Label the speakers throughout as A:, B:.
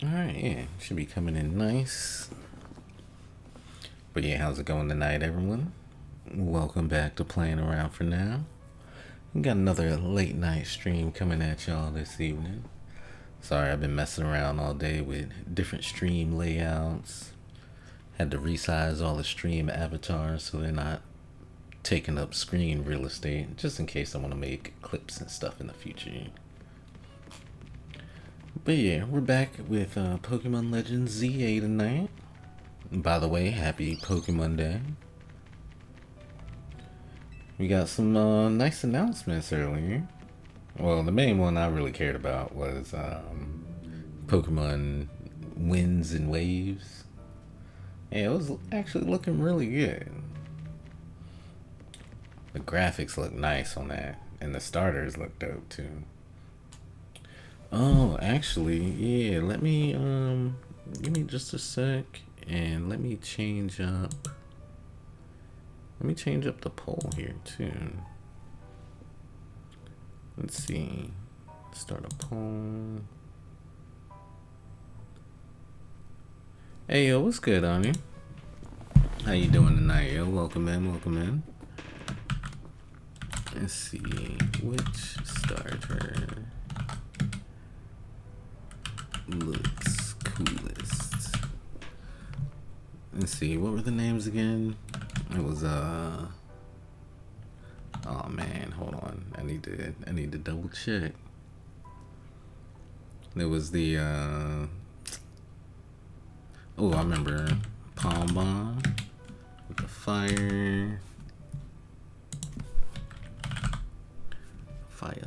A: Alright, yeah, should be coming in nice. But yeah, how's it going tonight, everyone? Welcome back to Playing Around for Now. We got another late night stream coming at y'all this evening. Sorry, I've been messing around all day with different stream layouts. Had to resize all the stream avatars so they're not taking up screen real estate, just in case I want to make clips and stuff in the future. But yeah, we're back with Pokemon Legends ZA tonight. By the way, happy Pokemon Day. We got some nice announcements earlier. Well, the main one I really cared about was Pokemon Winds and Waves. Yeah, it was actually looking really good. The graphics look nice on that, and the starters look dope too. Oh, actually, yeah, give me just a sec, and let me change up the poll here too. Let's see, start a poll. Hey, yo, what's good, Ani? How you doing tonight, yo? Welcome in. Let's see, which starter looks coolest? Let's see, what were the names again? It was oh man, hold on. I need to double check. There was the oh, I remember Palm Bomb with the fire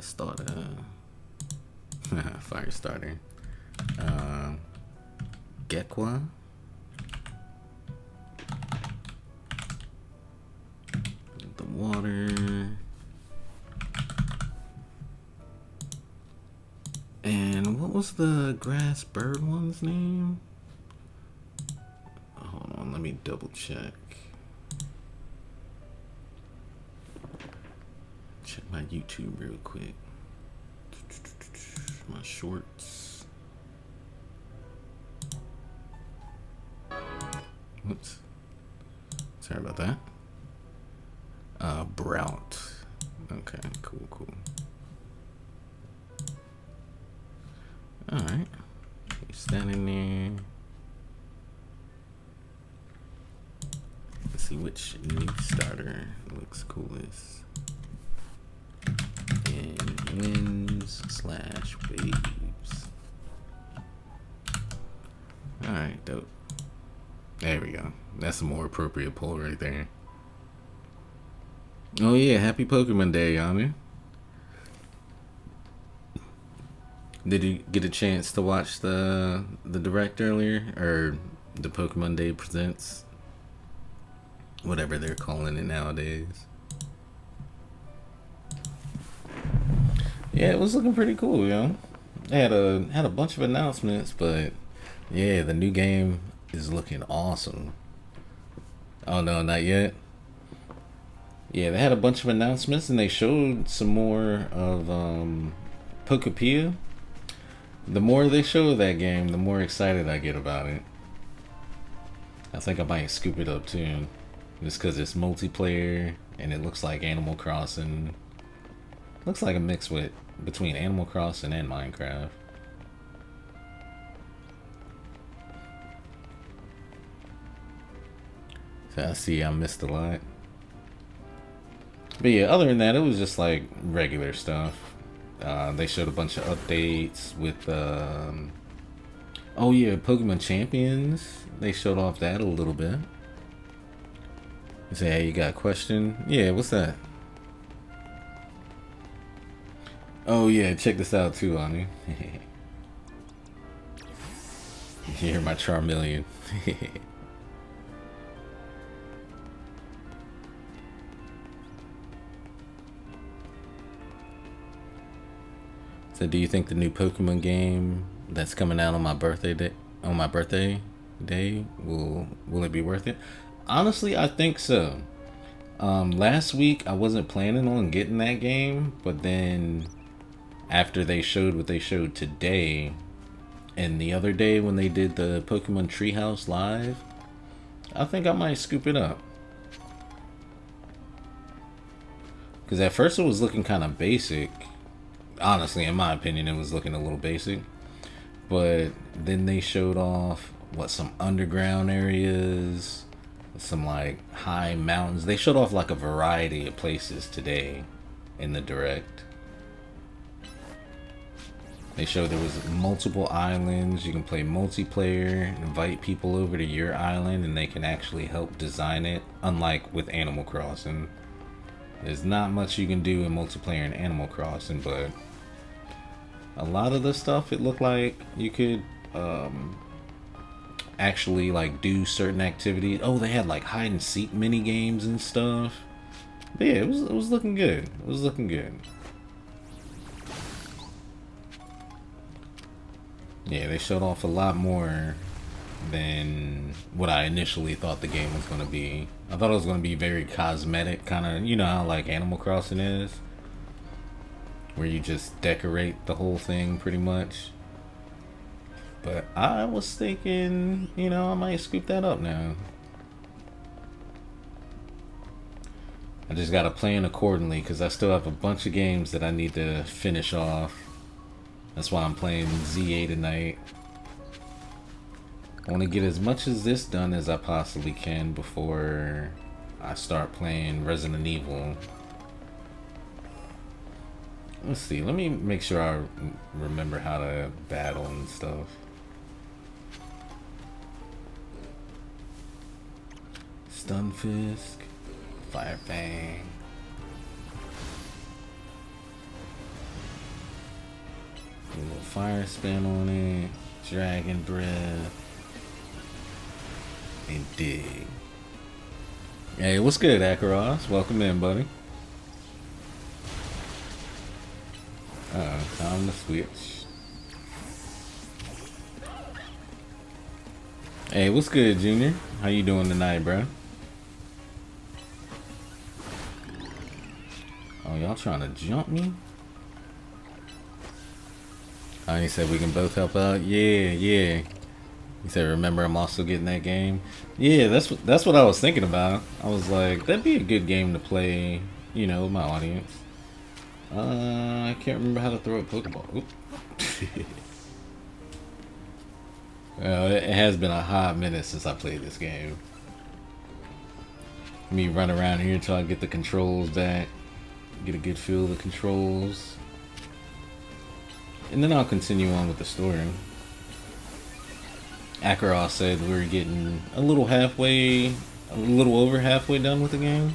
A: starter. Fire starter. Gekwa. The water. And what was the grass bird one's name? Hold on, let me double check. Check my YouTube real quick. My shorts. Oops. Sorry about that. Brout. Okay, cool. Alright. He's standing there. Let's see which new starter looks coolest. And winds/waves. Alright, dope. There we go. That's a more appropriate poll right there. Oh yeah, happy Pokemon Day, Yami. Did you get a chance to watch the direct earlier? Or the Pokemon Day Presents? Whatever they're calling it nowadays. Yeah, it was looking pretty cool, yo. They had a bunch of announcements, but yeah, the new game is looking awesome. Oh no, not yet. Yeah, they had a bunch of announcements, and they showed some more of Pokepia. The more they show that game, the more excited I get about it. I think I might scoop it up too, just because it's multiplayer and it looks like Animal Crossing. Looks like a mix between Animal Crossing and Minecraft. So I see I missed a lot. But yeah, other than that, it was just like regular stuff. They showed a bunch of updates with oh yeah, Pokemon Champions. They showed off that a little bit. You say, hey, you got a question? Yeah, what's that? Oh yeah, check this out too, Ani. You hear my Charmeleon. So do you think the new Pokemon game that's coming out on my birthday day will it be worth it? Honestly, I think so. Last week I wasn't planning on getting that game, but then after they showed what they showed today, And the other day when they did the Pokemon Treehouse live, I think I might scoop it up. Because at first it was looking kind of basic. Honestly, in my opinion, it was looking a little basic. But then they showed off some underground areas, some like high mountains. They showed off like a variety of places today in the direct. They showed there was multiple islands. You can play multiplayer, invite people over to your island, and they can actually help design it. Unlike with Animal Crossing, there's not much you can do in multiplayer in Animal Crossing, but a lot of the stuff, it looked like you could actually like do certain activities. Oh, they had like hide and seek mini games and stuff. But yeah, it was looking good. It was looking good. Yeah, they showed off a lot more than what I initially thought the game was going to be. I thought it was going to be very cosmetic, kind of, you know how like Animal Crossing is, where you just decorate the whole thing pretty much. But I was thinking, you know, I might scoop that up now. I just gotta plan accordingly because I still have a bunch of games that I need to finish off. That's why I'm playing ZA tonight. I want to get as much of this done as I possibly can before I start playing Resident Evil. Let's see, let me make sure I remember how to battle and stuff. Stunfisk, Fire Fang. A little fire spin on it, Dragon Breath, and Dig. Hey, what's good, Akaros? Welcome in, buddy. Time to switch. Hey, what's good, Junior? How you doing tonight, bro? Oh, y'all trying to jump me? Oh, he said we can both help out. Yeah. He said, "Remember, I'm also getting that game." Yeah, that's what I was thinking about. I was like, that'd be a good game to play, you know, with my audience. I can't remember how to throw a Pokeball. Well, it has been a hot minute since I played this game. Me run around here until I get the controls back, get a good feel of the controls, and then I'll continue on with the story. Akaros said we were getting a little over halfway done with the game.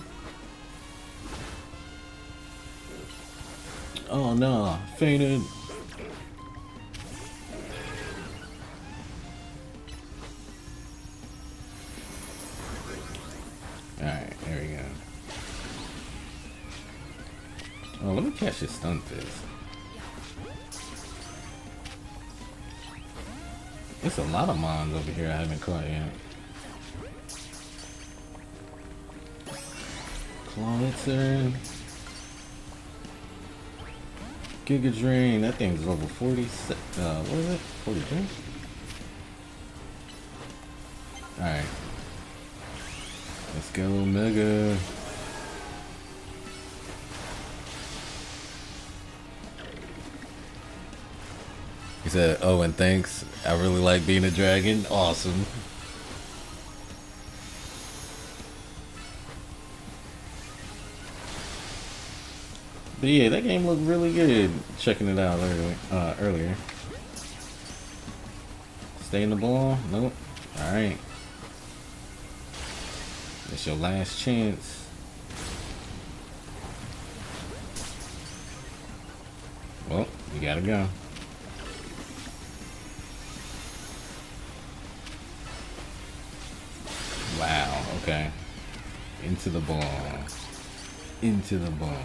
A: Oh no, fainted. Alright, there we go. Oh, let me catch this Stunfisk. There's a lot of mons over here I haven't caught yet. Clawitzer. Giga Drain, that thing's level 40. What is it? 43? Alright. Let's go, Mega. He said, "Oh, and thanks. I really like being a dragon." Awesome. But yeah, that game looked really good. Checking it out earlier. Stay in the ball? Nope. Alright. It's your last chance. Well, you gotta go. Wow, okay. Into the ball. Into the ball.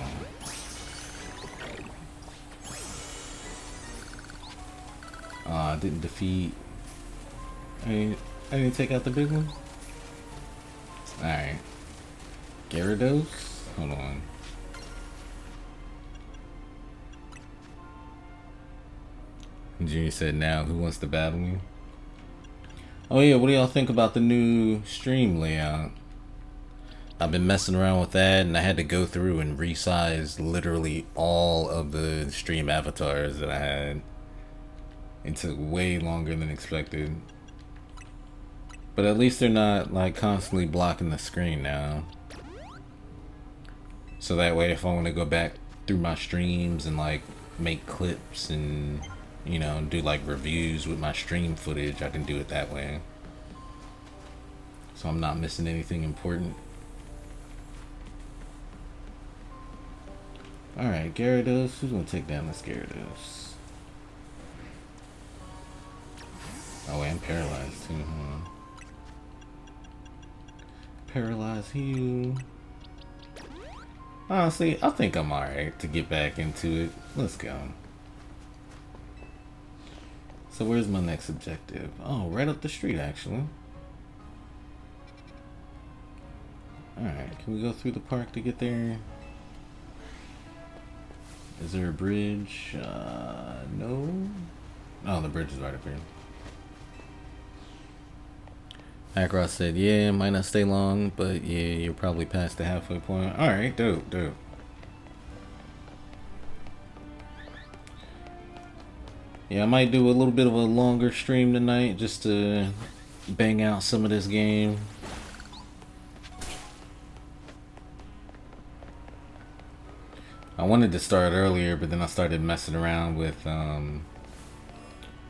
A: I didn't defeat. I didn't take out the big one. Alright. Gyarados? Hold on. Junior said, now who wants to battle me? Oh yeah, what do y'all think about the new stream layout? I've been messing around with that, and I had to go through and resize literally all of the stream avatars that I had. It took way longer than expected. But at least they're not like constantly blocking the screen now. So that way if I want to go back through my streams and like make clips and, you know, do like reviews with my stream footage, I can do it that way. So I'm not missing anything important. Alright, Gyarados. Who's gonna take down this Gyarados? Oh, and paralyzed too, huh? Paralyze you. Honestly, I think I'm alright to get back into it. Let's go. So where's my next objective? Oh, right up the street actually. Alright, can we go through the park to get there? Is there a bridge? No. Oh, the bridge is right up here. Ackross said, yeah, might not stay long, but yeah, you're probably past the halfway point. Alright, dope. Yeah, I might do a little bit of a longer stream tonight just to bang out some of this game. I wanted to start earlier, but then I started messing around with,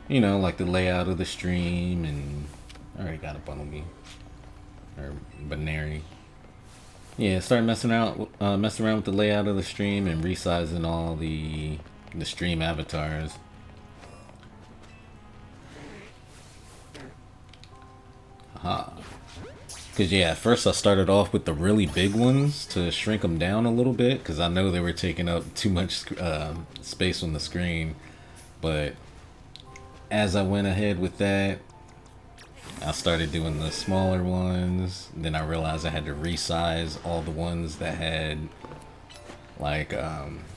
A: you know, like the layout of the stream, and I already got a Bunnelby. Or Banary. Yeah, started messing around with the layout of the stream and resizing all the stream avatars. Aha. Because, yeah, at first I started off with the really big ones to shrink them down a little bit, because I know they were taking up too much space on the screen. But as I went ahead with that, I started doing the smaller ones. Then I realized I had to resize all the ones that had, like,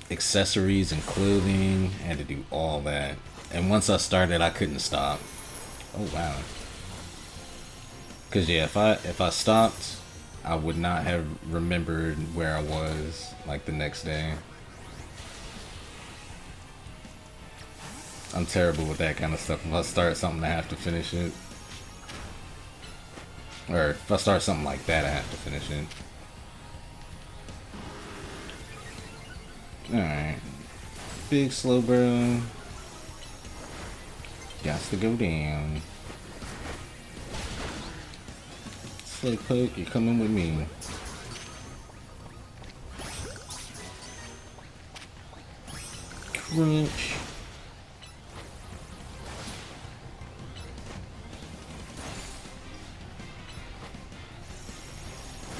A: accessories and clothing. I had to do all that. And once I started, I couldn't stop. Oh, wow. Because, yeah, if I stopped, I would not have remembered where I was, like, the next day. I'm terrible with that kind of stuff. If I start something, I have to finish it. Or if I start something like that, I have to finish it. Alright. Big slow bro. Gots to go down. Slowpoke, you're coming with me. Crunch.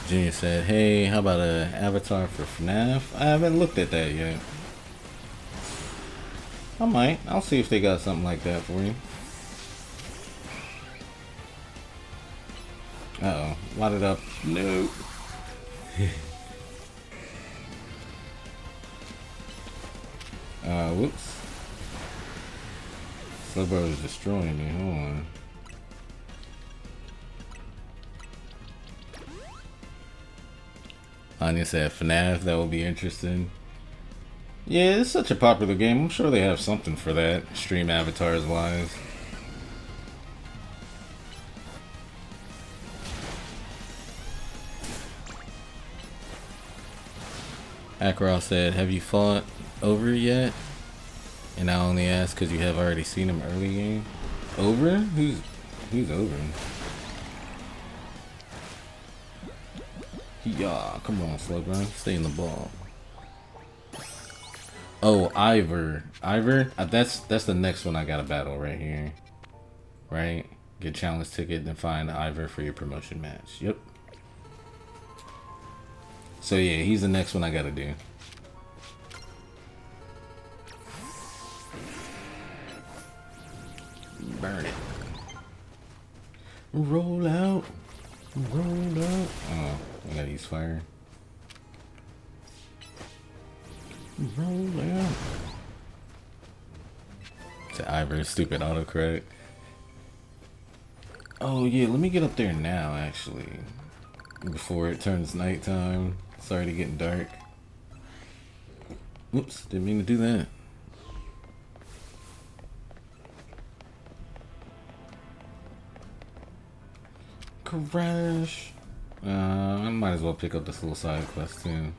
A: Junior said, hey, how about an avatar for FNAF? I haven't looked at that yet. I might. I'll see if they got something like that for you. Uh-oh. Light it up. No. Whoops. Slowbro is destroying me. Hold on. Anya said FNAF, that would be interesting. Yeah, it's such a popular game. I'm sure they have something for that, stream avatars wise. Ackross said, have you fought Over yet? And I only ask because you have already seen him early game. Over? Who's Over? Yeah, come on, Slowbro. Stay in the ball. Oh, Ivor. Ivor? That's the next one I gotta battle right here. Right? Get challenge ticket, then find Ivor for your promotion match. Yep. So yeah, he's the next one I gotta do. Burn it. Roll out. Roll out. Oh, I gotta use fire. Roll out. To Ivor, stupid autocorrect. Oh yeah, let me get up there now actually. Before it turns nighttime. It's already getting dark. Whoops, didn't mean to do that. Crash. I might as well pick up this little side quest too.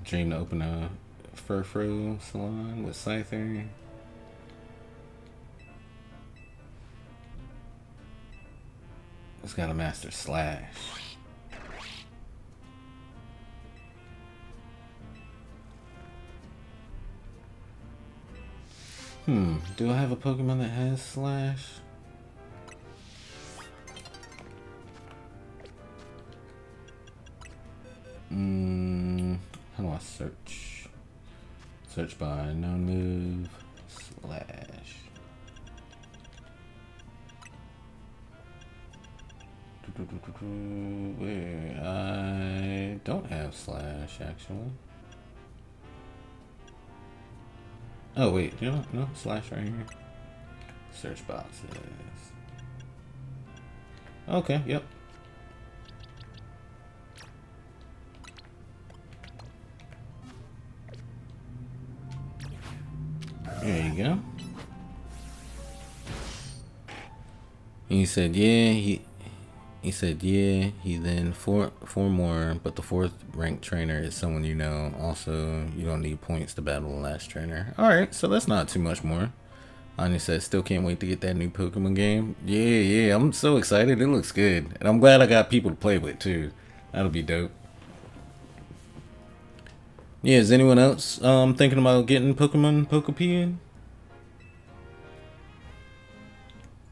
A: Dream to open a fur salon with Scyther. It's got a master slash. Do I have a Pokemon that has slash? How do I search? Search by no move slash. Wait, I don't have slash actually. Oh wait, you know, no slash right here. Search boxes. Okay, yep. There you go. He said, yeah, he said, yeah, he then four more, but the 4th ranked trainer is someone you know. Also, you don't need points to battle the last trainer. Alright, so that's not too much more. Anya said, still can't wait to get that new Pokemon game. Yeah, I'm so excited. It looks good. And I'm glad I got people to play with, too. That'll be dope. Yeah, is anyone else thinking about getting Pokemon Pokepedia?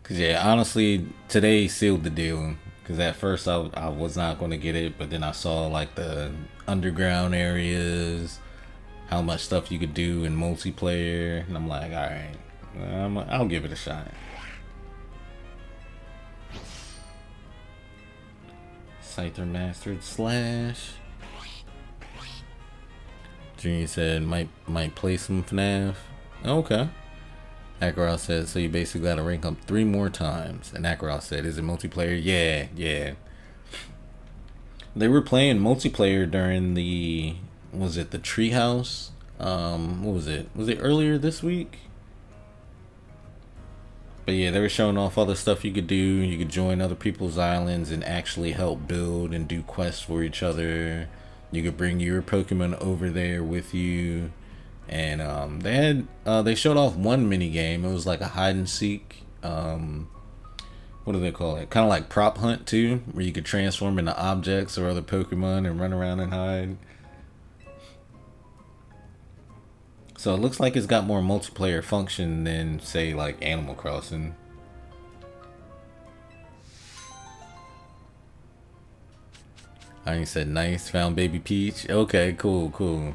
A: Cause yeah, honestly, today sealed the deal. Cause at first I was not going to get it, but then I saw like the underground areas, how much stuff you could do in multiplayer, and I'm like, all right, I'll give it a shot. Scyther mastered slash. Junior said might play some FNAF. Okay. Akrol said, so you basically got to rank up 3 more times. And Akrol said, is it multiplayer? Yeah. They were playing multiplayer during the, was it the Treehouse? What was it? Was it earlier this week? But yeah, they were showing off all the stuff you could do. You could join other people's islands and actually help build and do quests for each other. You could bring your Pokemon over there with you. And they showed off one mini game. It was like a hide and seek. What do they call it? Kind of like prop hunt too, where you could transform into objects or other Pokemon and run around and hide. So it looks like it's got more multiplayer function than, say, like Animal Crossing. I said nice, found Baby Peach. Okay, cool.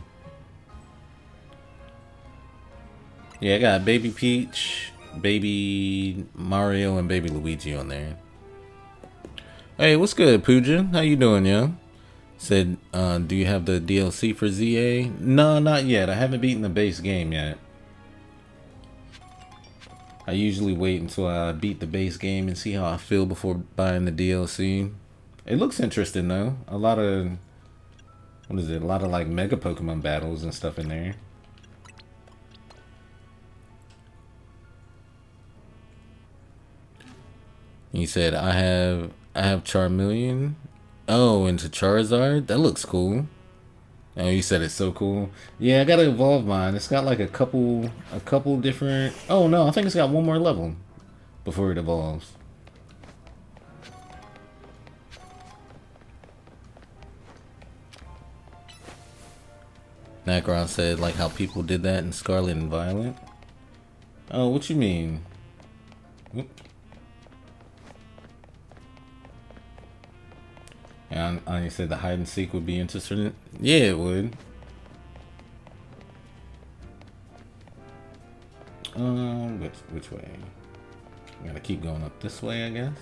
A: Yeah, I got Baby Peach, Baby Mario, and Baby Luigi on there. Hey, what's good, Pooja? How you doing, yo? Said, do you have the DLC for ZA? No, not yet. I haven't beaten the base game yet. I usually wait until I beat the base game and see how I feel before buying the DLC. It looks interesting, though. A lot of... What is it? A lot of, like, Mega Pokemon battles and stuff in there. He said, I have Charmeleon. Oh, into Charizard? That looks cool. Oh, you said it's so cool. Yeah, I gotta evolve mine. It's got like a couple different... Oh no, I think it's got one more level before it evolves. Nacron said like how people did that in Scarlet and Violet. Oh, what you mean? Oop. And I said the hide and seek would be interesting. Yeah, it would. Which way? I gotta keep going up this way, I guess.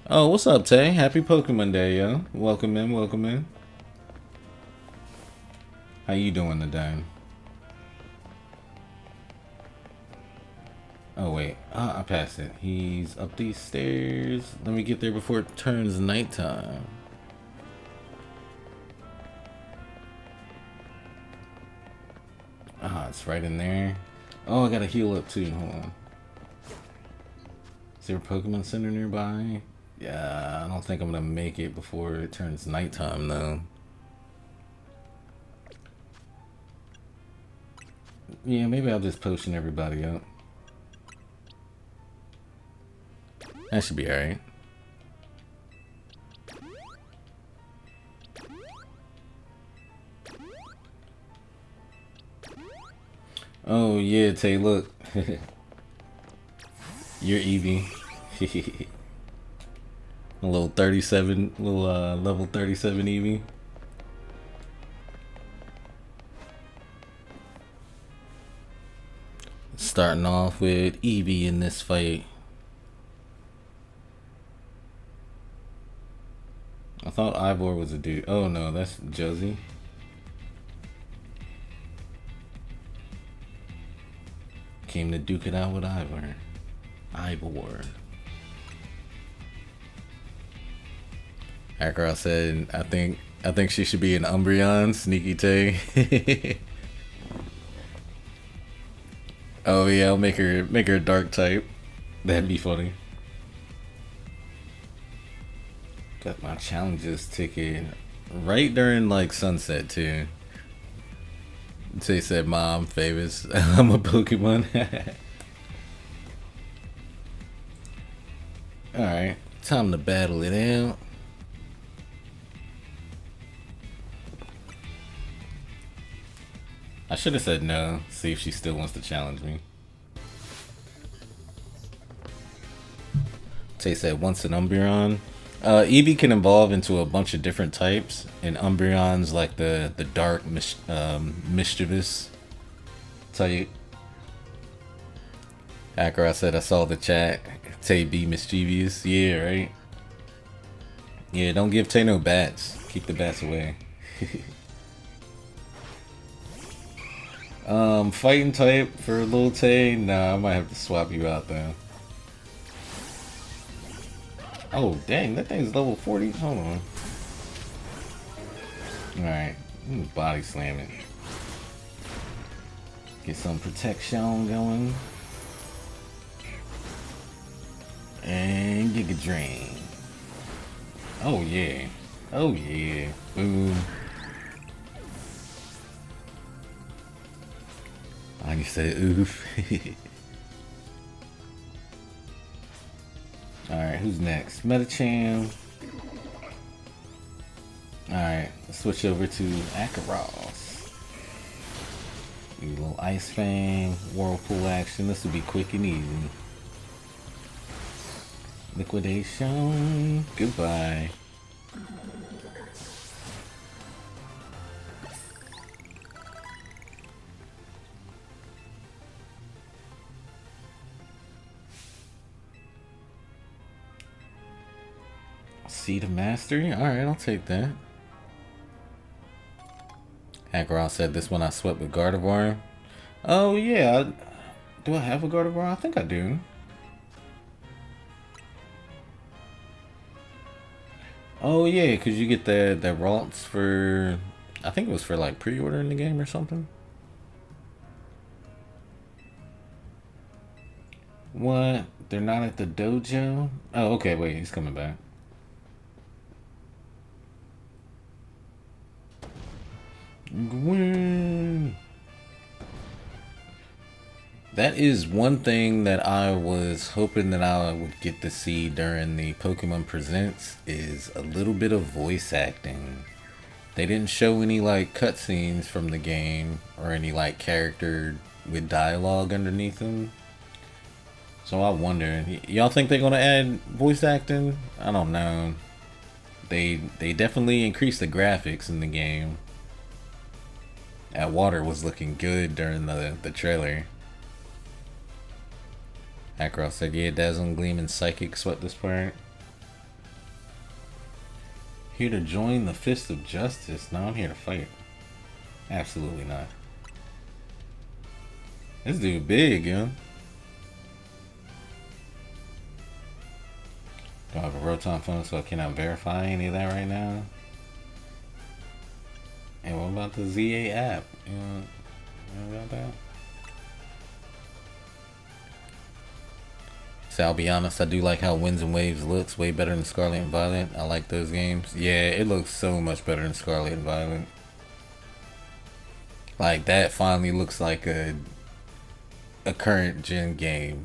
A: Oh, what's up, Tay? Happy Pokemon Day, yo. Welcome in. How you doing today? Oh wait, I passed it. He's up these stairs. Let me get there before it turns nighttime. Ah, it's right in there. Oh, I gotta heal up too. Hold on. Is there a Pokemon Center nearby? Yeah, I don't think I'm gonna make it before it turns nighttime though. Yeah, maybe I'll just potion everybody up. That should be alright. Oh yeah, Tay, look. You're Eevee. A little 37, little level 37 Eevee. Starting off with Eevee in this fight. I thought Ivor was a dude. Oh no, that's Josie. Came to duke it out with Ivor. Akrot said, I think she should be an Umbreon, Sneaky Tay. Oh yeah, I'll make her a dark type. That'd be funny. Got my challenges ticket right during like sunset too. Tay said, "Mom, famous. I'm a Pokemon." All right, time to battle it out. I should have said no. See if she still wants to challenge me. Tay said once an Umbreon. Eevee can evolve into a bunch of different types, and Umbreon's like the dark, mischievous type. Akrot said, I saw the chat. Tay be mischievous. Yeah, right? Yeah, don't give Tay no bats. Keep the bats away. Fighting type for Lil Tay? Nah, I might have to swap you out though. Oh, dang, that thing's level 40. Hold on. Alright, body slam it. Get some protection going. And Giga Drain. Oh, yeah. Oh, yeah. Boom. I can say oof. Alright, who's next? Metacham. Alright, let's switch over to Akaros. Do a little Ice Fang, Whirlpool action. This will be quick and easy. Liquidation. Goodbye. Seed of Mastery? Alright, I'll take that. Akrot said this one I swept with Gardevoir. Oh yeah, do I have a Gardevoir? I think I do. Oh yeah, because you get the Ralts for, I think it was for like pre-ordering the game or something. What? They're not at the dojo? Oh, okay, wait, he's coming back. Gwyn. That is one thing that I was hoping that I would get to see during the Pokemon Presents is a little bit of voice acting. They didn't show any like cutscenes from the game or any like character with dialogue underneath them. So I wonder, y'all think they're gonna add voice acting? I don't know. They definitely increased the graphics in the game. That water was looking good during the trailer. Akrot said, yeah, Dazzling Gleam and Psychic swept this part. Here to join the Fist of Justice? No, I'm here to fight. Absolutely not. This dude big, yo. part-time phone, so I cannot verify any of that right now. And what about the ZA app? You know about that? So I'll be honest, I do like how Winds and Waves looks way better than Scarlet and Violet. I like those games. Yeah, it looks so much better than Scarlet and Violet. Like, that finally looks like a current gen game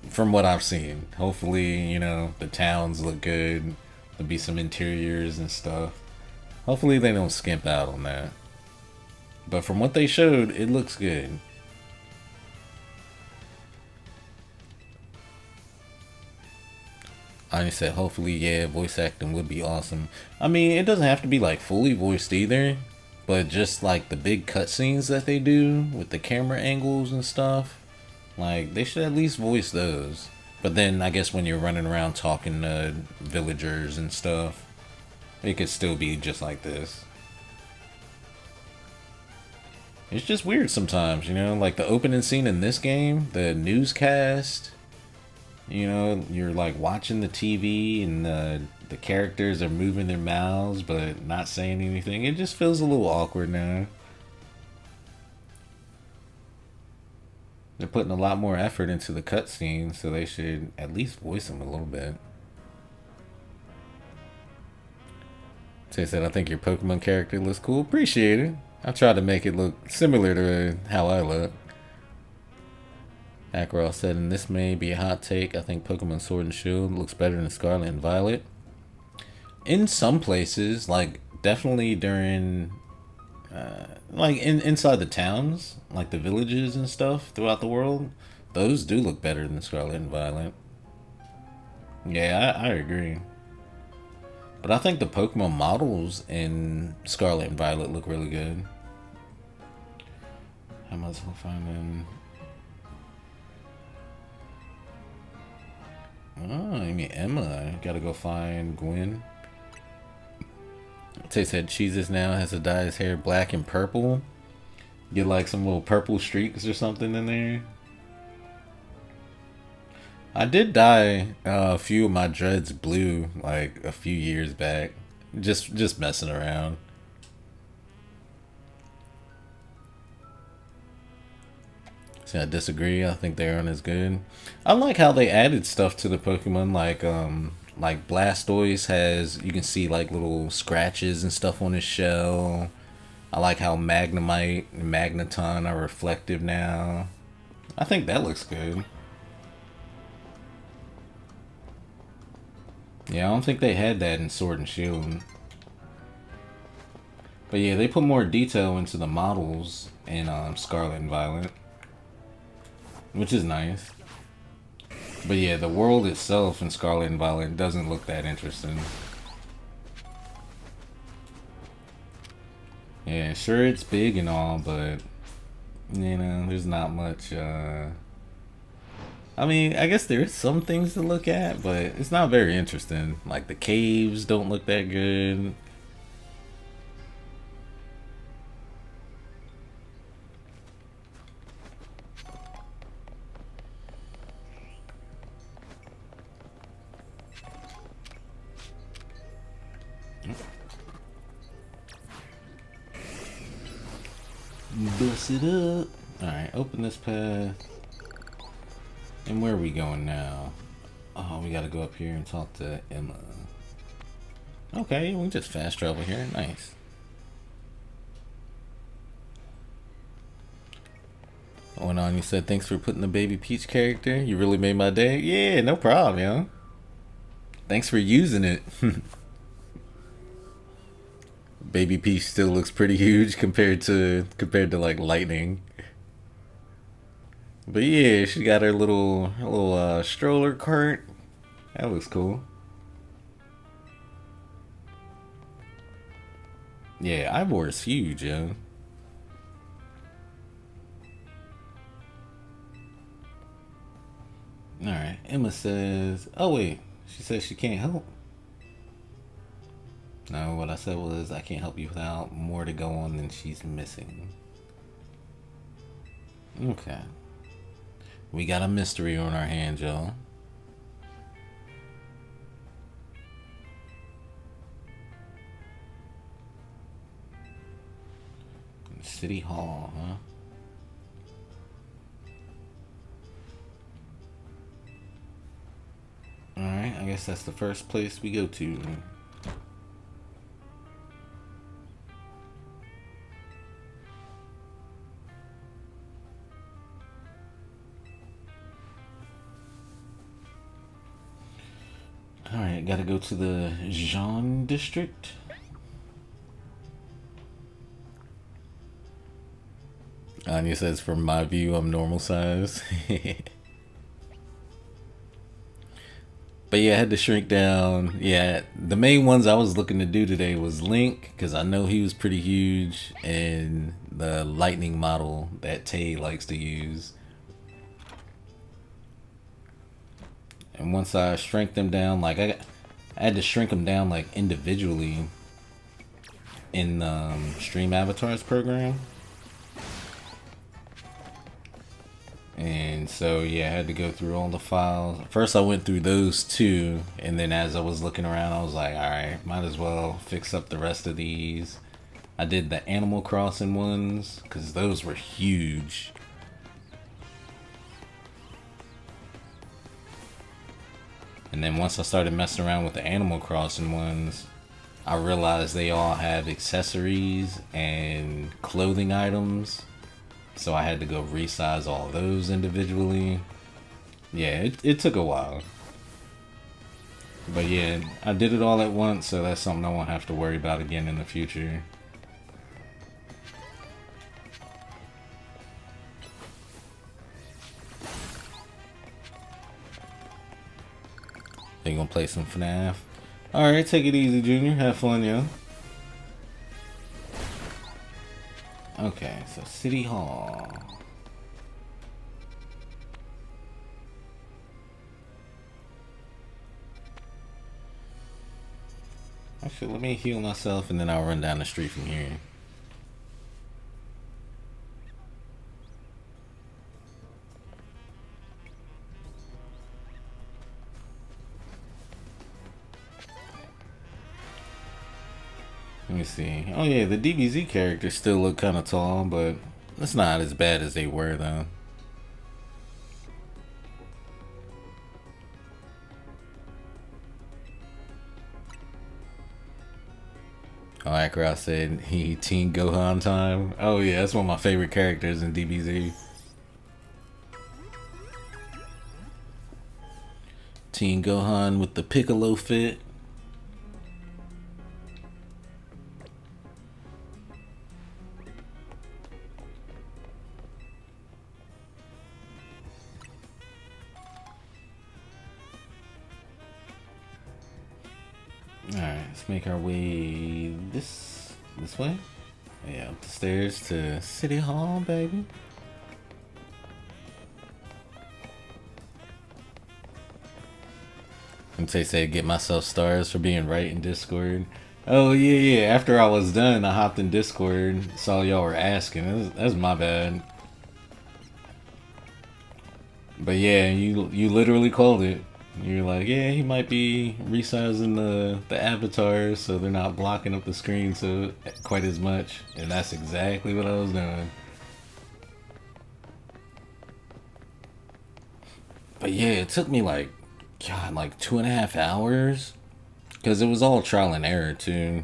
A: from what I've seen. Hopefully, you know, the towns look good. There'll be some interiors and stuff. Hopefully they don't skimp out on that. But from what they showed, it looks good. I said, hopefully, yeah, voice acting would be awesome. I mean, it doesn't have to be like fully voiced either, but just like the big cutscenes that they do with the camera angles and stuff, like they should at least voice those. But then I guess when you're running around talking to villagers and stuff, it could still be just like this. It's just weird sometimes, you know, like the opening scene in this game, the newscast. You know, you're like watching the TV and the characters are moving their mouths but not saying anything. It just feels a little awkward now. They're putting a lot more effort into the cutscenes, so they should at least voice them a little bit. So I said, I think your Pokemon character looks cool. Appreciate it. I tried to make it look similar to how I look. Ackross said, and this may be a hot take, I think Pokemon Sword and Shield looks better than Scarlet and Violet. In some places, like definitely during, like inside the towns, like the villages and stuff throughout the world, those do look better than Scarlet and Violet. Yeah, I agree. But I think the Pokemon models in Scarlet and Violet look really good. How much will find them? Oh, I mean Emma. Gotta go find Gwen. Tay said Cheeses now has to dye his hair black and purple. Get like some little purple streaks or something in there. I did dye a few of my dreads blue like a few years back. Just messing around. See, I disagree. I think they aren't as good. I like how they added stuff to the Pokemon, like Blastoise has, you can see like little scratches and stuff on his shell. I like how Magnemite and Magneton are reflective now. I think that looks good. Yeah, I don't think they had that in Sword and Shield. But yeah, they put more detail into the models in Scarlet and Violet, which is nice. But yeah, the world itself in Scarlet and Violet doesn't look that interesting. Yeah, sure it's big and all, but you know, there's not much. I mean, I guess there's some things to look at, but it's not very interesting. Like the caves don't look that good. Bust it up. Alright, open this path. And where are we going now? Oh, we gotta go up here and talk to Emma. Okay, we can just fast travel here. Nice. Going on, you said thanks for putting the Baby Peach character. You really made my day. Yeah, no problem, yo. Thanks for using it. Baby Peach still looks pretty huge compared to like Lightning. But yeah, she got her little stroller cart. That looks cool. Yeah, Ivor is huge, yo. Alright, Emma says, oh wait, she says she can't help. No, what I said was I can't help you without more to go on than she's missing. Okay. We got a mystery on our hands, y'all. City Hall, huh? Alright, I guess that's the first place we go to. Alright, gotta go to the Jean district. Anya says, from my view, I'm normal size. But yeah, I had to shrink down. Yeah, the main ones I was looking to do today was Link, because I know he was pretty huge, and the lightning model that Tay likes to use. And once I shrank them down, like I had to shrink them down like individually in the Stream Avatars program. And so yeah, I had to go through all the files. First I went through those two, and then as I was looking around I was like, alright, might as well fix up the rest of these. I did the Animal Crossing ones because those were huge. And then once I started messing around with the Animal Crossing ones, I realized they all have accessories and clothing items. So I had to go resize all those individually. Yeah, it took a while. But yeah, I did it all at once, so that's something I won't have to worry about again in the future. They gonna play some FNAF. Alright, take it easy, Junior. Have fun, yo. Okay, so City Hall. Actually, let me heal myself and then I'll run down the street from here. Let me see. Oh yeah, the DBZ characters still look kind of tall, but it's not as bad as they were though. Oh, Akrot said he Teen Gohan time. Oh yeah, that's one of my favorite characters in DBZ. Teen Gohan with the Piccolo fit. Alright, let's make our way this way. Yeah, up the stairs to City Hall, baby. And Tay said, get myself stars for being right in Discord. Oh yeah. After I was done, I hopped in Discord, saw y'all were asking. That's my bad. But yeah, you literally called it. You're like, yeah, he might be resizing the avatars so they're not blocking up the screen so quite as much, and that's exactly what I was doing. But yeah, it took me like 2.5 hours because it was all trial and error too.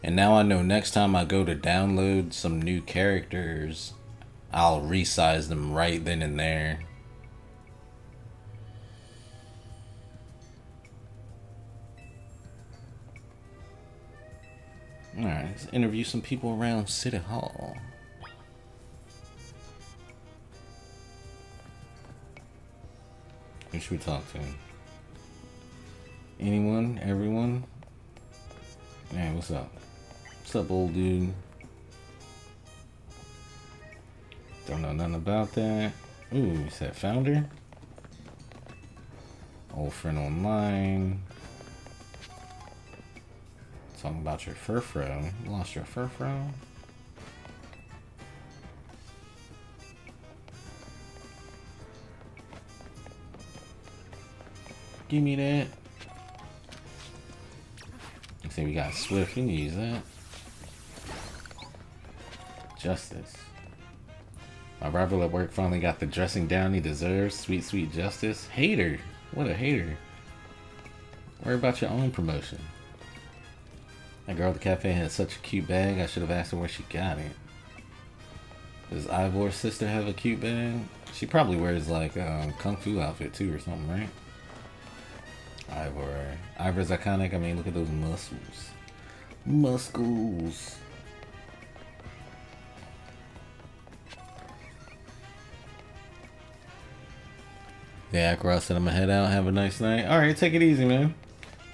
A: And now I know next time I go to download some new characters, I'll resize them right then and there. Alright, let's interview some people around City Hall. Who should we talk to? Anyone? Everyone? Hey, what's up? What's up, old dude? Don't know nothing about that. Ooh, you said founder? Old friend online. Talking about your furfro. You lost your furfro? Give me that. See, we got Swift. We can use that. Justice. My rival at work finally got the dressing down he deserves. Sweet, sweet Justice. Hater. What a hater. Worry about your own promotion. That girl at the cafe had such a cute bag. I should have asked her where she got it. Does Ivor's sister have a cute bag? She probably wears like a kung fu outfit too or something, right? Ivor's iconic. I mean, look at those muscles. Muscles. Yeah, Akra said I'm gonna head out. Have a nice night. Alright, take it easy, man.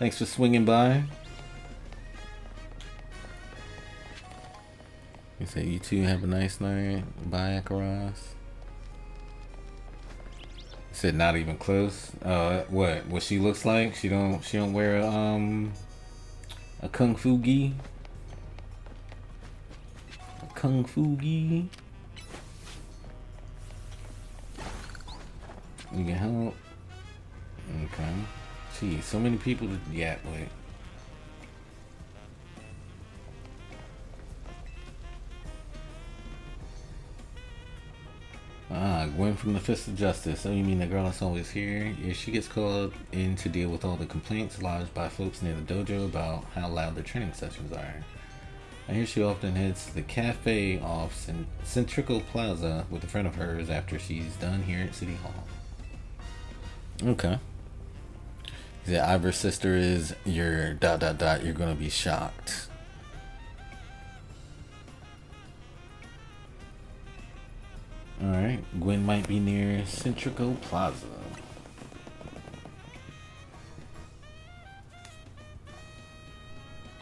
A: Thanks for swinging by. He said you too have a nice night. Bye, Akaras. He said not even close. What she looks like? She don't wear a kung fu gi. A kung fu gi. You can help. Okay. Gee, so many people to yap with. Gwen from the Fist of Justice. Oh, you mean the girl that's always here? Yeah, she gets called in to deal with all the complaints lodged by folks near the dojo about how loud their training sessions are. I hear she often heads to the cafe off Centrical Plaza with a friend of hers after she's done here at City Hall. Okay. Yeah, Ivor's sister is your ... You're gonna be shocked. Alright, Gwen might be near Centrico Plaza.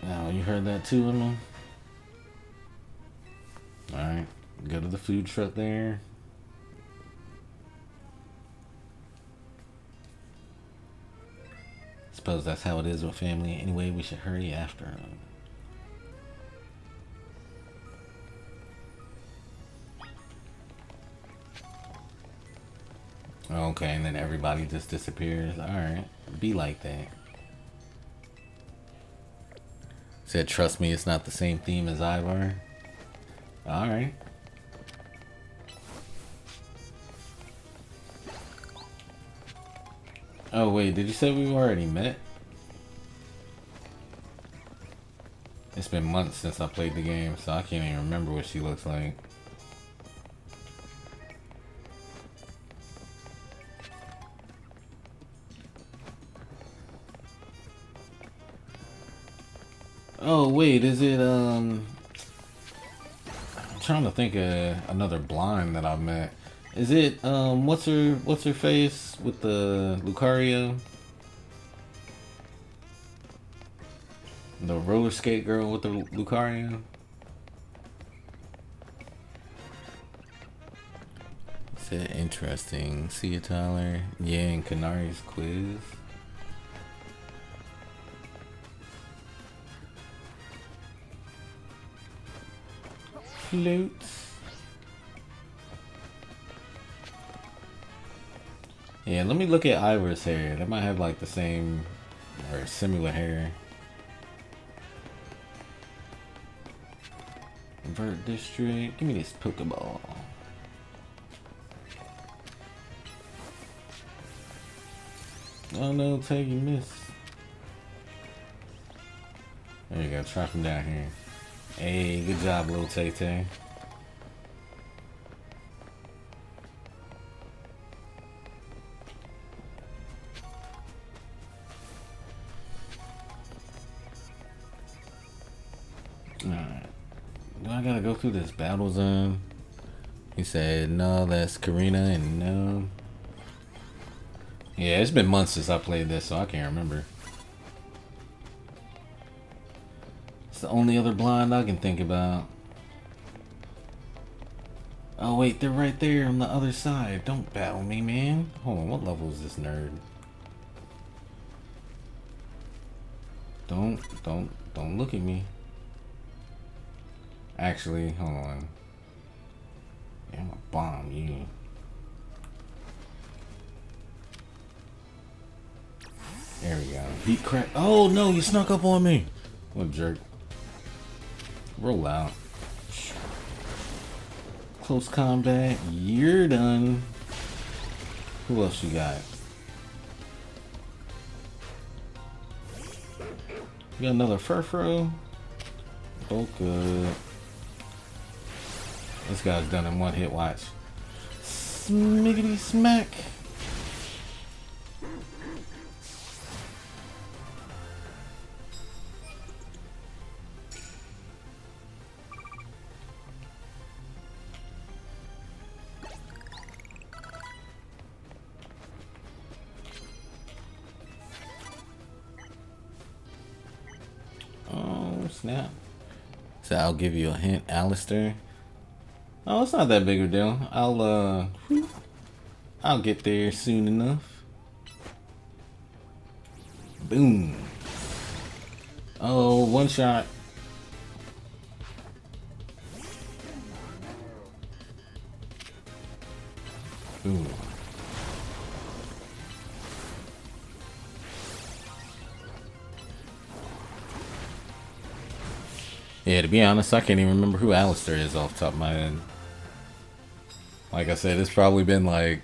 A: Now, you heard that too, Emma? Alright, go to the food truck there. Suppose that's how it is with family. Anyway, we should hurry after him. Okay, and then everybody just disappears. Alright, be like that. Said, trust me, it's not the same theme as Ivar. Alright. Oh wait, did you say we already met? It's been months since I played the game, so I can't even remember what she looks like. Oh wait, is it I'm trying to think of another blind that I've met. Is it what's her face with the Lucario? The roller skate girl with the Lucario? Is it interesting? See you, Tyler. Yeah, and Canari's quiz. Flutes. Yeah, let me look at Ivor's hair. They might have like the same or similar hair. Vert District. Give me this Pokeball. Oh no, Tay, you missed. There you go, try from down here. Hey, good job, little Tay Tay. Alright. Do I gotta go through this battle zone? He said, no, that's Karina, and no. Yeah, it's been months since I played this, so I can't remember. It's the only other blind I can think about. Oh wait, they're right there on the other side. Don't battle me, man. Hold on, what level is this nerd? Don't look at me. Actually, hold on. Yeah, I'm gonna bomb you. There we go. Beat crack. Oh no, you snuck up on me. What a jerk. Roll out. Close combat. You're done. Who else you got? You got another Furfro? Oh, good. This guy's done in one hit. Watch. Smiggity smack. Oh, snap. So I'll give you a hint, Alistair. Oh, it's not that big of a deal. I'll get there soon enough. Boom. Oh, one shot. Boom. Yeah, to be honest, I can't even remember who Alistair is off the top of my head. Like I said, it's probably been like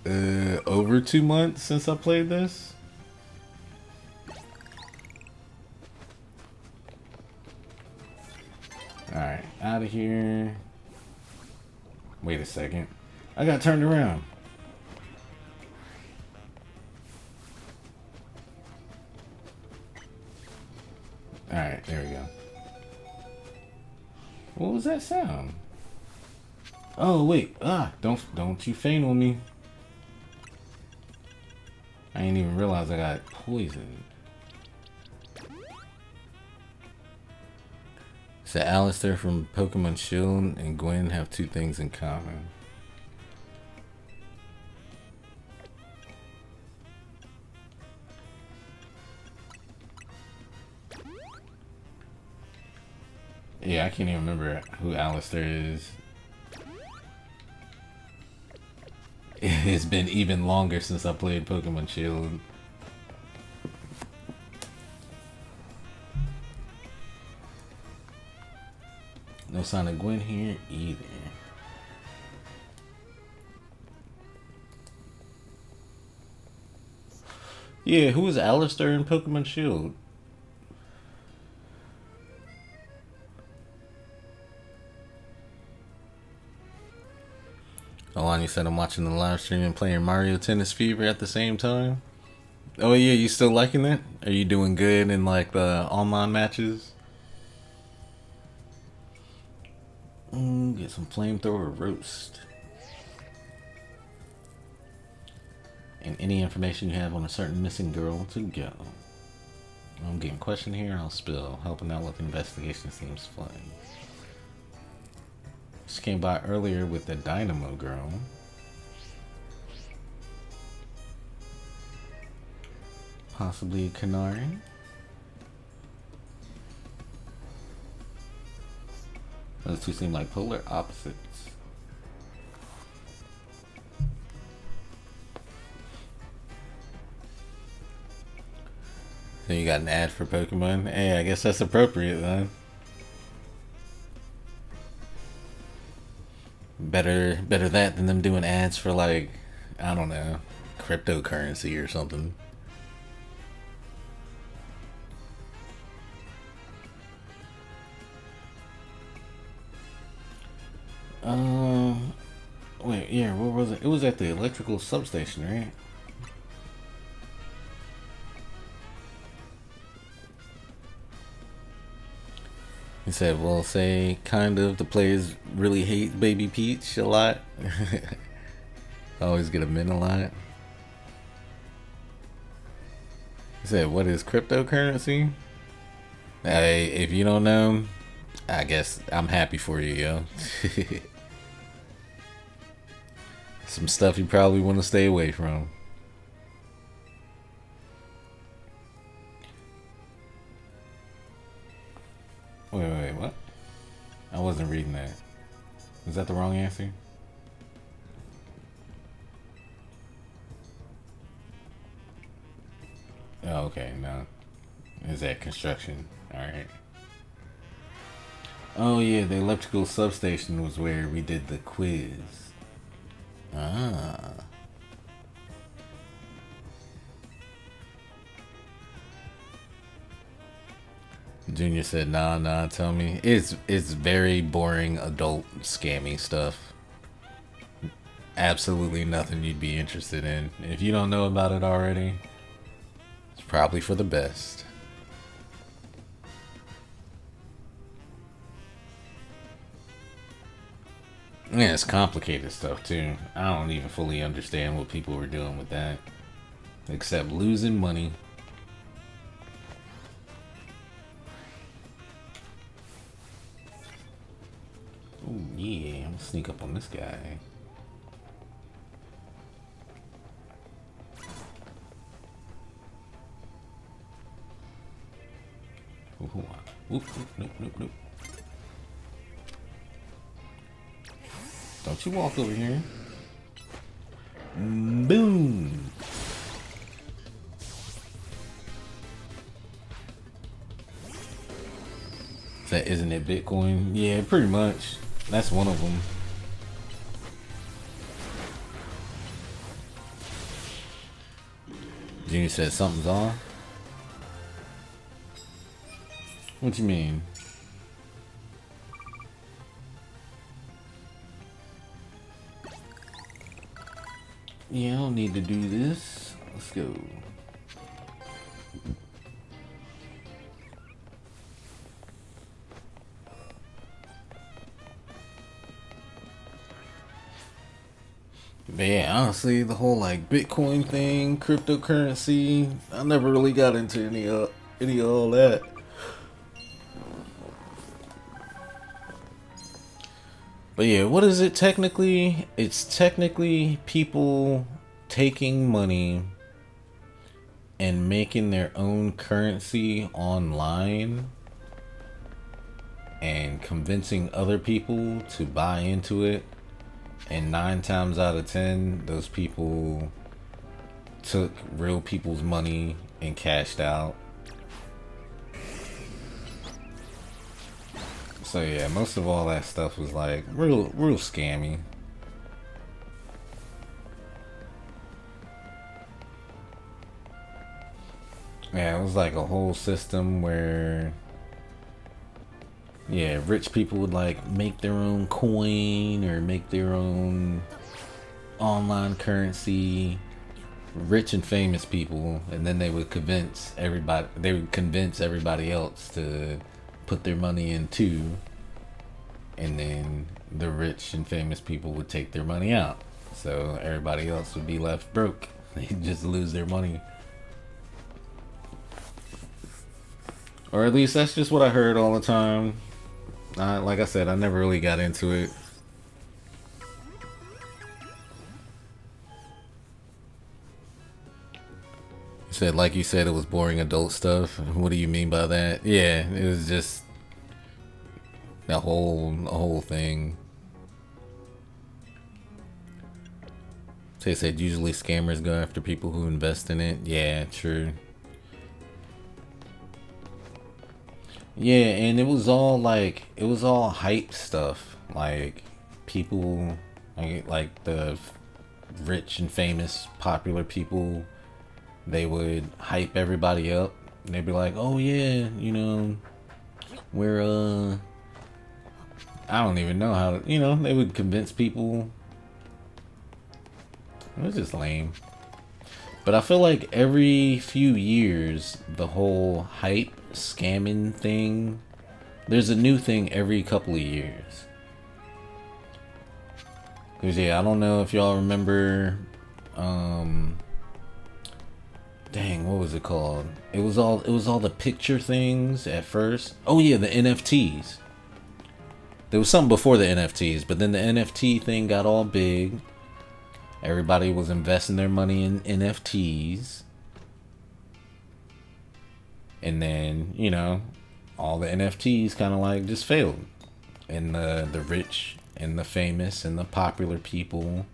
A: over 2 months since I played this. Alright, out of here. Wait a second. I got turned around. Alright, there we go. What was that sound? Oh wait, don't you faint on me. I didn't even realize I got poisoned. So Alistair from Pokemon Shield and Gwen have two things in common. Yeah, I can't even remember who Alistair is. It's been even longer since I played Pokemon Shield. No sign of Gwen here either. Yeah, who is Alistair in Pokemon Shield? Alani said I'm watching the live stream and playing Mario Tennis Fever at the same time. Oh yeah, you still liking that? Are you doing good in like the online matches? Get some flamethrower roast. And any information you have on a certain missing girl to go. I'm getting questioned here, I'll spill. Helping out with the investigation seems fun. Just came by earlier with the Dynamo girl. Possibly Canary. Those two seem like polar opposites. So you got an ad for Pokemon? Hey, I guess that's appropriate then. Better that than them doing ads for like, I don't know, cryptocurrency or something. Wait, yeah, where was it? It was at the electrical substation, right? He said, well, say, kind of, the players really hate Baby Peach a lot. Always get a min a lot. He said, what is cryptocurrency? Hey, if you don't know, I guess I'm happy for you, yo. Some stuff you probably want to stay away from. Wait, what? I wasn't reading that. Was that the wrong answer? Oh, okay, no. Is that construction? All right. Oh yeah, the electrical substation was where we did the quiz. Ah. Junior said, nah, tell me. It's very boring adult scammy stuff. Absolutely nothing you'd be interested in. If you don't know about it already, it's probably for the best. Yeah, it's complicated stuff too. I don't even fully understand what people were doing with that. Except losing money. Oh yeah, I'm gonna sneak up on this guy. Ooh, nope. Don't you walk over here. Boom. That isn't it Bitcoin? Yeah, pretty much. That's one of them. Junior said something's off. What you mean? Yeah, I don't need to do this. Let's go. But yeah, honestly, the whole like Bitcoin thing, cryptocurrency, I never really got into any of all that. But yeah, what is it technically? It's technically people taking money and making their own currency online and convincing other people to buy into it. And 9 times out of 10, those people took real people's money and cashed out. So yeah, most of all that stuff was like real scammy. Yeah, it was like a whole system where, yeah, rich people would like make their own coin or make their own online currency. Rich and famous people, and then they would convince everybody. They would convince everybody else to put their money in too, and then the rich and famous people would take their money out. So everybody else would be left broke. They'd just lose their money. Or at least that's just what I heard all the time. Like I said, I never really got into it. You said, like you said, it was boring adult stuff. What do you mean by that? Yeah, it was just the whole thing. So they said usually scammers go after people who invest in it. Yeah, true. Yeah, and it was all hype stuff. Like people, like the rich and famous, popular people, they would hype everybody up. They'd be like, "Oh yeah, we're I don't even know how to, they would convince people." It was just lame. But I feel like every few years, the whole hype scamming thing, there's a new thing every couple of years. Cause yeah, I don't know if y'all remember, dang, what was it called? It was all the picture things at first. Oh yeah, the NFTs. There was something before the NFTs, but then the NFT thing got all big. Everybody was investing their money in NFTs. And then, all the NFTs kind of like just failed. And the rich and the famous and the popular people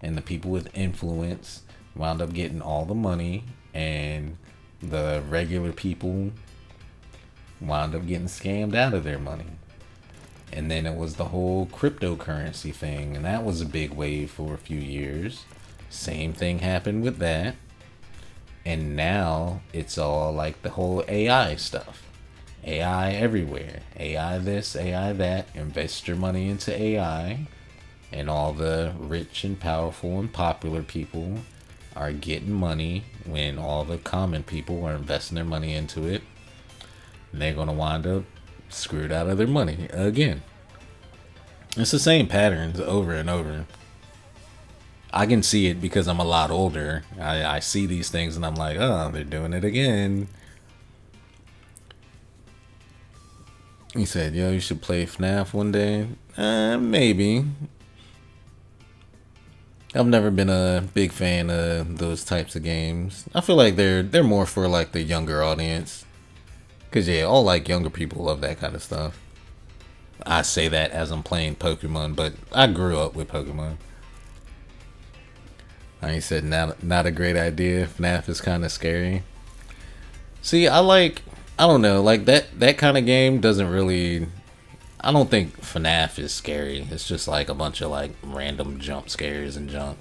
A: and the people with influence wound up getting all the money. And the regular people wound up getting scammed out of their money. And then it was the whole cryptocurrency thing, and that was a big wave for a few years. Same thing happened with that. And now it's all like the whole AI stuff. AI everywhere. AI this, AI that. Invest your money into AI. And all the rich and powerful and popular people are getting money when all the common people are investing their money into it. And they're going to wind up screwed out of their money again. It's the same patterns over and over. I can see it because I'm a lot older. I see these things and I'm like, oh, they're doing it again. He said, yo, you should play FNAF one day. Maybe. I've never been a big fan of those types of games. I feel like they're more for like the younger audience. Cause yeah, all like younger people love that kind of stuff. I say that as I'm playing Pokemon, but I grew up with Pokemon. I said not a great idea. FNAF is kind of scary. See, I don't know, like that kind of game doesn't really. I don't think FNAF is scary. It's just like a bunch of like random jump scares and junk.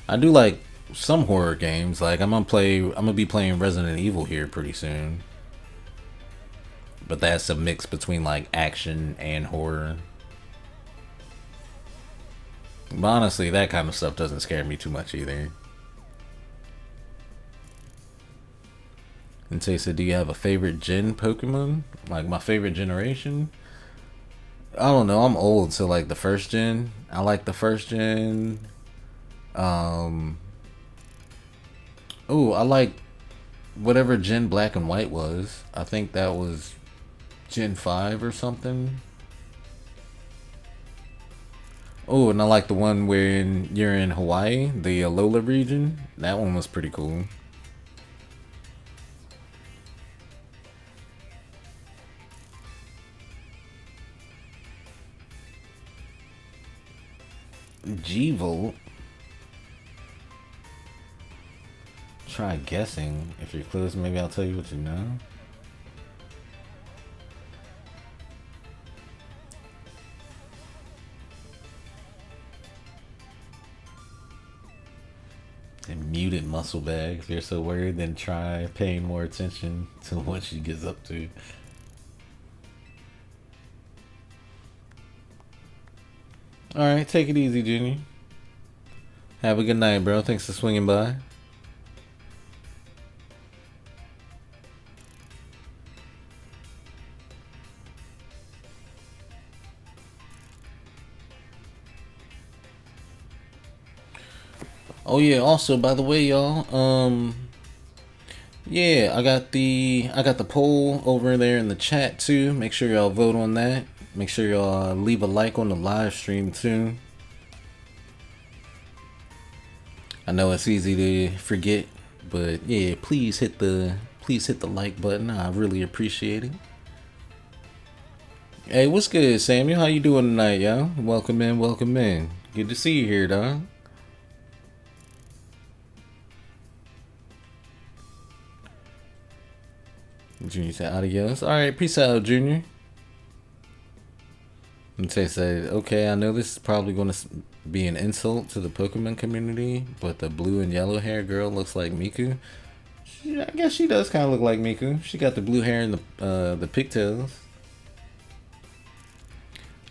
A: I do like some horror games. Like I'm gonna be playing Resident Evil here pretty soon. But that's a mix between like action and horror. But honestly, that kind of stuff doesn't scare me too much either. And Tay said, do you have a favorite gen Pokemon? Like my favorite generation? I don't know. I'm old, so like the first gen. I like the first gen. Oh, I like whatever Gen Black and White was. I think that was Gen 5 or something. Oh, and I like the one where you're in Hawaii, the Alola region. That one was pretty cool. G-Volt. Try guessing. If you're close, maybe I'll tell you what you know. And muted muscle bag. If you're so worried, then try paying more attention to what she gets up to. Alright, take it easy, Junior. Have a good night, bro. Thanks for swinging by. Oh yeah, also by the way, y'all, yeah, I got the poll over there in the chat too. Make sure y'all vote on that. Make sure y'all leave a like on the live stream too. I know it's easy to forget, but yeah, please hit the like button. I really appreciate it. Hey, what's good, Samuel? How you doing tonight, y'all? Welcome in, welcome in. Good to see you here, dog. Junior said adios. Alright, peace out, Junior. And Tay said, okay, I know this is probably going to be an insult to the Pokemon community, but the blue and yellow hair girl looks like Miku. I guess she does kind of look like Miku. She got the blue hair and the pigtails.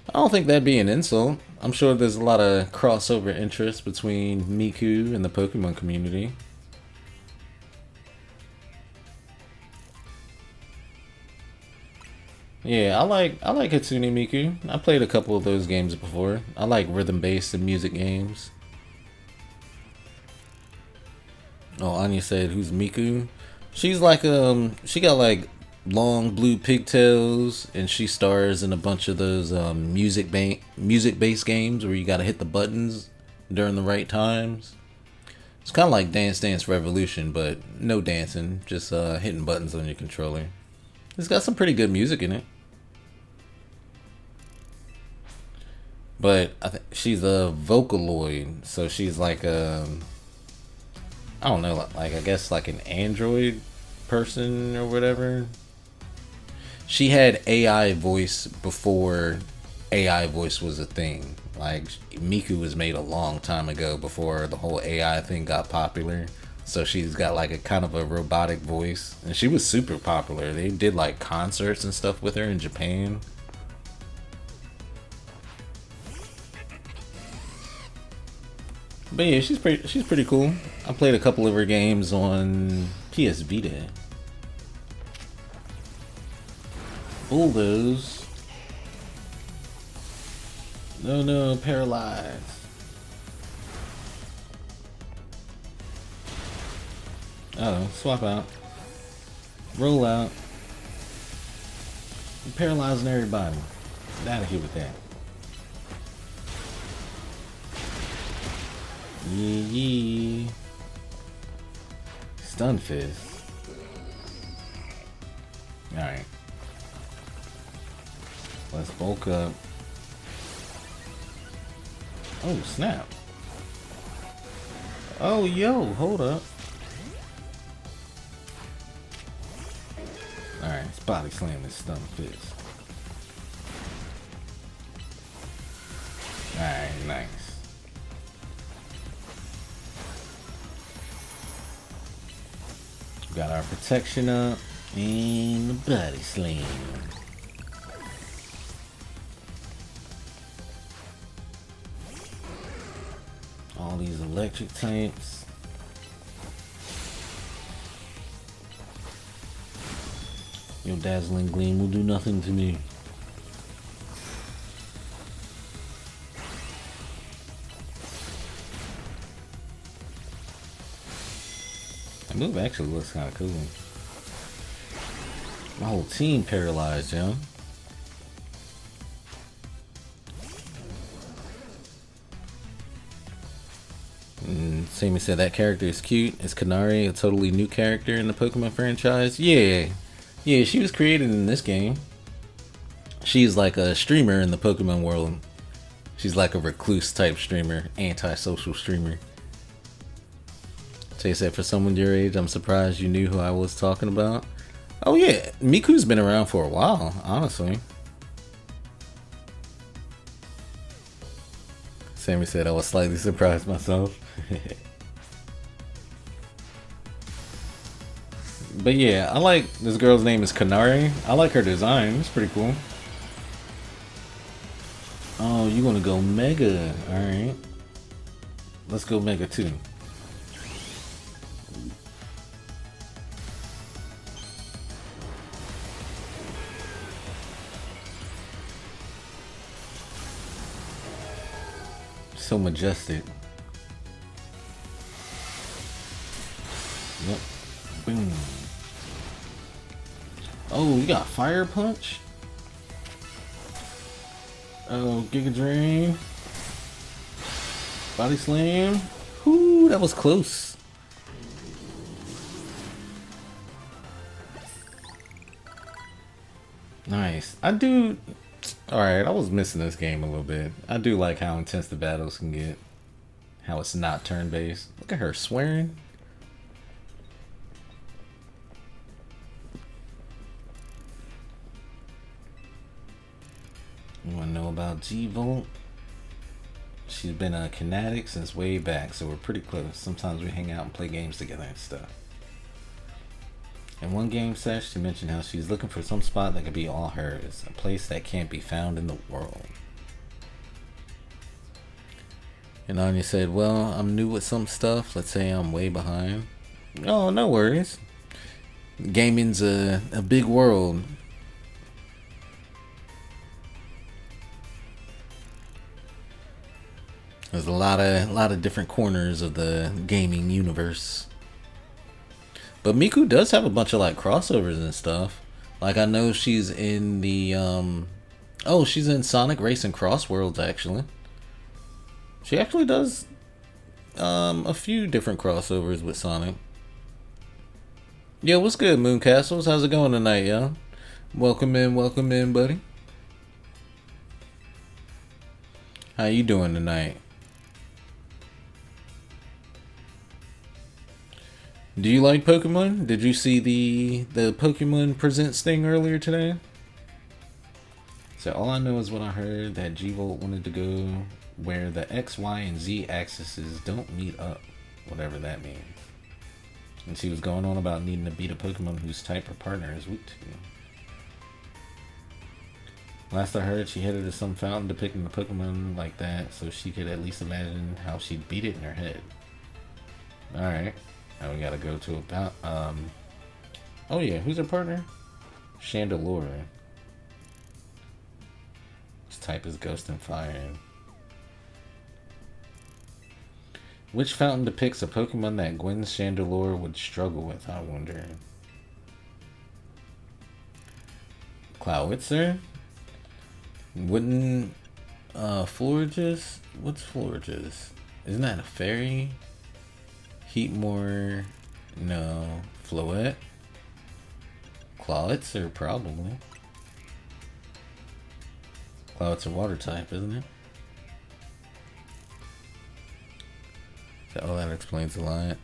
A: I don't think that'd be an insult. I'm sure there's a lot of crossover interest between Miku and the Pokemon community. Yeah, I like Hatsune Miku. I played a couple of those games before. I like rhythm-based and music games. Oh, Anya said, "Who's Miku?" She's like she got like long blue pigtails, and she stars in a bunch of those music-based games where you gotta hit the buttons during the right times. It's kind of like Dance Dance Revolution, but no dancing, just hitting buttons on your controller. It's got some pretty good music in it. But I think she's a Vocaloid, so she's like I don't know, like I guess like an android person or whatever. she had AI voice before AI voice was a thing. Like Miku was made a long time ago before the whole AI thing got popular. So she's got like a kind of a robotic voice, and she was super popular. They did like concerts and stuff with her in Japan. But yeah, she's pretty cool. I played a couple of her games on PS Vita. Bulldoze. No, no, paralyzed. Oh, swap out. Roll out. I'm paralyzing everybody. Get out of here with that. Yee. Stun fist. Alright. Let's bulk up. Oh, snap. Oh, yo, hold up. Alright, let's body slam this stun fist. Alright, nice. Got our protection up and the body slam. All these electric types. Your dazzling gleam will do nothing to me. That move actually looks kind of cool. My whole team paralyzed, yo. Sammy said that character is cute. Is Kanari a totally new character in the Pokemon franchise? Yeah. Yeah, she was created in this game. She's like a streamer in the Pokemon world. She's like a recluse type streamer, anti-social streamer. So you said for someone your age, I'm surprised you knew who I was talking about. Oh yeah, Miku's been around for a while, honestly. Sammy said I was slightly surprised myself. But yeah, I like this girl's name is Kanari. I like her design. It's pretty cool. Oh, you want to go Mega? All right. Let's go Mega 2. So majestic. Yep. Boom. Oh, we got Fire Punch. Oh, Giga Drain. Body Slam. Whoo, that was close. Nice. I do. Alright, I was missing this game a little bit. I do like how intense the battles can get. How it's not turn-based. Look at her swearing. You want to know about G-Volt? She's been a Kinetic since way back, so we're pretty close. Sometimes we hang out and play games together and stuff. In one game sesh, she mentioned how she's looking for some spot that could be all hers. A place that can't be found in the world. And Anya said, well, I'm new with some stuff. Let's say I'm way behind. Oh, no worries. Gaming's a big world. There's a lot of different corners of the gaming universe. But Miku does have a bunch of like crossovers and stuff. Like I know she's in the oh, she's in Sonic Racing Cross Worlds actually. She actually does a few different crossovers with Sonic. Yo, what's good, Mooncastles? How's it going tonight, yo? Welcome in, buddy. How you doing tonight? Do you like Pokemon? Did you see the Pokemon Presents thing earlier today? So all I know is what I heard that G-Volt wanted to go where the X, Y, and Z axes don't meet up, whatever that means. And she was going on about needing to beat a Pokemon whose type her partner is weak to. Last I heard, she headed to some fountain depicting the Pokemon like that, so she could at least imagine how she'd beat it in her head. Alright. Now we gotta go to about, oh yeah, who's her partner? Chandelure. His type is Ghost and Fire. Which fountain depicts a Pokemon that Gwen's Chandelure would struggle with, I wonder? Clowitzer? Wouldn't Florges? What's Florges? Isn't that a fairy? Heatmore? No. Floette? Clowitzer, probably. Clowitzer water type, isn't it? Oh, that explains a lot.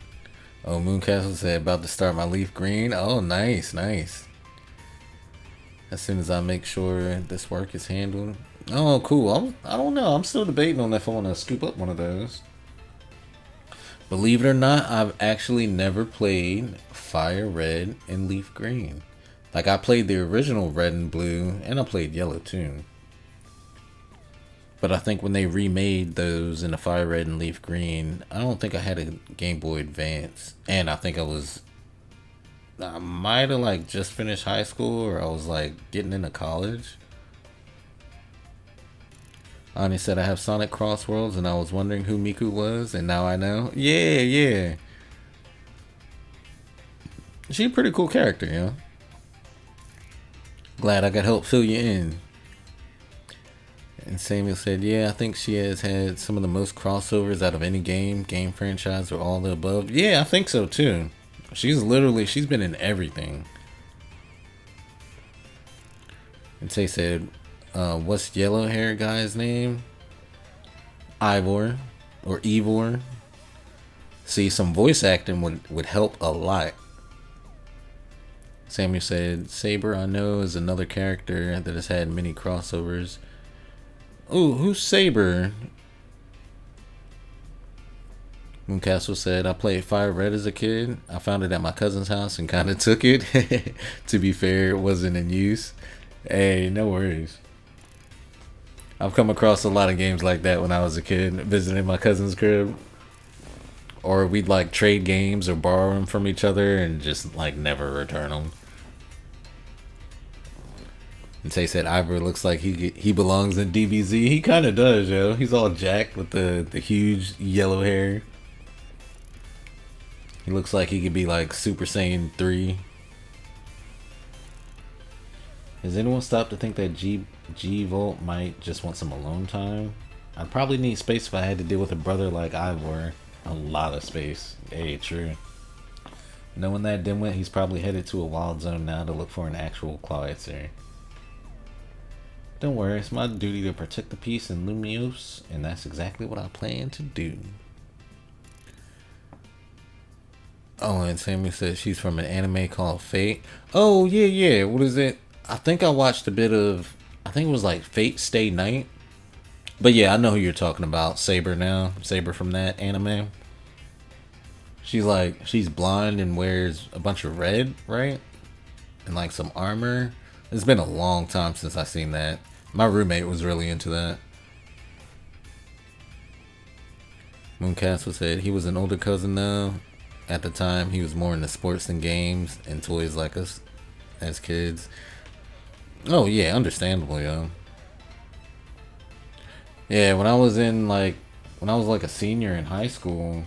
A: Oh, Mooncastle said about to start my leaf green. Oh, nice, nice. As soon as I make sure this work is handled. Oh, cool. I don't know. I'm still debating on if I want to scoop up one of those. Believe it or not, I've actually never played Fire Red and Leaf Green. Like, I played the original Red and Blue, and I played Yellow too. But I think when they remade those in the Fire Red and Leaf Green, I don't think I had a Game Boy Advance. And I think I might have like just finished high school, or I was like getting into college. Ani said I have Sonic Crossworlds and I was wondering who Miku was, and now I know. Yeah, yeah. She's a pretty cool character, you know. Glad I could help fill you in. And Samuel said, yeah, I think she has had some of the most crossovers out of any game franchise, or all the above. Yeah, I think so too. She's been in everything. And Tay said, what's yellow hair guy's name? Ivor, or Evor. See, some voice acting would help a lot. Samuel said, Saber, I know, is another character that has had many crossovers. Ooh, who's Saber? Mooncastle said, I played Fire Red as a kid. I found it at my cousin's house and kind of took it. To be fair, it wasn't in use. Hey, no worries. I've come across a lot of games like that when I was a kid, visiting my cousin's crib. Or we'd like trade games or borrow them from each other and just like never return them. And Tay said Ivor looks like he belongs in DBZ. He kind of does, yo. He's all jacked with the huge yellow hair. He looks like he could be like Super Saiyan 3. Has anyone stopped to think that G-Volt might just want some alone time? I'd probably need space if I had to deal with a brother like Ivor. A lot of space. Hey, true. Knowing that dimwit, he's probably headed to a wild zone now to look for an actual Clowitzer. Don't worry, it's my duty to protect the peace in Lumiose, and that's exactly what I plan to do. Oh, and Sammy says she's from an anime called Fate. Oh, yeah. What is it? I think I watched a bit of, I think it was like Fate Stay Night. But yeah, I know who you're talking about. Saber now. Saber from that anime. She's blind and wears a bunch of red, right? And like some armor. It's been a long time since I seen that. My roommate was really into that. Mooncastle said he was an older cousin now. At the time, he was more into sports and games and toys like us as kids. Oh yeah, understandable, yo. Yeah, when I was like a senior in high school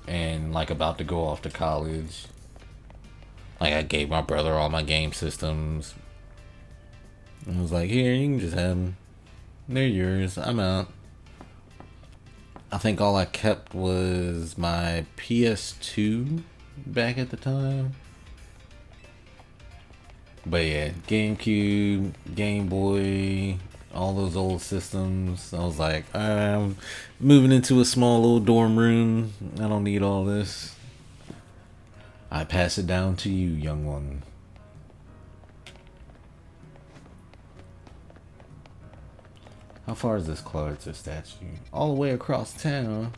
A: and like about to go off to college, like I gave my brother all my game systems. And was like, here, you can just have them. They're yours. I'm out. I think all I kept was my PS2 back at the time. But yeah, GameCube, Game Boy, all those old systems. I was like, I'm moving into a small little dorm room. I don't need all this. I pass it down to you, young one. How far is this Clarissa statue? All the way across town.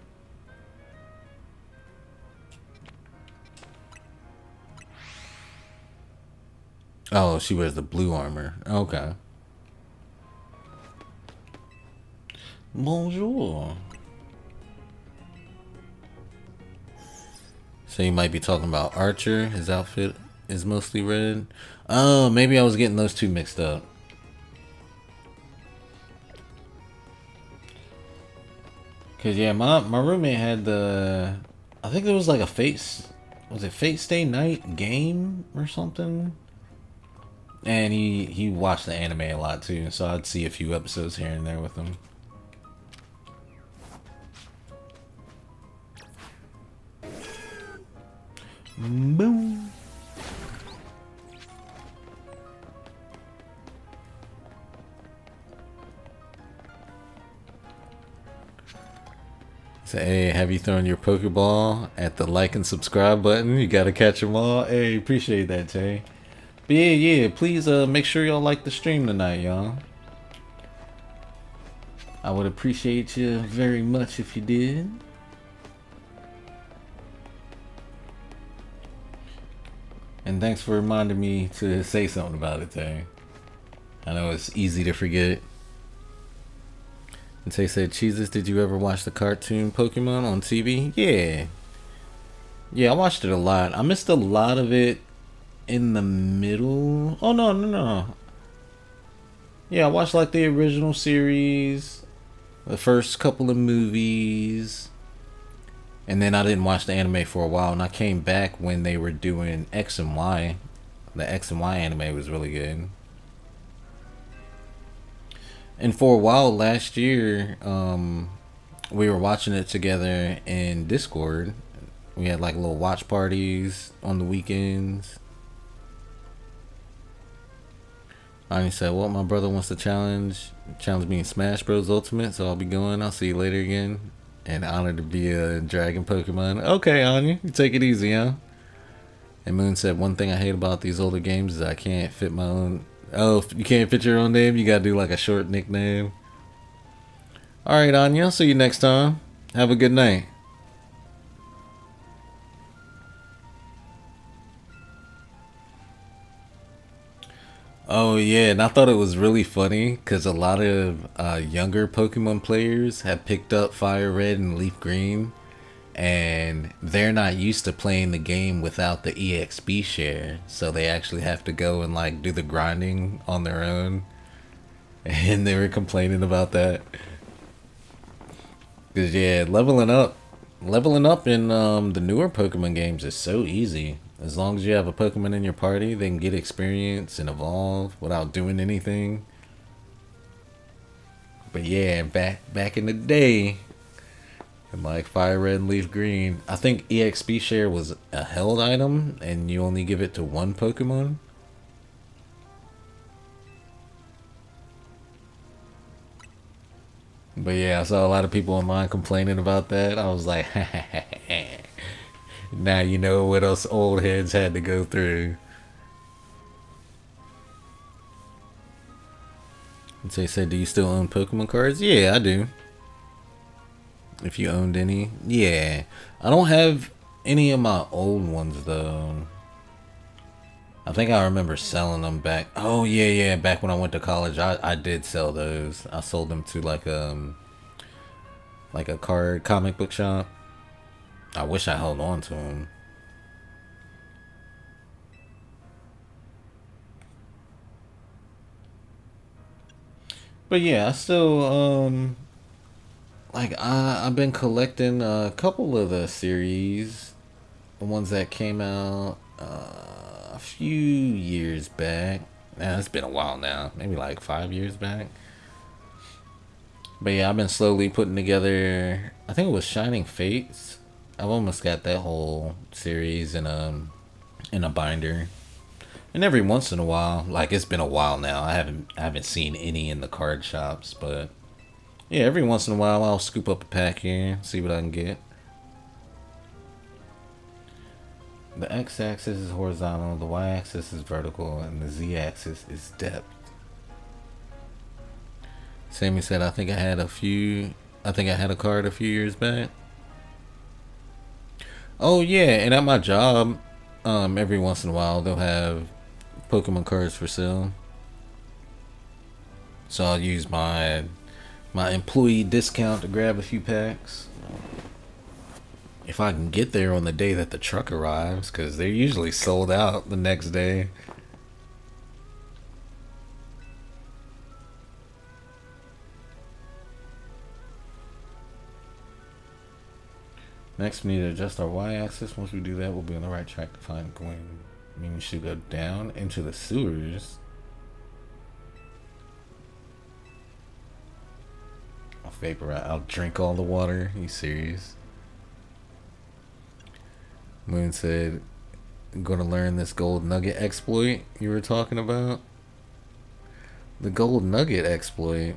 A: Oh, she wears the blue armor. Okay. Bonjour. So you might be talking about Archer. His outfit is mostly red. Oh, maybe I was getting those two mixed up. Cause yeah, my roommate had the, I think it was like a was it Fate Stay Night game or something? And he watched the anime a lot too, so I'd see a few episodes here and there with him. Boom. Say, hey, have you thrown your Pokeball at the like and subscribe button? You gotta catch them all. Hey, appreciate that, Tay. But yeah, please make sure y'all like the stream tonight, y'all. I would appreciate you very much if you did. And thanks for reminding me to say something about it, Tay. I know it's easy to forget. And Tay said, Jesus, did you ever watch the cartoon Pokemon on TV? Yeah. Yeah, I watched it a lot. I missed a lot of it in the middle. Oh, no. Yeah, I watched like the original series, the first couple of movies, and then I didn't watch the anime for a while, and I came back when they were doing X and Y. The X and Y anime was really good. And for a while last year, we were watching it together in Discord. We had like little watch parties on the weekends. Ani said, well, my brother wants to challenge me in Smash Bros. Ultimate, so I'll be going. I'll see you later again. And honored to be a Dragon Pokemon. Okay, Anya, you take it easy, huh? And Moon said, one thing I hate about these older games is I can't fit my own. Oh, you can't fit your own name? You gotta do like a short nickname. Alright, Anya, I'll see you next time. Have a good night. Oh yeah, and I thought it was really funny because a lot of younger Pokemon players have picked up Fire Red and Leaf Green, and they're not used to playing the game without the EXP share, so they actually have to go and like do the grinding on their own, and they were complaining about that. Cause yeah, leveling up in the newer Pokemon games is so easy. As long as you have a Pokemon in your party, they can get experience and evolve without doing anything. But yeah, back in the day, in like Fire Red and Leaf Green, I think EXP share was a held item, and you only give it to one Pokemon. But yeah, I saw a lot of people online complaining about that. I was like, now you know what us old heads had to go through. And so they said, do you still own Pokemon cards? Yeah, I do. If you owned any. Yeah. I don't have any of my old ones though. I think I remember selling them back. Oh yeah, back when I went to college, I did sell those. I sold them to like a card comic book shop. I wish I held on to them. But yeah, I still like I've been collecting a couple of the series, the ones that came out a few years back. It's been a while now, maybe like 5 years back. But yeah, I've been slowly putting together. I think it was Shining Fates. I've almost got that whole series in a binder. And every once in a while, like it's been a while now, I haven't seen any in the card shops, but yeah, every once in a while I'll scoop up a pack here, see what I can get. The x-axis is horizontal, the y-axis is vertical, and the z-axis is depth. Sammy said, I think I had a few. I think I had a card a few years back. Oh yeah, and at my job, every once in a while they'll have Pokemon cards for sale. So I'll use my employee discount to grab a few packs. If I can get there on the day that the truck arrives, because they're usually sold out the next day. Next, we need to adjust our y-axis. Once we do that, we'll be on the right track to find Gwen. Meaning we should go down into the sewers. I'll vaporize. I'll drink all the water. Are you serious? Moon said, I'm going to learn this gold nugget exploit you were talking about. The gold nugget exploit?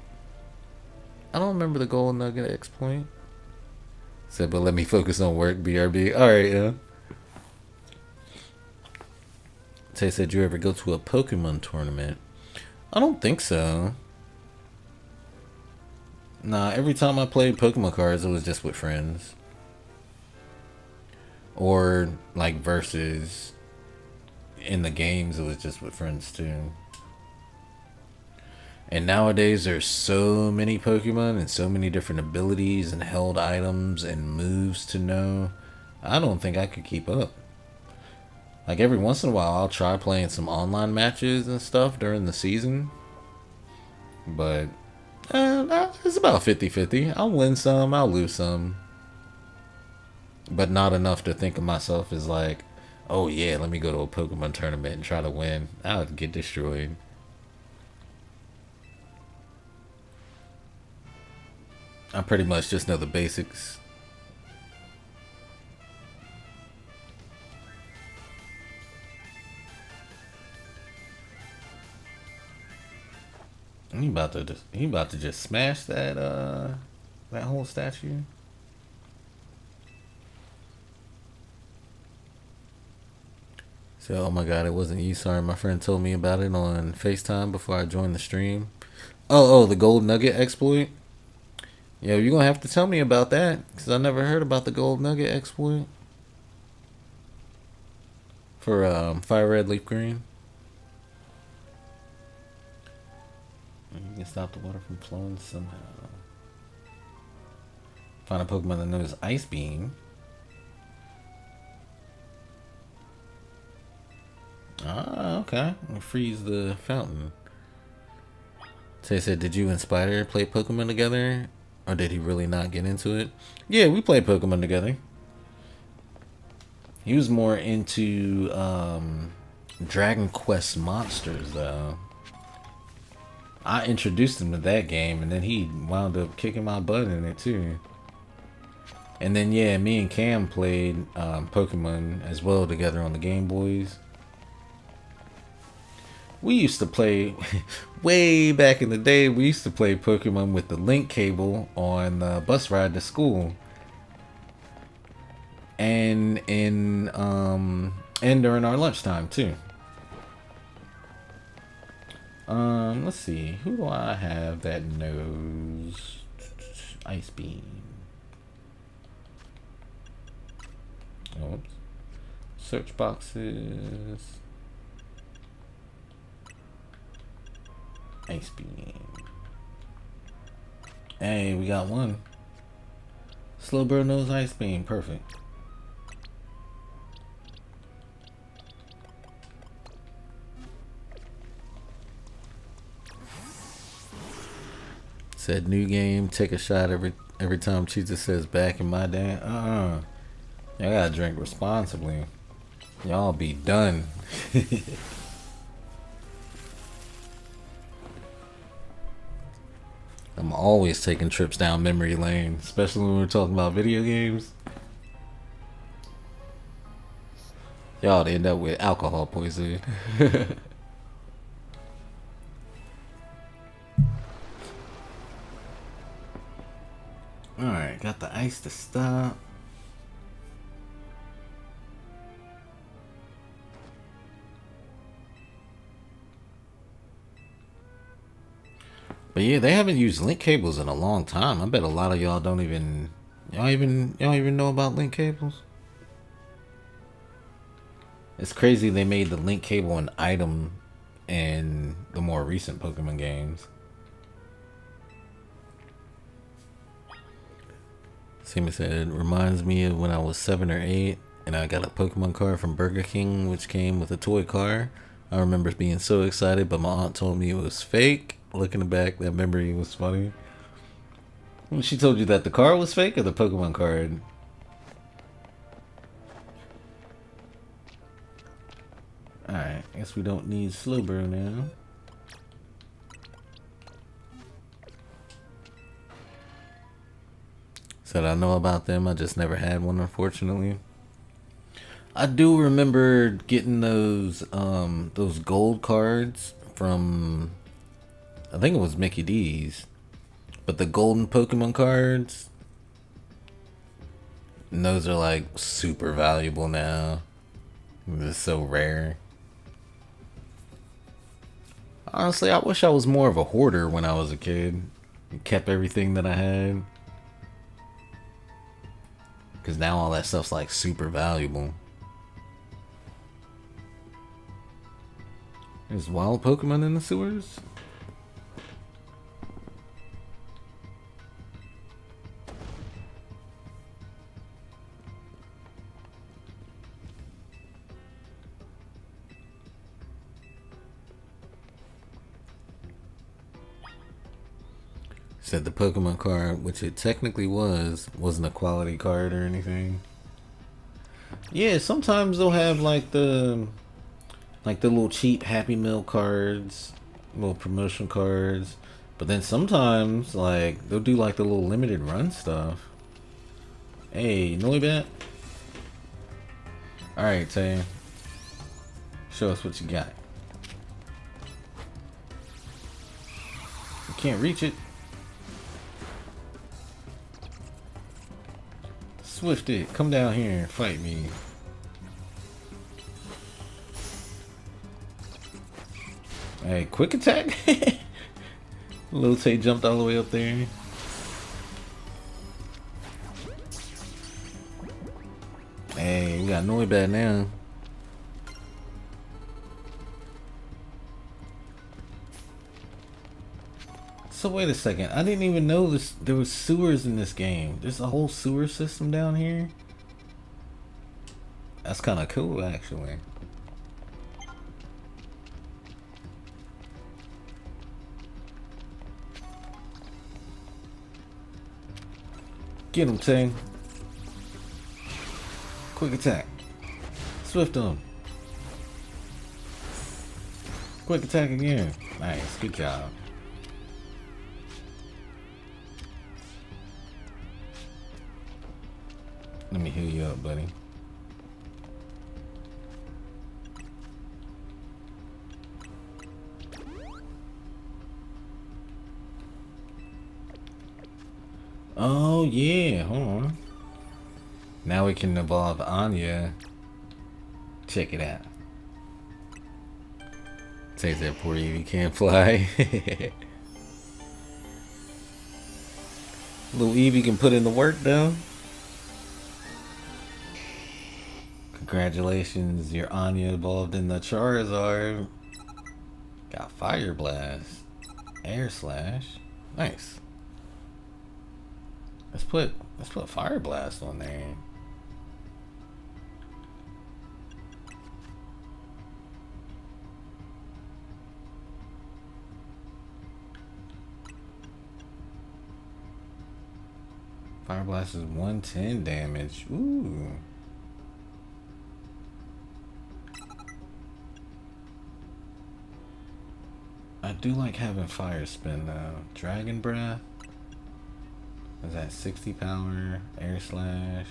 A: I don't remember the gold nugget exploit. Said, but let me focus on work, BRB. Alright, yeah. Tay said, you ever go to a Pokemon tournament? I don't think so. Nah, every time I played Pokemon cards, it was just with friends. Or, like, versus in the games, it was just with friends, too. And nowadays, there's so many Pokemon and so many different abilities and held items and moves to know. I don't think I could keep up. Like, every once in a while, I'll try playing some online matches and stuff during the season. But it's about 50-50. I'll win some, I'll lose some. But not enough to think of myself as like, oh yeah, let me go to a Pokemon tournament and try to win. I would get destroyed. I pretty much just know the basics. He about to just smash that whole statue. So, oh my god, it wasn't you. Sorry, my friend told me about it on FaceTime before I joined the stream. Oh, the gold nugget exploit. Yeah, you're gonna have to tell me about that, because I never heard about the gold nugget exploit. For fire red, leaf green. You can stop the water from flowing somehow. Find a Pokemon that knows Ice Beam. Ah, okay. Freeze the fountain. Tay said, did you and Spider play Pokemon together? Or did he really not get into it? Yeah, we played Pokemon together. He was more into Dragon Quest Monsters, though. I introduced him to that game, and then he wound up kicking my butt in it, too. And then, yeah, me and Cam played Pokemon as well together on the Game Boys. We used to play, way back in the day, we used to play Pokemon with the link cable on the bus ride to school. And and during our lunchtime, too. Let's see. Who do I have that knows Ice Beam? Oops. Search boxes. Ice Beam. Hey, we got one. Slowbro knows Ice Beam. Perfect. Said new game, take a shot every time Cheetah says back in my day. Y'all gotta drink responsibly. Y'all be done. I'm always taking trips down memory lane, especially when we're talking about video games. Y'all end up with alcohol poisoning. Alright, got the ice to stop. But yeah, they haven't used link cables in a long time. I bet a lot of y'all don't even y'all even know about link cables. It's crazy they made the link cable an item in the more recent Pokemon games. Seema said, it reminds me of when I was 7 or 8 and I got a Pokemon card from Burger King which came with a toy car. I remember being so excited, but my aunt told me it was fake. Looking back, that memory was funny. She told you that the car was fake or the Pokemon card? Alright, I guess we don't need Slowbro now. Said I know about them, I just never had one, unfortunately. I do remember getting those gold cards from, I think it was Mickey D's. But the golden Pokemon cards, and those are like super valuable now. They're so rare. Honestly, I wish I was more of a hoarder when I was a kid and kept everything that I had. Because now all that stuff's like super valuable. There's wild Pokemon in the sewers? Said the Pokemon card, which it technically wasn't a quality card or anything. Yeah, sometimes they'll have like the little cheap Happy Meal cards, little promotion cards. But then sometimes like they'll do like the little limited run stuff. Hey, Noibat. Alright, Tay. Show us what you got. You can't reach it. Swifted, come down here and fight me. Hey, quick attack? Little Tay jumped all the way up there. Hey, we got Noibat now. So wait a second, I didn't even know there was sewers in this game. There's a whole sewer system down here. That's kind of cool, actually. Get him, Ting. Quick attack. Swift him. Quick attack again. Nice, good job. Let me heal you up, buddy. Oh yeah, hold on. Now we can evolve Anya. Check it out. Says that poor Eevee can't fly. Little Eevee can put in the work though. Congratulations, your Anya evolved in the Charizard. Got Fire Blast, Air Slash. Nice. Let's put Fire Blast on there. Fire Blast is 110 damage. Ooh. I do like having Fire Spin though. Dragon Breath. Is that 60 power? Air Slash.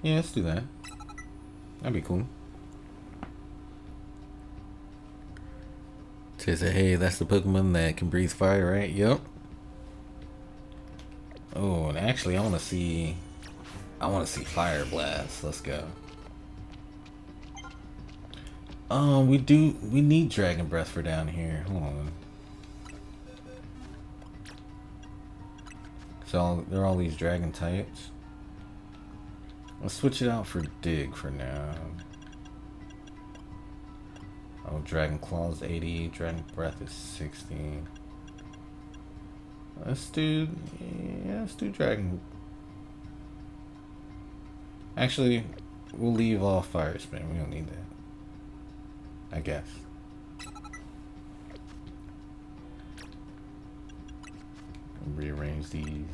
A: Yeah, let's do that. That'd be cool. Says, hey, that's the Pokemon that can breathe fire, right? Yep. Oh, and actually, I want to see I want to see Fire Blast. Let's go. We need Dragon Breath for down here. Hold on. So there are all these dragon types. Let's switch it out for Dig for now. Oh, Dragon Claw's 80, Dragon Breath is 60. Let's do Dragon. Actually, we'll leave off Fire Spin. We don't need that, I guess. Rearrange these.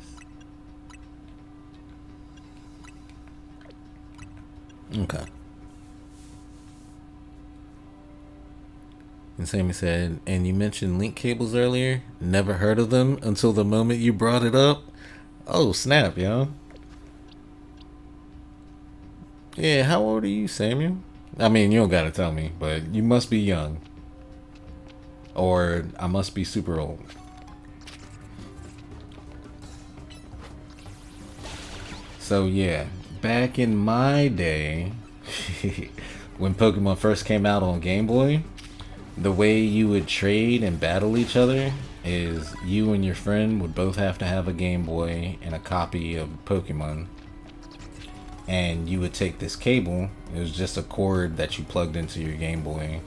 A: Okay. And Sammy said, and you mentioned link cables earlier. Never heard of them until the moment you brought it up. Oh, snap, yo. Yeah, how old are you, Samuel? I mean, you don't gotta tell me, but you must be young. Or I must be super old. So yeah, back in my day, when Pokemon first came out on Game Boy, the way you would trade and battle each other is you and your friend would both have to have a Game Boy and a copy of Pokemon. And you would take this cable, it was just a cord that you plugged into your Game Boy.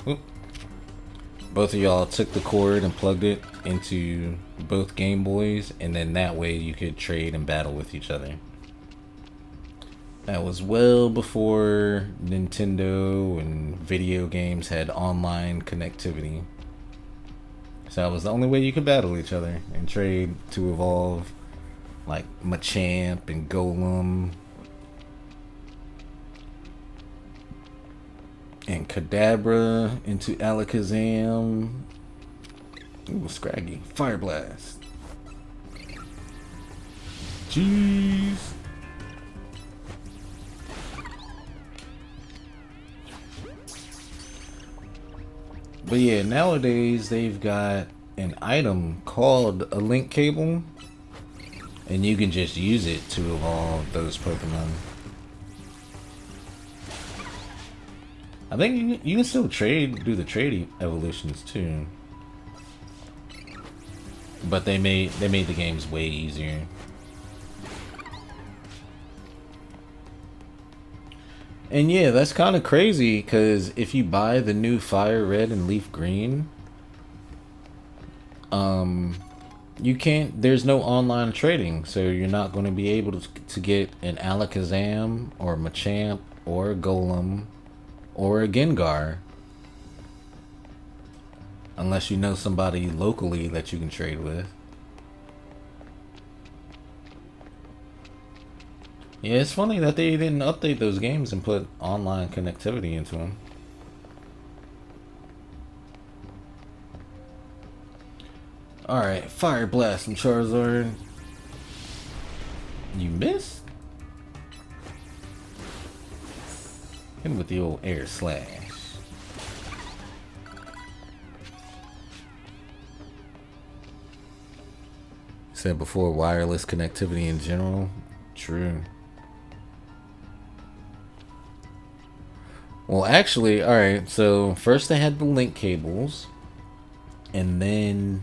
A: Oop. Both of y'all took the cord and plugged it into both Game Boys, and then that way you could trade and battle with each other. That was well before Nintendo and video games had online connectivity. So that was the only way you could battle each other and trade to evolve, like Machamp and Golem and Kadabra into Alakazam. Ooh, Scraggy. Fire Blast. Jeez. But yeah, nowadays they've got an item called a link cable, and you can just use it to evolve those Pokemon. I think you can still do the trade evolutions too. But they made the games way easier. And yeah, that's kind of crazy because if you buy the new Fire Red and Leaf Green, you can't. There's no online trading, so you're not going to be able to get an Alakazam or a Machamp or a Golem or a Gengar unless you know somebody locally that you can trade with. Yeah, it's funny that they didn't update those games and put online connectivity into them. Alright, Fire Blast from Charizard. You missed? Hit him with the old Air Slash. Said before, wireless connectivity in general. True. Well, actually, alright, so first they had the link cables, and then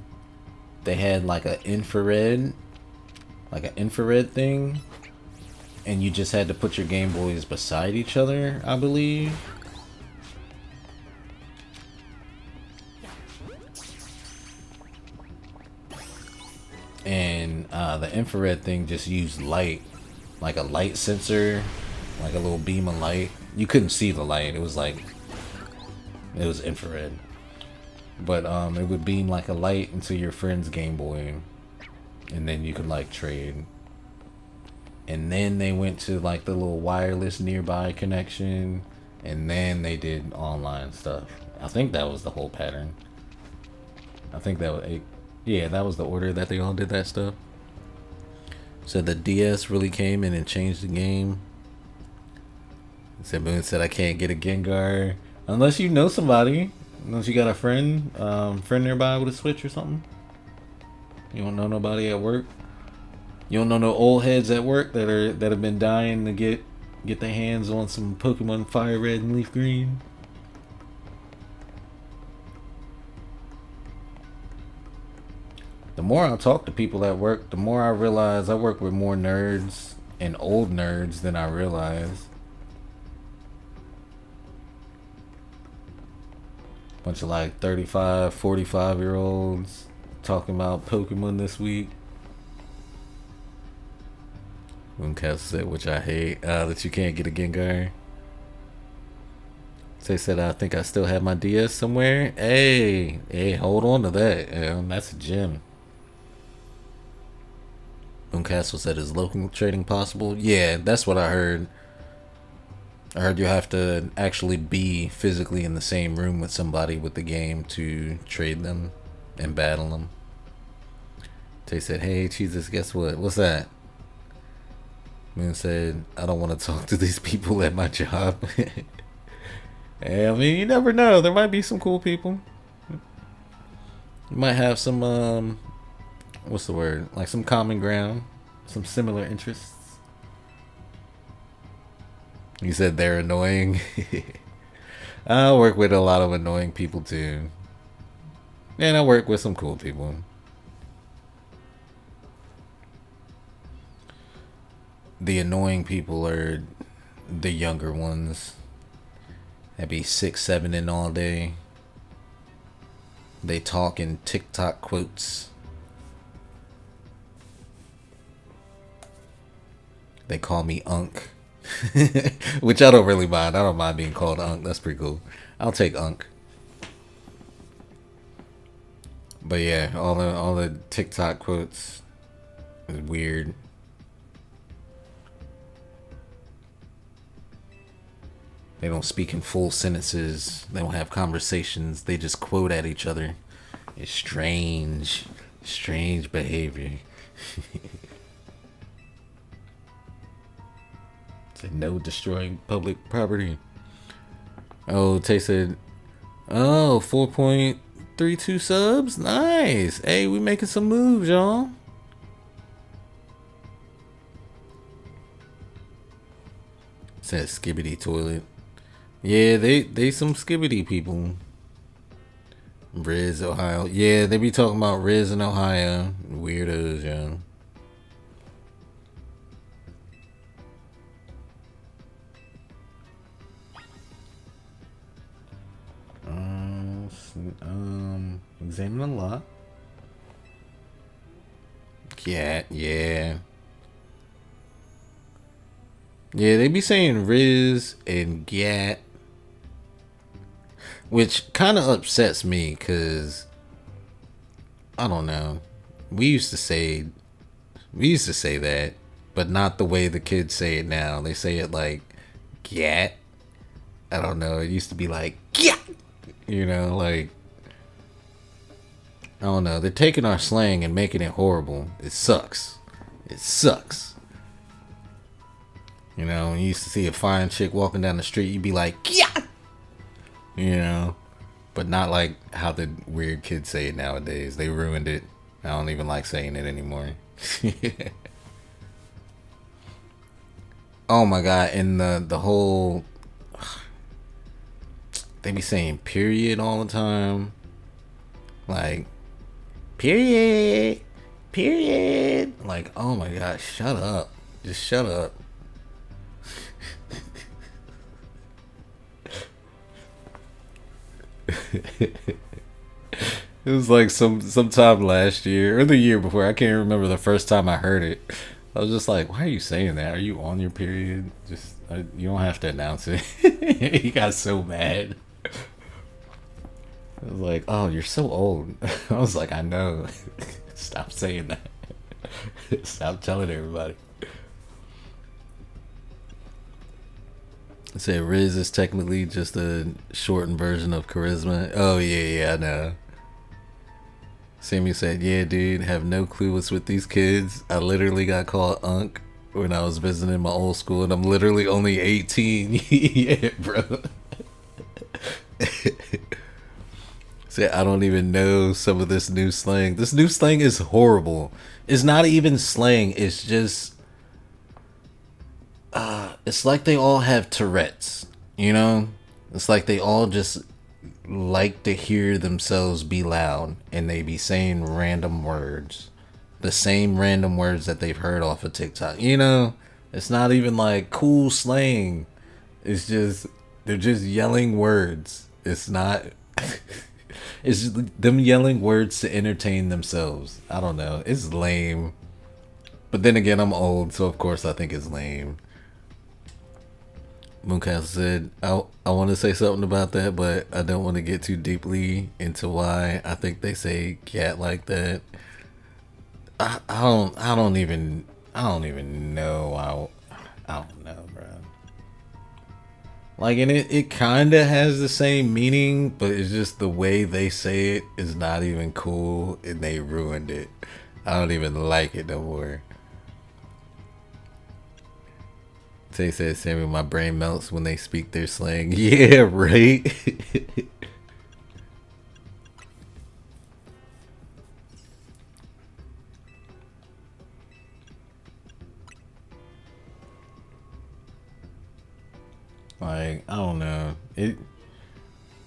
A: they had like an infrared thing, and you just had to put your Game Boys beside each other, I believe. And the infrared thing just used light, like a light sensor, like a little beam of light. You couldn't see the light. It was infrared. But it would beam like a light into your friend's Game Boy, and then you could like trade. And then they went to like the little wireless nearby connection, and then they did online stuff. I think that was the whole pattern. I think that was that was the order that they all did that stuff. So the DS really came in and changed the game. Moon said I can't get a Gengar unless you know somebody. Unless you got a friend nearby with a Switch or something. You don't know nobody at work. You don't know no old heads at work that have been dying to get their hands on some Pokemon Fire Red and Leaf Green. The more I talk to people at work, the more I realize I work with more nerds and old nerds than I realize. Bunch of like 35, 45-year olds talking about Pokemon this week. Mooncastle said, which I hate, that you can't get a Gengar. They said, I think I still have my DS somewhere. Hey, hold on to that. That's a gem. Mooncastle said, is local trading possible? Yeah, that's what I heard. I heard you have to actually be physically in the same room with somebody with the game to trade them and battle them. They said, hey, Jesus, guess what? What's that? Moon said, I don't want to talk to these people at my job. Hey, I mean, you never know. There might be some cool people. You might have some, what's the word? Like some common ground. Some similar interests. You said they're annoying. I work with a lot of annoying people too. And I work with some cool people. The annoying people are the younger ones. That be 6, 7 in all day. They talk in TikTok quotes. They call me Unk. Which I don't really mind. I don't mind being called Unk. That's pretty cool. I'll take Unk. But yeah, all the TikTok quotes is weird. They don't speak in full sentences. They don't have conversations. They just quote at each other. It's strange. Strange behavior. Say no destroying public property. Oh, Tay said, 4.32 subs? Nice. Hey, we making some moves, y'all. Says Skibbity Toilet. Yeah, they some skibbity people. Riz, Ohio. Yeah, they be talking about Riz in Ohio. Weirdos, yo. Examine a lot. Yeah. Yeah, they be saying Riz and Gat, which kind of upsets me because I don't know. We used to say that, but not the way the kids say it now. They say it like Gat. I don't know. It used to be like Gat. You know, like I don't know. They're taking our slang and making it horrible. It sucks. It sucks. You know, when you used to see a fine chick walking down the street, you'd be like, yeah! You know, but not like how the weird kids say it nowadays. They ruined it. I don't even like saying it anymore. Oh my God. And the whole, they be saying period all the time. Like, period. Like, oh my God, shut up. Just shut up. It was like sometime last year or the year before. I can't remember the first time I heard it. I was just like, why are you saying that? Are you on your period? Just you don't have to announce it. He got so mad. I was like, oh, you're so old. I was like, I know. Stop saying that. Stop telling everybody. I said Riz is technically just a shortened version of charisma. Oh yeah, I know. Sammy said, yeah, dude, have no clue what's with these kids. I literally got called Unk when I was visiting my old school, and I'm literally only 18. Yeah, bro. Say, I don't even know some of this new slang. This new slang is horrible. It's not even slang. It's just it's like they all have Tourette's. You know, it's like they all just like to hear themselves be loud and they be saying random words, the same random words that they've heard off of TikTok. You know, it's not even like cool slang. It's just they're just yelling words. It's not. It's just them yelling words to entertain themselves. I don't know. It's lame. But then again, I'm old, so of course I think it's lame. Mooncastle said, I want to say something about that, but I don't want to get too deeply into why I think they say cat like that. I don't even know. I don't know, bro. Like, and it kind of has the same meaning, but it's just the way they say it is not even cool, and they ruined it. I don't even like it no more. Tay said, Sammy, my brain melts when they speak their slang. Yeah, right? Like, I don't know.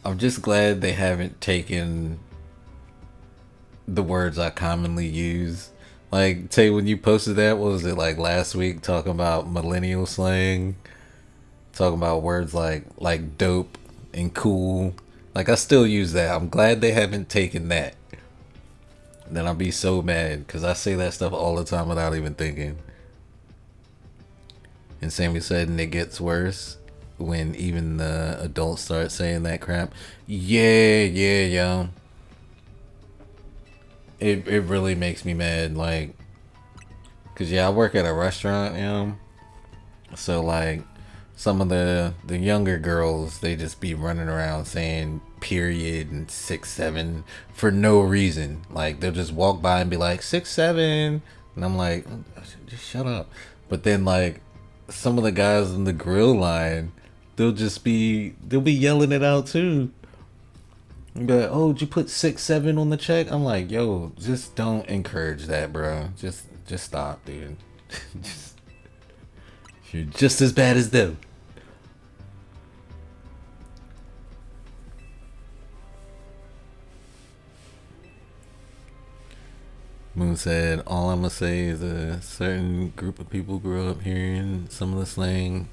A: I'm just glad they haven't taken the words I commonly use. Like, Tay, when you posted that, what was it, like last week, talking about millennial slang? Talking about words like dope and cool. Like, I still use that. I'm glad they haven't taken that. Then I'll be so mad because I say that stuff all the time without even thinking. And Sammy said, and it gets worse when even the adults start saying that crap. Yeah, yeah, yo. It really makes me mad. Like, cause yeah, I work at a restaurant, you know. So like, some of the younger girls, they just be running around saying period and 6 7 for no reason. Like they'll just walk by and be like 6 7, and I'm like, just shut up. But then like some of the guys in the grill line, they'll be yelling it out too. Be like, oh, did you put 6 7 on the check? I'm like, yo, just don't encourage that, bro. Just stop, dude. just, you're just as bad as them. Moon said, all I'm gonna say is a certain group of people grew up hearing some of the slang,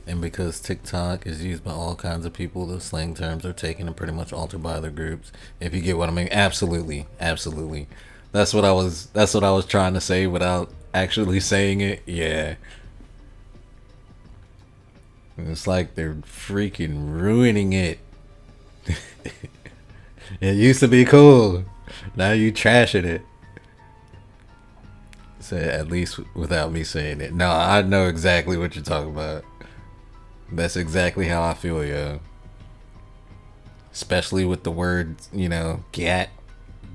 A: and because TikTok is used by all kinds of people, the slang terms are taken and pretty much altered by other groups. If you get what I mean, absolutely, absolutely. That's what I was trying to say without actually saying it. Yeah, it's like they're freaking ruining it. It used to be cool. Now you trashing it. Say at least without me saying it. No, I know exactly what you're talking about. That's exactly how I feel, yo. Especially with the word, you know, gat.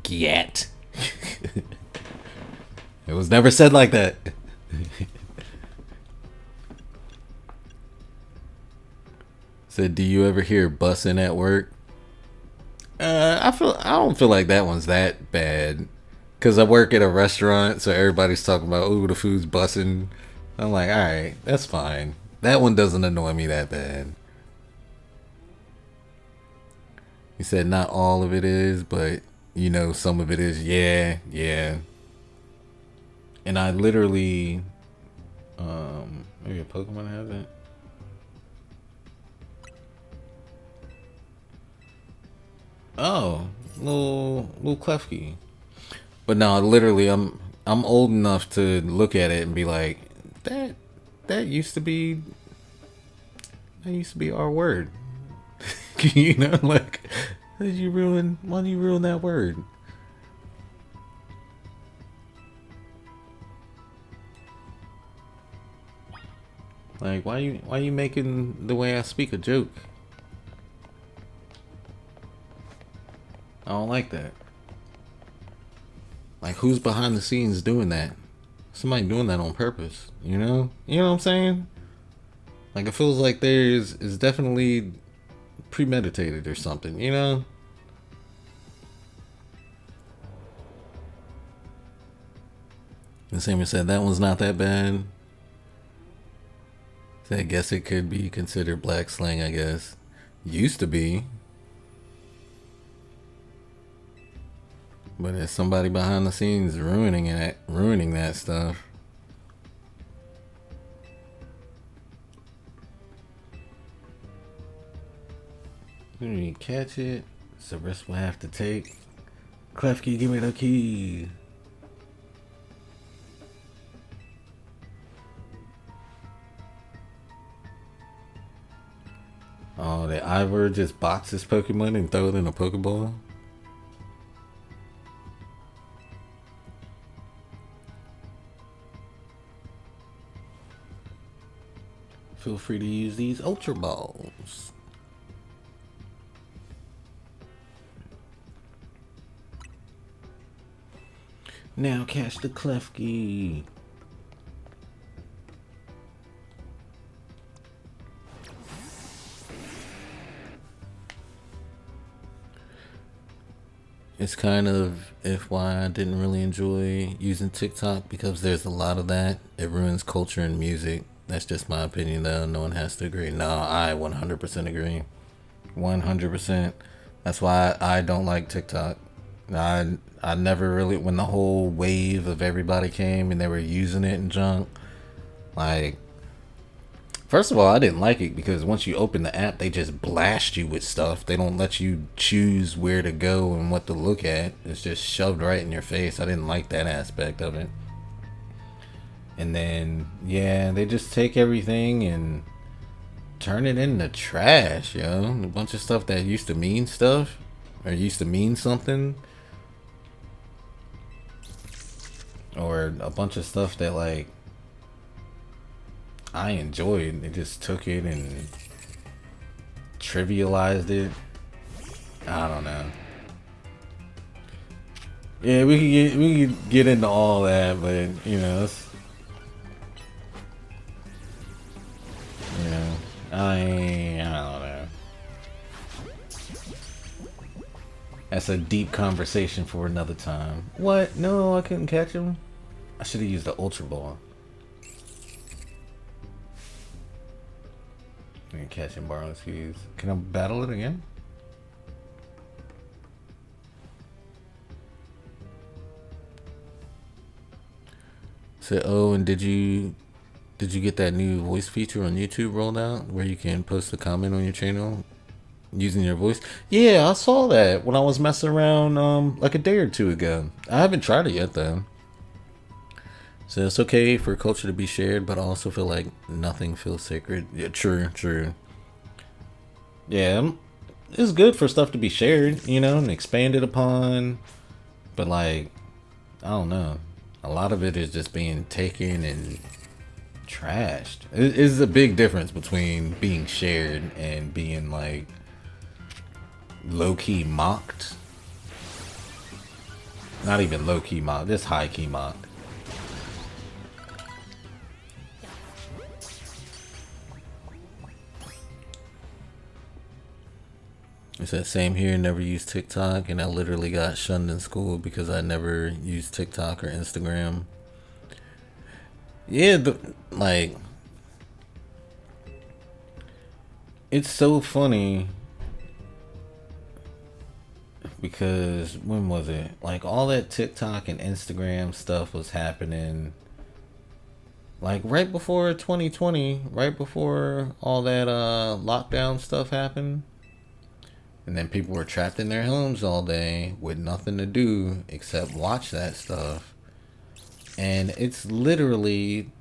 A: Gat. It was never said like that. Said, do you ever hear bussing at work? I don't feel like that one's that bad. Cause I work at a restaurant, so everybody's talking about, oh, the food's bussing. I'm like, all right, that's fine. That one doesn't annoy me that bad. He said not all of it is, but you know, some of it is. Yeah, yeah. And I literally, maybe a Pokemon has it. Oh, little Klefki. But no, literally, I'm old enough to look at it and be like, that that used to be that used to be our word. You know, like, why did you ruin that word? Like, why you making the way I speak a joke? I don't like that. Like, who's behind the scenes doing that? Somebody doing that on purpose, you know? You know what I'm saying? Like, it feels like there's is definitely premeditated or something, you know? The same said that one's not that bad. So I guess it could be considered black slang, I guess. Used to be. But there's somebody behind the scenes ruining that stuff. You catch it. It's the risk we'll have to take. Klefki, give me the key. Oh, the Ivor just boxes Pokemon and throw it in a Pokeball. Feel free to use these Ultra Balls. Now catch the Klefki. It's kind of if why I didn't really enjoy using TikTok because there's a lot of that. It ruins culture and music. That's just my opinion though. No one has to agree. No, I 100% agree. 100%. That's why I don't like TikTok. I never really, when the whole wave of everybody came and they were using it and junk, like, first of all, I didn't like it because once you open the app, they just blast you with stuff. They don't let you choose where to go and what to look at. It's just shoved right in your face. I didn't like that aspect of it. And then, yeah, they just take everything and turn it into trash, yo. A bunch of stuff that used to mean stuff or used to mean something. Or a bunch of stuff that, like, I enjoyed. They just took it and trivialized it. I don't know. Yeah, we could get into all that, but you know, I don't know. That's a deep conversation for another time. What? No, I couldn't catch him. I should have used the Ultra Ball. I can catch him, borrow skis. Can I battle it again? So, oh, and did you get that new voice feature on YouTube rolled out where you can post a comment on your channel using your voice? Yeah, I saw that when I was messing around like a day or two ago. I haven't tried it yet though. So it's okay for culture to be shared, but I also feel like nothing feels sacred. Yeah, true. Yeah, it's good for stuff to be shared, you know, and expanded upon. But like, I don't know. A lot of it is just being taken and trashed. It is a big difference between being shared and being like low-key mocked. Not even low-key mocked, just high-key mocked. It said same here, never used TikTok, and I literally got shunned in school because I never used TikTok or Instagram. Yeah, like, it's so funny because when was it? Like, all that TikTok and Instagram stuff was happening like right before 2020, right before all that lockdown stuff happened. And then people were trapped in their homes all day with nothing to do except watch that stuff. And it's literally,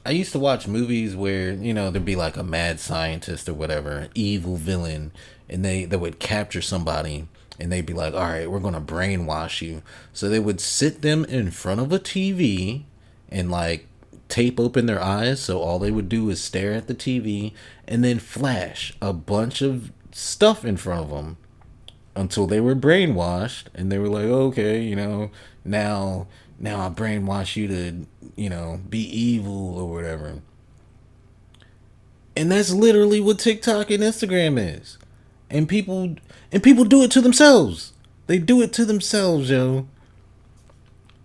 A: I used to watch movies where, you know, there'd be like a mad scientist or whatever, evil villain, and they would capture somebody and they'd be like, all right, we're going to brainwash you. So they would sit them in front of a TV and like tape open their eyes, so all they would do is stare at the TV and then flash a bunch of stuff in front of them until they were brainwashed and they were like, okay, you know, now I brainwash you to, you know, be evil or whatever. And that's literally what TikTok and Instagram is. And people do it to themselves. They do it to themselves, yo.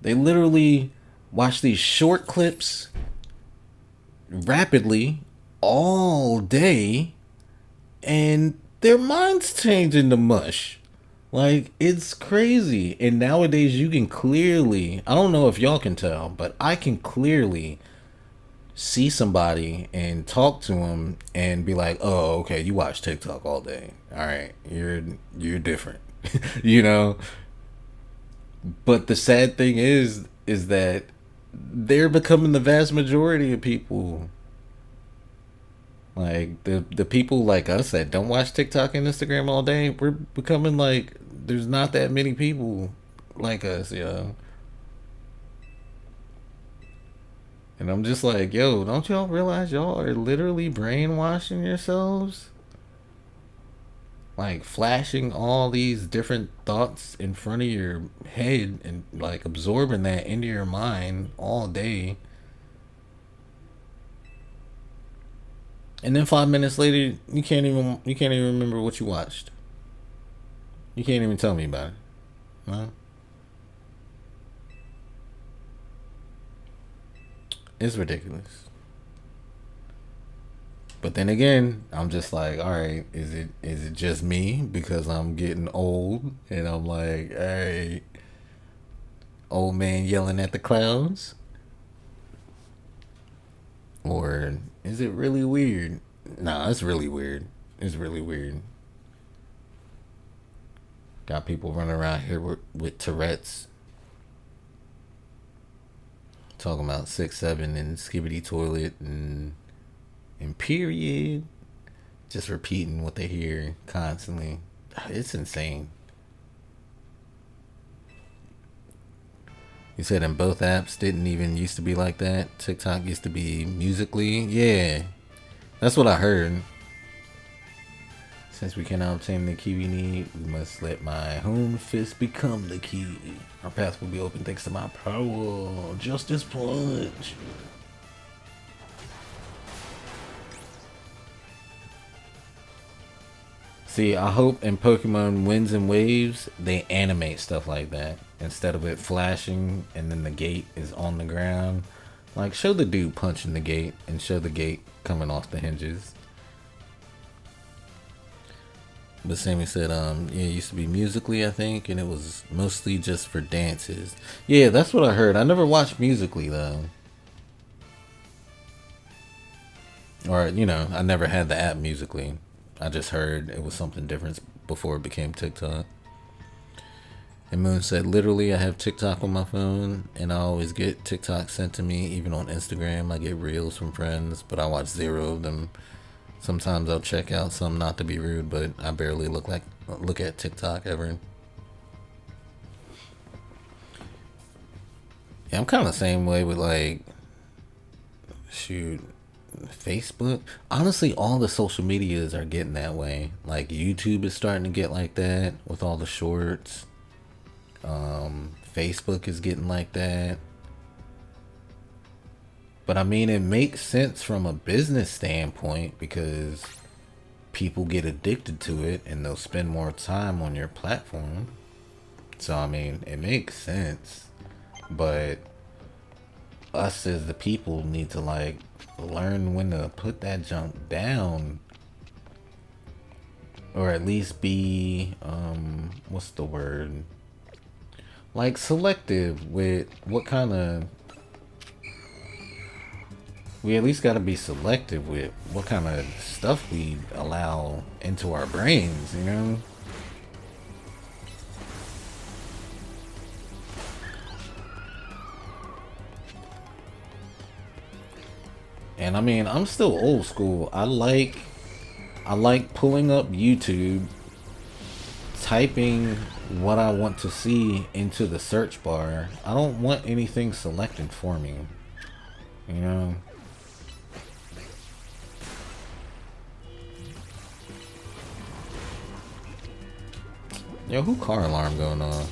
A: They literally watch these short clips rapidly all day, and their minds change into mush. Like, it's crazy. And nowadays, you can clearly, I don't know if y'all can tell, but I can clearly see somebody and talk to them and be like, "Oh, okay, you watch TikTok all day. All right, you're different." you know? But the sad thing is that they're becoming the vast majority of people. Like the people like us that don't watch TikTok and Instagram all day, we're becoming like there's not that many people like us, yo. And I'm just like, yo, don't y'all realize y'all are literally brainwashing yourselves? Like flashing all these different thoughts in front of your head and like absorbing that into your mind all day. And then 5 minutes later, you can't even remember what you watched. You can't even tell me about it. No, it's ridiculous. But then again, I'm just like, all right, is it just me because I'm getting old and I'm like, all right, old man yelling at the clouds, or is it really weird? Nah, it's really weird. It's really weird. Got people running around here with Tourette's talking about 6'7" and skibbity toilet and period, just repeating what they hear constantly. It's insane. You said in both apps didn't even used to be like that. TikTok used to be musically. Yeah, that's what I heard. Since we cannot obtain the key we need, we must let my home fist become the key. Our path will be open thanks to my power. Justice Punch. See, I hope in Pokemon Winds and Waves, they animate stuff like that. Instead of it flashing and then the gate is on the ground. Like, show the dude punching the gate and show the gate coming off the hinges. But Sammy said, yeah, it used to be musically, I think, and it was mostly just for dances. Yeah, that's what I heard. I never watched musically, though. Or, I never had the app musically. I just heard it was something different before it became TikTok. And Moon said, literally, I have TikTok on my phone, and I always get TikTok sent to me. Even on Instagram, I get reels from friends, but I watch zero of them. Sometimes I'll check out some, not to be rude, but I barely look at TikTok ever. Yeah, I'm kind of the same way with like, shoot, Facebook. Honestly, all the social medias are getting that way. Like YouTube is starting to get like that with all the shorts. Facebook is getting like that. But I mean, it makes sense from a business standpoint because people get addicted to it and they'll spend more time on your platform. So, I mean, it makes sense. But us as the people need to, like, learn when to put that junk down. Or at least be, what's the word? Like, selective with what kind of... We at least got to be selective with what kind of stuff we allow into our brains, you know? And I mean, I'm still old school. I like pulling up YouTube, typing what I want to see into the search bar. I don't want anything selected for me, you know? Yo, who car alarm going on?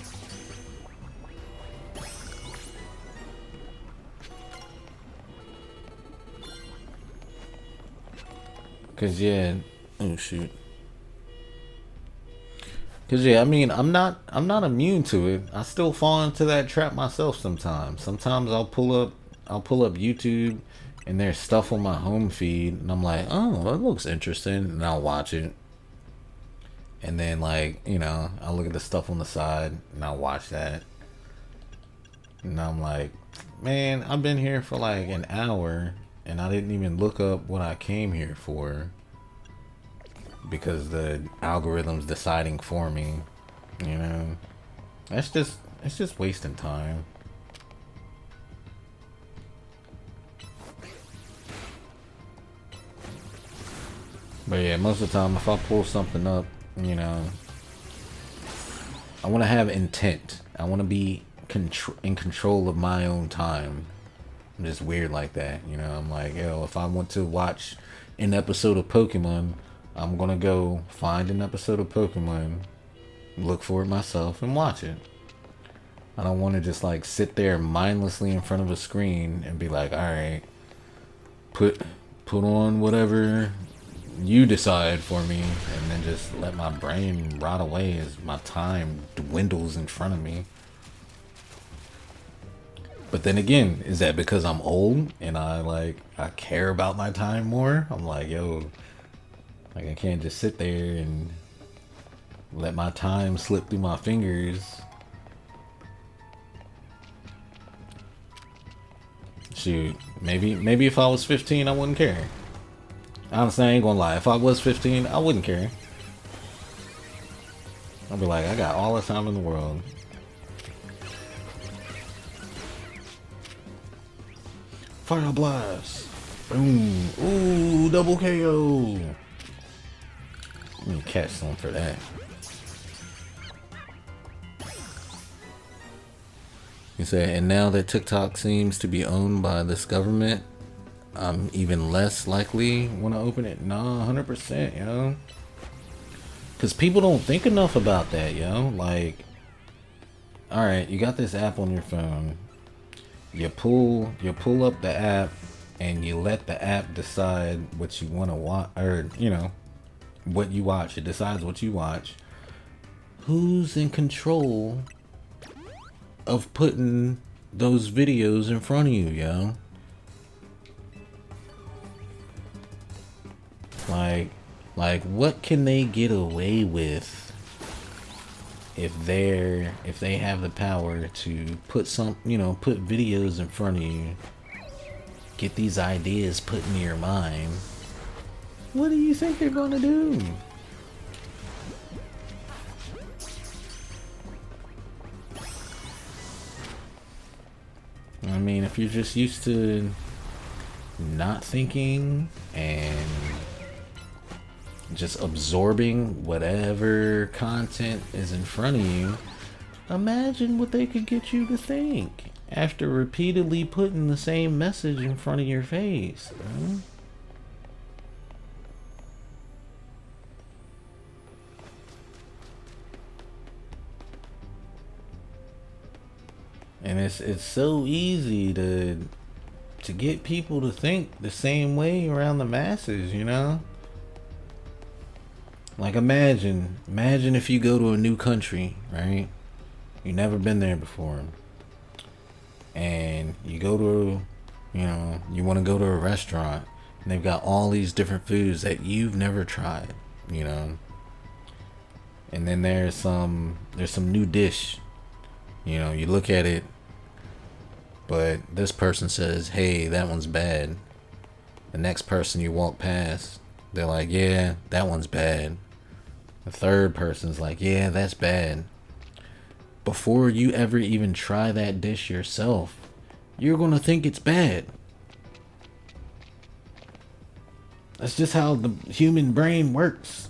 A: Cause yeah, oh shoot. Cause yeah, I mean, I'm not immune to it. I still fall into that trap myself sometimes. Sometimes I'll pull up YouTube, and there's stuff on my home feed, and I'm like, oh, that looks interesting, and I'll watch it. And then like, I'll look at the stuff on the side, and I'll watch that, and I'm like, man, I've been here for like an hour, and I didn't even look up what I came here for because the algorithm's deciding for me. You know, that's just it's just wasting time. But yeah, most of the time, if I pull something up, you know, I want to have intent. I want to be in control of my own time. I'm just weird like that, you know. I'm like, yo, if I want to watch an episode of Pokemon, I'm gonna go find an episode of Pokemon, look for it myself, and watch it. I don't want to just like sit there mindlessly in front of a screen and be like, all right, put put on whatever you decide for me, and then just let my brain rot away as my time dwindles in front of me. But then again, is that because I'm old and I care about my time more? I'm like, yo, like I can't just sit there and let my time slip through my fingers. Shoot, maybe if I was 15, I wouldn't care. Honestly, I ain't gonna lie. If I was 15, I wouldn't care. I'd be like, I got all the time in the world. Fire blast. Boom. Ooh, double KO. Let me catch some for that. You say, and now that TikTok seems to be owned by this government, I'm even less likely want to open it. Nah, 100%, yo. Because people don't think enough about that, yo. Like, alright, you got this app on your phone. You pull up the app, and you let the app decide what you want to watch, or, what you watch. It decides what you watch. Who's in control of putting those videos in front of you, yo? Like what can they get away with if they have the power to put put videos in front of you, get these ideas put into your mind? What do you think they're gonna do? I mean, if you're just used to not thinking and just absorbing whatever content is in front of you, imagine what they could get you to think after repeatedly putting the same message in front of your face, bro. And it's so easy to get people to think the same way around the masses, you know? Like imagine if you go to a new country, right? You've never been there before. And you go to, you want to go to a restaurant, and they've got all these different foods that you've never tried, you know? And then there's some new dish, you look at it, but this person says, hey, that one's bad. The next person you walk past, they're like, yeah, that one's bad. The third person's like, yeah, that's bad. Before you ever even try that dish yourself, you're gonna think it's bad. That's just how the human brain works.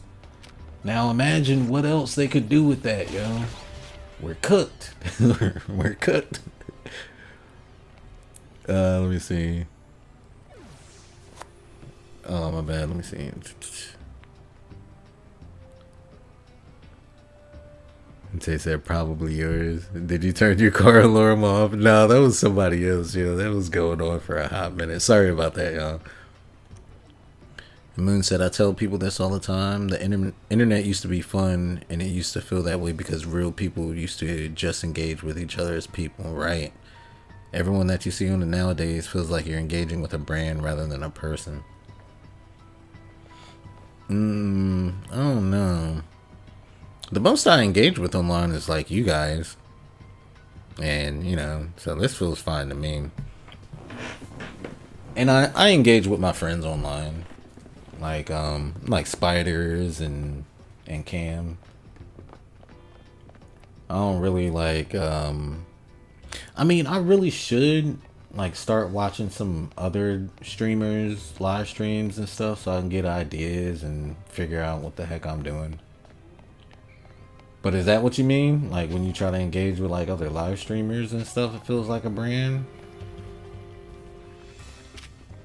A: Now imagine what else they could do with that, yo. We're cooked. We're cooked. Let me see. Oh, my bad. Let me see. They said probably yours. Did you turn your car alarm off? No, that was somebody else, yo. That was going on for a hot minute. Sorry about that, y'all. Moon said, I tell people this all the time. The internet used to be fun, and it used to feel that way because real people used to just engage with each other as people, right? Everyone that you see on it nowadays feels like you're engaging with a brand rather than a person. I don't know. The most I engage with online is like you guys. And, so this feels fine to me. And I engage with my friends online. Like Spiders and Cam. I don't really I really should start watching some other streamers live streams and stuff so I can get ideas and figure out what the heck I'm doing. But is that what you mean? Like when you try to engage with other live streamers and stuff, it feels like a brand?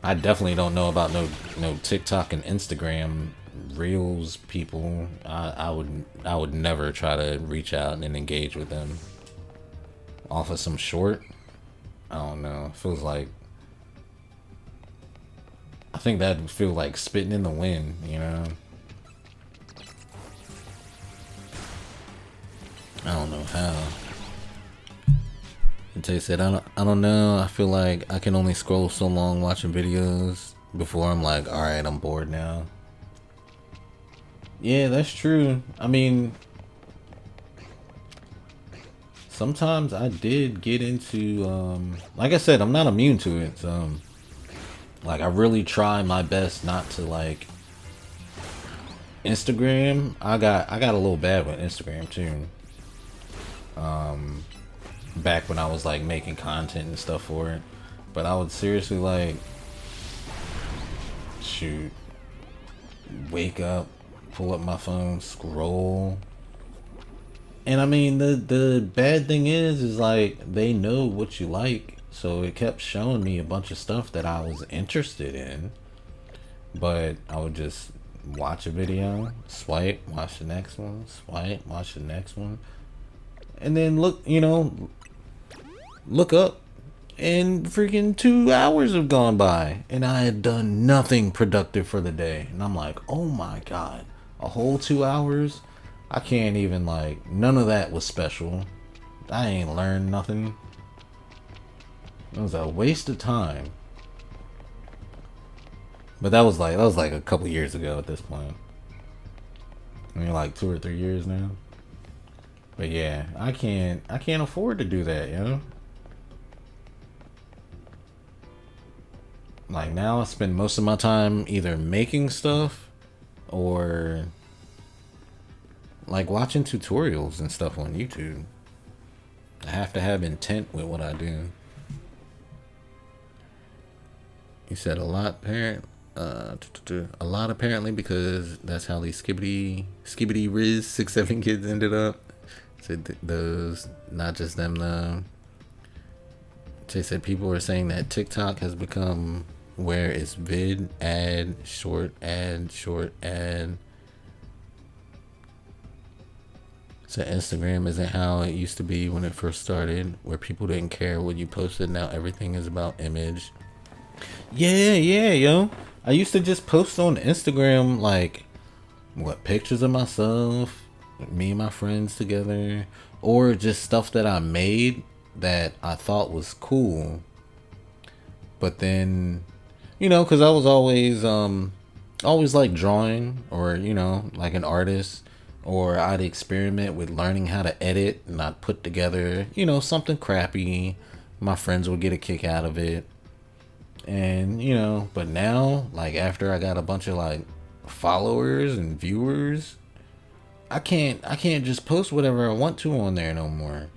A: I definitely don't know about no TikTok and Instagram Reels people. I would never try to reach out and engage with them off of some short. I don't know. It feels like, I think that would feel like spitting in the wind, I don't know how. And Tay said, I don't know. I feel like I can only scroll so long watching videos before I'm like, all right, I'm bored now. Yeah, that's true. I mean, sometimes I did get into, like I said, I'm not immune to it. So, I really try my best not to Instagram. I got a little bad with Instagram too. Back when I was making content and stuff for it, but I would seriously shoot, wake up, pull up my phone, scroll. And I mean the bad thing is they know what you like, so it kept showing me a bunch of stuff that I was interested in, but I would just watch a video, swipe, watch the next one, swipe, watch the next one, and then look up, and freaking 2 hours have gone by and I had done nothing productive for the day. And I'm like, oh my god, a whole 2 hours? I can't even none of that was special. I ain't learned nothing. It was a waste of time. But that was a couple years ago at this point. I mean 2 or 3 years now. But yeah, I can't afford to do that, Now I spend most of my time either making stuff or watching tutorials and stuff on YouTube. I have to have intent with what I do. You said a lot, parent. A lot apparently because that's how these skibbity riz 6-7 kids ended up. Said those, not just them though. They said people are saying that TikTok has become where it's vid, ad, short ad, short ad. So Instagram isn't how it used to be when it first started, where people didn't care what you posted. Now everything is about image. Yeah, yo. I used to just post on Instagram pictures of myself, me and my friends together, or just stuff that I made that I thought was cool. But then, because I was always drawing, or an artist, or I'd experiment with learning how to edit, and I'd put together something crappy. My friends would get a kick out of it. And but now after I got a bunch of followers and viewers, I can't just post whatever I want to on there no more.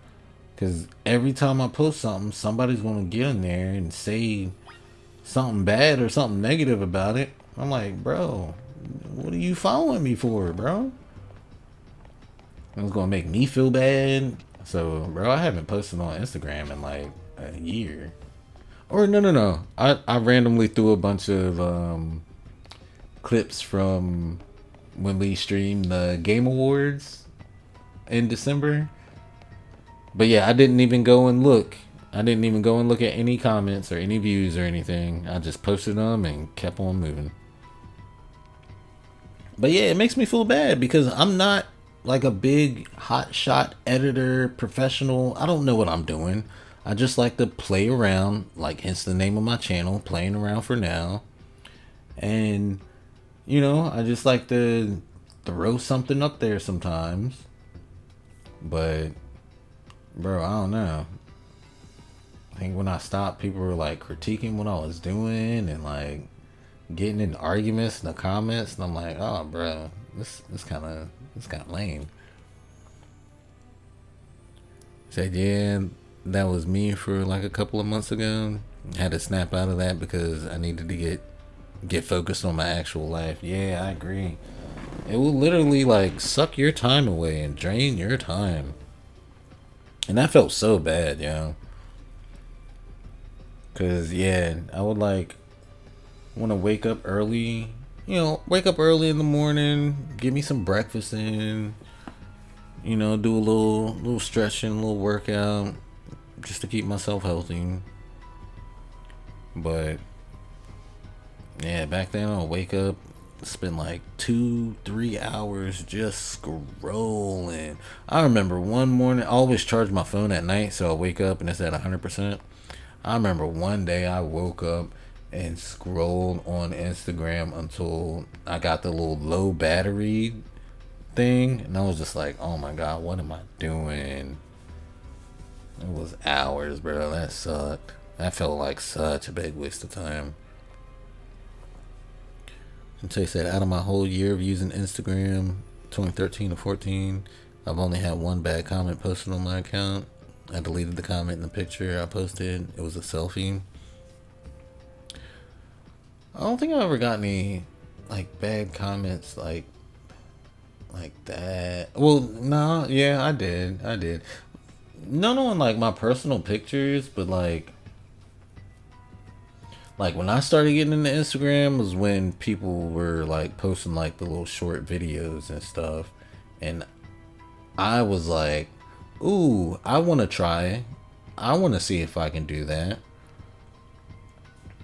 A: Because every time I post something, somebody's going to get in there and say something bad or something negative about it. I'm like, bro, what are you following me for, bro? It was going to make me feel bad. So, bro, I haven't posted on Instagram in a year. Or no. I randomly threw a bunch of clips from when we streamed the Game Awards in December. But yeah, I didn't even go and look. I didn't even go and look at any comments or any views or anything. I just posted them and kept on moving. But yeah, it makes me feel bad because I'm not like a big hot shot editor professional. I don't know what I'm doing. I just like to play around, like hence the name of my channel, playing around for now. And I just like to throw something up there sometimes. But bro, I don't know. I think when I stopped, people were like critiquing what I was doing and like getting in arguments in the comments, and I'm like, oh, bro, this kind of lame. Said, yeah, that was me for like a couple of months ago. Had to snap out of that because I needed to get focused on my actual life. Yeah, I agree. It will literally like suck your time away and drain your time, and that felt so bad, Cause yeah, I would like want to wake up early. Wake up early in the morning, get me some breakfast in. Do a little stretching, a little workout, just to keep myself healthy. But yeah, back then I'll wake up, spend like 2-3 hours just scrolling. I remember one morning, I always charge my phone at night, so I wake up and it's at 100%. I remember one day I woke up and scrolled on Instagram until I got the little low battery thing, and I was just like, oh my god, what am I doing? It was hours, bro. That sucked. That felt like such a big waste of time. And Tay said, out of my whole year of using Instagram, 2013 to 14, I've only had one bad comment posted on my account. I deleted the comment in the picture I posted. It was a selfie. I don't think I ever got any like bad comments like that. Well, no, yeah, I did. None on like my personal pictures, but like when I started getting into Instagram was when people were like posting like the little short videos and stuff, and I was like, ooh, I want to try. I want to see if I can do that.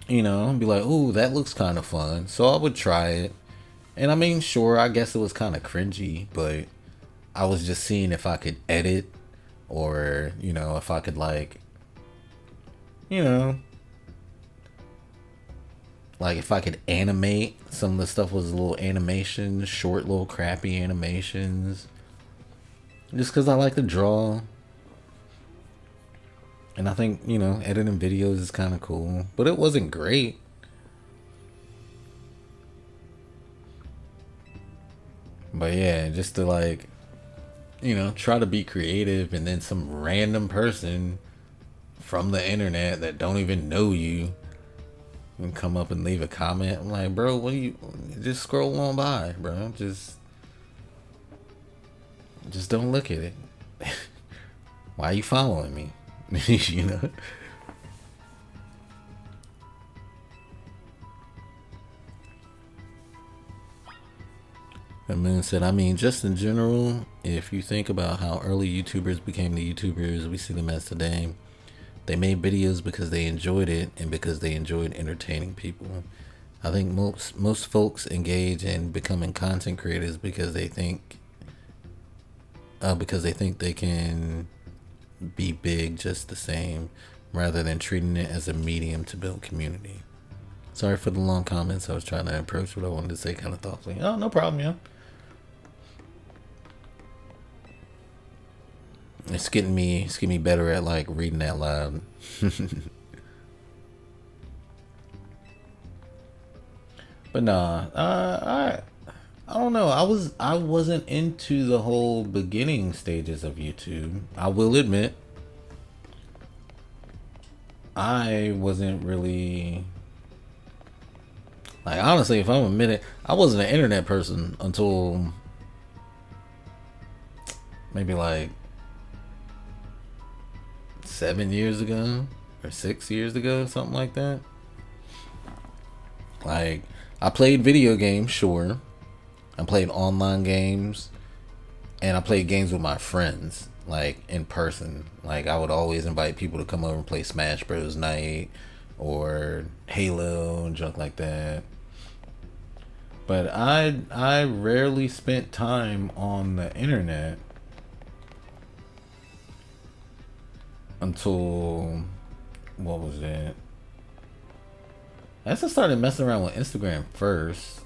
A: Be like, ooh, that looks kind of fun. So I would try it. And I mean, sure, I guess it was kind of cringy, but I was just seeing if I could edit or, if I could you know, like if I could animate. Some of the stuff was little animations, short little crappy animations. Just because I like to draw. And I think, editing videos is kind of cool. But it wasn't great. But yeah, just to try to be creative, and then some random person from the internet that don't even know you and come up and leave a comment. I'm like, bro, what do you just scroll on by, bro? Just don't look at it. Why are you following me? And Moon said, I mean, just in general, if you think about how early YouTubers became the YouTubers we see them as today, they made videos because they enjoyed it and because they enjoyed entertaining people. I think most folks engage in becoming content creators because they think they can be big just the same, rather than treating it as a medium to build community. Sorry for the long comments. I was trying to approach what I wanted to say kind of thoughtfully. Oh, no problem, yeah. It's getting me better at like reading out loud. But nah, I don't know. I wasn't into the whole beginning stages of YouTube. I will admit, I wasn't really like, honestly, if I'm admit it, I wasn't an internet person until maybe like 7 years ago or 6 years ago, something like that. Like, I played video games, sure. I played online games, and I played games with my friends, like in person. Like, I would always invite people to come over and play Smash Bros. Night or Halo and junk like that. But I rarely spent time on the internet until, what was it? I guess I started messing around with Instagram first.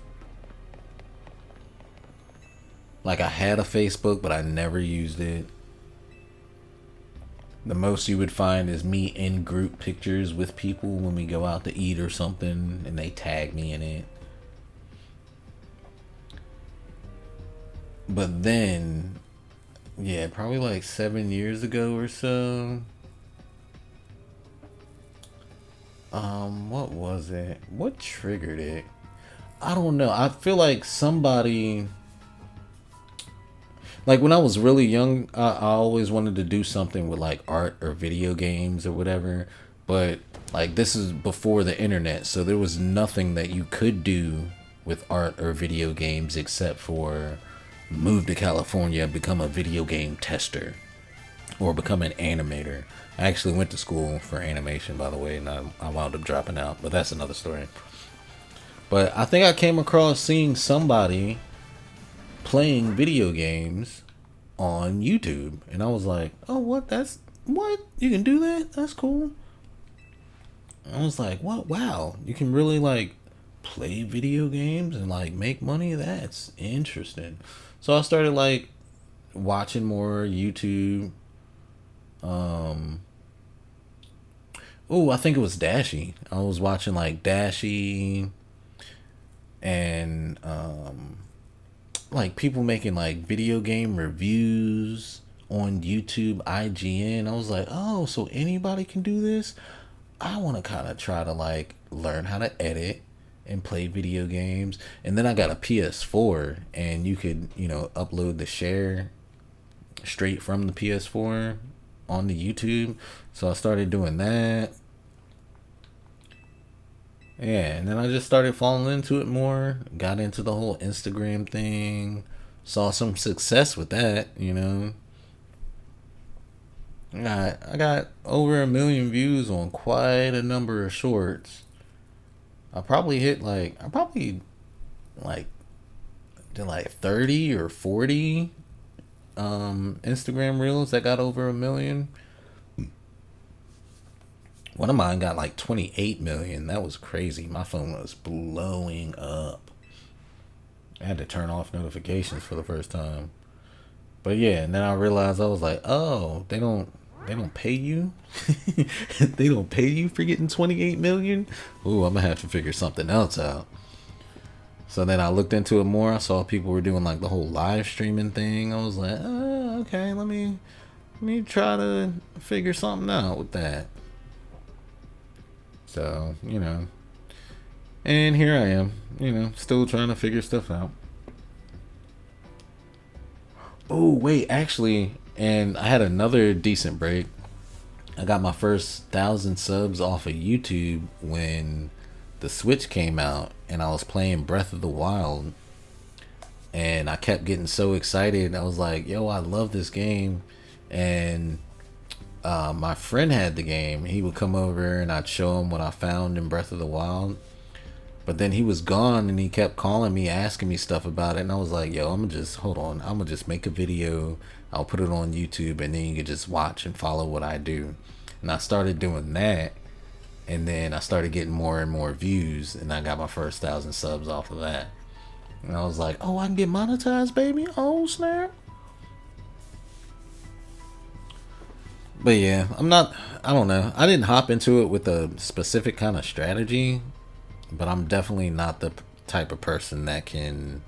A: Like, I had a Facebook, but I never used it. The most you would find is me in group pictures with people when we go out to eat or something, and they tag me in it. But then, yeah, probably like 7 years ago or so. What was it? What triggered it? I don't know. I feel like somebody, like when I was really young, I always wanted to do something with like art or video games or whatever. But like this is before the internet, so there was nothing that you could do with art or video games except for move to California and become a video game tester or become an animator. I actually went to school for animation, by the way, and I wound up dropping out, but that's another story. But I think I came across seeing somebody playing video games on YouTube, and I was like, "Oh, what? That's what? You can do that? That's cool." I was like, "What? Wow, you can really like play video games and like make money? That's interesting." So I started like watching more YouTube. Oh, I think it was Dashy. I was watching like Dashy and like people making like video game reviews on YouTube, IGN. I was like, oh, so anybody can do this? I want to kind of try to like learn how to edit and play video games. And then I got a PS4, and you could, upload the share straight from the PS4 on the YouTube. So I started doing that. Yeah, and then I just started falling into it more. Got into the whole Instagram thing. Saw some success with that, I got over 1 million views on quite a number of shorts. I probably did like 30 or 40 Instagram reels that got over 1 million. One of mine got like 28 million. That was crazy. My phone was blowing up. I had to turn off notifications for the first time. But yeah, and then I realized, I was like, oh, they don't pay you? They don't pay you for getting 28 million? Ooh, I'm gonna have to figure something else out. So then I looked into it more. I saw people were doing like the whole live streaming thing. I was like, oh, okay, let me try to figure something out with that. So, and here I am, still trying to figure stuff out. Oh, wait, actually, and I had another decent break. I got my first 1,000 subs off of YouTube when the Switch came out, and I was playing Breath of the Wild, and I kept getting so excited. I was like, yo, I love this game. And my friend had the game. He would come over and I'd show him what I found in Breath of the Wild. But then he was gone, and he kept calling me, asking me stuff about it. And I was like, yo, I'm gonna just make a video. I'll put it on YouTube, and then you can just watch and follow what I do. And I started doing that. And then I started getting more and more views, and I got my first 1,000 subs off of that. And I was like, oh, I can get monetized, baby. Oh, snap. But yeah, I don't know. I didn't hop into it with a specific kind of strategy, but I'm definitely not the type of person that can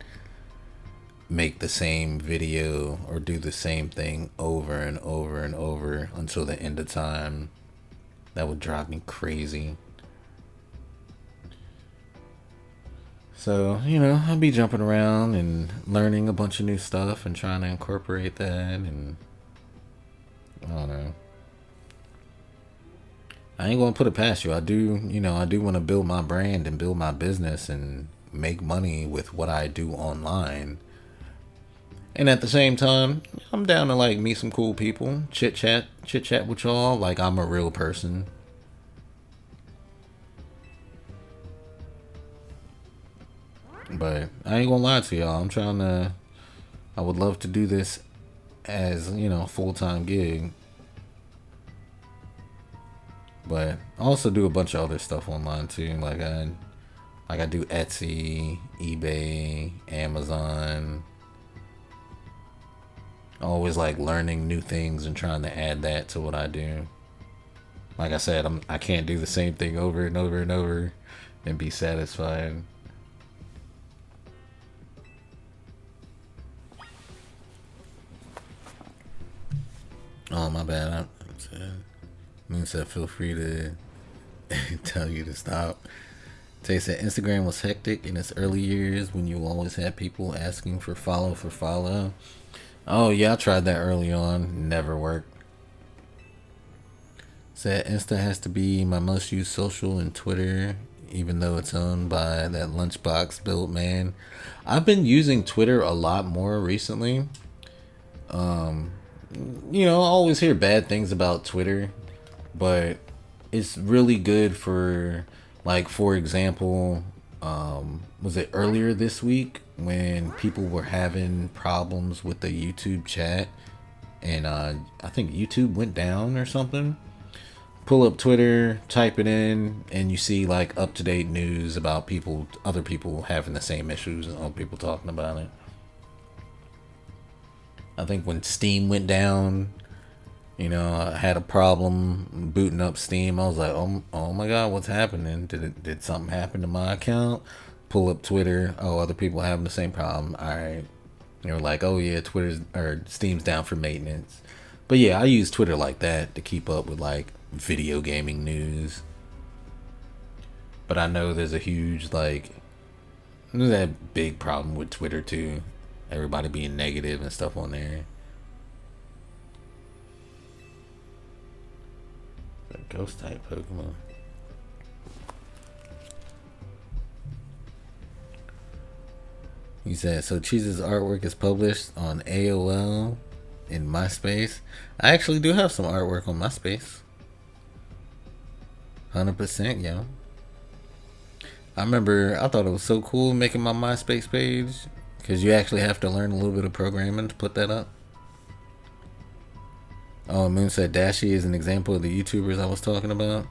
A: make the same video or do the same thing over and over and over until the end of time. That would drive me crazy. So, I'll be jumping around and learning a bunch of new stuff and trying to incorporate that, and I don't know. I ain't gonna put it past you. I do want to build my brand and build my business and make money with what I do online. And at the same time, I'm down to like meet some cool people, chit chat with y'all like I'm a real person. But I ain't gonna lie to y'all. I'm trying to. I would love to do this as full time gig, but I also do a bunch of other stuff online too. Like I do Etsy, eBay, Amazon. Always like learning new things and trying to add that to what I do. Like I said, I can't do the same thing over and over and over and be satisfied. Oh my bad. Moon said, "Feel free to tell you to stop." Tay said Instagram was hectic in its early years when you always had people asking for follow. Oh yeah, I tried that early on. Never worked. Said Insta has to be my most used social, and Twitter, even though it's owned by that lunchbox built man. I've been using Twitter a lot more recently. I always hear bad things about Twitter, but it's really good for, like, for example, was it earlier this week when people were having problems with the YouTube chat, and I think YouTube went down or something. Pull up Twitter, type it in, and you see like up to date news about other people having the same issues, and other people talking about it. I think when Steam went down, I had a problem booting up Steam. I was like, oh my God, what's happening? Did something happen to my account? Pull up Twitter. Oh, other people having the same problem. All right. They were like, oh yeah, Steam's down for maintenance. But yeah, I use Twitter like that to keep up with like video gaming news. But I know there's that big problem with Twitter too. Everybody being negative and stuff on there. A ghost type Pokemon. He said, so Cheese's artwork is published on AOL in MySpace. I actually do have some artwork on MySpace. 100%, yo. I remember I thought it was so cool making my MySpace page, because you actually have to learn a little bit of programming to put that up. Oh, Moon said Dashi is an example of the YouTubers I was talking about.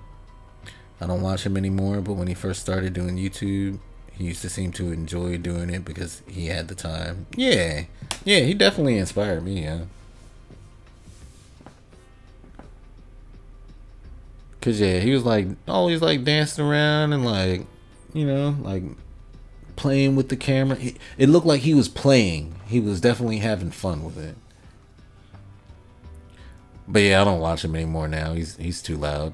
A: I don't watch him anymore, but when he first started doing YouTube, he used to seem to enjoy doing it because he had the time. Yeah, he definitely inspired me, yeah. Cause yeah, he was like always like dancing around and like, like playing with the camera. It looked like he was playing. He was definitely having fun with it. But yeah, I don't watch him anymore now. He's too loud.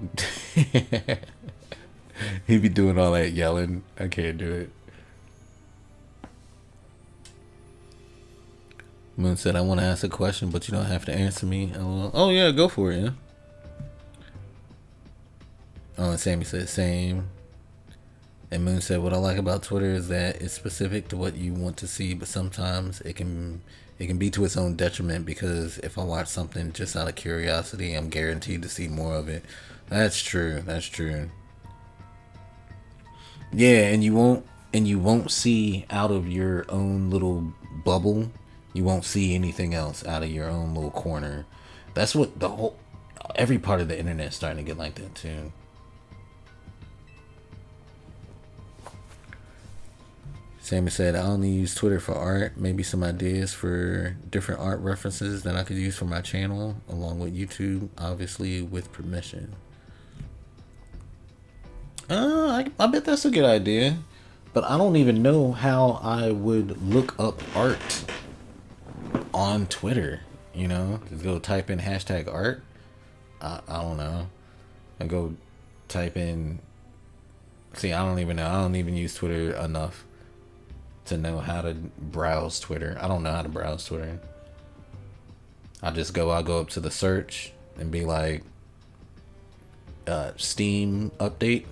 A: He be doing all that yelling. I can't do it. Moon said, I want to ask a question, but you don't have to answer me. Oh yeah, go for it, yeah. Oh, and Sammy said, same. And Moon said, what I like about Twitter is that it's specific to what you want to see, but sometimes it can be to its own detriment, because if I watch something just out of curiosity, I'm guaranteed to see more of it. That's true. Yeah, and you won't see out of your own little bubble. You won't see anything else out of your own little corner. That's what every part of the internet is starting to get like that too. Sammy said, I only use Twitter for art. Maybe some ideas for different art references that I could use for my channel, along with YouTube, obviously with permission. I bet that's a good idea. But I don't even know how I would look up art on Twitter. Just go type in hashtag art. I don't know. I go type in. See, I don't even know. I don't even use Twitter enough to know how to browse Twitter. I don't know how to browse Twitter. I'll go up to the search and be like, Steam update ?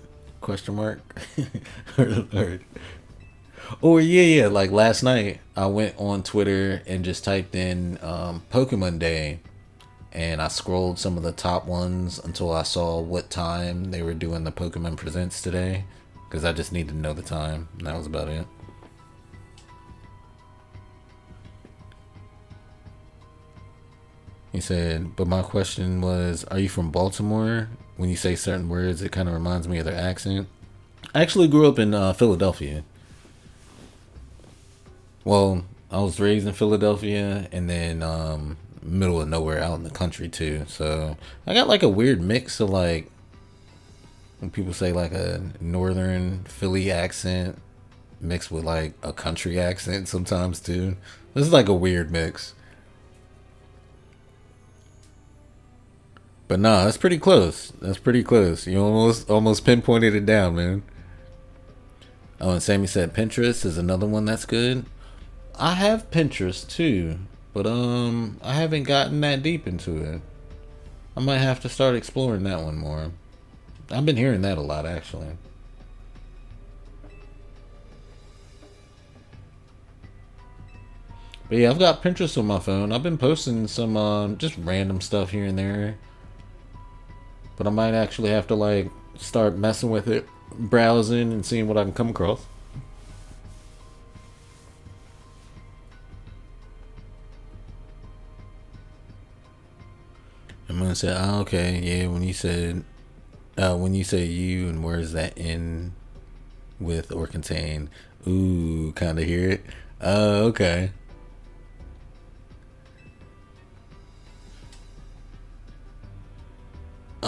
A: Or yeah, like last night I went on Twitter and just typed in Pokemon Day, and I scrolled some of the top ones until I saw what time they were doing the Pokemon Presents today, because I just needed to know the time, and that was about it. He said, but my question was, are you from Baltimore? When you say certain words, it kind of reminds me of their accent. I actually grew up in Philadelphia. Well, I was raised in Philadelphia and then middle of nowhere out in the country too. So I got like a weird mix of like when people say like a northern Philly accent mixed with like a country accent sometimes too. This is like a weird mix. But nah, that's pretty close. That's pretty close. You almost pinpointed it down, man. Oh, and Sammy said Pinterest is another one that's good. I have Pinterest too, but I haven't gotten that deep into it. I might have to start exploring that one more. I've been hearing that a lot actually. But yeah, I've got Pinterest on my phone. I've been posting some just random stuff here and there. But I might actually have to like start messing with it, browsing and seeing what I can come across. I'm gonna say, oh, okay, yeah. When you say you and words that end with or contain, ooh, kind of hear it. Okay.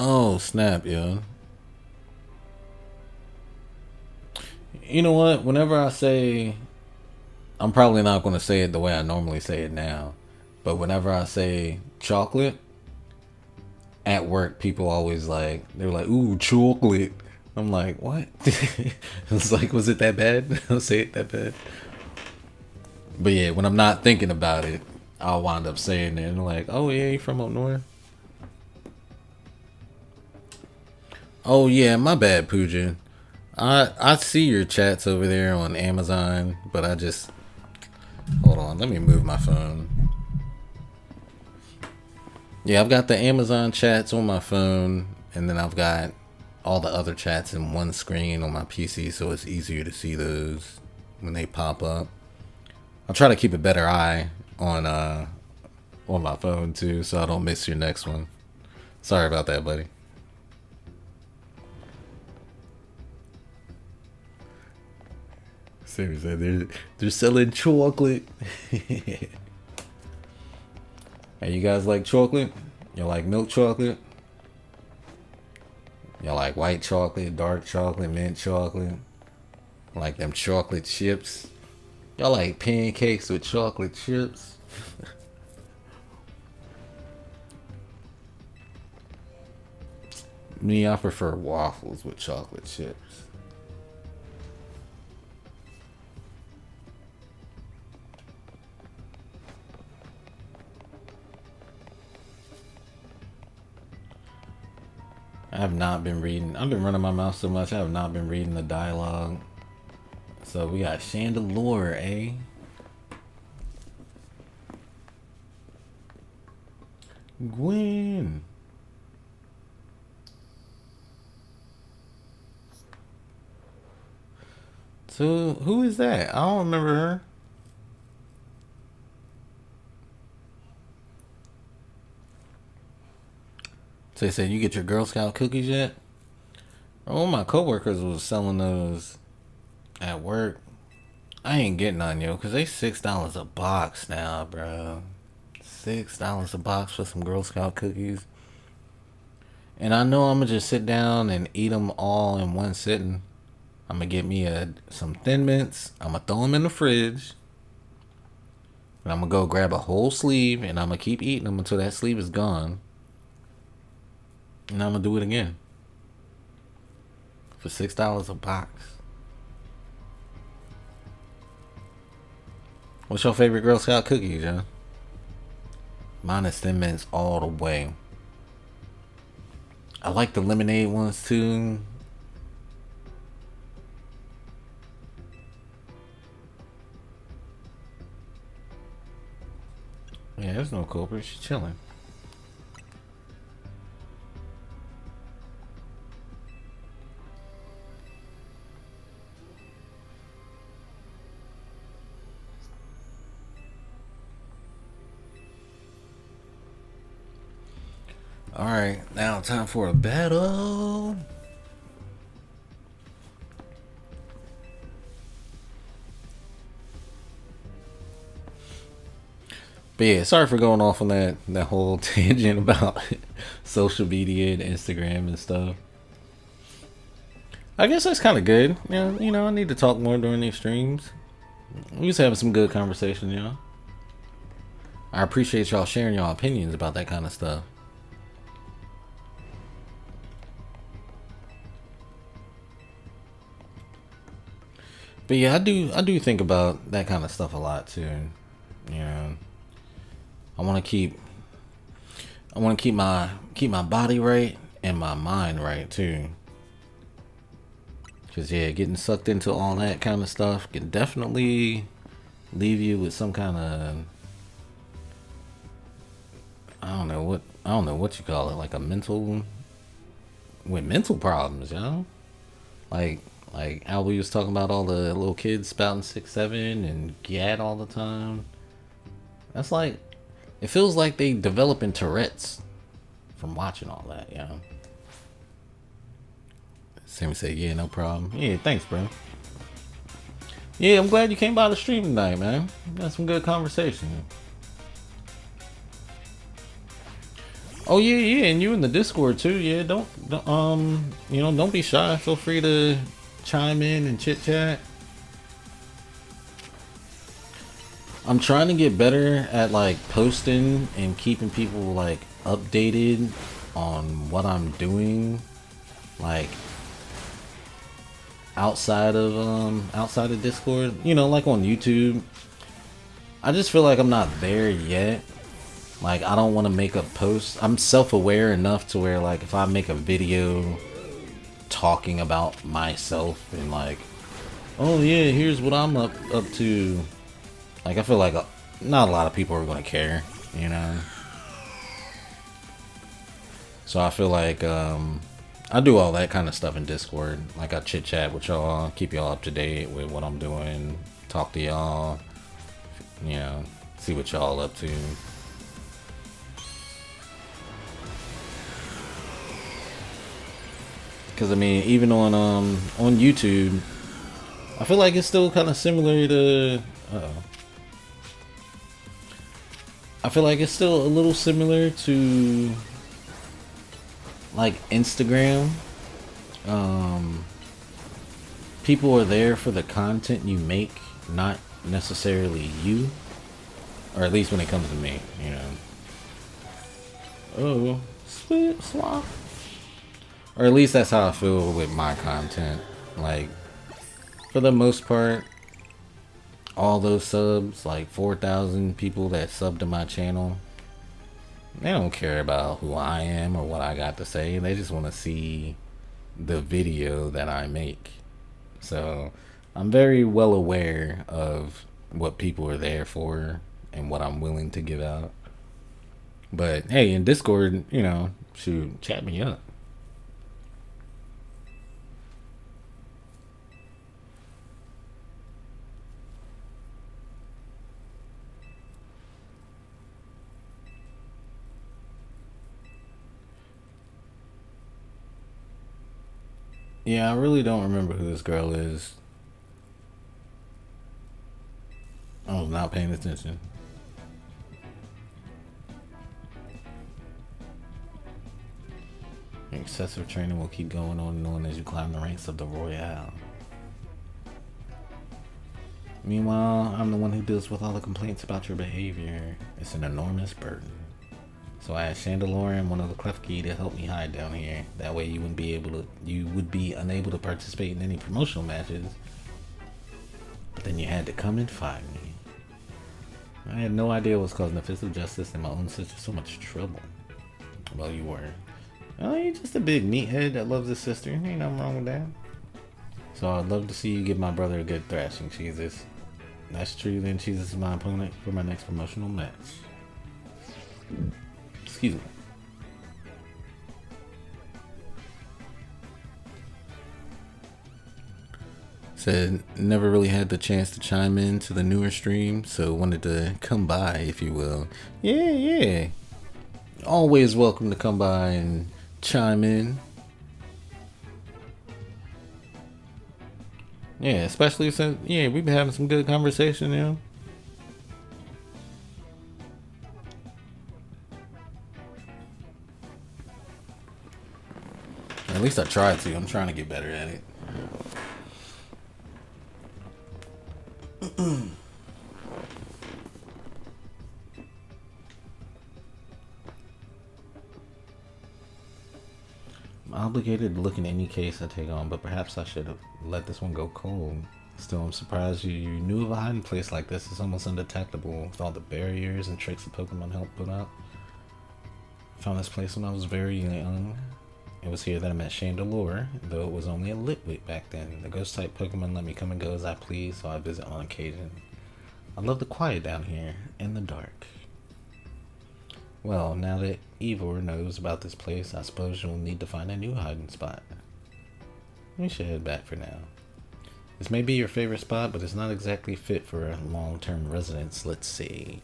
A: Oh, snap, yo. You know what? Whenever I say, I'm probably not gonna say it the way I normally say it now, but whenever I say chocolate at work, people always like they're like, "Ooh, chocolate." I'm like, "What?" It's like, was it that bad? I'll say it that bad. But yeah, when I'm not thinking about it, I'll wind up saying it and like, "Oh yeah, you from up north?" Oh yeah, my bad, Pooja. I see your chats over there on Amazon, but I just hold on. Let me move my phone. Yeah, I've got the Amazon chats on my phone, and then I've got all the other chats in one screen on my PC, so it's easier to see those when they pop up. I'll try to keep a better eye on my phone too, so I don't miss your next one. Sorry about that, buddy. Seriously, they're selling chocolate. Hey, you guys like chocolate? You like milk chocolate? You like white chocolate, dark chocolate, mint chocolate? Like them chocolate chips? Y'all like pancakes with chocolate chips? Me, I prefer waffles with chocolate chips. I have not been reading. I've been running my mouth so much. I have not been reading the dialogue. So we got Chandelure, eh? Gwen. So who is that? I don't remember her. So they said you get your Girl Scout cookies yet? Oh, my coworkers was selling those at work. I ain't getting none, yo, cause they $6 a box now, bro. $6 a box for some Girl Scout cookies. And I know I'm gonna just sit down and eat them all in one sitting. I'm gonna get me some Thin Mints. I'm gonna throw them in the fridge. And I'm gonna go grab a whole sleeve and I'm gonna keep eating them until that sleeve is gone. And I'm gonna do it again. For $6 a box. What's your favorite Girl Scout cookies, John? Mine is Thin Mints all the way. I like the lemonade ones too. Yeah, there's no culprit. She's chilling. Alright, now time for a battle. But yeah, sorry for going off on that whole tangent about social media and Instagram and stuff. I guess that's kind of good. Yeah, I need to talk more during these streams. We used to have some good conversation, I appreciate y'all sharing y'all opinions about that kind of stuff. But yeah, I do think about that kind of stuff a lot too. Yeah. I want to keep my body right and my mind right too. Cause yeah, getting sucked into all that kind of stuff can definitely leave you with some kind of I don't know what you call it, like a mental problems, Like how we was talking about all the little kids spouting 6-7 and gad all the time. That's like it feels like they developing Tourette's from watching all that, Sammy said, yeah, no problem. Yeah, thanks, bro. Yeah, I'm glad you came by the stream tonight, man. Got some good conversation. Oh yeah, and you in the Discord too. Yeah, don't be shy. Feel free to chime in and chit chat. I'm trying to get better at like posting and keeping people like updated on what I'm doing, like outside of Discord. Like on YouTube. I just feel like I'm not there yet. Like, I don't want to make a post. I'm self-aware enough to where, like, if I make a video talking about myself and, like, oh, yeah, here's what I'm up to. Like, I feel like not a lot of people are going to care, So I feel like I do all that kind of stuff in Discord. Like, I chit-chat with y'all, keep y'all up to date with what I'm doing, talk to y'all, see what y'all up to. Because I mean, even on YouTube, I feel like it's still kind of similar to. I feel like it's still a little similar to like Instagram. People are there for the content you make, not necessarily you, or at least when it comes to me, Oh, spit swap. Or at least that's how I feel with my content. Like, for the most part, all those subs, like 4,000 people that sub to my channel, they don't care about who I am or what I got to say. They just want to see the video that I make. So, I'm very well aware of what people are there for and what I'm willing to give out. But, hey, in Discord, shoot, chat me up. Yeah, I really don't remember who this girl is. I was not paying attention. Excessive training will keep going on and on as you climb the ranks of the Royale. Meanwhile, I'm the one who deals with all the complaints about your behavior. It's an enormous burden. So I asked Chandelure and one of the Klefki to help me hide down here. That way you would be unable to participate in any promotional matches. But then you had to come and find me. I had no idea what was causing the Fist of Justice and my own sister so much trouble. Well, you were. Oh, you're just a big meathead that loves his sister. Ain't nothing wrong with that. So I'd love to see you give my brother a good thrashing, Jesus. That's true, then Jesus is my opponent for my next promotional match. Excuse me. Said never really had the chance to chime in to the newer stream, so wanted to come by, if you will. Yeah. Always welcome to come by and chime in. Yeah, especially since we've been having some good conversation, At least I tried to. I'm trying to get better at it. I'm obligated to look in any case I take on, but perhaps I should have let this one go cold. Still, I'm surprised you knew of a hiding place like this. It's almost undetectable with all the barriers and tricks the Pokemon helped put up. I found this place when I was very young. It was here that I met Chandelure, though it was only a Litwick back then. The ghost type Pokemon let me come and go as I please, so I visit on occasion. I love the quiet down here, and the dark. Well, now that Ivor knows about this place, I suppose you'll need to find a new hiding spot. We should head back for now. This may be your favorite spot, but it's not exactly fit for a long-term residence. Let's see.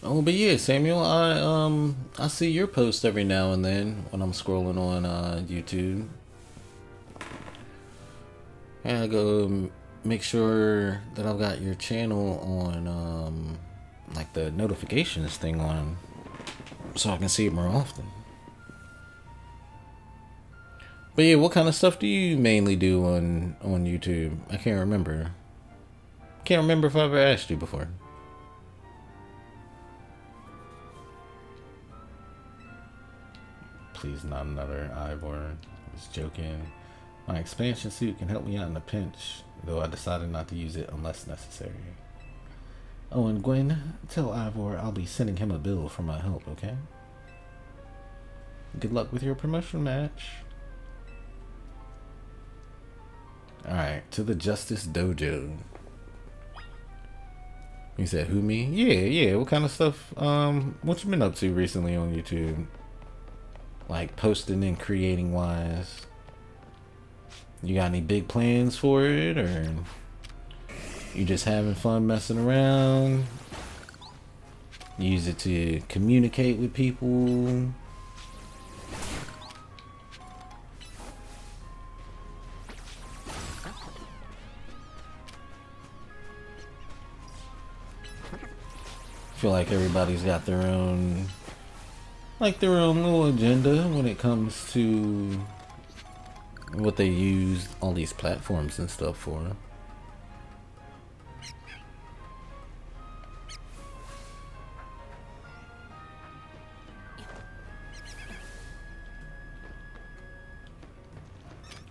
A: Oh, but yeah, Samuel, I see your post every now and then when I'm scrolling on YouTube. And I go make sure that I've got your channel on like the notifications thing on, so I can see it more often. But yeah, what kind of stuff do you mainly do on YouTube? I can't remember. Can't remember if I ever asked you before. Please, not another Ivor. I was joking. My expansion suit can help me out in a pinch, though I decided not to use it unless necessary. Oh, and Gwen, tell Ivor I'll be sending him a bill for my help, okay? Good luck with your promotion match. Alright, to the Justice Dojo. You said, who, me? Yeah, what kind of stuff, what you been up to recently on YouTube? Like, posting and creating wise. You got any big plans for it, or you just having fun messing around? Use it to communicate with people? Feel like everybody's got their own, like their own little agenda when it comes to what they use all these platforms and stuff for.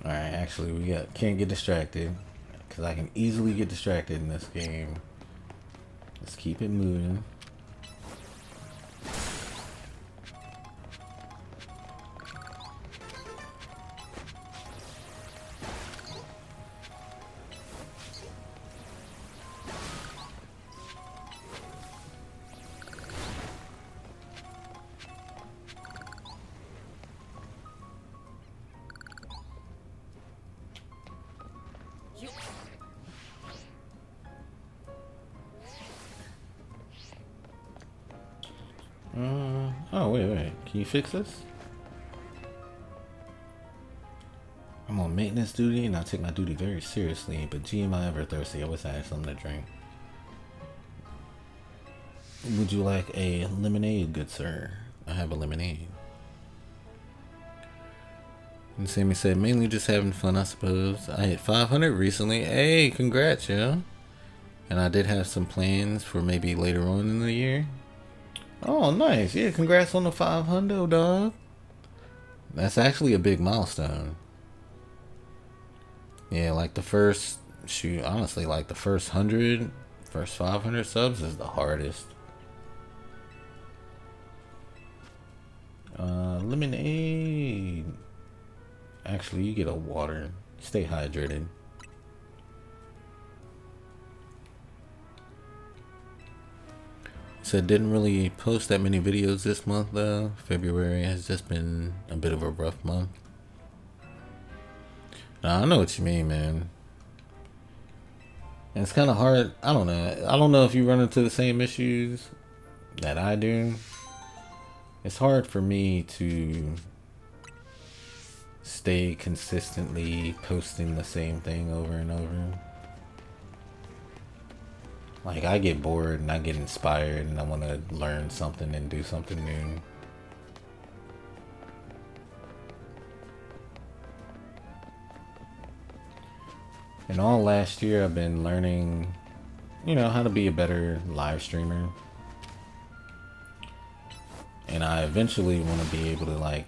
A: Alright, actually can't get distracted, because I can easily get distracted in this game. Let's keep it moving. Oh, wait. Can you fix this? I'm on maintenance duty and I take my duty very seriously, but gee, am I ever thirsty. I wish I had something to drink. Would you like a lemonade, good sir? I have a lemonade. And Sammy said, mainly just having fun, I suppose. I hit 500 recently. Hey, congrats, yo. And I did have some plans for maybe later on in the year. Oh, nice. Yeah, congrats on the 500, dog. That's actually a big milestone. Yeah, like the first, honestly, like the first 500 subs is the hardest. Lemonade. Actually, you get a water. Stay hydrated. So didn't really post that many videos this month though. February has just been a bit of a rough month. I know what you mean, man. And it's kind of hard. I don't know. I don't know if you run into the same issues that I do. It's hard for me to stay consistently posting the same thing over and over. Like, I get bored and I get inspired and I want to learn something and do something new. And all last year I've been learning, how to be a better live streamer. And I eventually want to be able to, like,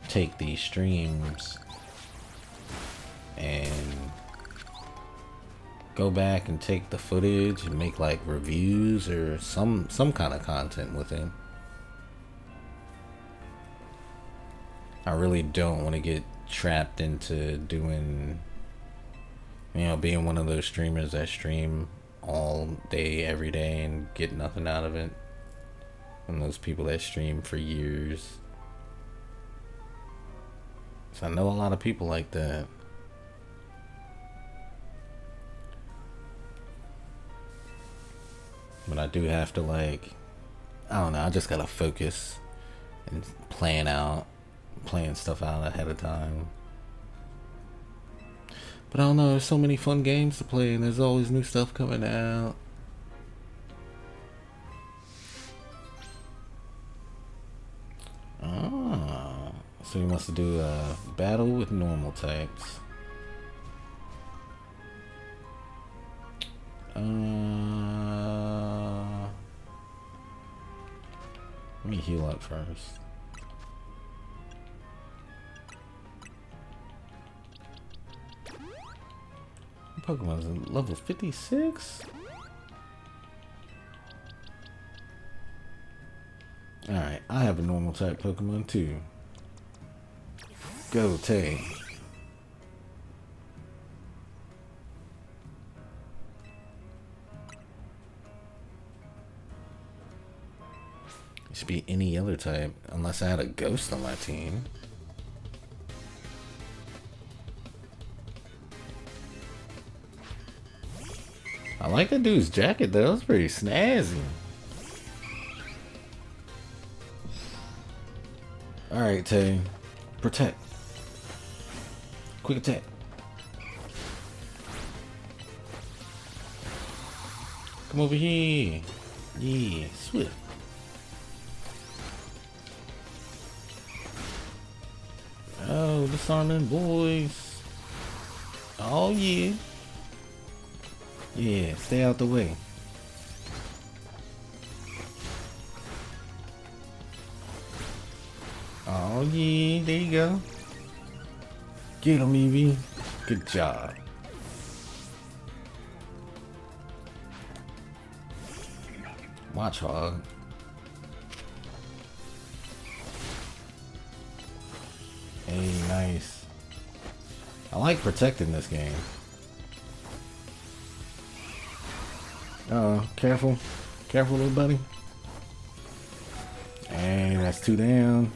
A: take these streams and go back and take the footage and make, like, reviews or some kind of content with it. I really don't want to get trapped into doing, being one of those streamers that stream all day, every day and get nothing out of it. And those people that stream for years. So I know a lot of people like that. But I do have to, like, I don't know, I just gotta focus and plan stuff out ahead of time. But I don't know, there's so many fun games to play and there's always new stuff coming out. So you must do a battle with normal types. Let me heal up first. Pokemon's level 56? Alright, I have a normal type Pokemon too. Go, Tay. It should be any other type, unless I had a ghost on my team. I like that dude's jacket though, it's pretty snazzy. Alright, Tay. Protect. Quick attack. Come over here. Yeah, swift. Oh, disarming boys. Oh yeah. Yeah, stay out the way. Oh yeah, there you go. Get him, Eevee. Good job. Watch hog. Hey, nice. I like protecting this game. Careful. Careful, little buddy. Hey, that's 2 down.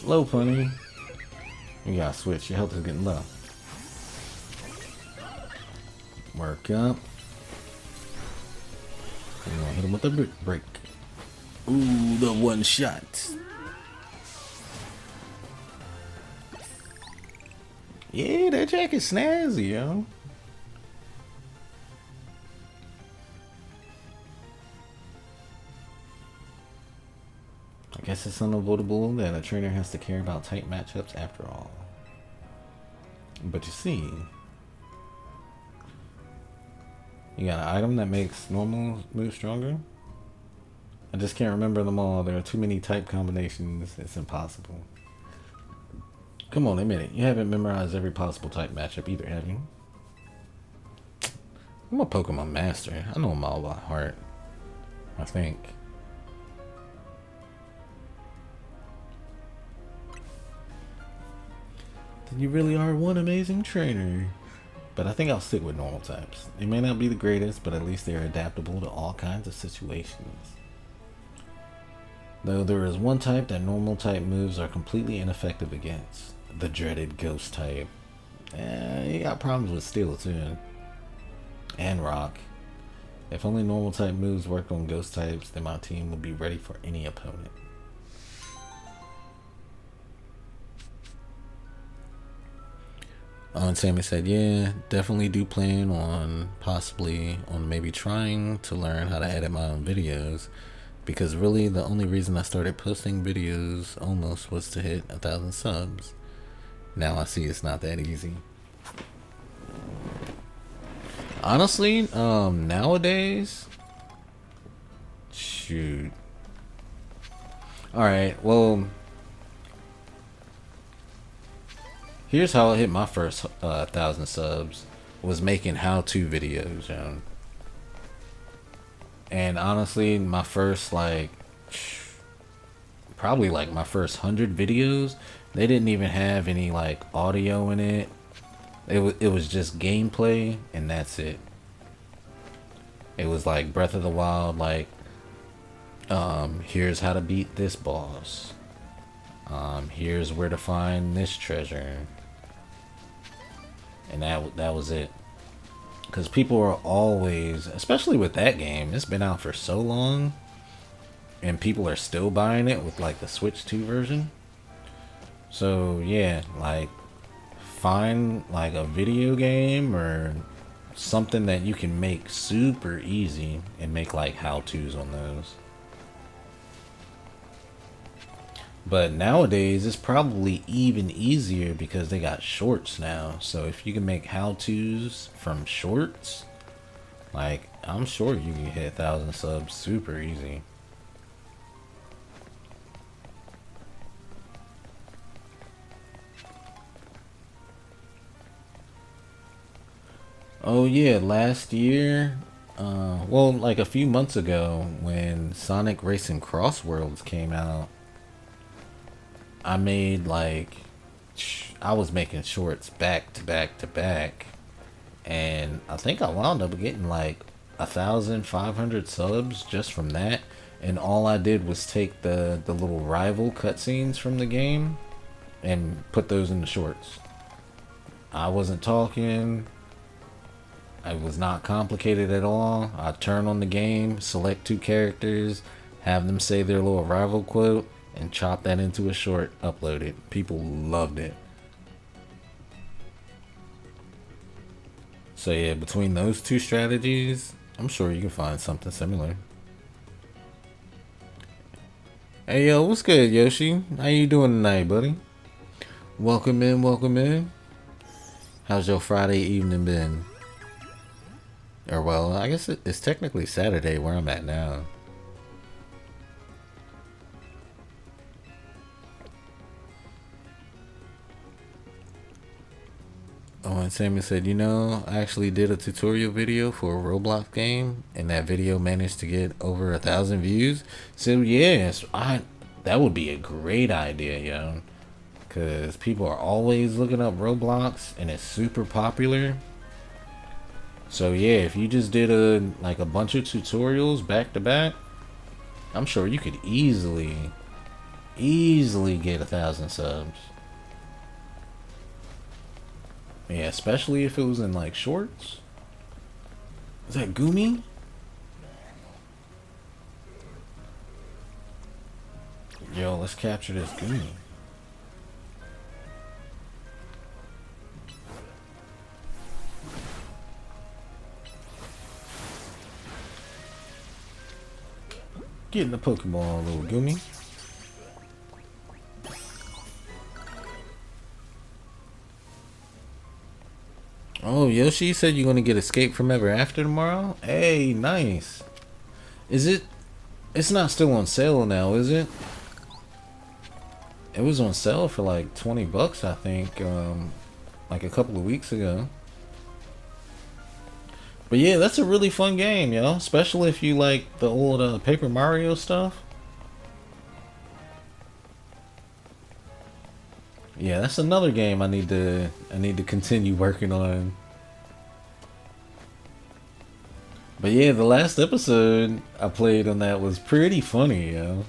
A: Low punny. You gotta switch. Your health is getting low. Work up. You're gonna hit him with a brick break. Ooh, the one shot. Yeah, that jacket's snazzy, yo. I guess it's unavoidable that a trainer has to care about tight matchups after all. But you see, you got an item that makes normal move stronger? I just can't remember them all. There are too many type combinations. It's impossible. Come on, admit it. You haven't memorized every possible type matchup either, have you? I'm a Pokemon master. I know them all by heart, I think. Then you really are one amazing trainer. But I think I'll stick with normal types. They may not be the greatest, but at least they're adaptable to all kinds of situations. Though there is one type that normal type moves are completely ineffective against. The dreaded ghost type. You got problems with steel too. And rock. If only normal type moves worked on ghost types, then my team would be ready for any opponent. And Sammy said, yeah, definitely do plan on maybe trying to learn how to edit my own videos. Because really the only reason I started posting videos almost was to hit 1,000 subs. Now I see it's not that easy. Honestly, nowadays, shoot. Alright, well, here's how I hit my first 1,000 subs. Was making how-to videos, you know. And honestly, my first probably my first 100 videos, they didn't even have any audio in it. It was just gameplay, and that's it. It was like Breath of the Wild, here's how to beat this boss. Here's where to find this treasure. And that was it. Because people are always, especially with that game, it's been out for so long, and people are still buying it with the Switch 2 version. So yeah, find a video game or something that you can make super easy and make how-tos on those. But nowadays it's probably even easier because they got shorts now. So if you can make how-tos from shorts, I'm sure you can hit 1,000 subs super easy. Oh yeah, last year, well, a few months ago when Sonic Racing Cross Worlds came out, I made I was making shorts back to back to back, and I think I wound up getting 1,500 subs just from that. And all I did was take the little rival cutscenes from the game and put those in the shorts. I wasn't talking. It was not complicated at all. I turn on the game, select 2 characters, have them say their little rival quote, and chop that into a short, upload it. People loved it. So yeah, between those 2 strategies, I'm sure you can find something similar. Hey yo, what's good, Yoshi? How you doing tonight, buddy? Welcome in, welcome in. How's your Friday evening been? Or well, I guess it's technically Saturday where I'm at now. Oh, and Sammy said, I actually did a tutorial video for a Roblox game, and that video managed to get over 1,000 views. So yes, that would be a great idea, yo. Because people are always looking up Roblox, and it's super popular. So yeah, if you just did a bunch of tutorials back to back, I'm sure you could easily get 1,000 subs. Yeah, especially if it was in shorts. Is that Gumi? Yo, let's capture this Gumi. Get in the Pokemon, little Gumi. Oh, Yoshi said you're gonna get Escape from Ever After tomorrow? Hey, nice. Is it? It's not still on sale now, is it? It was on sale for $20, I think, a couple of weeks ago. But yeah, that's a really fun game, yo. Especially if you like the old Paper Mario stuff. Yeah, that's another game I need to continue working on. But yeah, the last episode I played on that was pretty funny, yo.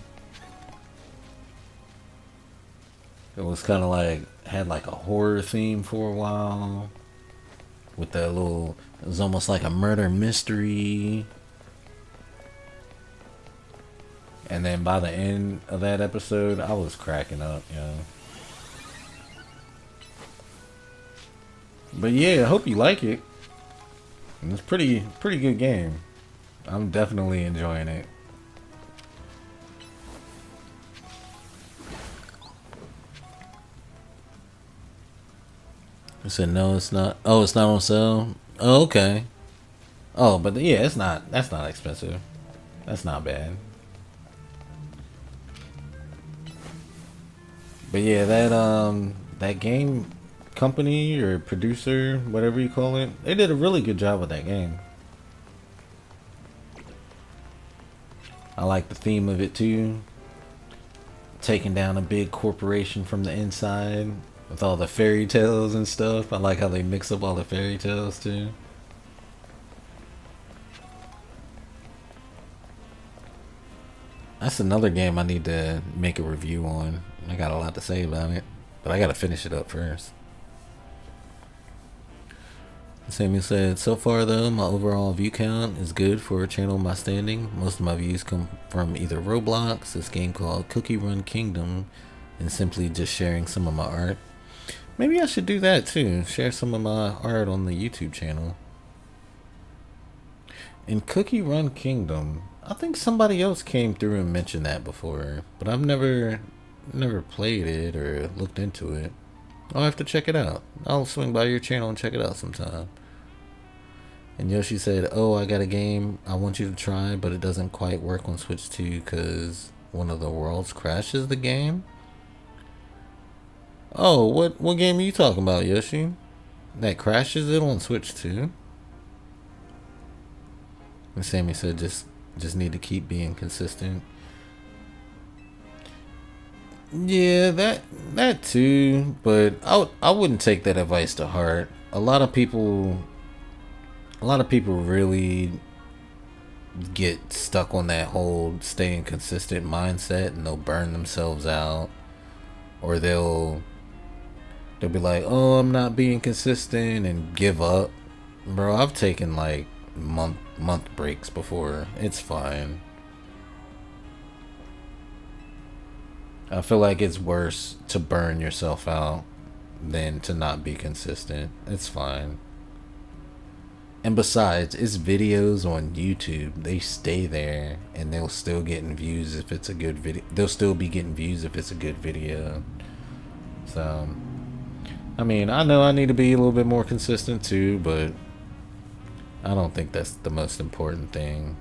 A: It was kind of like had like a horror theme for a while with that little. It was almost like a murder mystery. And then by the end of that episode, I was cracking up, you know. But yeah, I hope you like it. It's pretty good game. I'm definitely enjoying it. I said no, it's not. Oh, it's not on sale. Oh, okay. Oh, but yeah, it's not. That's not expensive. That's not bad. But yeah, that game company or producer, whatever you call it, they did a really good job with that game. I like the theme of it too. Taking down a big corporation from the inside with all the fairy tales and stuff. I like how they mix up all the fairy tales too. That's another game I need to make a review on. I got a lot to say about it, but I gotta finish it up first. Samuel said, so far though, my overall view count is good for a channel of my standing. Most of my views come from either Roblox, this game called Cookie Run Kingdom, and simply just sharing some of my art. Maybe I should do that too, share some of my art on the YouTube channel. In Cookie Run Kingdom, I think somebody else came through and mentioned that before, but I've never played it or looked into it. I'll have to check it out. I'll swing by your channel and check it out sometime. And Yoshi said, oh, I got a game I want you to try, but it doesn't quite work on Switch 2 because one of the worlds crashes the game. Oh, what game are you talking about, Yoshi? That crashes it on Switch 2? And Sammy said, just need to keep being consistent. Yeah, that too, but I wouldn't take that advice to heart. A lot of people really get stuck on that whole staying consistent mindset, and they'll burn themselves out, or they'll be like, "Oh, I'm not being consistent," and give up. Bro, I've taken like month breaks before. It's fine. I feel like it's worse to burn yourself out than to not be consistent. It's fine. And besides, it's videos on YouTube. They stay there and they'll still getting views if it's a good video. They'll still be getting views if it's a good video. So, I mean, I know I need to be a little bit more consistent too, but I don't think that's the most important thing.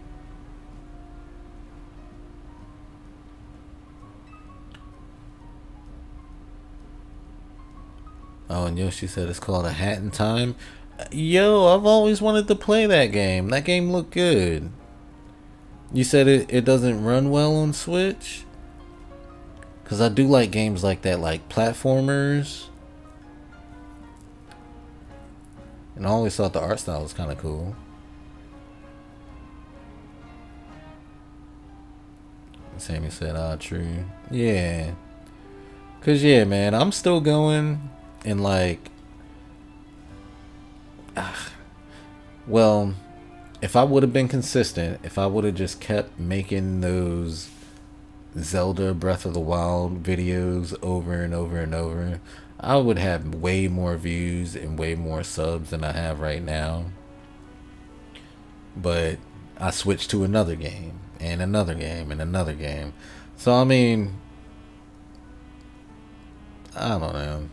A: Oh, and Yoshi said it's called A Hat in Time. Yo, I've always wanted to play that game. That game looked good. You said it doesn't run well on Switch? Because I do like games like that, like platformers. And I always thought the art style was kind of cool. Sammy said, true. Yeah. Because, yeah, man, I'm still going. And like, well, if I would have been consistent, if I would have just kept making those Zelda Breath of the Wild videos over and over and over, I would have way more views and way more subs than I have right now. But I switched to another game and another game and another game. So, I mean, I don't know.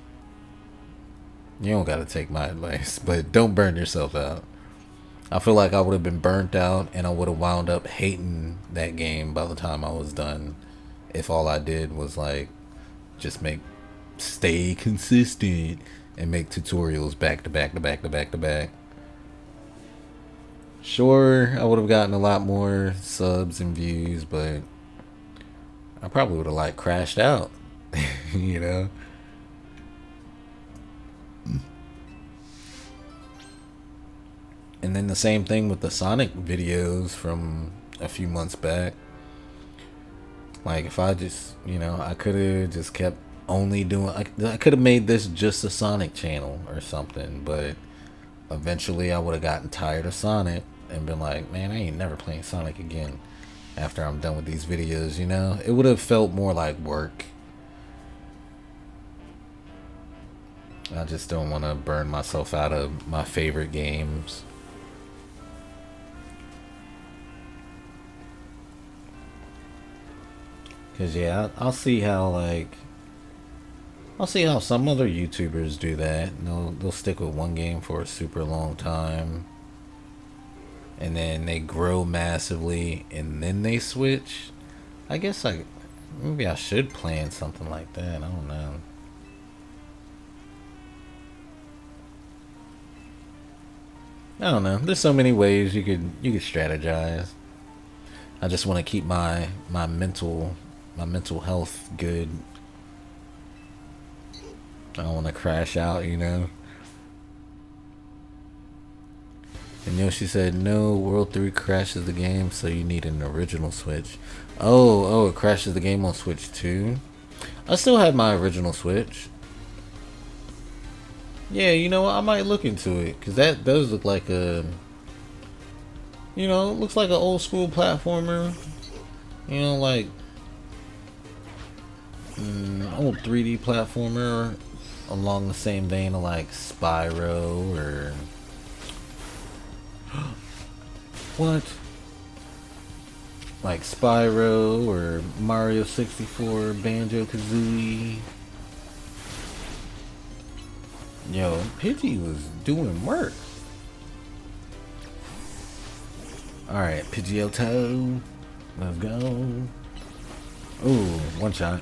A: You don't gotta take my advice, but don't burn yourself out. I feel like I would have been burnt out and I would have wound up hating that game by the time I was done if all I did was like just stay consistent and make tutorials back to back to back to back to back. Sure, I would have gotten a lot more subs and views, but I probably would have like crashed out, you know? And then the same thing with the Sonic videos from a few months back. Like, if I just, I could have just kept only doing. I could have made this just a Sonic channel or something, but eventually I would have gotten tired of Sonic and been like, man, I ain't never playing Sonic again after I'm done with these videos, you know? It would have felt more like work. I just don't want to burn myself out of my favorite games. Cause yeah, I'll see how I'll see how some other YouTubers do that. They'll stick with one game for a super long time, and then they grow massively, and then they switch. I guess maybe I should plan something like that. I don't know. I don't know. There's so many ways you could strategize. I just want to keep my mental health good. I don't want to crash out, you know. And Yoshi said, no, World 3 crashes the game, so you need an original Switch. Oh, it crashes the game on Switch too? I still have my original Switch. Yeah, you know what? I might look into it, because that does look like it looks like an old school platformer. You know, like, old 3D platformer along the same vein of like Spyro or what? Like Spyro or Mario 64, Banjo Kazooie. Yo, Pidgey was doing work. Alright, Pidgeotto. Let's go. Ooh, one shot.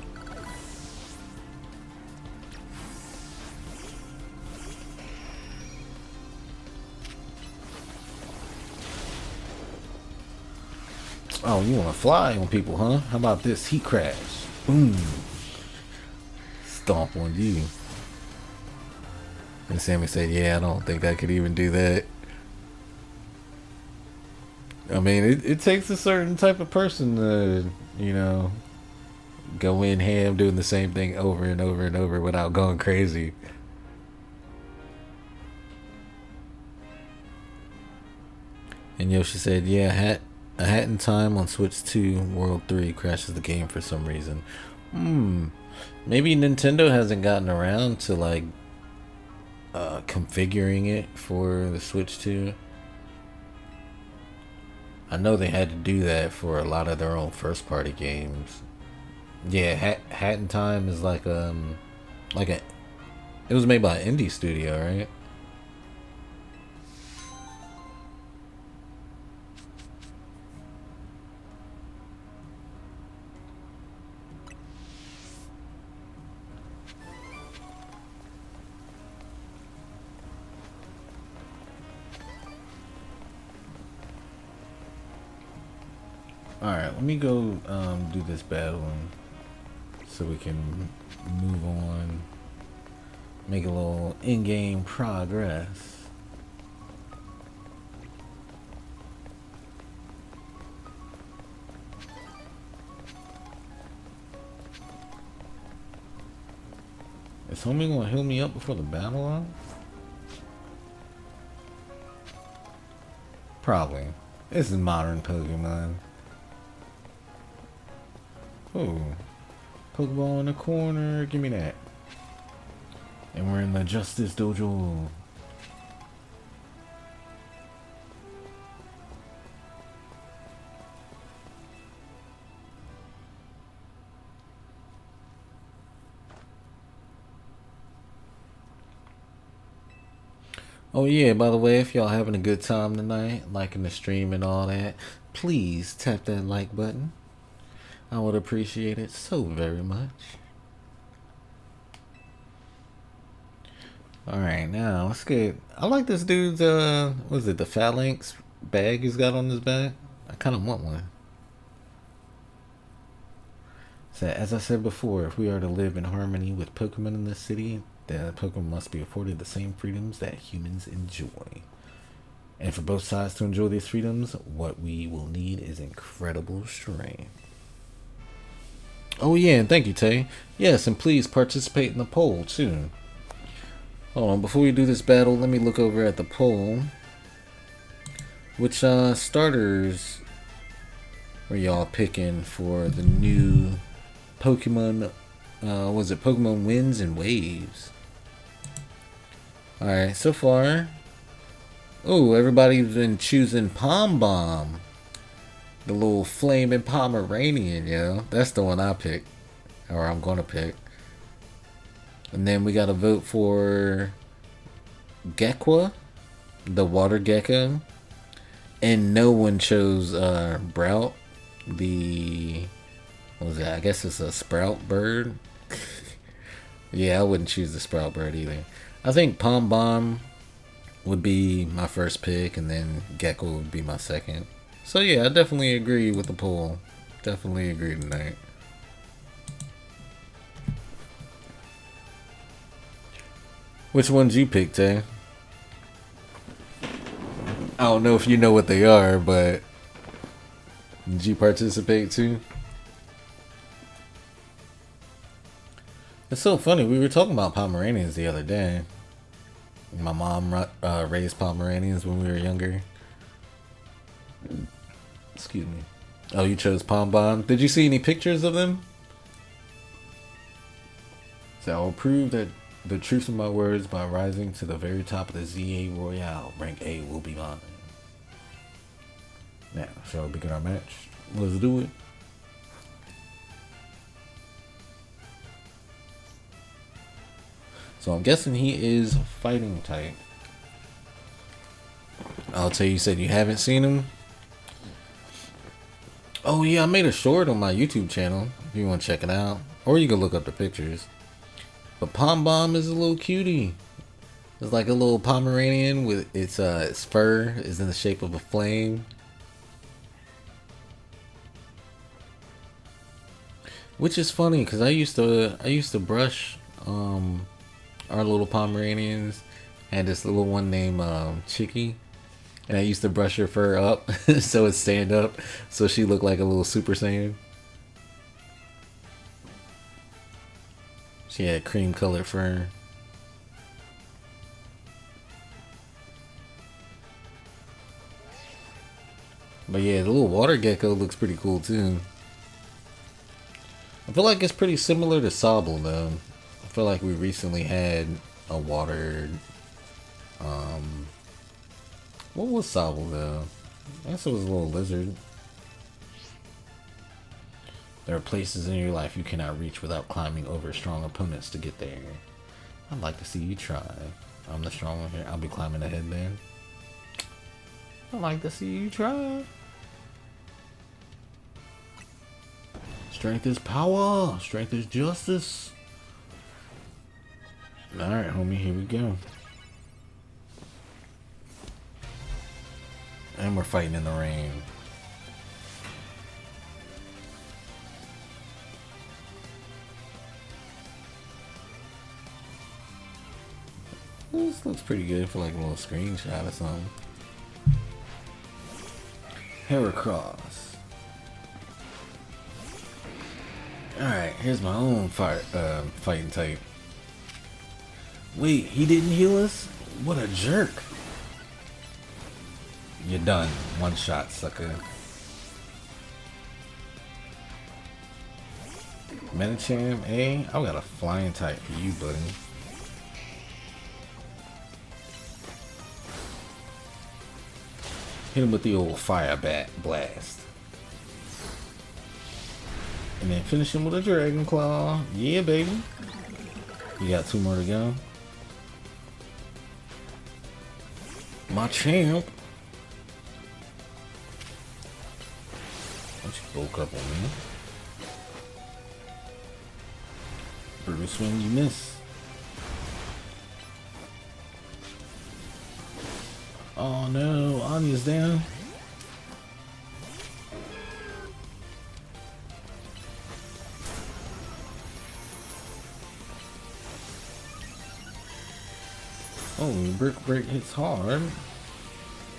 A: Oh, you want to fly on people, huh? How about this heat crash? Boom. Stomp on you. And Sammy said, yeah, I don't think I could even do that. I mean, it takes a certain type of person to, go in ham doing the same thing over and over and over without going crazy. And Yoshi said, yeah, a Hat in Time on Switch 2 World 3 crashes the game for some reason. Maybe Nintendo hasn't gotten around to like configuring it for the Switch 2. I know they had to do that for a lot of their own first party games. Yeah, Hat in Time is like a it was made by an indie studio, right? Alright, let me go do this battle so we can move on. Make a little in-game progress. Is homie gonna heal me up before the battle on? Probably. This is modern Pokemon. Oh, Pokeball in the corner. Give me that. And we're in the Justice Dojo. Oh yeah, by the way, if y'all having a good time tonight, liking the stream and all that, please tap that like button. I would appreciate it so very much. Alright, now let's get... I like this dude's, what is it, the Phalanx bag he's got on his back? I kind of want one. So, as I said before, if we are to live in harmony with Pokemon in this city, then Pokemon must be afforded the same freedoms that humans enjoy. And for both sides to enjoy these freedoms, what we will need is incredible strength. Oh yeah, and thank you, Tay. Yes, and please participate in the poll too. Hold on, before we do this battle, let me look over at the poll. Which starters were y'all picking for the new Pokemon? Was it Pokemon Winds and Waves? Alright, so far. Oh, everybody's been choosing Palm Bomb. The little flaming Pomeranian, yo. That's the one I picked. Or I'm gonna pick. And then we gotta vote for Gekwa, the water gecko. And no one chose Brout, the... what was that? I guess it's a sprout bird. Yeah, I wouldn't choose the sprout bird either. I think Palm Bomb would be my first pick, and then Gecko would be my second. So yeah, I definitely agree with the poll. Definitely agree tonight. Which ones you picked, Tay? I don't know if you know what they are, but did you participate too? It's so funny. We were talking about Pomeranians the other day. My mom raised Pomeranians when we were younger. Excuse me. Oh, you chose Palm Bomb. Did you see any pictures of them? So I will prove that the truth of my words by rising to the very top of the ZA Royale. Rank A will be mine. Now, shall we begin our match? Let's do it. So I'm guessing he is fighting type. I'll tell you, said you haven't seen him. Oh yeah, I made a short on my YouTube channel if you want to check it out. Or you can look up the pictures. But Palm Bomb is a little cutie. It's like a little Pomeranian with its fur is in the shape of a flame. Which is funny because I used to brush our little Pomeranians. I had this little one named Chicky, and I used to brush her fur up so it stand up, so she looked like a little Super Saiyan. She had cream colored fur. But yeah, the little water gecko looks pretty cool too. I feel like it's pretty similar to Sobble though. I feel like we recently had a water... what was Sobble though? I guess it was a little lizard. There are places in your life you cannot reach without climbing over strong opponents to get there. I'd like to see you try. I'm the strong one here. I'll be climbing ahead then. I'd like to see you try. Strength is power. Strength is justice. Alright, homie, here we go. And we're fighting in the rain. This looks pretty good for like a little screenshot or something. Heracross. Alright, here's my own fighting type. Wait, he didn't heal us? What a jerk. You're done. One shot, sucker. Medicham, A. I've got a flying type for you, buddy. Hit him with the old fire blast. And then finish him with a Dragon Claw. Yeah, baby. You got 2 more to go. My champ. Don't you bulk up on me. Bruce, when you miss. Oh no, Anya's down. Oh, Brick Break hits hard.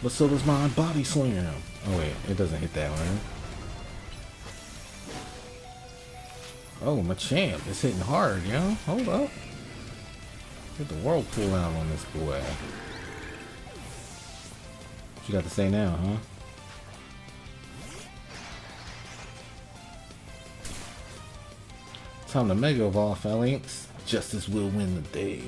A: But so does my Body Slam. Oh wait, it doesn't hit that one. Oh, my champ. It's hitting hard, yo. Hold up. Get the whirlpool out on this boy. What you got to say now, huh? Time to Mega Evolve, Phalanx. Justice will win the day.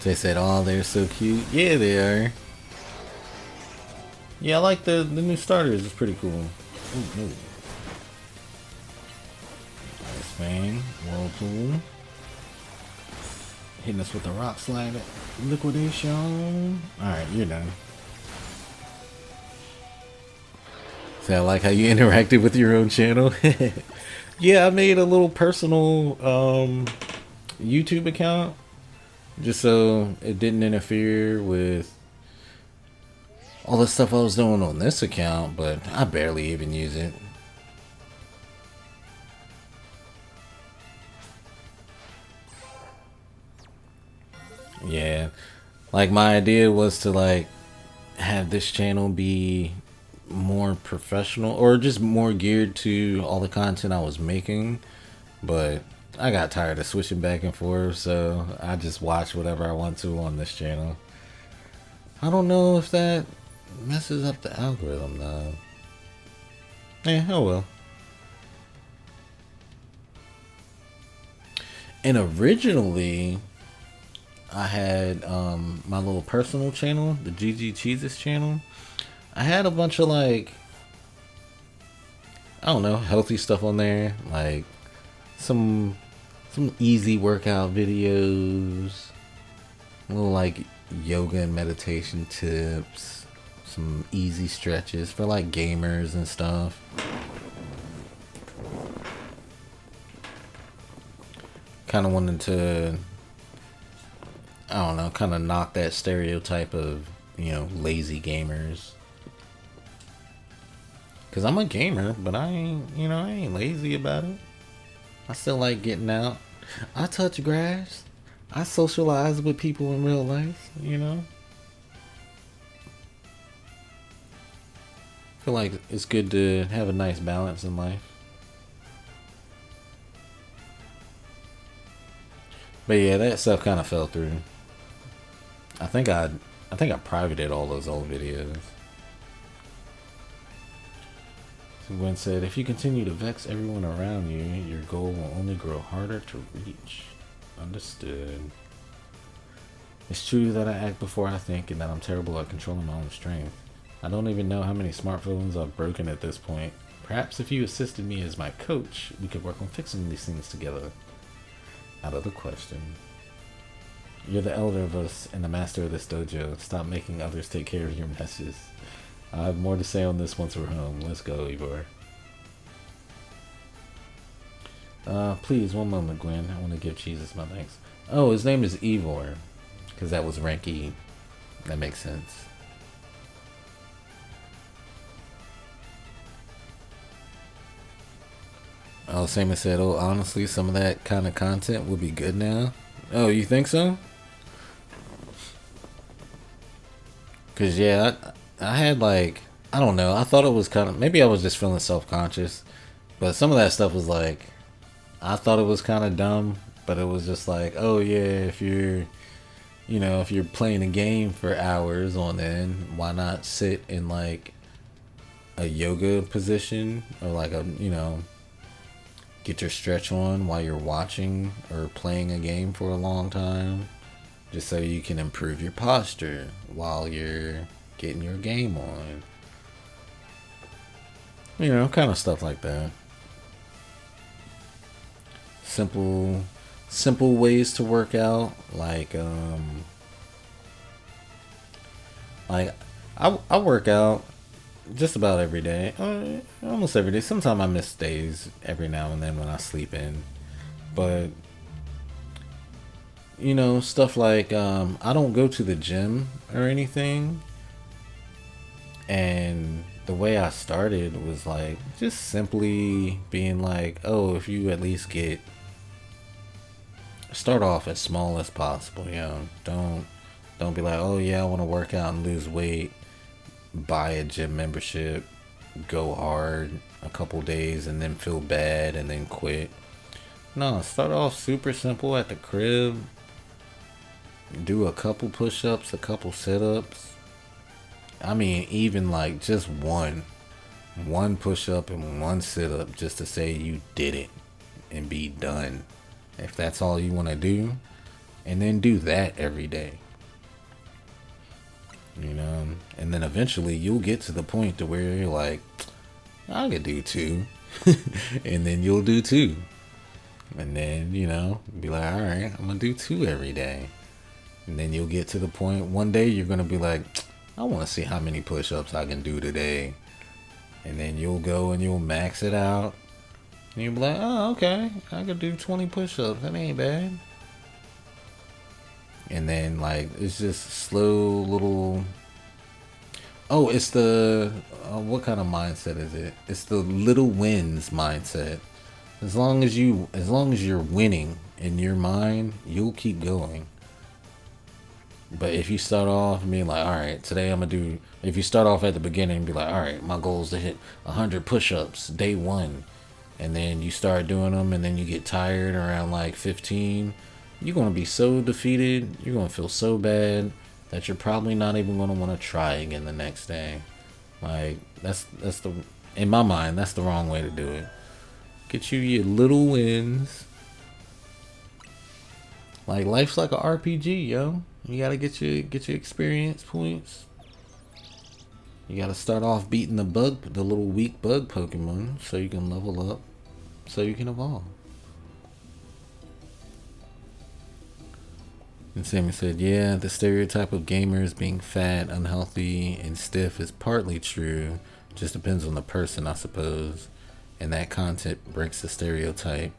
A: They said, oh, they're so cute. Yeah, they are. Yeah, I like the new starters. It's pretty cool. Ooh, no. Nice Fang. Whirlpool. Hitting us with the rock slide. Liquidation. Alright, you're done. See, I like how you interacted with your own channel. Yeah, I made a little personal YouTube account just so it didn't interfere with all the stuff I was doing on this account, but I barely even use it. Yeah, like my idea was to like have this channel be more professional or just more geared to all the content I was making, but I got tired of switching back and forth, so I just watch whatever I want to on this channel. I don't know if that messes up the algorithm though. Yeah, oh well. And originally I had my little personal channel, the GG Cheeses channel. I had a bunch of like, I don't know, healthy stuff on there, like some easy workout videos, little like yoga and meditation tips, some easy stretches for like gamers and stuff. Kind of wanted to, I don't know, kind of knock that stereotype of, you know, lazy gamers. Cause I'm a gamer, but I ain't lazy about it. I still like getting out. I touch grass. I socialize with people in real life, you know. I feel like it's good to have a nice balance in life. But yeah, that stuff kind of fell through. I think I privated all those old videos. So Gwen said, if you continue to vex everyone around you, your goal will only grow harder to reach. Understood. It's true that I act before I think and that I'm terrible at controlling my own strength. I don't even know how many smartphones I've broken at this point. Perhaps if you assisted me as my coach, we could work on fixing these things together. Out of the question. You're the elder of us and the master of this dojo. Stop making others take care of your messes. I have more to say on this once we're home. Let's go, Ivor. Please, one moment, Gwen. I want to give Jesus my thanks. Oh, his name is Ivor. Because that was rank E. That makes sense. Oh, Samus said, oh, honestly, some of that kind of content would be good now. Oh, you think so? Because, yeah, I had like, I don't know, I thought it was kind of, maybe I was just feeling self-conscious, but some of that stuff was like, I thought it was kind of dumb, but it was just like, oh yeah, if you're, you know, if you're playing a game for hours on end, why not sit in like a yoga position or like a, you know, get your stretch on while you're watching or playing a game for a long time, just so you can improve your posture while you're getting your game on. You know, kind of stuff like that. Simple ways to work out, like I work out just about every day, almost every day. Sometimes I miss days every now and then when I sleep in, but you know, stuff like I don't go to the gym or anything, and the way I started was like just simply being like, oh, if you at least start off as small as possible, you know, don't Don't be like, oh yeah, I want to work out and lose weight. Buy a gym membership, go hard a couple days, and then feel bad and then quit. No, start off super simple at the crib. Do a couple push-ups, a couple sit-ups. I mean, even like just one push-up and one sit-up, just to say you did it and be done. If that's all you want to do, and then do that every day. You know, and then eventually you'll get to the point to where you're like, I could do two. And then you'll do two. And then, you know, be like, all right, I'm going to do two every day. And then you'll get to the point one day you're going to be like, I want to see how many push-ups I can do today. And then you'll go and you'll max it out. And you'll be like, oh, okay, I could do 20 push-ups. That ain't bad. And then, like, it's just slow little... Oh, it's the... what kind of mindset is it? It's the little wins mindset. As long as you're winning in your mind, you'll keep going. But if you start off being like, all right, today I'm going to do... If you start off at the beginning and be like, all right, my goal is to hit 100 push-ups day one. And then you start doing them and then you get tired around like 15. You're going to be so defeated. You're going to feel so bad that you're probably not even going to want to try again the next day. Like, that's the... In my mind, that's the wrong way to do it. Get you your little wins. Like, life's like a RPG, yo. You gotta get your experience points. You gotta start off beating the little weak bug Pokemon, so you can level up, so you can evolve. And Sammy said, yeah, the stereotype of gamers being fat, unhealthy, and stiff is partly true. Just depends on the person, I suppose. And that content breaks the stereotype.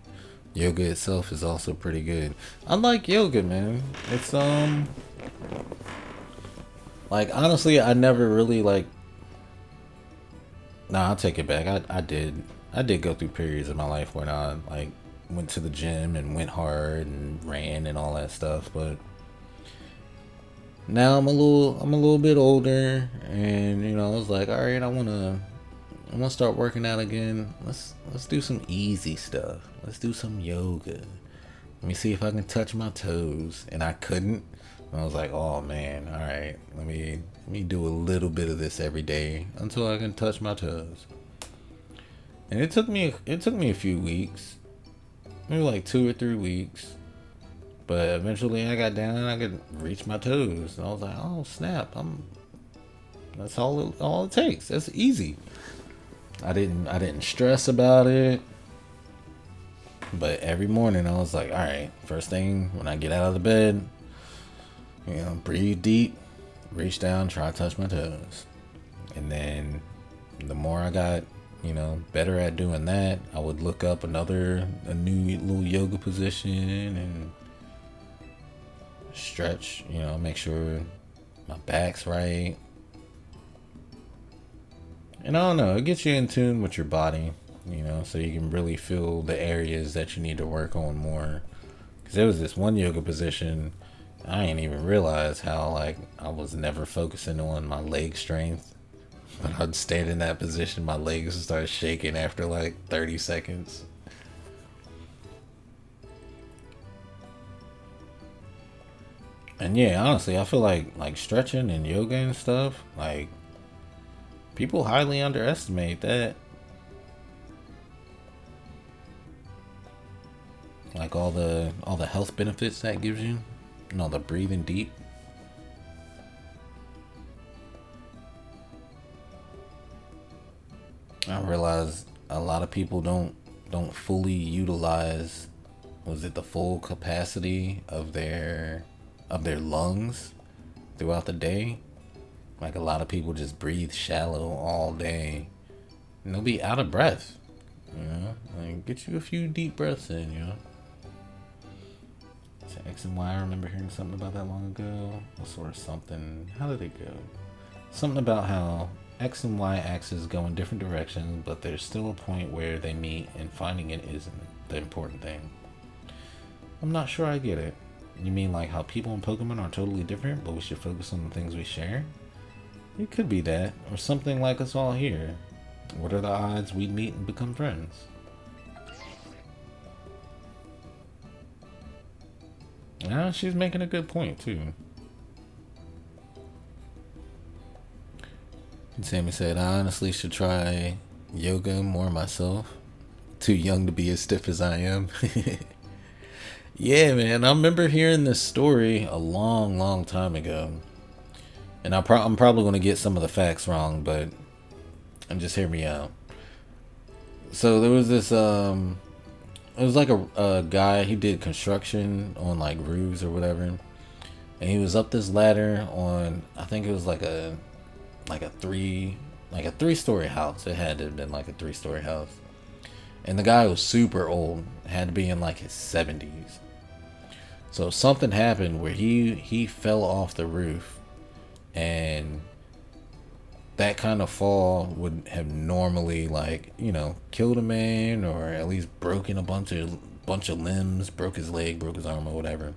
A: Yoga itself is also pretty good. I like yoga, man. It's like, honestly, I never really like... Nah, I'll take it back. I did go through periods in my life where I like went to the gym and went hard and ran and all that stuff, but now I'm a little bit older, and you know, I was like, all right, I want to start working out again. Let's do some easy stuff. Let's do some yoga. Let me see if I can touch my toes. And I couldn't. And I was like, oh man, all right. Let me do a little bit of this every day until I can touch my toes. And it took me a few weeks, maybe like 2 or 3 weeks. But eventually I got down and I could reach my toes. And I was like, oh snap, that's all it takes. That's easy. I didn't stress about it. But every morning I was like, all right, first thing when I get out of the bed, you know, breathe deep, reach down, try to touch my toes. And then the more I got, you know, better at doing that, I would look up a new little yoga position and stretch, you know, make sure my back's right. And I don't know, it gets you in tune with your body, you know, so you can really feel the areas that you need to work on more. Because there was this one yoga position, I didn't even realize how, like, I was never focusing on my leg strength. But I'd stand in that position, my legs would start shaking after like 30 seconds. And yeah, honestly, I feel like stretching and yoga and stuff, like, people highly underestimate that. Like all the health benefits that gives you, and all the breathing deep. I realize a lot of people don't fully utilize, was it the full capacity of their lungs throughout the day. Like, a lot of people just breathe shallow all day and they'll be out of breath, you know. Like, get you a few deep breaths in, you know. So X and Y, I remember hearing something about that long ago. What sort of something, how did it go? Something about how X and Y axes go in different directions, but there's still a point where they meet, and finding it isn't the important thing. I'm not sure I get it. You mean like how people in Pokemon are totally different, but we should focus on the things we share? It could be that, or something like us all here. What are the odds we'd meet and become friends? Yeah, she's making a good point too. And Sammy said, I honestly should try yoga more myself. Too young to be as stiff as I am. Yeah, man. I remember hearing this story a long, long time ago. And I'm probably going to get some of the facts wrong, but just hear me out. So there was this, it was like a guy, he did construction on like roofs or whatever. And he was up this ladder on, I think it was like a three-story house. It had to have been like a three-story house. And the guy was super old, had to be in like his 70s. So something happened where he fell off the roof, and that kind of fall would have normally, like, you know, killed a man or at least broken a bunch of limbs, broke his leg, broke his arm or whatever.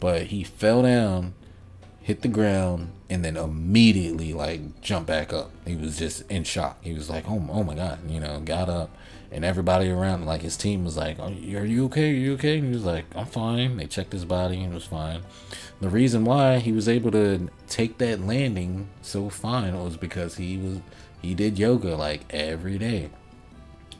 A: But he fell down, hit the ground, and then immediately like jumped back up. He was just in shock. He was like, oh my god, you know, got up, and everybody around, like his team, was like, are you okay? Are you okay? And he was like, I'm fine. They checked his body and it was fine. The reason why he was able to take that landing so fine was because he did yoga like every day.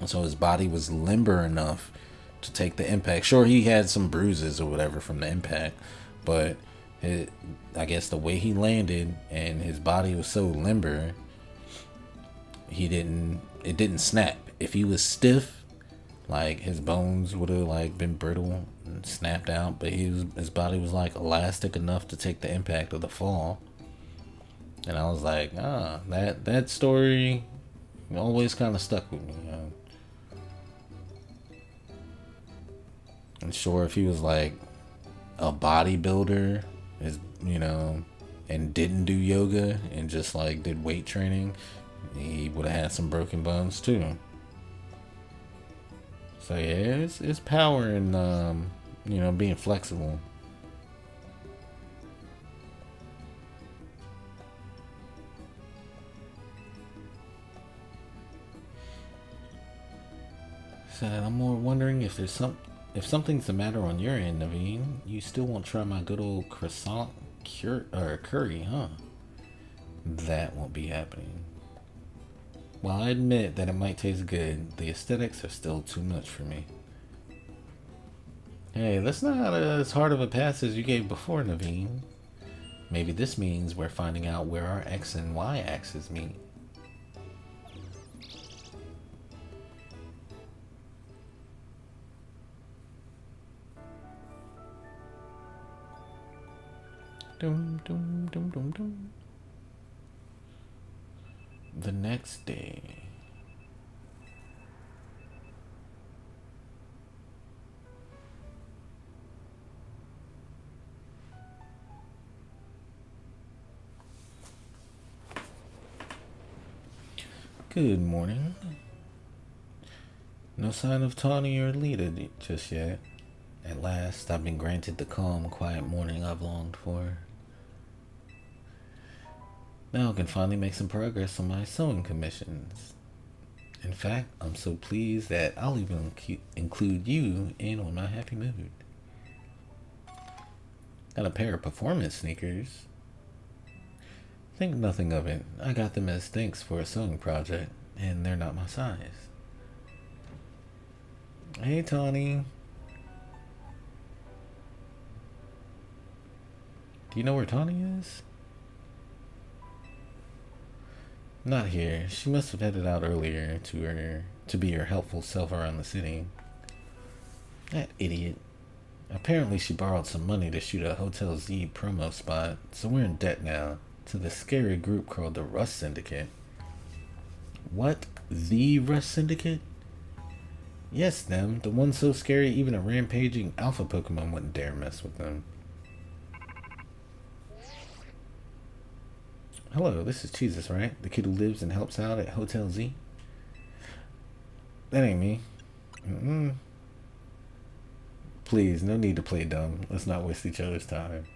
A: So his body was limber enough to take the impact. Sure, he had some bruises or whatever from the impact, but I guess the way he landed and his body was so limber, it didn't snap. If he was stiff, like his bones would have like been brittle and snapped out, but his body was like elastic enough to take the impact of the fall. And I was like, that story always kind of stuck with me. You know? And sure, if he was like a bodybuilder, and didn't do yoga and just like did weight training, he would have had some broken bones too. So yeah, it's power in being flexible. So I'm more wondering if something's the matter on your end, Naveen. You still won't try my good old croissant curry, huh? That won't be happening. While I admit that it might taste good, the aesthetics are still too much for me. Hey, that's not as hard of a pass as you gave before, Naveen. Maybe this means we're finding out where our X and Y axes meet. Dum, dum, dum, dum, dum. The next day. Good morning. No sign of Tawny or Lita just yet. At last, I've been granted the calm, quiet morning I've longed for. Now I can finally make some progress on my sewing commissions. In fact, I'm so pleased that I'll even include you in on my happy mood. Got a pair of performance sneakers. Think nothing of it. I got them as thanks for a sewing project, and they're not my size. Hey, Tawny. Do you know where Tawny is? Not here. She must have headed out earlier to be her helpful self around the city. That idiot. Apparently she borrowed some money to shoot a Hotel Z promo spot, so we're in debt now to the scary group called the Rust Syndicate. What? The Rust Syndicate? Yes, them. The one so scary even a rampaging alpha Pokemon wouldn't dare mess with them. Hello, this is Jesus, right? The kid who lives and helps out at Hotel Z? That ain't me. Please, no need to play dumb. Let's not waste each other's time.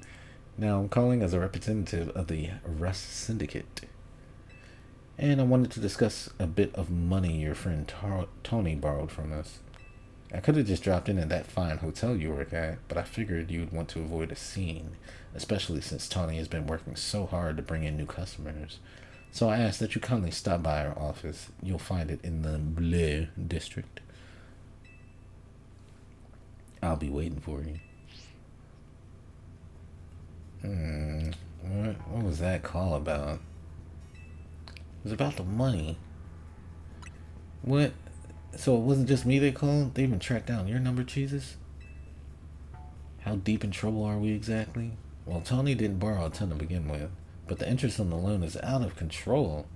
A: Now, I'm calling as a representative of the Rust Syndicate. And I wanted to discuss a bit of money your friend Tony borrowed from us. I could have just dropped in at that fine hotel you work at, but I figured you'd want to avoid a scene, especially since Tony has been working so hard to bring in new customers. So I asked that you kindly stop by our office. You'll find it in the Bleu district. I'll be waiting for you. What was that call about? It was about the money. What? So it wasn't just me they called? They even tracked down your number, Jesus? How deep in trouble are we exactly? Well, Tony didn't borrow a ton to begin with, but the interest on the loan is out of control.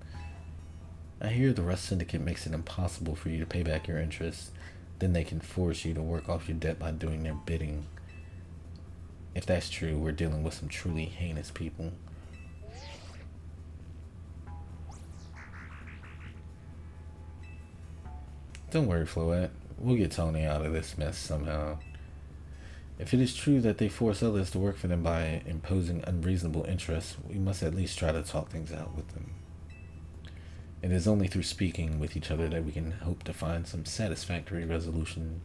A: I hear the Rust Syndicate makes it impossible for you to pay back your interest. Then they can force you to work off your debt by doing their bidding. If that's true, we're dealing with some truly heinous people. Don't worry, Floette. We'll get Tony out of this mess somehow. If it is true that they force others to work for them by imposing unreasonable interests, we must at least try to talk things out with them. It is only through speaking with each other that we can hope to find some satisfactory resolution.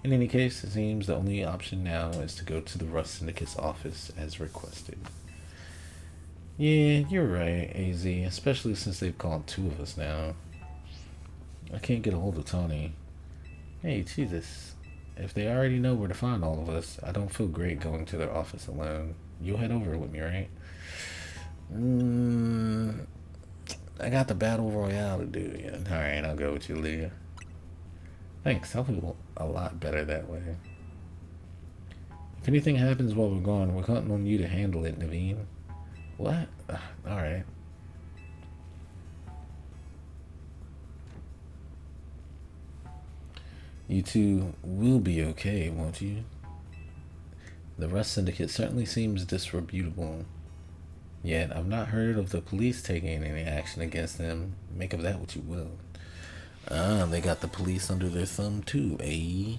A: In any case, it seems the only option now is to go to the Rust Syndicate's office as requested. Yeah, you're right, AZ, especially since they've called two of us now. I can't get a hold of Tony. Hey, Jesus. If they already know where to find all of us, I don't feel great going to their office alone. You'll head over with me, right? I got the battle royale to do. Yeah. Alright, I'll go with you, Leah. Thanks, I'll feel a lot better that way. If anything happens while we're gone, we're counting on you to handle it, Naveen. What? Alright. You two will be okay, won't you? The Rust Syndicate certainly seems disreputable. Yet, I've not heard of the police taking any action against them. Make of that what you will. They got the police under their thumb too, eh?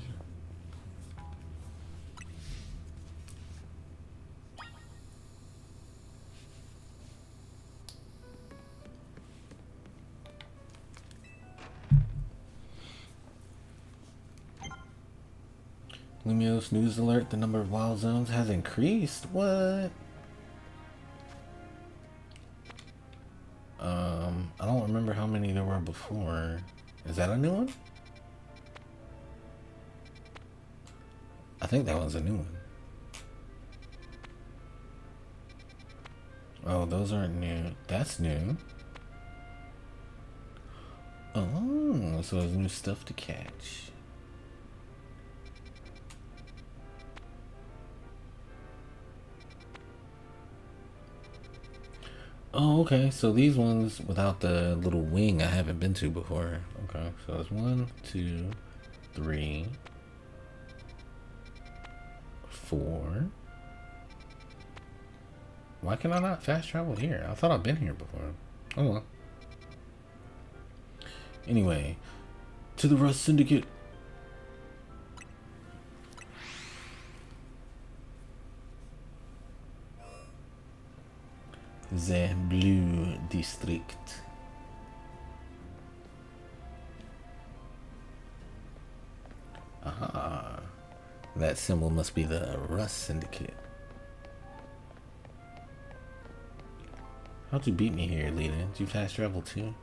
A: Lumios news alert, the number of wild zones has increased. What? I don't remember how many there were before. Is that a new one? I think that was a new one. Oh, those aren't new. That's new. Oh, so there's new stuff to catch. Oh, okay. So these ones without the little wing I haven't been to before. Okay, so it's 1, 2, 3, 4. Why can I not fast travel here? I thought I've been here before. Oh well. Anyway, to the Rust Syndicate. The Blue District. Aha. That symbol must be the Rust Syndicate. How'd you beat me here, Lita? Did you fast travel too?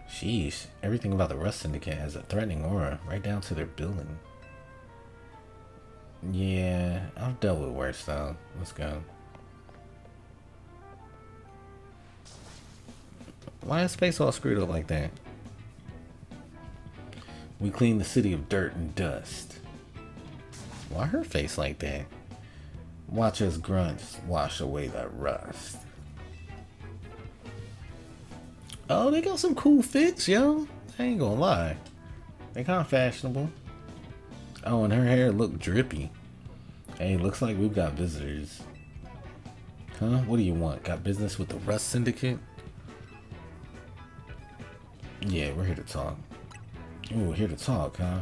A: Sheesh, everything about the Rust Syndicate has a threatening aura, right down to their building. Yeah, I've dealt with worse though. Let's go. Why is space all screwed up like that? We clean the city of dirt and dust. Why her face like that? Watch us grunts wash away the rust. Oh, they got some cool fits, yo. I ain't gonna lie. They kind of fashionable. Oh, and her hair looked drippy. Hey, looks like we've got visitors. Huh? What do you want? Got business with the Rust Syndicate? Yeah, we're here to talk. Ooh, here to talk, huh?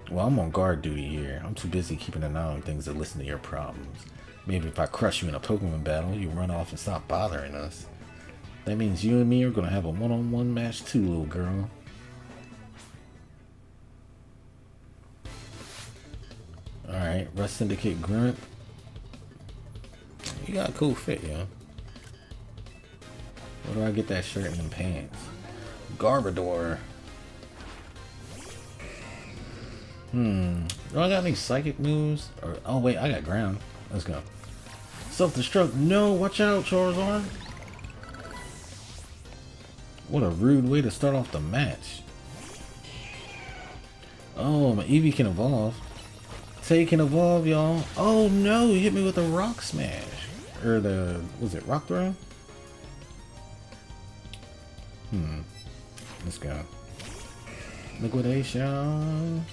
A: Well, I'm on guard duty here. I'm too busy keeping an eye on things to listen to your problems. Maybe if I crush you in a Pokemon battle, you run off and stop bothering us. That means you and me are gonna have a one-on-one match too, little girl. Alright, Rust Syndicate Grunt. You got a cool fit, yo. Where do I get that shirt and them pants? Garbodor. Do I got any psychic moves? Or oh wait, I got ground. Let's go. Self-destruct. No, watch out, Charizard. What a rude way to start off the match. Oh, my Eevee can evolve. Say it can evolve, y'all. Oh no, he hit me with a rock smash. Or the, was it rock throw? Let's go. Liquidation.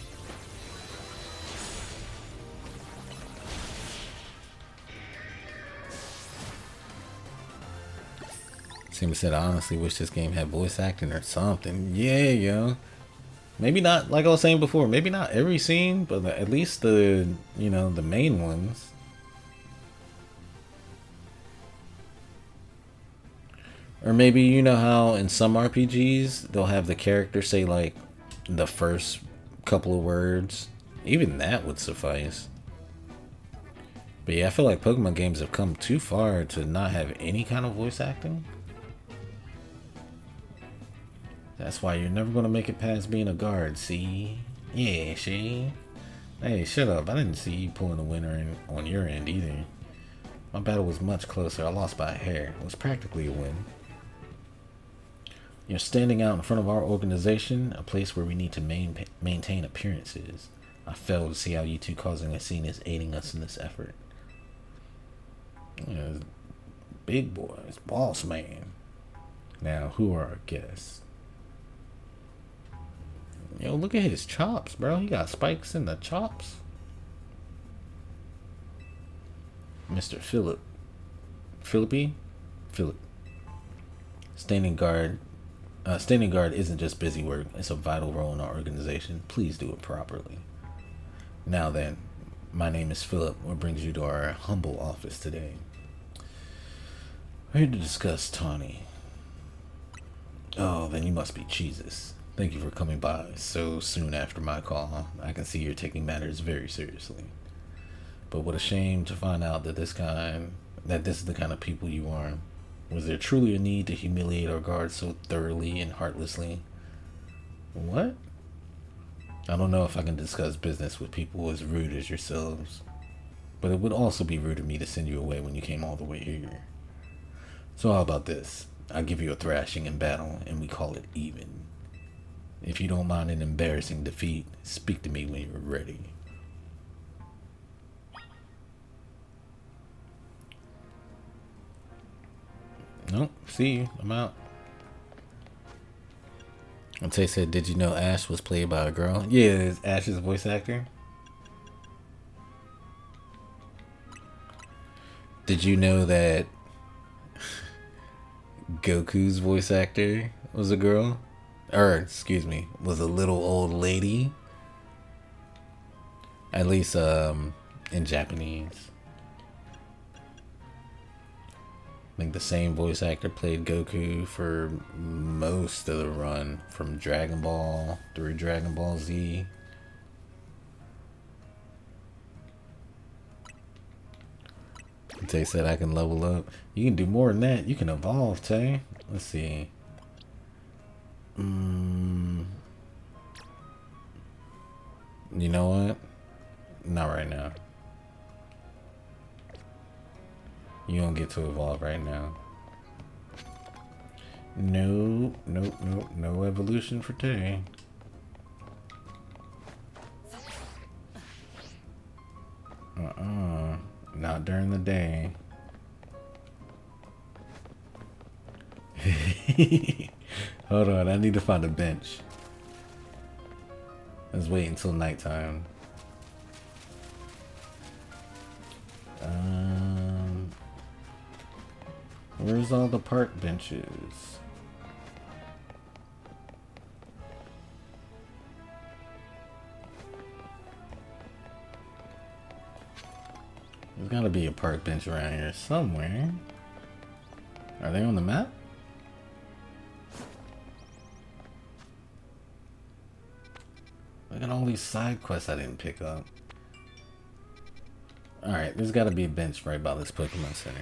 A: Seems said, I honestly wish this game had voice acting or something. Yeah, yo. Maybe not, like I was saying before, maybe not every scene, but at least the, you know, the main ones. Or maybe, you know how in some RPGs, they'll have the character say, like, the first couple of words. Even that would suffice. But yeah, I feel like Pokemon games have come too far to not have any kind of voice acting. That's why you're never going to make it past being a guard, see? Yeah, see? Hey, shut up. I didn't see you pulling the winner on your end either. My battle was much closer. I lost by a hair. It was practically a win. You're standing out in front of our organization, a place where we need to maintain appearances. I fail to see how you two causing a scene is aiding us in this effort. Yeah, big boys, boss man. Now, who are our guests? Yo, look at his chops, bro. He got spikes in the chops. Mr. Philip. Philip. Standing guard isn't just busy work. It's a vital role in our organization. Please do it properly. Now then, my name is Philip. What brings you to our humble office today? We're here to discuss Tawny. Oh, then you must be Jesus. Thank you for coming by so soon after my call. I can see you're taking matters very seriously. But what a shame to find out that this is the kind of people you are. Was there truly a need to humiliate our guards so thoroughly and heartlessly? What? I don't know if I can discuss business with people as rude as yourselves. But it would also be rude of me to send you away when you came all the way here. So how about this? I'll give you a thrashing in battle, and we call it even. If you don't mind an embarrassing defeat, speak to me when you're ready. Nope, see you. I'm out. And Tay said, did you know Ash was played by a girl? Yeah, it's Ash's voice actor. Did you know that Goku's voice actor was a girl? Or, excuse me, was a little old lady? At least, in Japanese. I think the same voice actor played Goku for most of the run, from Dragon Ball through Dragon Ball Z. Tay said I can level up. You can do more than that. You can evolve, Tay. Let's see. You know what? Not right now. You don't get to evolve right now. No evolution for Tay. Not during the day. Hold on, I need to find a bench. Let's wait until nighttime. Where's all the park benches? gotta be a park bench around here somewhere. Are they on the map? Look at all these side quests I didn't pick up. Alright, there's gotta be a bench right by this Pokemon Center.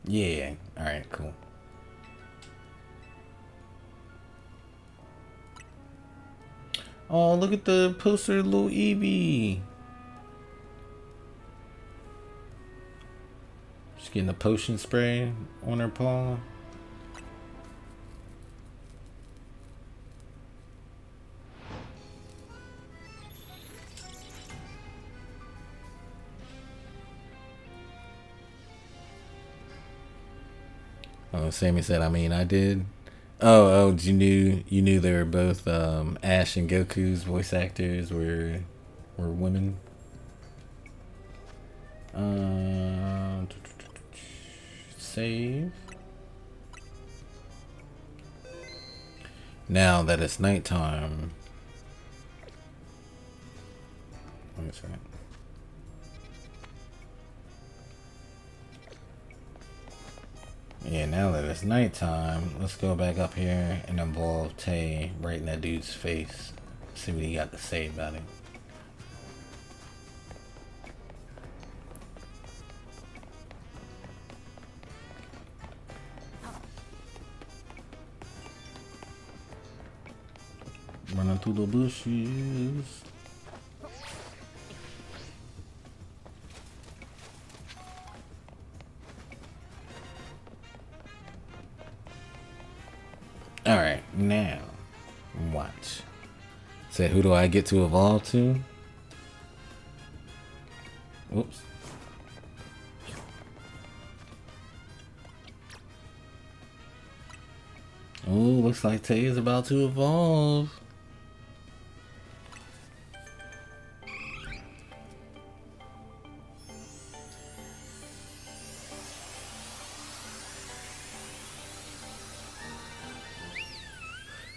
A: Yeah, alright, cool. Oh, look at the poster of little Eevee. She's getting a potion spray on her paw. Oh, Sammy said, I mean, I did. Oh, you knew they were both Ash and Goku's voice actors were women. Save. Now that it's nighttime. Wait a second. Yeah, now that it's nighttime, let's go back up here and involve Tay right in that dude's face. See what he got to say about it. Running through the bushes. Alright, now, watch. Said, who do I get to evolve to? Whoops. Oh, looks like Tay is about to evolve.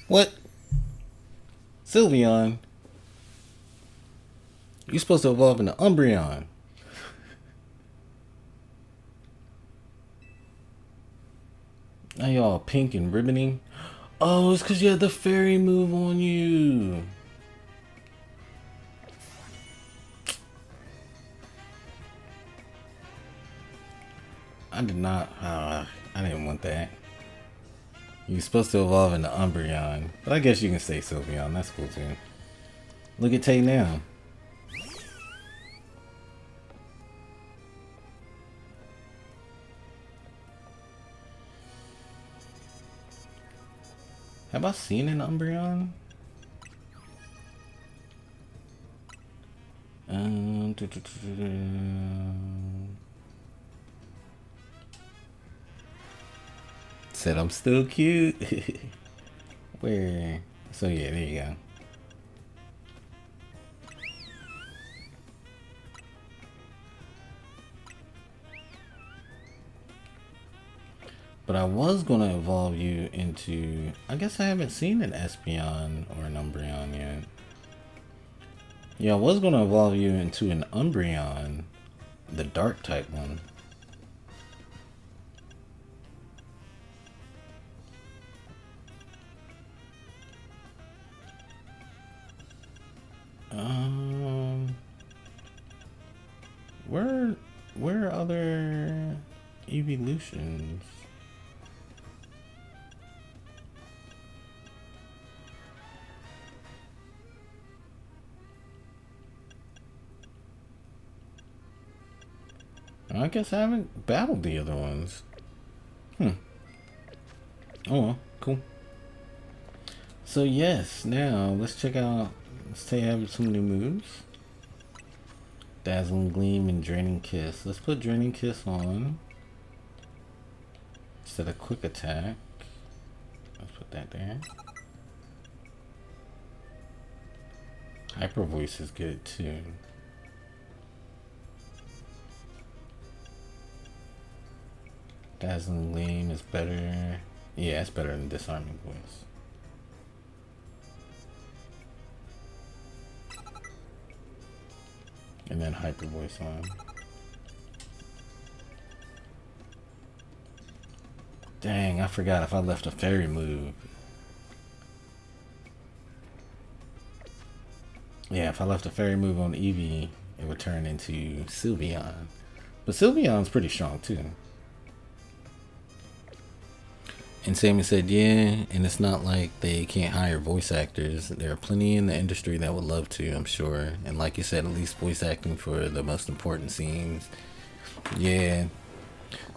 A: What? Sylveon? You're supposed to evolve into Umbreon. Now y'all pink and ribbony. Oh, it's because you had the fairy move on you. I did not. I didn't want that. You're supposed to evolve into Umbreon, but I guess you can stay Sylveon. That's cool too. Look at Tay now. Have I seen an Umbreon? Said I'm still cute. Where? So yeah, there you go. But I was gonna evolve you into. I guess I haven't seen an Espeon or an Umbreon yet. Yeah, I was gonna evolve you into an Umbreon, the dark type one. Where are other evolutions? I guess I haven't battled the other ones. Oh well, cool. So yes, now let's check out. Let's say I have some new moves. Dazzling Gleam and Draining Kiss. Let's put Draining Kiss on instead of Quick Attack. Let's put that there. Hyper Voice is good too. Dazzling Gleam is better. Yeah, it's better than Disarming Voice. And then hyper voice on. Dang, I forgot if I left a fairy move. Yeah, if I left a fairy move on Eevee, it would turn into Sylveon. But Sylveon's pretty strong too. And Sammy said, yeah, and it's not like they can't hire voice actors. There are plenty in the industry that would love to, I'm sure. And like you said, at least voice acting for the most important scenes. Yeah.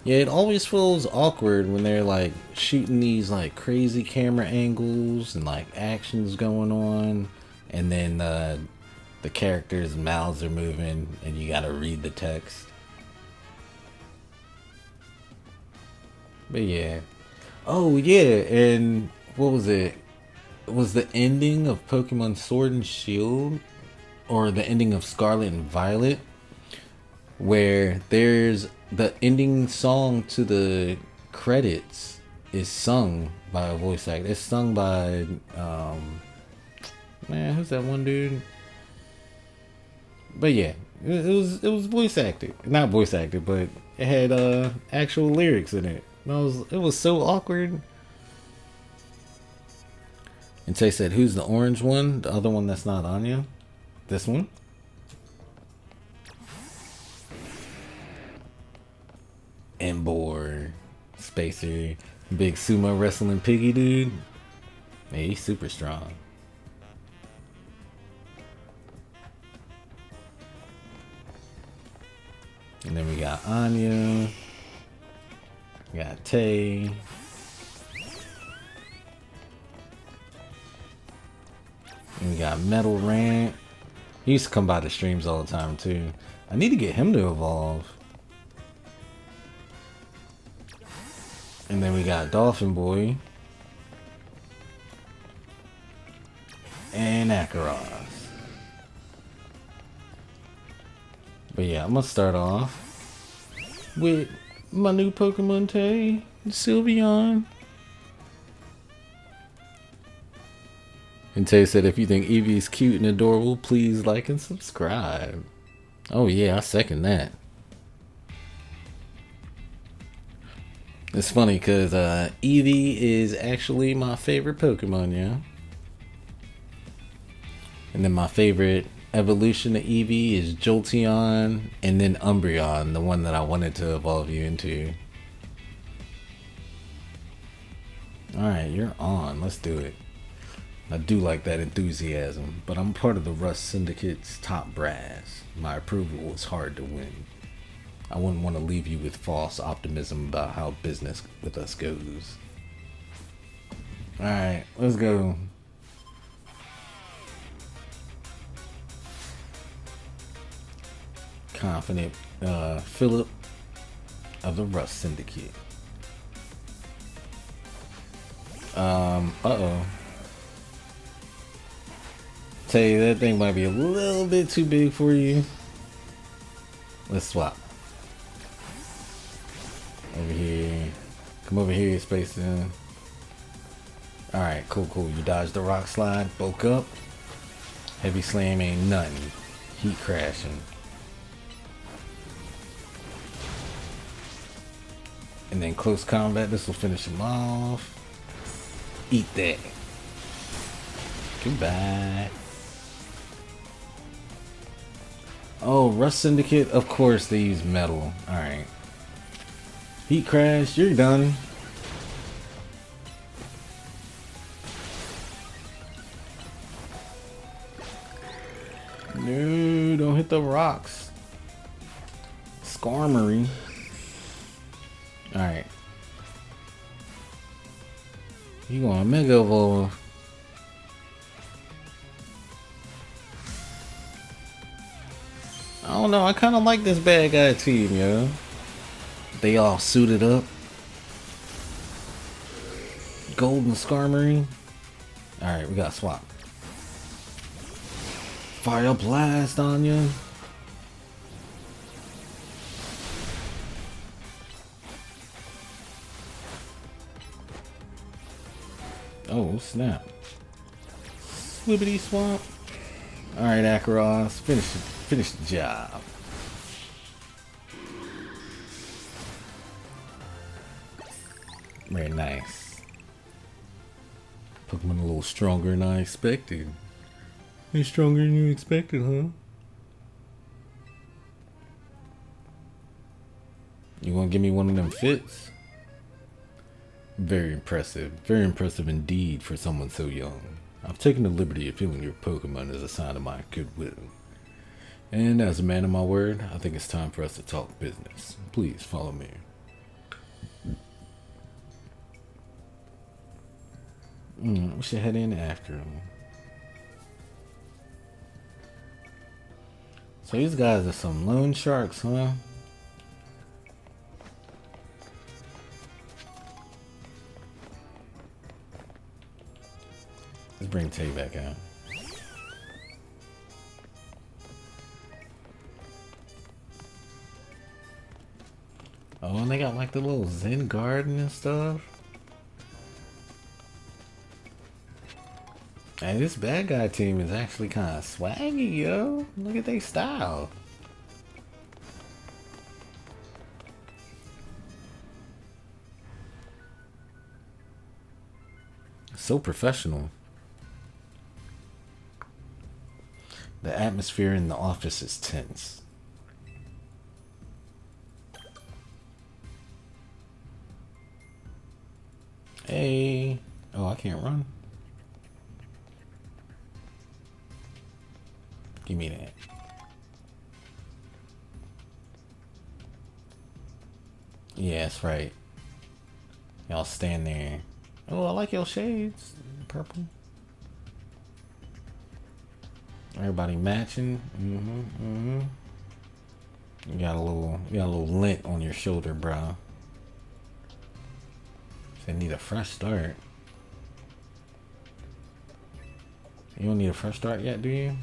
A: Yeah, it always feels awkward when they're like shooting these like crazy camera angles and like actions going on. And then the characters' mouths are moving and you gotta read the text. But yeah. Oh yeah, and what was it? Was the ending of Pokemon Sword and Shield or the ending of Scarlet and Violet where there's the ending song to the credits is sung by a voice actor. It's sung by man, who's that one dude? But yeah, it was voice acted. Not voice acted, but it had actual lyrics in it. And it was so awkward. And Tay said, who's the orange one? The other one that's not Anya? This one? Embor. Spacer. Big sumo wrestling piggy dude. Yeah, he's super strong. And then we got Anya. We got Tay. And we got Metal Rant. He used to come by the streams all the time too. I need to get him to evolve. And then we got Dolphin Boy. And Akaros. But yeah, I'm gonna start off with my new Pokemon Tay, Sylveon. And Tay said, if you think Eevee's cute and adorable, please like and subscribe. Oh yeah, I second that. It's funny because Eevee is actually my favorite Pokemon, yeah. And then my favorite evolution of Eevee is Jolteon, and then Umbreon, the one that I wanted to evolve you into. Alright, you're on. Let's do it. I do like that enthusiasm, but I'm part of the Rust Syndicate's top brass. My approval is hard to win. I wouldn't want to leave you with false optimism about how business with us goes. Alright, let's go. Confident Philip of the Rust Syndicate. Uh-oh. Tell you, that thing might be a little bit too big for you. Let's swap. Over here. Come over here, Spacer. Alright, cool. You dodged the rock slide. Bulk up. Heavy slam ain't nothing. Heat crashing. And then close combat. This will finish him off. Eat that. Goodbye. Oh, Rust Syndicate. Of course they use metal. Alright. Heat crash. You're done. No, don't hit the rocks. Skarmory. Alright. You going Mega Evolve. I don't know, I kinda like this bad guy team, yo. They all suited up. Golden Skarmory. Alright, we got swap. Fire Blast on you. Oh, snap. Swibbity swamp. Alright, Akaros. Finish the job. Very nice. Pokemon a little stronger than I expected. He's stronger than you expected, huh? You gonna give me one of them fits? Very impressive. Very impressive indeed for someone so young. I've taken the liberty of healing your Pokemon as a sign of my goodwill. And as a man of my word, I think it's time for us to talk business. Please follow me. We should head in after him. So these guys are some loan sharks, huh? Let's bring Tay back out. Oh, and they got like the little Zen garden and stuff. And this bad guy team is actually kind of swaggy, yo. Look at their style. So professional. The atmosphere in the office is tense. Hey. Oh, I can't run. Give me that. Yeah, that's right. Y'all stand there. Oh, I like your shades. Purple. Everybody matching. You got a little lint on your shoulder, bro. They need a fresh start. You don't need a fresh start yet, do you?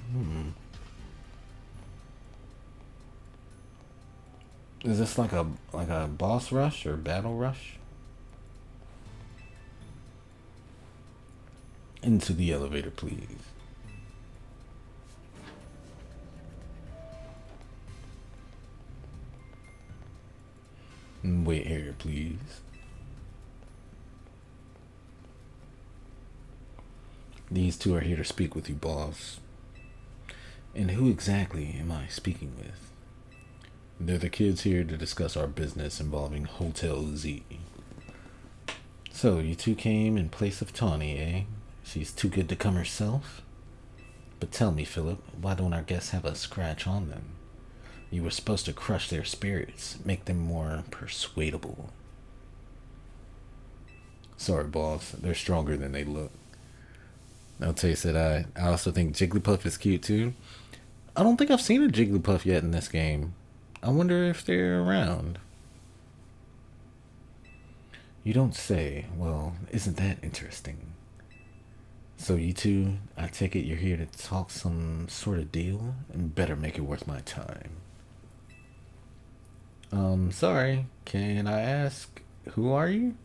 A: Is this like a boss rush or battle rush? Into the elevator, please. Wait here, please. These two are here to speak with you, boss. And who exactly am I speaking with? They're the kids here to discuss our business involving Hotel Z. So, you two came in place of Tawny, eh? She's too good to come herself? But tell me, Philip, why don't our guests have a scratch on them? You were supposed to crush their spirits, make them more persuadable. Sorry, boss. They're stronger than they look. I'll tell you that I also think Jigglypuff is cute, too. I don't think I've seen a Jigglypuff yet in this game. I wonder if they're around. You don't say. Well, isn't that interesting? So you two, I take it you're here to talk some sort of deal? And better make it worth my time. Sorry. Can I ask, who are you?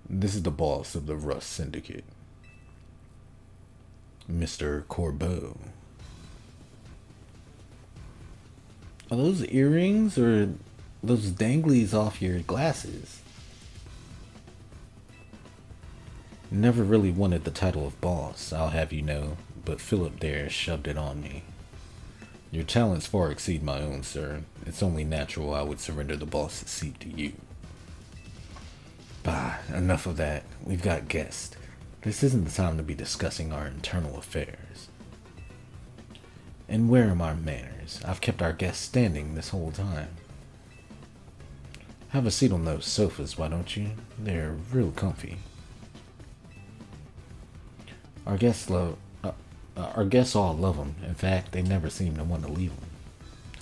A: This is the boss of the Rust Syndicate. Mr. Corbeau. Are those earrings or those danglies off your glasses? Never really wanted the title of boss, I'll have you know, but Philip there shoved it on me. Your talents far exceed my own, sir. It's only natural I would surrender the boss's seat to you. Bah, enough of that. We've got guests. This isn't the time to be discussing our internal affairs. And where are my manners? I've kept our guests standing this whole time. Have a seat on those sofas, why don't you? They're real comfy. Our guests all love them. In fact, they never seem to want to leave them.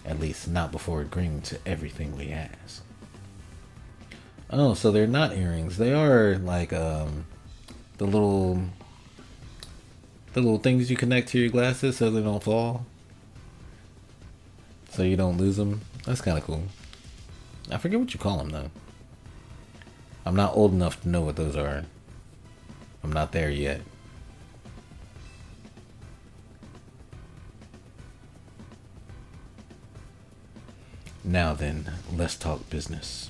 A: At least not before agreeing to everything we ask. Oh, so they're not earrings. They are like the little things you connect to your glasses so they don't fall. So you don't lose them. That's kind of cool. I forget what you call them though. I'm not old enough to know what those are. I'm not there yet. Now then, let's talk business.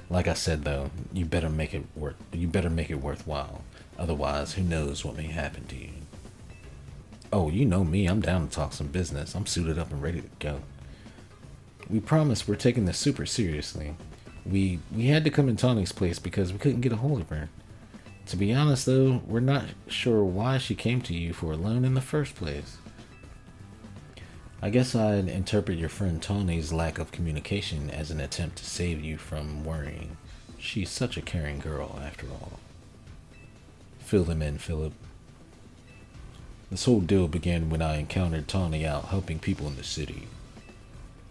A: Like I said though, you better make it worthwhile. Otherwise, who knows what may happen to you. Oh, you know me, I'm down to talk some business. I'm suited up and ready to go. We promise we're taking this super seriously. We had to come in Tawny's place because we couldn't get a hold of her. To be honest though, we're not sure why she came to you for a loan in the first place. I guess I'd interpret your friend Tawny's lack of communication as an attempt to save you from worrying. She's such a caring girl, after all. Fill them in, Philip. This whole deal began when I encountered Tawny out helping people in the city.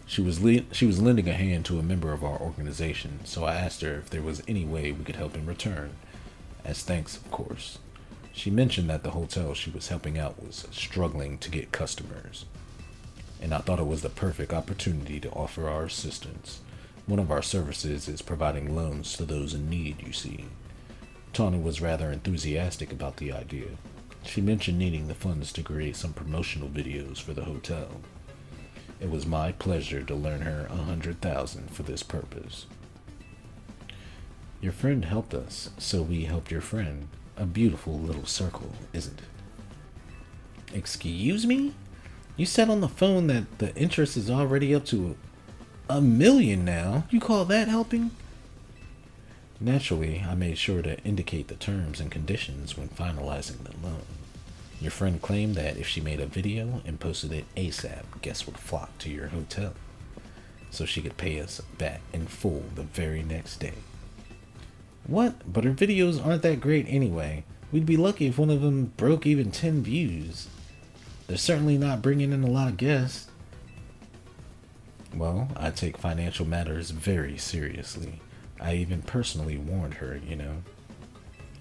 A: She was lending a hand to a member of our organization, so I asked her if there was any way we could help in return. As thanks, of course. She mentioned that the hotel she was helping out was struggling to get customers, and I thought it was the perfect opportunity to offer our assistance. One of our services is providing loans to those in need, you see. Tawny was rather enthusiastic about the idea. She mentioned needing the funds to create some promotional videos for the hotel. It was my pleasure to loan her 100,000 for this purpose. Your friend helped us, so we helped your friend. A beautiful little circle, isn't it? Excuse me? You said on the phone that the interest is already up to 1 million now. You call that helping? Naturally, I made sure to indicate the terms and conditions when finalizing the loan. Your friend claimed that if she made a video and posted it ASAP, guests would flock to your hotel, so she could pay us back in full the very next day. What? But her videos aren't that great anyway. We'd be lucky if one of them broke even 10 views. They're certainly not bringing in a lot of guests. Well, I take financial matters very seriously. I even personally warned her, you know.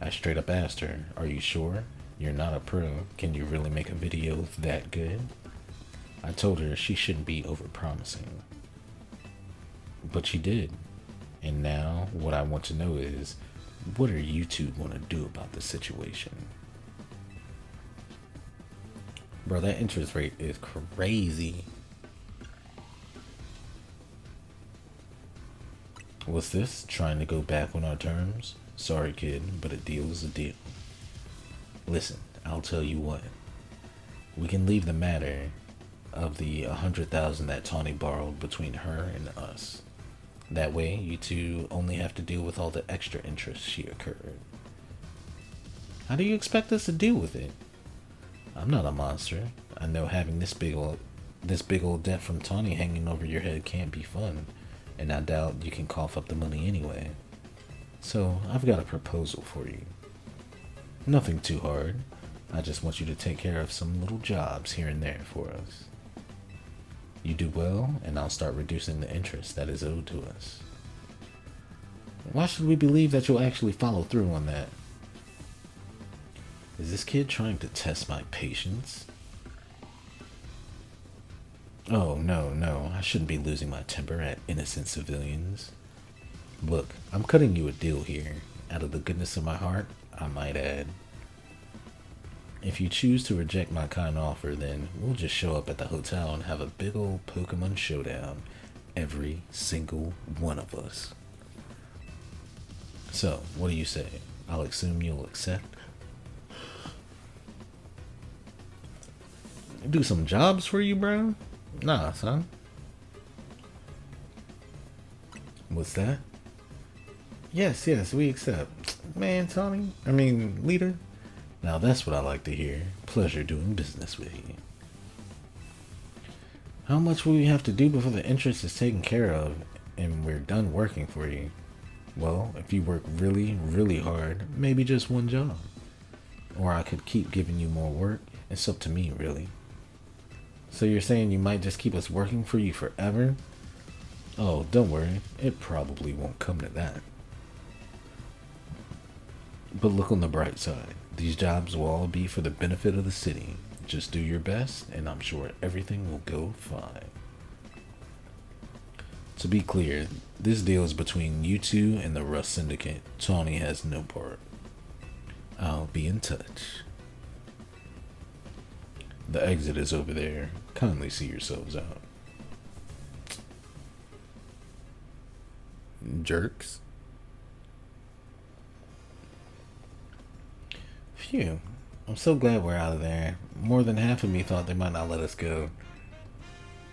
A: I straight up asked her, are you sure? You're not a pro. Can you really make a video that good? I told her she shouldn't be overpromising. But she did. And now, what I want to know is, what are you two going to do about the situation? Bro, that interest rate is crazy. What's this? Trying to go back on our terms? Sorry, kid, but a deal is a deal. Listen, I'll tell you what. We can leave the matter of the 100,000 that Tawny borrowed between her and us. That way, you two only have to deal with all the extra interest she incurred. How do you expect us to deal with it? I'm not a monster. I know having this big old debt from Tawny hanging over your head can't be fun, and I doubt you can cough up the money anyway. So, I've got a proposal for you. Nothing too hard. I just want you to take care of some little jobs here and there for us. You do well, and I'll start reducing the interest that is owed to us. Why should we believe that you'll actually follow through on that? Is this kid trying to test my patience? Oh, no, I shouldn't be losing my temper at innocent civilians. Look, I'm cutting you a deal here, out of the goodness of my heart, I might add. If you choose to reject my kind offer, then we'll just show up at the hotel and have a big old Pokémon showdown. Every single one of us. So, what do you say? I'll assume you'll accept? Do some jobs for you, bro? Nah, son. What's that? Yes, we accept. Man, Tawny. Leader. Now that's what I like to hear. Pleasure doing business with you. How much will we have to do before the interest is taken care of and we're done working for you? Well, if you work really, really hard, maybe just one job. Or I could keep giving you more work. It's up to me, really. So you're saying you might just keep us working for you forever? Oh, don't worry. It probably won't come to that. But look on the bright side. These jobs will all be for the benefit of the city. Just do your best, and I'm sure everything will go fine. To be clear, this deal is between you two and the Rust Syndicate. Tawny has no part. I'll be in touch. The exit is over there. Kindly see yourselves out. Jerks. Phew. I'm so glad we're out of there. More than half of me thought they might not let us go.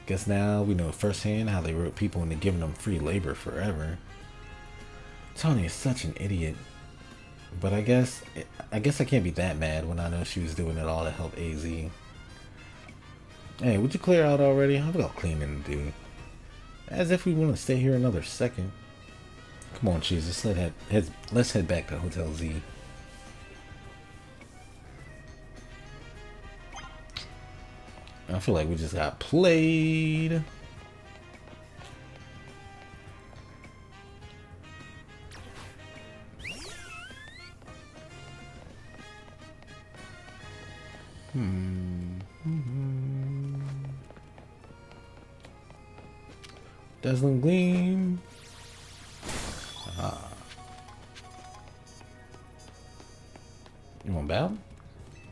A: Guess now we know firsthand how they wrote people into giving them free labor forever. Tony is such an idiot. But I guess I can't be that mad when I know she was doing it all to help AZ. Hey, would you clear out already? I've got cleaning to do. As if we want to stay here another second. Come on, Jesus. Let's head back to Hotel Z. I feel like we just got played. Dazzling Gleam. You want battle?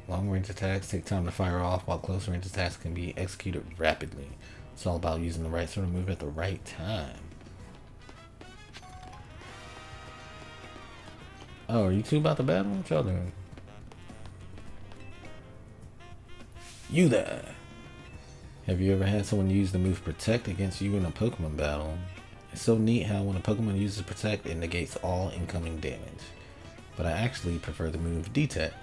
A: Long range attacks take time to fire off, while close range attacks can be executed rapidly. It's all about using the right sort of move at the right time. Oh, are you two about to battle? What y'all doing? You there! Have you ever had someone use the move Protect against you in a Pokemon battle? It's so neat how when a Pokemon uses Protect, it negates all incoming damage. But I actually prefer the move Detect.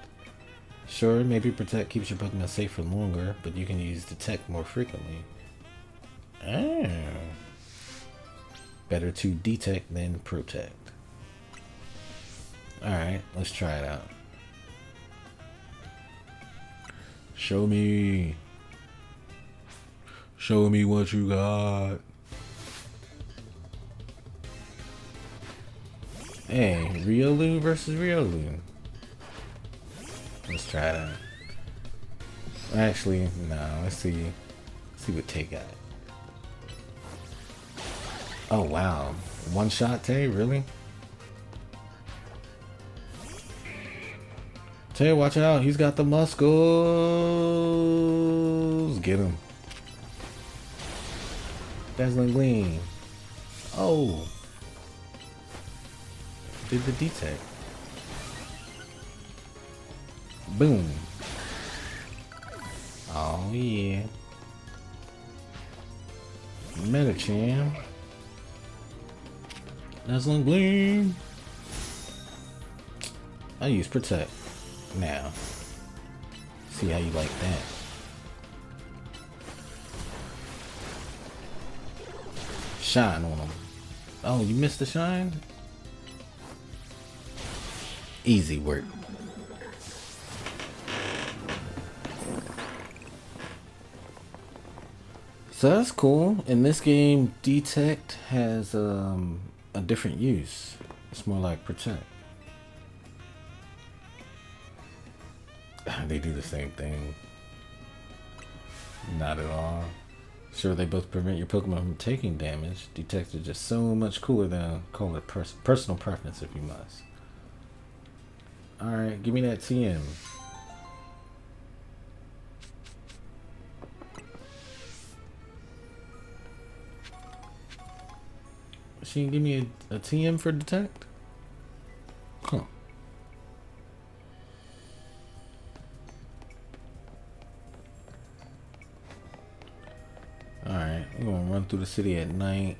A: Sure, maybe Protect keeps your Pokemon safe for longer, but you can use Detect more frequently. Oh. Better to Detect than Protect. Alright, let's try it out. Show me. Show me what you got. Hey, Riolu versus Riolu. Let's try that. Actually, no, let's see what Tay got. Oh wow. One shot Tay, really? Tay, watch out, he's got the muscles. Get him. Dazzling Gleam. Oh. Did the Detect. Boom. Oh yeah. Metachan. Dazzling Gleam. I use Protect. Now. See how you like that. Shine on him. Oh, you missed the shine? Easy work. So that's cool. In this game, Detect has a different use. It's more like Protect. They do the same thing. Not at all. Sure, they both prevent your Pokemon from taking damage. Detect is just so much cooler than call it personal preference if you must. Alright, give me that TM. She can give me a TM for Detect? Huh. Alright, we're gonna run through the city at night.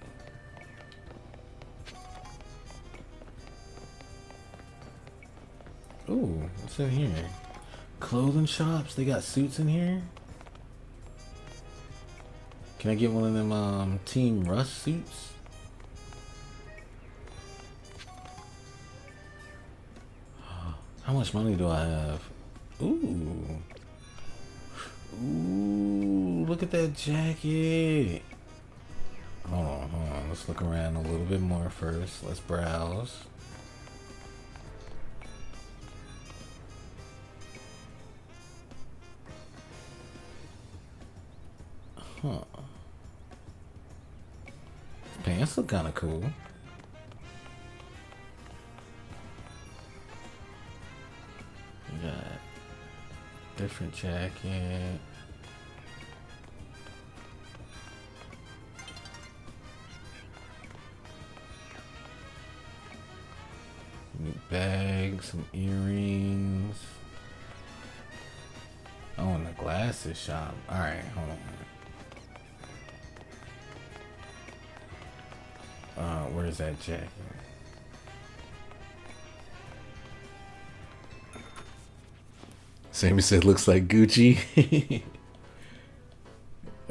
A: Ooh, what's in here? Clothing shops? They got suits in here? Can I get one of them Team Rush suits? How much money do I have? Ooh. Ooh, look at that jacket. Hold on. Let's look around a little bit more first. Let's browse. Huh. Pants look kind of cool. We got different jacket. New bag, some earrings. Oh, in the glasses shop. Alright, hold on. Where's that jacket? Sammy said looks like Gucci.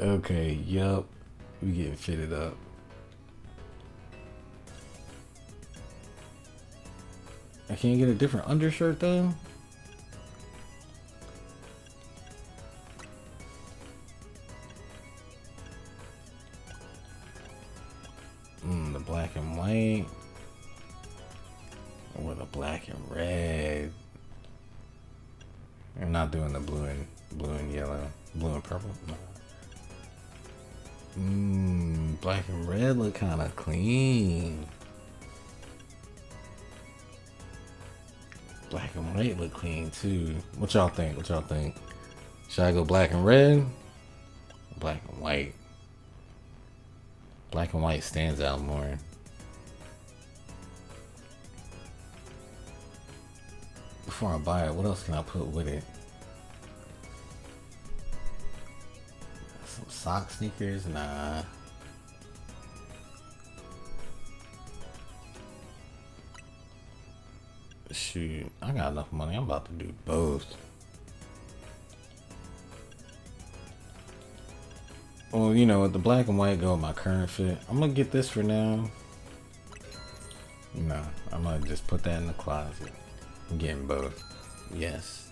A: Okay, yup. We getting fitted up. I can't get a different undershirt though. The black and white. Or the black and red. I'm not doing the blue and yellow. Blue and purple? No. Black and red look kinda clean. Black and white look clean too. What y'all think? What y'all think? Should I go black and red? Black and white. Black and white stands out more. Before I buy it, what else can I put with it? Some sock sneakers? Nah. Shoot, I got enough money. I'm about to do both. Well, you know, the black and white go with my current fit. I'm gonna get this for now. No, I'm gonna just put that in the closet. I'm getting both. Yes.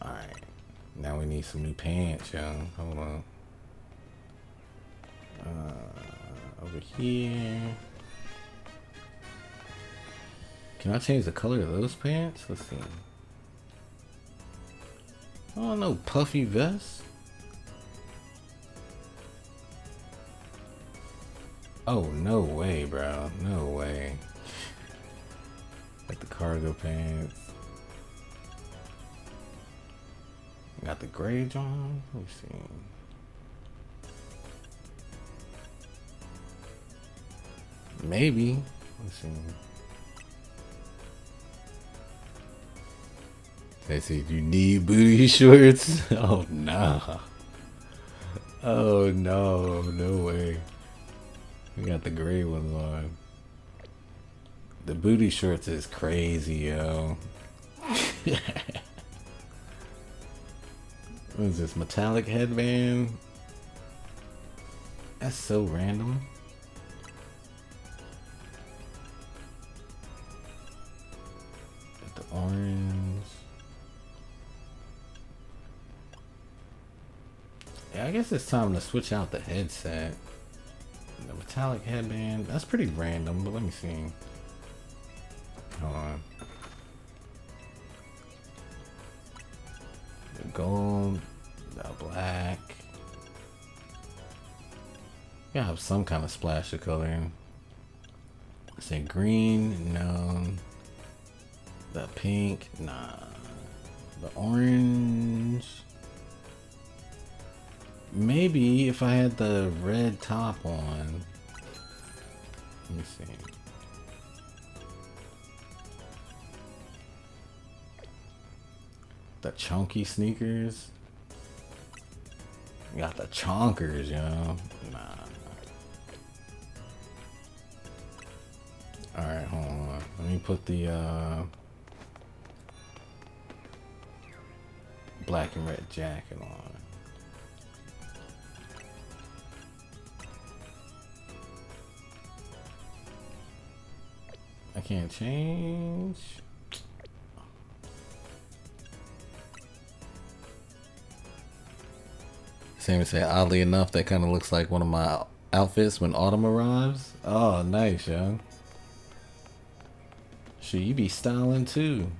A: Alright. Now we need some new pants, yo. Hold on. Over here. Can I change the color of those pants? Let's see. Oh no, puffy vest. Oh, no way, bro. No way. Like the cargo pants. Got the gray on. Let me see. Maybe. Let's see. They say you need booty shorts. Oh no. Oh no, no way. We got the gray ones on. The booty shorts is crazy, yo. What is this, metallic headband? That's so random. Got the orange. Yeah, I guess it's time to switch out the headset. The metallic headband, that's pretty random, but let me see. Hold on. The gold, the black. Gotta have some kind of splash of color. Say green, no. The pink, nah. The orange. Maybe if I had the red top on. Let me see. The chunky sneakers. You got the chonkers, yo. Nah. Alright, hold on. Let me put the black and red jacket on. I can't change. Sammy said, oddly enough, that kind of looks like one of my outfits when autumn arrives. Oh, nice, yo. Shit, you be styling too.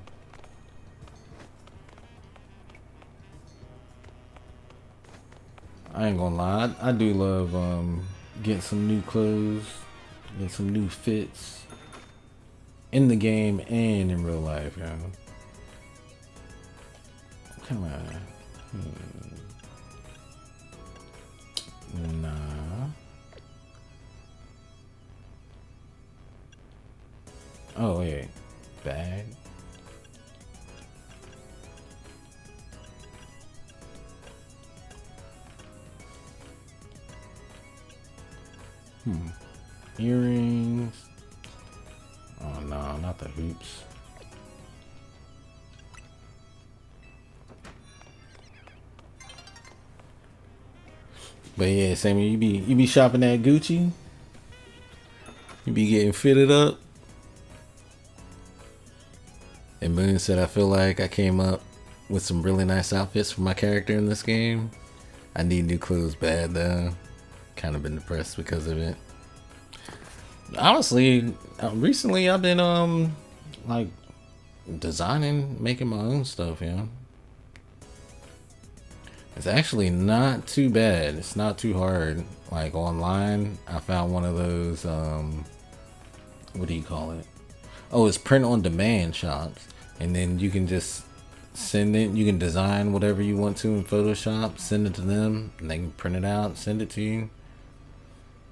A: I ain't gonna lie, I do love getting some new clothes, getting some new fits. In the game and in real life, yo. Come on. Nah. Oh wait, bag. Earrings. Oh no, not the hoops. But yeah, Sammy, you be shopping at Gucci. You be getting fitted up. And Moon said, I feel like I came up with some really nice outfits for my character in this game. I need new clothes bad though. Kind of been depressed because of it. Honestly, recently I've been like designing, making my own stuff, you know. It's actually not too bad. It's not too hard. Like online, I found one of those what do you call it? Oh, it's print on demand shops. And then you can just send it. You can design whatever you want to in Photoshop, send it to them, and they can print it out, send it to you.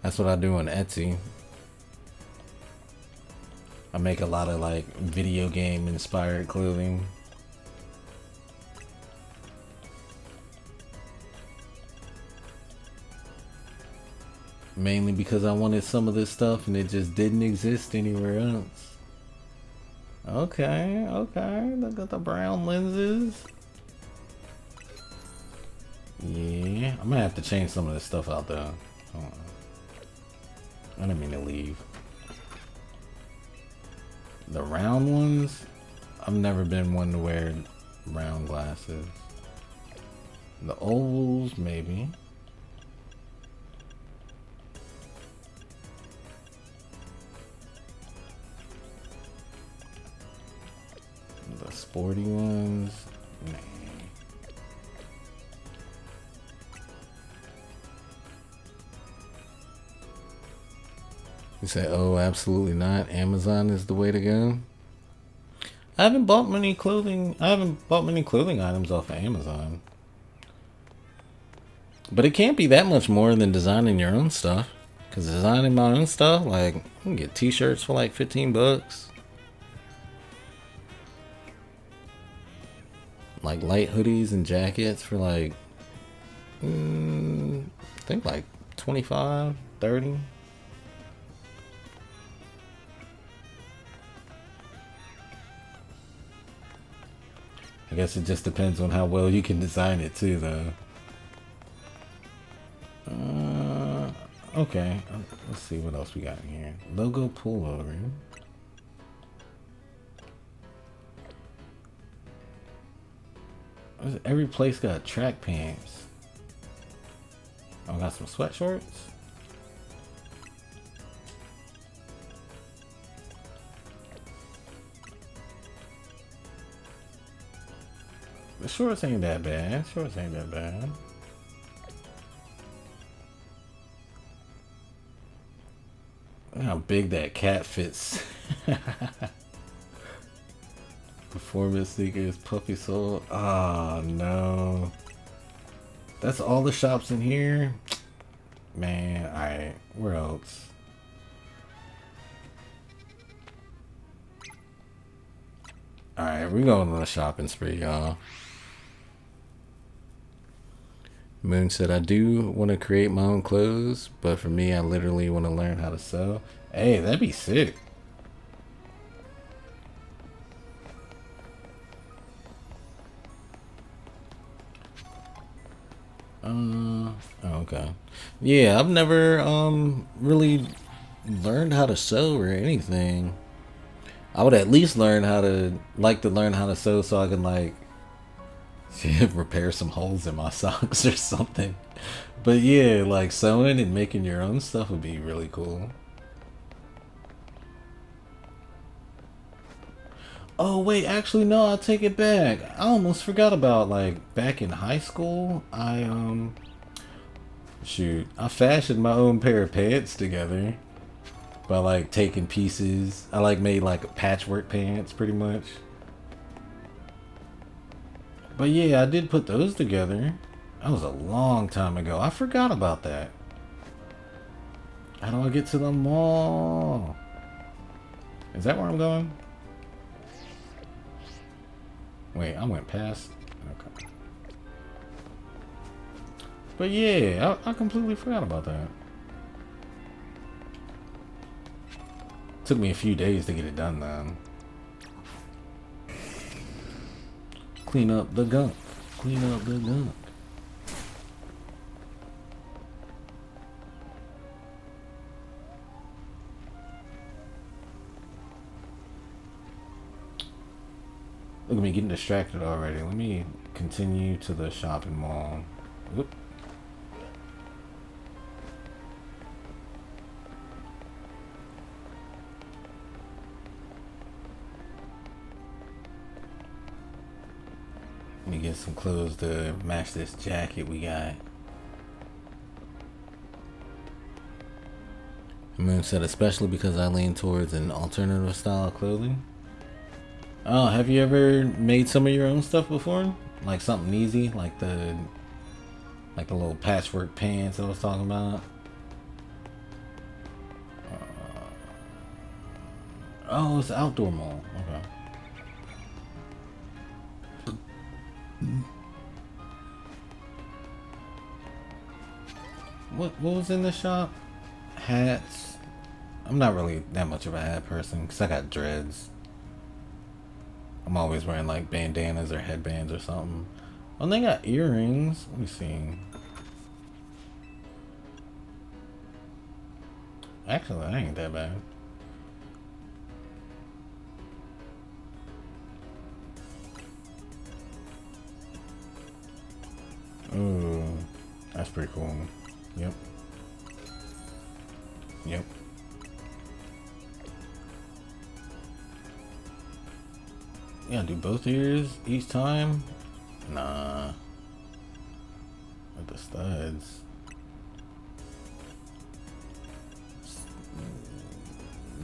A: That's what I do on Etsy. I make a lot of like video game inspired clothing. Mainly because I wanted some of this stuff and it just didn't exist anywhere else. Okay, okay. Look at the brown lenses. Yeah, I'm gonna have to change some of this stuff out though. I didn't mean to leave. The round ones, I've never been one to wear round glasses. The ovals, maybe. The sporty ones, nah. You say, oh, absolutely not. Amazon is the way to go. I haven't bought many clothing. I haven't bought many clothing items off of Amazon. But it can't be that much more than designing your own stuff. Cause designing my own stuff, like, I can get T-shirts for like 15 bucks. Like light hoodies and jackets for like, I think like 25, 30. I guess it just depends on how well you can design it too, though. Okay. Let's see what else we got in here. Logo pullover. Every place got track pants. Oh, got some sweat shorts. The shorts ain't that bad. Shorts ain't that bad. Look how big that cat fits. Performance sneakers, puffy sole. Oh no. That's all the shops in here? Man, alright. Where else? Alright, we're going on a shopping spree, y'all. Moon said, I do want to create my own clothes, but for me, I literally want to learn how to sew. Hey, that'd be sick. Oh, okay. Yeah, I've never really learned how to sew or anything. I would at least learn how to learn how to sew so I can like repair some holes in my socks or something. But yeah, like sewing and making your own stuff would be really cool. Oh wait, actually no, I'll take it back. I almost forgot about like back in high school, I fashioned my own pair of pants together by like taking pieces. I like made like patchwork pants pretty much. But yeah, I did put those together. That was a long time ago. I forgot about that. How do I get to the mall? Is that where I'm going? Wait, I went past. Okay. But yeah, I completely forgot about that. Took me a few days to get it done, man. Clean up the gunk. Clean up the gunk. Look at me getting distracted already. Let me continue to the shopping mall. Oop. Let me get some clothes to match this jacket we got. Moon said especially because I lean towards an alternative style of clothing. Oh, have you ever made some of your own stuff before? Like something easy, like the little patchwork pants I was talking about. Oh, it's an outdoor mall. Okay. What was in the shop? Hats. I'm not really that much of a hat person because I got dreads. I'm always wearing like bandanas or headbands or something. Oh, they got earrings. Let me see. Actually, that ain't that bad. Ooh, that's pretty cool. Yep. Yep. Yeah, do both ears each time? Nah. With the studs.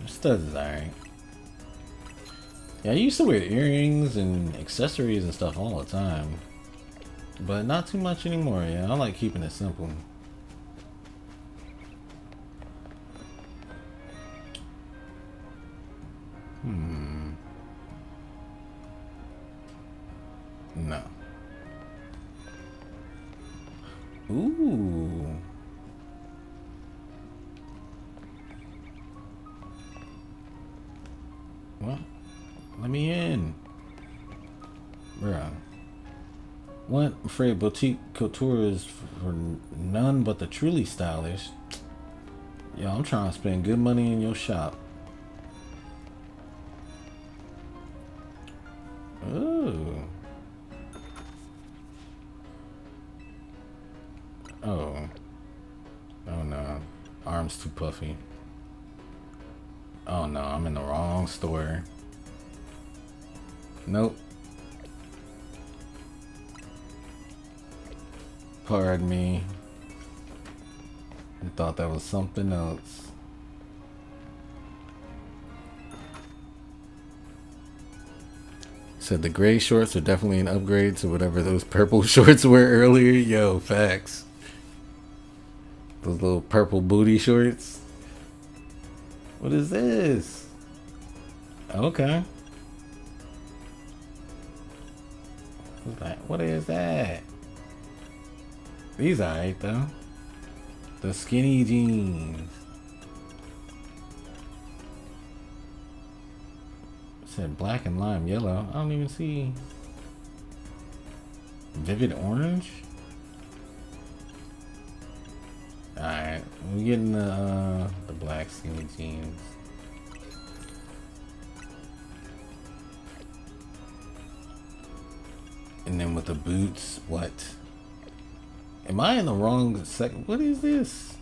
A: Studs is alright. Yeah, I used to wear earrings and accessories and stuff all the time. But not too much anymore, yeah. I like keeping it simple. No. Ooh. Well, let me in. Bruh. What? I'm afraid boutique couture is for none but the truly stylish. Yo, I'm trying to spend good money in your shop. Ooh. Oh. Oh no. Arms too puffy. Oh no, I'm in the wrong store. Nope. Pardon me. I thought that was something else. Said the gray shorts are definitely an upgrade to whatever those purple shorts were earlier. Yo, facts. Those little purple booty shorts. What is this? Okay. What is that? These are alright though. The skinny jeans. It said black and lime yellow. I don't even see. Vivid orange? Alright, we're getting the black skinny jeans. And then with the boots, what? Am I in the wrong second? What is this?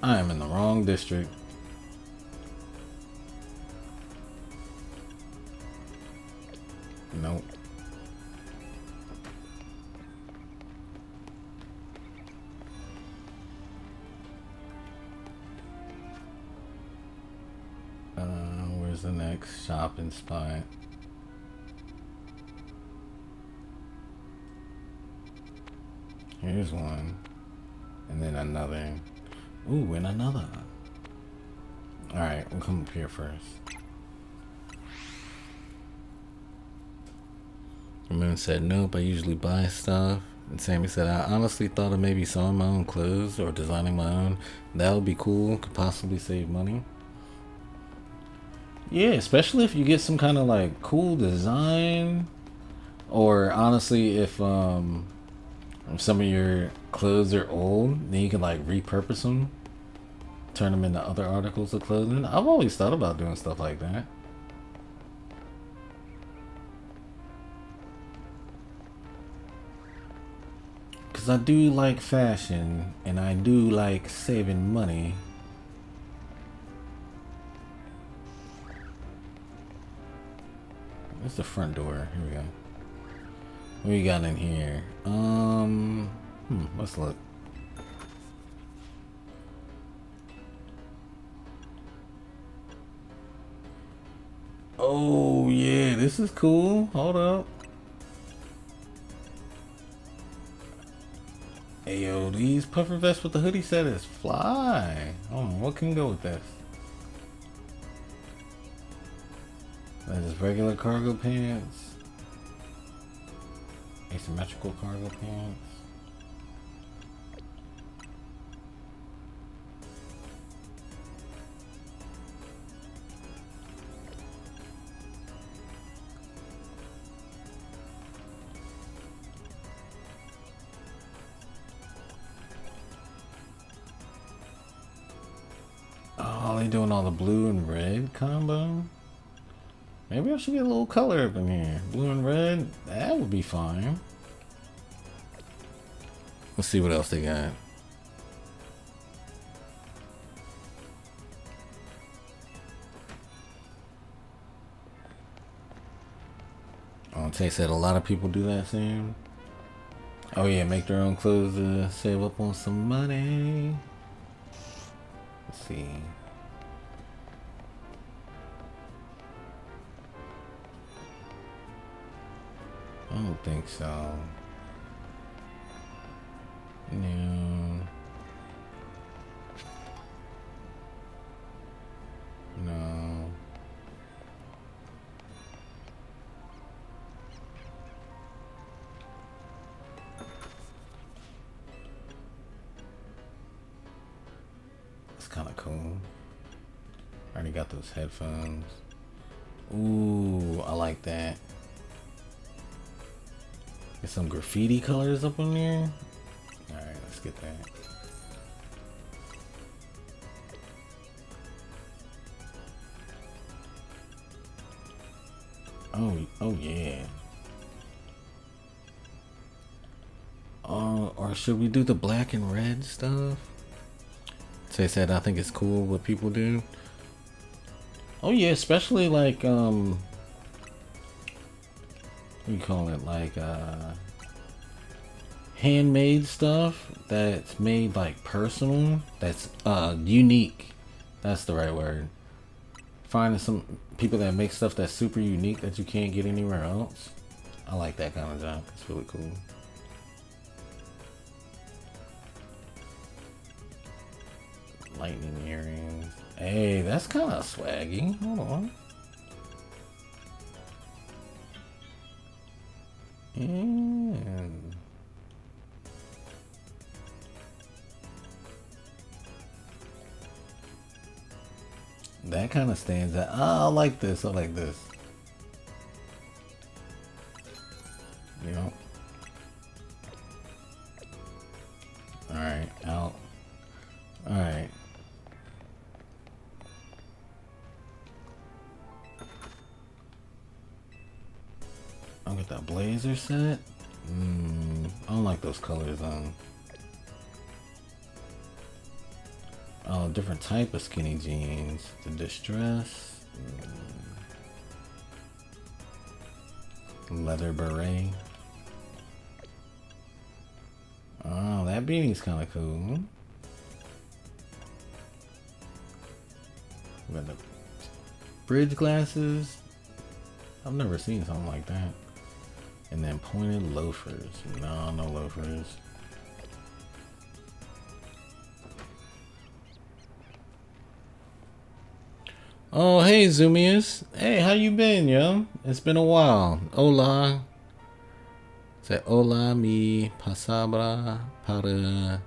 A: I am in the wrong district. Nope. Where's the next shopping spot? Here's one. And then another. Ooh, and another. Alright, we'll come up here first. Moon said, nope, I usually buy stuff. And Sammy said, I honestly thought of maybe sewing my own clothes or designing my own. That would be cool. Could possibly save money. Yeah, especially if you get some kind of like cool design. Or honestly, if some of your clothes are old, then you can like repurpose them. Turn them into other articles of clothing. I've always thought about doing stuff like that. Because I do like fashion, and I do like saving money. Where's the front door? Here we go. What we got in here? Let's look. Oh, yeah, this is cool. Hold up. Hey, yo, these puffer vests with the hoodie set is fly. Oh, what can go with this? That is regular cargo pants. Asymmetrical cargo pants. Oh, they doing all the blue and red combo? Maybe I should get a little color up in here. Blue and red, that would be fine. Let's see what else they got. Oh, Tay said a lot of people do that, Sam. Oh yeah, make their own clothes to save up on some money. Let's see. I don't think so. No. No. That's kind of cool. I already got those headphones. Ooh, I like that. Get some graffiti colors up on there. Alright, let's get that. Oh yeah. Or should we do the black and red stuff? Say said I think it's cool what people do. Oh yeah, especially like what do you call it, like handmade stuff that's made like personal, that's unique. That's the right word. Finding some people that make stuff that's super unique that you can't get anywhere else. I like that kind of job. It's really cool. Lightning earrings. Hey, that's kind of swaggy. Hold on. And that kind of stands out. Oh, I like this. I like this. You know. All right, out. All right. I'll get that blazer set. I don't like those colors on. Oh, different type of skinny jeans. The distress. Leather beret. Oh, that beanie's kind of cool. We got the bridge glasses. I've never seen something like that. And then pointed loafers. No loafers. Oh, hey, Zoomius. Hey, how you been, yo? It's been a while. Hola. Say hola, mi pasabra para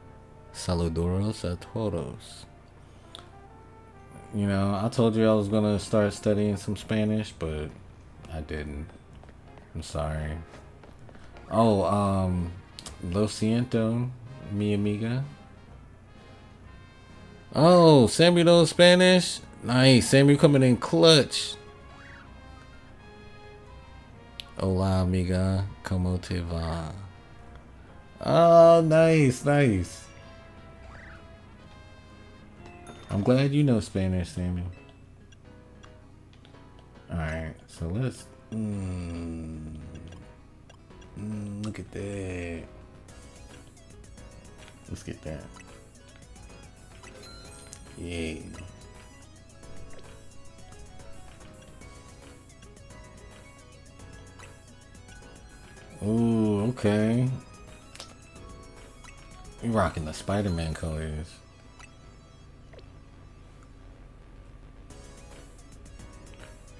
A: saludaros a todos. You know, I told you I was gonna start studying some Spanish, but I didn't. I'm sorry. Oh, lo siento, mi amiga. Oh, Sammy knows Spanish? Nice. Sammy coming in clutch. Hola, amiga. ¿Cómo te va? Oh, nice, nice. I'm glad you know Spanish, Sammy. Alright, so let's... look at that. Let's get that. Yeah. Ooh, okay. You rocking the Spider-Man colors.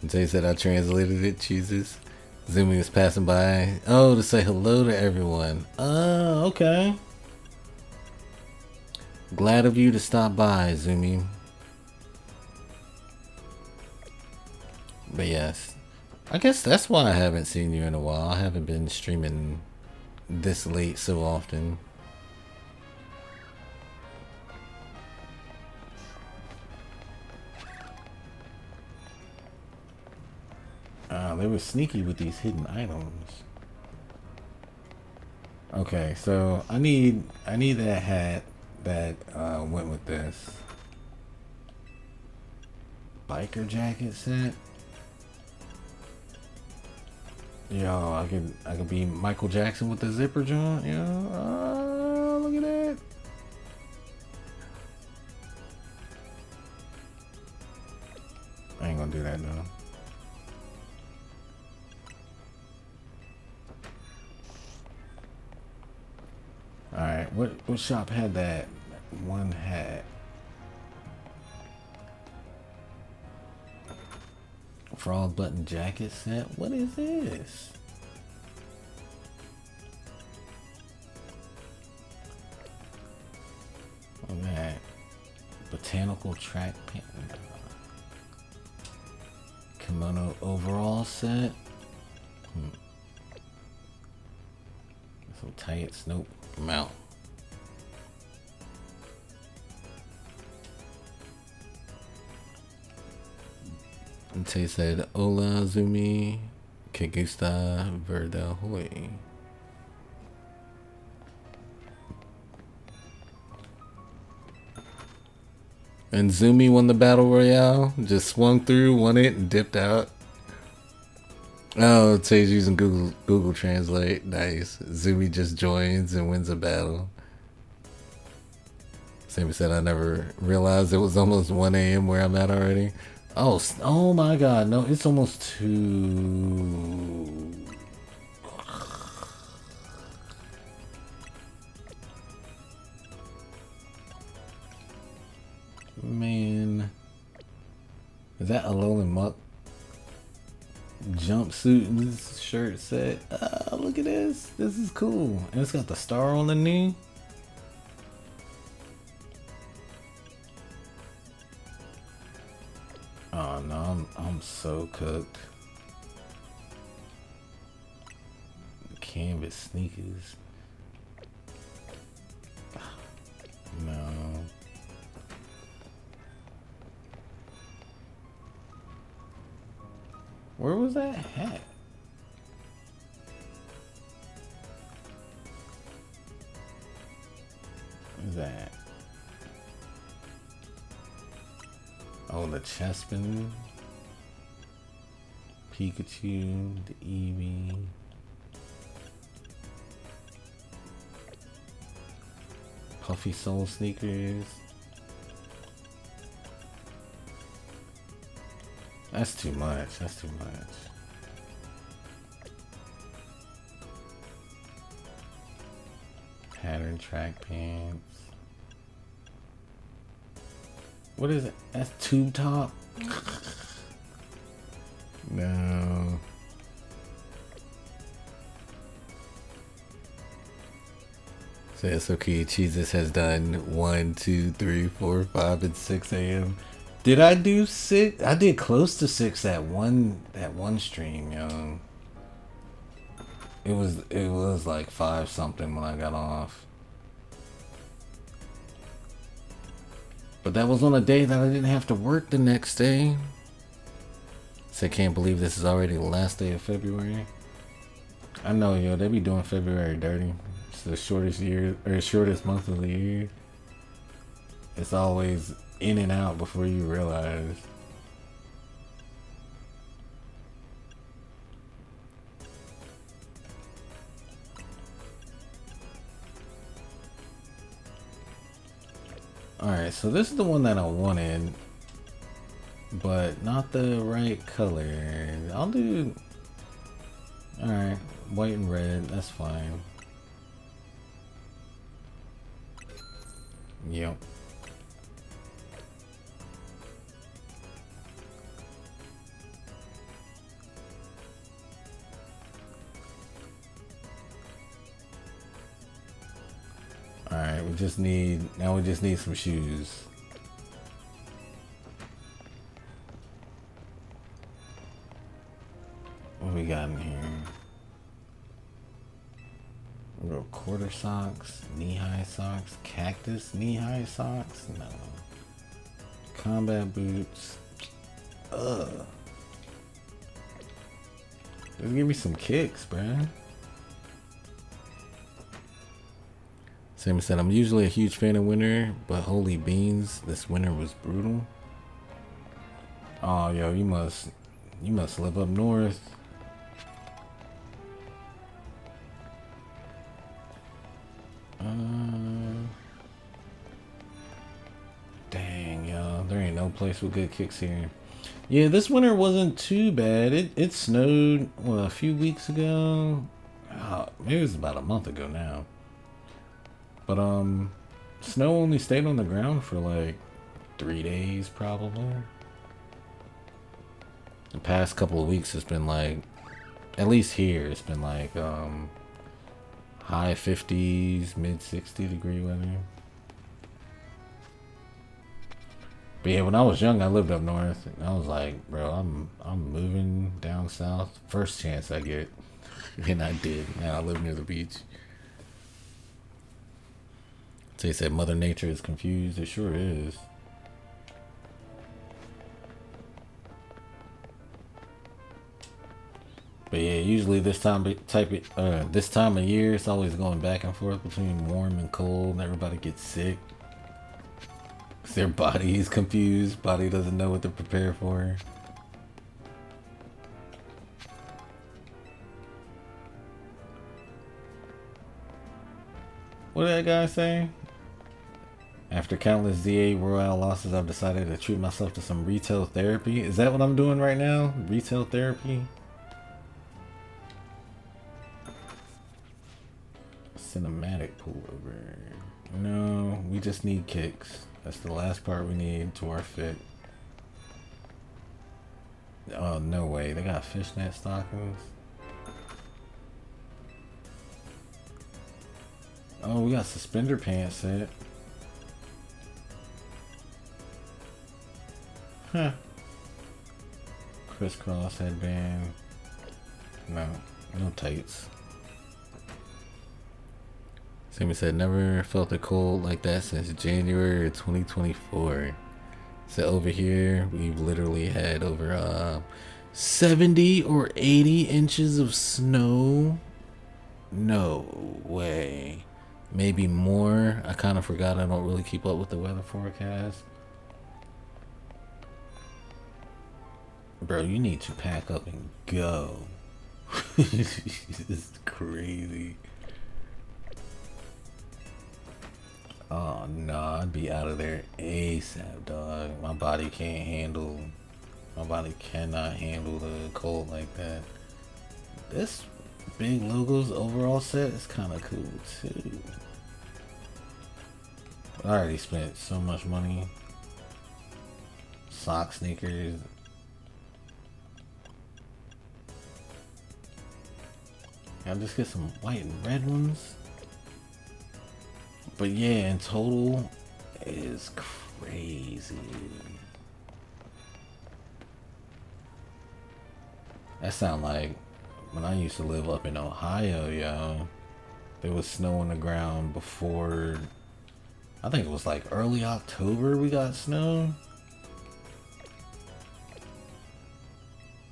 A: Jay said I translated it, Jesus. Zoomy was passing by. Oh, to say hello to everyone. Oh, okay. Glad of you to stop by, Zoomy. But yes. I guess that's why I haven't seen you in a while. I haven't been streaming this late so often. They were sneaky with these hidden items. Okay, so I need that hat that went with this. Biker jacket set. Yo, I could be Michael Jackson with the zipper joint. Yo, look at that. I ain't gonna do that though. Alright, what shop had that one hat? Frog button jacket set? What is this? Look at that. Botanical track pant. Kimono overall set. So tights, nope. Mount. And Tay said, Hola, Zumi, que gusta verda hoy. And Zumi won the battle royale. Just swung through, won it, and dipped out. Oh, Tay's using Google Translate. Nice. Zumi just joins and wins a battle. Sammy said I never realized it was almost 1 a.m. where I'm at already. Oh my God! No, it's almost 2. Man, is that a Alolan Muck jumpsuit and this shirt set? Look at this. This is cool. And it's got the star on the knee. Oh no, I'm so cooked. Canvas sneakers. No. Where was that hat? What is that? Oh, the Chespin. Pikachu, the Eevee. Puffy Soul sneakers. That's too much. That's too much. Pattern track pants. What is it? That's tube top? No. So it's okay. Jesus has done 1, 2, 3, 4, 5, and 6 a.m. Did I do 6? I did close to 6 that one stream, yo. It was like 5 something when I got off. But that was on a day that I didn't have to work the next day. So I can't believe this is already the last day of February. I know, yo, they be doing February dirty. It's the shortest month of the year. It's always in and out before you realize. Alright, so this is the one that I wanted, but not the right color. I'll do... Alright, white and red, that's fine. Yep. Alright, we just need some shoes. What we got in here? We got quarter socks, knee-high socks, cactus knee-high socks? No. Combat boots. Ugh. Just give me some kicks, bruh. Sammy said, I'm usually a huge fan of winter, but holy beans, this winter was brutal. Oh, yo, you must live up north. Dang, yo, there ain't no place with good kicks here. Yeah, this winter wasn't too bad. It snowed, what, a few weeks ago? Oh, maybe it was about a month ago now. But, snow only stayed on the ground for like 3 days, probably. The past couple of weeks, it's been like, at least here, it's been like, high 50s, mid 60 degree weather. But yeah, when I was young, I lived up north, and I was like, bro, I'm moving down south first chance I get. And I did. Now I live near the beach. So he said Mother Nature is confused. It sure is. But yeah, usually this time of year, it's always going back and forth between warm and cold, and everybody gets sick. 'Cause their body is confused. Body doesn't know what to prepare for. What did that guy say? After countless ZA Royale losses, I've decided to treat myself to some retail therapy. Is that what I'm doing right now? Retail therapy? Cinematic pullover. No, we just need kicks. That's the last part we need to our fit. Oh, no way. They got fishnet stockings. Oh, we got suspender pants set. Huh. Crisscross headband. No tights. Sammy said, never felt the cold like that since January 2024. So over here, we've literally had over 70 or 80 inches of snow. No way. Maybe more. I kind of forgot. I don't really keep up with the weather forecast. Bro, you need to pack up and go. This is crazy. Oh no, I'd be out of there ASAP, dog. My body cannot handle the cold like that. This Big Logo's overall set is kind of cool too. But I already spent so much money. sock sneakers. I'll just get some white and red ones. But yeah, in total, it is crazy. That sound like when I used to live up in Ohio, yo. There was snow on the ground before, I think it was like early October we got snow.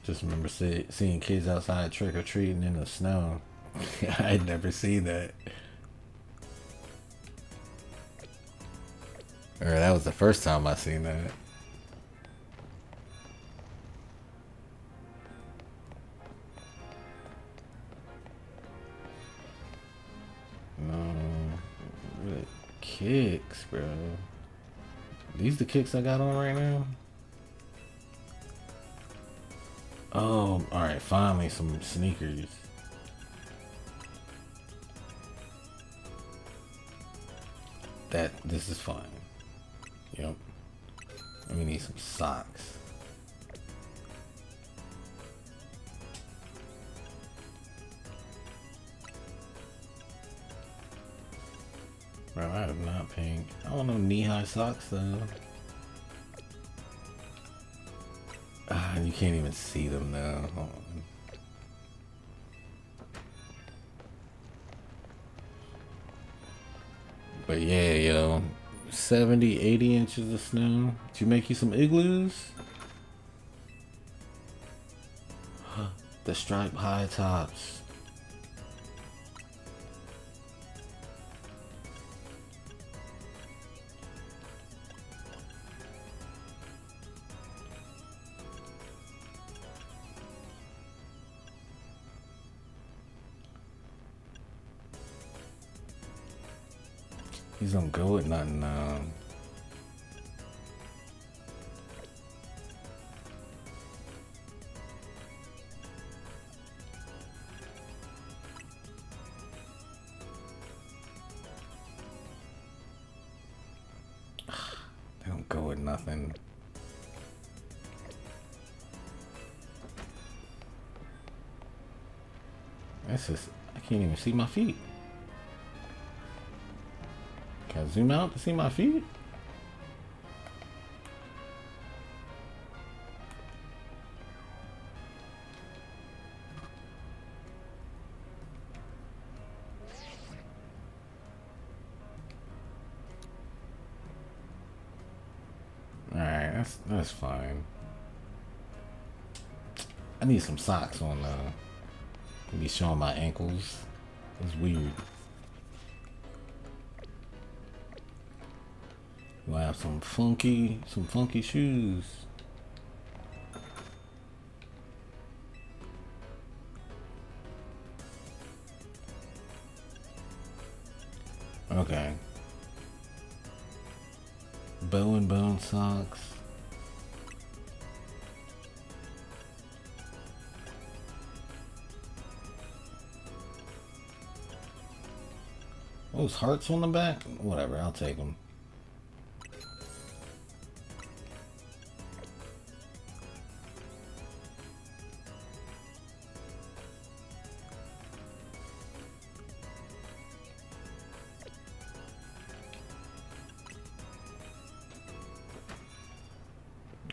A: Just remember seeing kids outside trick-or-treating in the snow. I'd never seen that. Or that was the first time I seen that. No, really kicks, bro. These the kicks I got on right now? Oh, alright, finally some sneakers. This is fine. Yep. We need some socks. Bro, I am not pink. I don't know knee-high socks though. You can't even see them now. Hold on. But yeah, yo, 70, 80 inches of snow. Did you make you some igloos? The striped high tops. He's gonna go with nothing now. They don't go with nothing. That's just, I can't even see my feet. Can I zoom out to see my feet? Alright, that's fine. I need some socks on be showing my ankles. It's weird. We'll have some funky shoes. Okay. Bow and bone socks. Those hearts on the back? Whatever, I'll take them.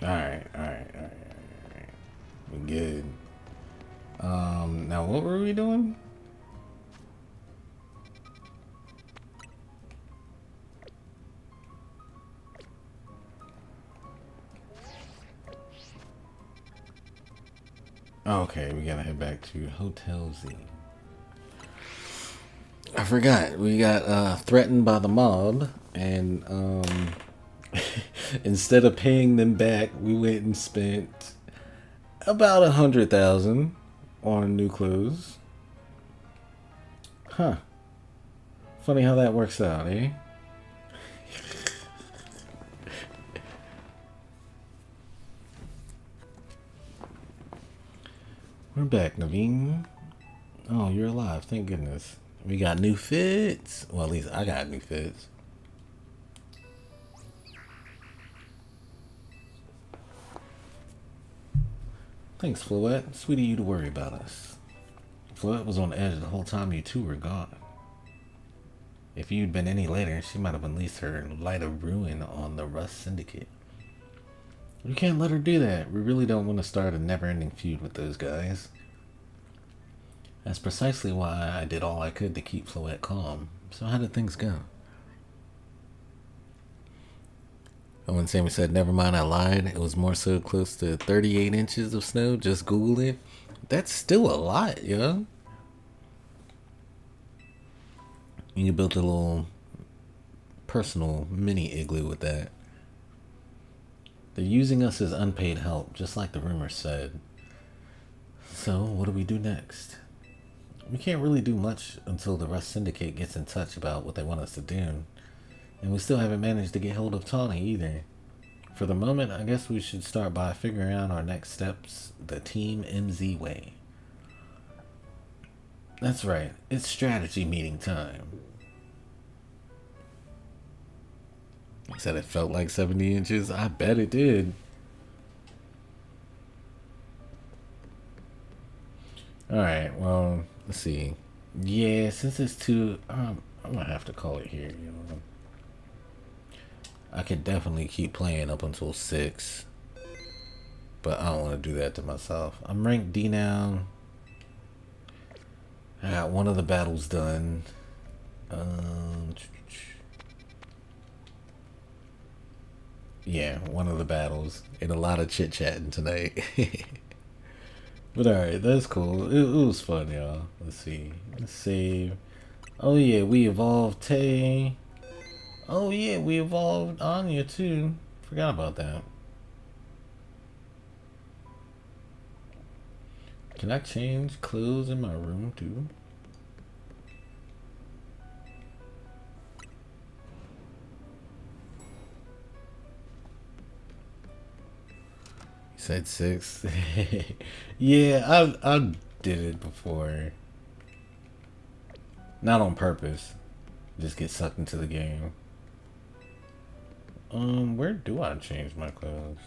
A: Alright. We're good. Now what were we doing? Okay, we gotta head back to Hotel Z. I forgot, we got threatened by the mob, and instead of paying them back, we went and spent about 100,000 on new clothes. Huh. Funny how that works out, eh? We're back, Naveen. Oh, you're alive. Thank goodness. We got new fits. Well, at least I got new fits. Thanks, Floette. Sweetie, you to worry about us. Floette was on edge the whole time you two were gone. If you'd been any later, she might have unleashed her light of ruin on the Rust Syndicate. You can't let her do that. We really don't want to start a never-ending feud with those guys. That's precisely why I did all I could to keep Floette calm. So how did things go? And when Sammy said, never mind, I lied, it was more so close to 38 inches of snow. Just Google it. That's still a lot, yo. And you built a little personal mini igloo with that. They're using us as unpaid help, just like the rumors said. So, what do we do next? We can't really do much until the Rust Syndicate gets in touch about what they want us to do. And we still haven't managed to get hold of Tawny either. For the moment, I guess we should start by figuring out our next steps the Team MZ way. That's right, it's strategy meeting time. He said it felt like 70 inches. I bet it did. Alright, well, let's see. Yeah, since it's too... I'm gonna have to call it here, you know. I could definitely keep playing up until 6. But I don't want to do that to myself. I'm ranked D now. I got one of the battles done. Yeah, one of the battles. And a lot of chit-chatting tonight. But alright, that's cool. It was fun, y'all. Let's see. Let's save. Oh yeah, we evolved Tay. Oh yeah, we evolved Anya too. Forgot about that. Can I change clothes in my room too? Said 6. Yeah, I did it before. Not on purpose. Just get sucked into the game. Where do I change my clothes?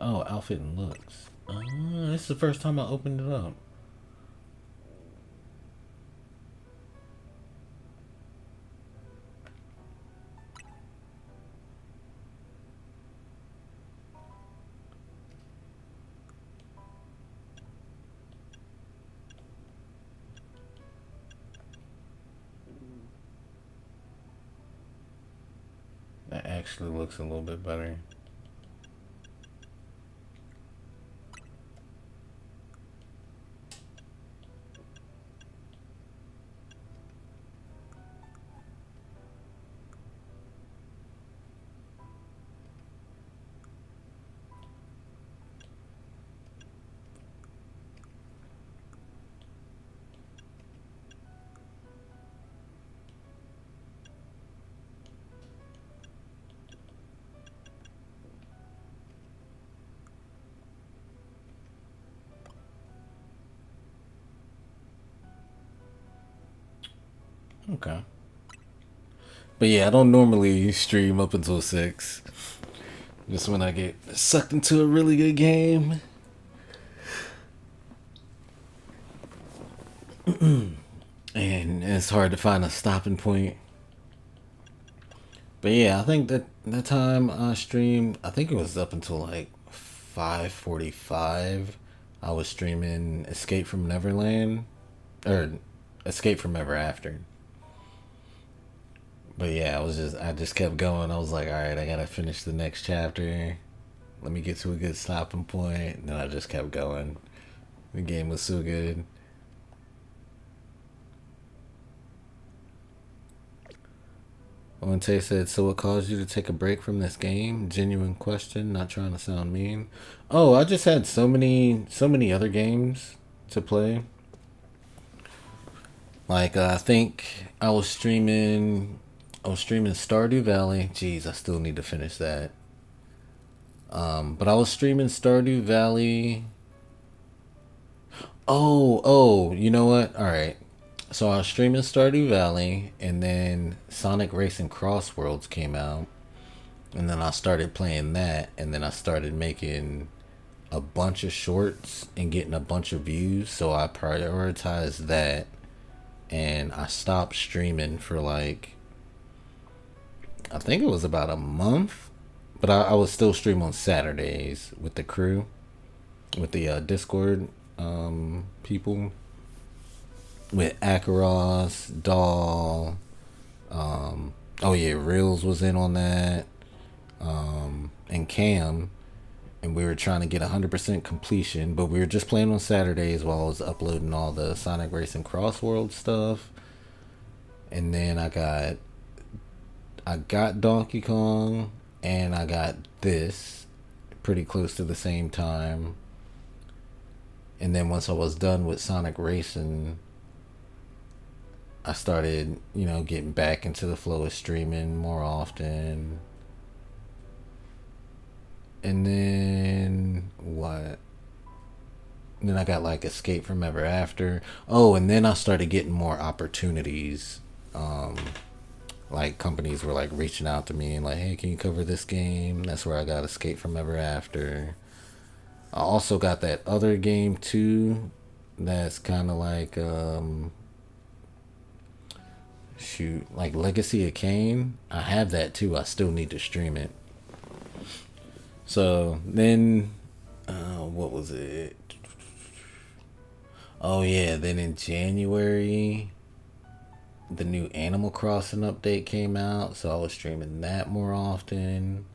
A: Oh, outfit and looks. This is the first time I opened it up. That actually looks a little bit better. Okay. But yeah, I don't normally stream up until 6. Just when I get sucked into a really good game. And it's hard to find a stopping point. But yeah, I think that time I streamed, I think it was up until like 5:45. I was streaming Escape from Neverland. Or Escape from Ever After. But yeah, I just kept going. I was like, all right, I gotta finish the next chapter. Let me get to a good stopping point. And then I just kept going. The game was so good. Tay said, so what caused you to take a break from this game? Genuine question, not trying to sound mean. Oh, I just had so many other games to play. Like, I think I was streaming Stardew Valley. Jeez, I still need to finish that. But I was streaming Stardew Valley. Oh, you know what? All right. So I was streaming Stardew Valley, and then Sonic Racing Cross Worlds came out, and then I started playing that, and then I started making a bunch of shorts and getting a bunch of views. So I prioritized that, and I stopped streaming for like, I think it was about a month, but I would still stream on Saturdays with the crew, with the Discord people, with Akaros, Doll. Oh yeah, Reels was in on that, and Cam, and we were trying to get 100% completion, but we were just playing on Saturdays while I was uploading all the Sonic Racing Cross World stuff. And then I got Donkey Kong, and I got this pretty close to the same time. And then once I was done with Sonic Racing, I started, getting back into the flow of streaming more often. And then what? And then I got like Escape from Ever After. Oh, and then I started getting more opportunities. Like companies were like reaching out to me and like, hey, can you cover this game? That's where I got Escape from Ever After. I also got that other game too. That's kind of like shoot, like Legacy of Kain. I have that too. I still need to stream it. So then, what was it? Oh yeah, then in January, the new Animal Crossing update came out, so I was streaming that more often.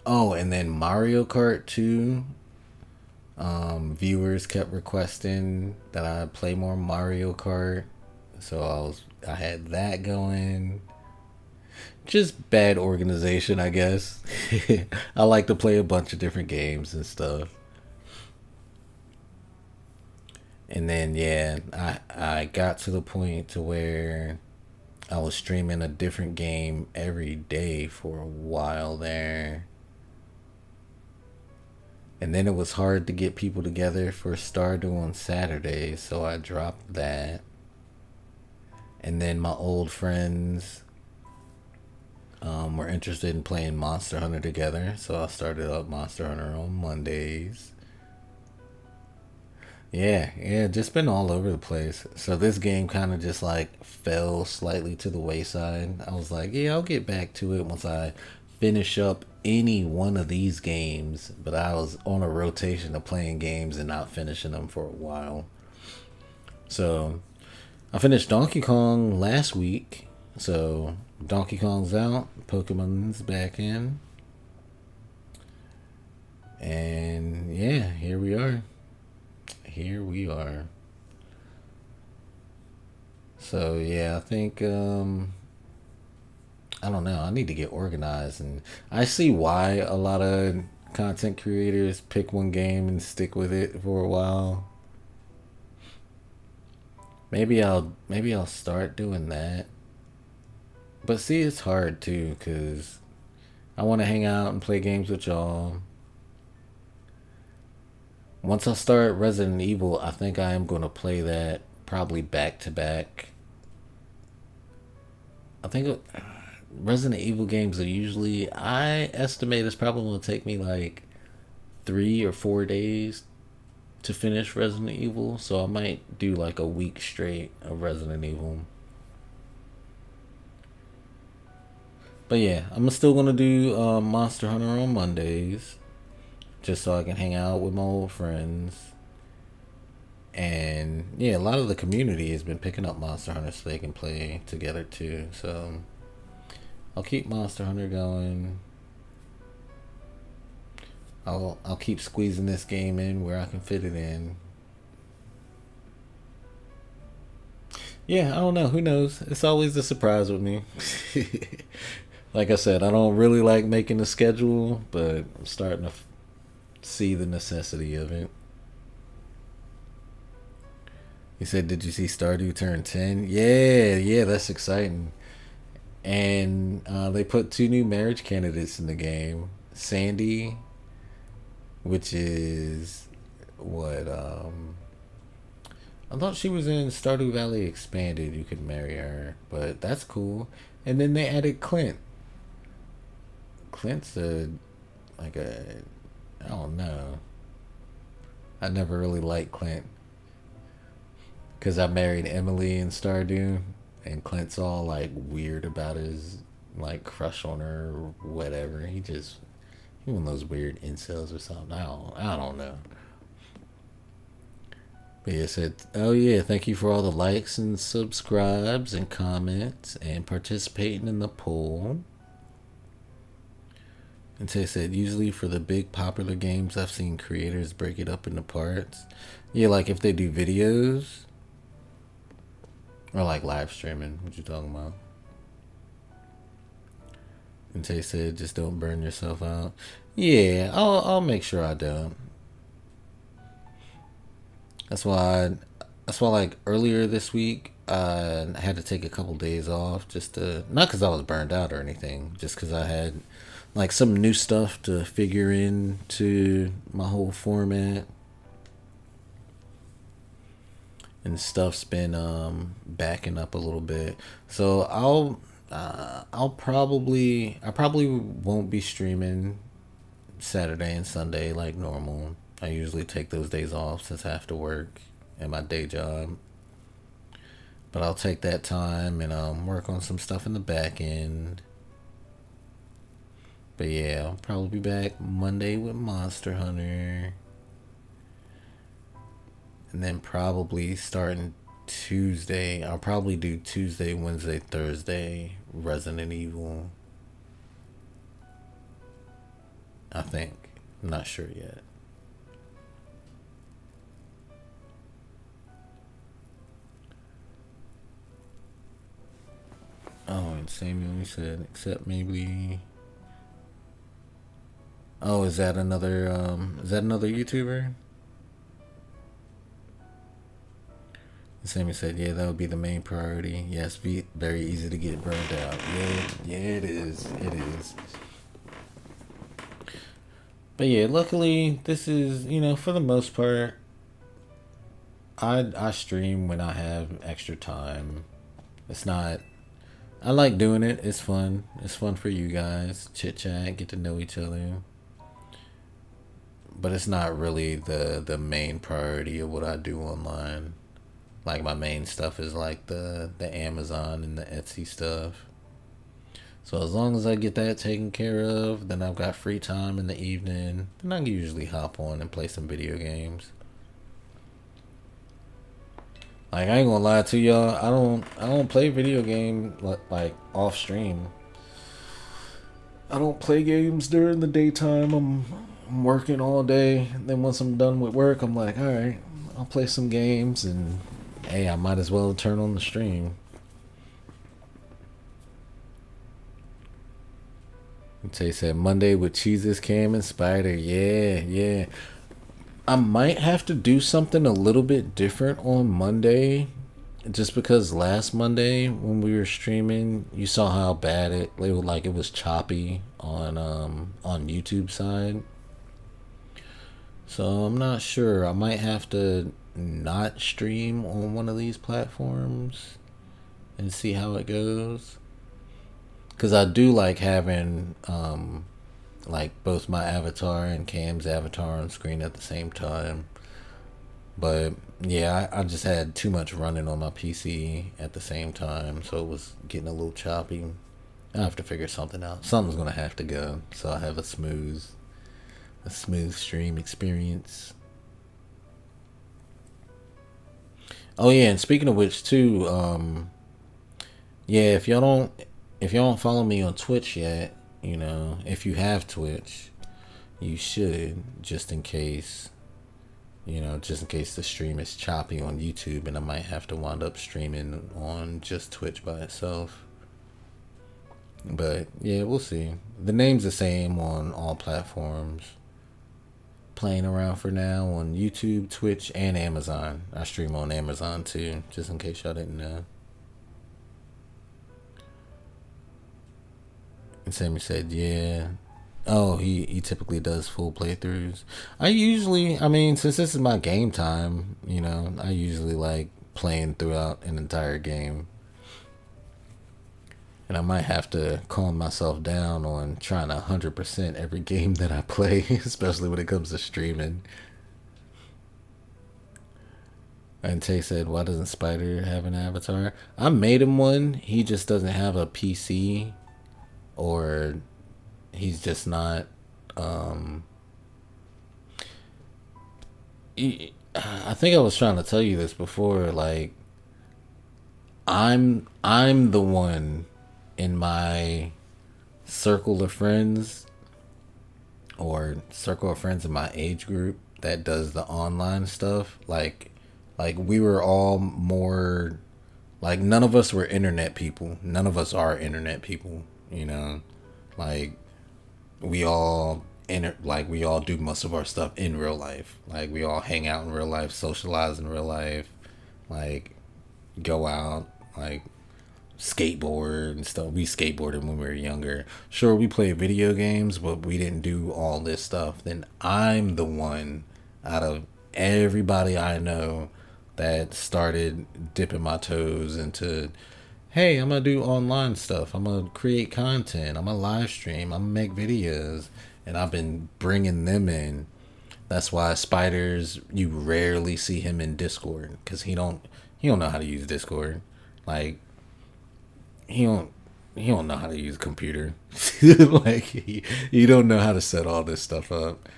A: Oh, and then Mario Kart 2. Viewers kept requesting that I play more Mario Kart, so I had that going. Just bad organization, I guess. I like to play a bunch of different games and stuff. And then yeah, I got to the point to where I was streaming a different game every day for a while there. And then it was hard to get people together for Stardew on Saturdays, so I dropped that. And then my old friends were interested in playing Monster Hunter together, so I started up Monster Hunter on Mondays. Yeah, just been all over the place. So this game kind of just like fell slightly to the wayside. I was like, yeah, I'll get back to it once I finish up any one of these games. But I was on a rotation of playing games and not finishing them for a while. So I finished Donkey Kong last week. So Donkey Kong's out, Pokemon's back in. And yeah, here we are. So yeah, I think I don't know. I need to get organized, and I see why a lot of content creators pick one game and stick with it for a while. Maybe I'll start doing that. But see, it's hard too cuz I want to hang out and play games with y'all. Once I start Resident Evil, I think I am going to play that probably back to back. I think Resident Evil games are usually, I estimate it's probably going to take me like 3 or 4 days to finish Resident Evil, so I might do like a week straight of Resident Evil. But yeah, I'm still gonna do Monster Hunter on Mondays, just so I can hang out with my old friends. And yeah, a lot of the community has been picking up Monster Hunter so they can play together too. So I'll keep Monster Hunter going. I'll keep squeezing this game in where I can fit it in. Yeah, I don't know. Who knows? It's always a surprise with me. Like I said, I don't really like making a schedule, but I'm starting to see the necessity of it. He said, "Did you see Stardew turn 10?" Yeah, that's exciting. And they put two new marriage candidates in the game. Sandy, which is what I thought she was in Stardew Valley Expanded. You could marry her, but that's cool. And then they added Clint. Clint's like a, I don't know. I never really liked Clint because I married Emily in Stardew, and Clint's all like weird about his like crush on her or whatever. He one of those weird incels or something. I don't know. But yeah, said, oh yeah, thank you for all the likes and subscribes and comments and participating in the poll. And Tay said, usually for the big popular games, I've seen creators break it up into parts. Yeah, like if they do videos or like live streaming. What you talking about? And Tay said, just don't burn yourself out. Yeah, I'll make sure I don't. That's why like earlier this week I had to take a couple days off just to, not because I was burned out or anything, just because I had like some new stuff to figure into my whole format, and stuff's been backing up a little bit. So I probably won't be streaming Saturday and Sunday like normal. I usually take those days off since I have to work at my day job. But I'll take that time and work on some stuff in the back end. But yeah, I'll probably be back Monday with Monster Hunter. And then probably starting Tuesday, I'll probably do Tuesday, Wednesday, Thursday, Resident Evil. I think. I'm not sure yet. Oh, and Samuel, you said, except maybe. Oh, is that another YouTuber? Sammy said, yeah, that would be the main priority. Yes, be very easy to get burned out. Yeah, it is. It is. But yeah, luckily, this is, for the most part, I stream when I have extra time. It's not, I like doing it. It's fun. It's fun for you guys. Chit chat, get to know each other. But it's not really the main priority of what I do online. Like my main stuff is like the Amazon and the Etsy stuff. So as long as I get that taken care of, then I've got free time in the evening. Then I can usually hop on and play some video games. Like I ain't gonna lie to y'all, I don't play video game like off stream. I don't play games during the daytime. I'm working all day. Then once I'm done with work, I'm like, all right, I'll play some games, and hey, I might as well turn on the stream. Tay said Monday with Cheeses, Cam, and Spider. Yeah. I might have to do something a little bit different on Monday, just because last Monday when we were streaming, you saw how bad it was choppy on YouTube side. So I'm not sure. I might have to not stream on one of these platforms and see how it goes. Because I do like having like both my avatar and Cam's avatar on screen at the same time. But yeah, I just had too much running on my PC at the same time, so it was getting a little choppy. I have to figure something out. Something's gonna have to go, so I have a smooth stream experience. Oh yeah, and speaking of which too, yeah, if y'all don't follow me on Twitch yet, if you have Twitch, you should, just in case the stream is choppy on YouTube and I might have to wind up streaming on just Twitch by itself. But yeah, we'll see. The name's the same on all platforms. Playing around for now on YouTube, Twitch, and Amazon. I stream on Amazon too, just in case y'all didn't know. And Sammy said, yeah. Oh, he typically does full playthroughs. I mean, since this is my game time, I usually like playing throughout an entire game. And I might have to calm myself down on trying to 100% every game that I play, especially when it comes to streaming. And Tay said, "Why doesn't Spider have an avatar?" I made him one. He just doesn't have a PC, or he's just not. Um, I think I was trying to tell you this before. Like, I'm the one in my circle of friends, or circle of friends in my age group, that does the online stuff. Like we were all more, like, none of us were internet people. None of us are internet people. Like, we all we all do most of our stuff in real life. Like, we all hang out in real life, socialize in real life, like, go out, like, skateboard and stuff. We skateboarded when we were younger. Sure, we played video games, but we didn't do all this stuff. Then I'm the one out of everybody I know that started dipping my toes into, hey, I'm gonna do online stuff. I'm gonna create content. I'm gonna live stream. I'm gonna make videos, and I've been bringing them in. That's why Spiders, you rarely see him in Discord, because he don't know how to use Discord. Like, he don't he don't know how to use a computer. Like, he don't know how to set all this stuff up.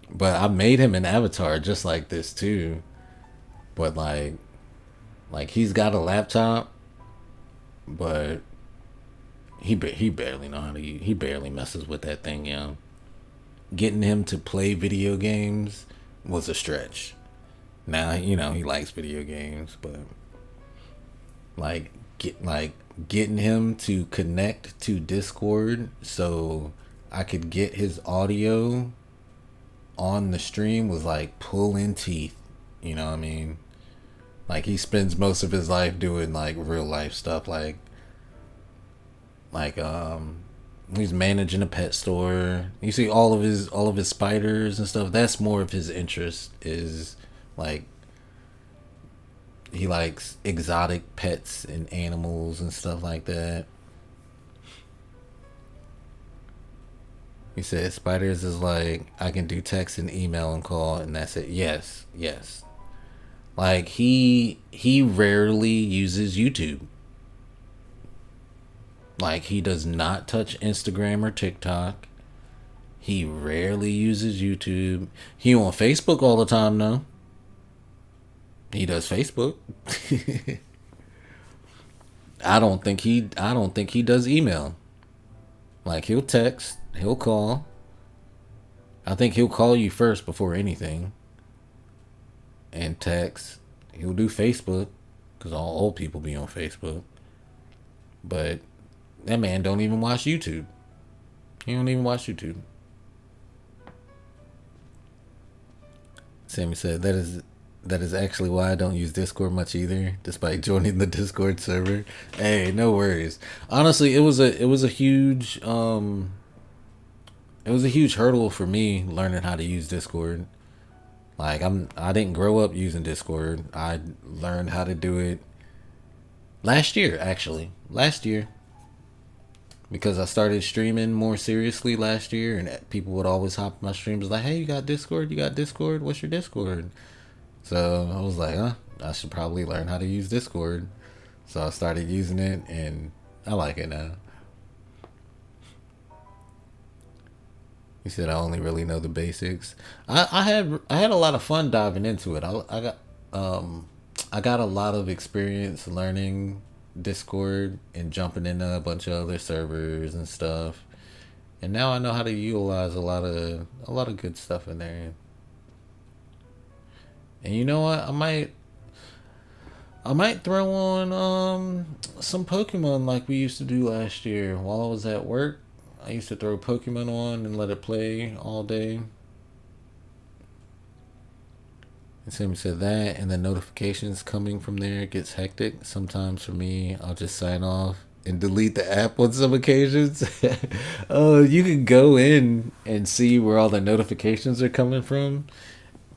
A: But I made him an avatar just like this too. But like he's got a laptop, but he barely know how to use, he barely messes with that thing, Getting him to play video games was a stretch. Now, he likes video games, but like getting him to connect to Discord so I could get his audio on the stream was like pulling teeth. You know what I mean? Like, he spends most of his life doing like real life stuff, like he's managing a pet store. You see all of his spiders and stuff. That's more of his interest, is like, he likes exotic pets and animals and stuff like that. He said spiders is like, I can do text and email and call and that's it. Yes, yes. Like, he rarely uses YouTube. Like, he does not touch Instagram or TikTok. He rarely uses YouTube. He on Facebook all the time though. He does Facebook. I don't think he does email. Like, he'll text, he'll call. I think he'll call you first before anything. And text. He'll do Facebook, because all old people be on Facebook. But that man don't even watch YouTube. He don't even watch YouTube. Sammy said that is actually why I don't use Discord much either, despite joining the Discord server. Hey, no worries. Honestly, it was a huge hurdle for me learning how to use Discord. Like, I didn't grow up using Discord. I learned how to do it last year, actually. Last year, because I started streaming more seriously last year, and people would always hop on my streams like, "Hey, you got Discord? You got Discord? What's your Discord?" So I was like, "Huh, I should probably learn how to use Discord." So I started using it, and I like it now. He said I only really know the basics. I had a lot of fun diving into it. I got a lot of experience learning Discord and jumping into a bunch of other servers and stuff. And now I know how to utilize a lot of good stuff in there. And you know what? I might throw on some Pokemon like we used to do last year while I was at work. I used to throw Pokemon on and let it play all day. And Sammy said that, and then notifications coming from there gets hectic. Sometimes for me, I'll just sign off and delete the app on some occasions. Oh, you can go in and see where all the notifications are coming from,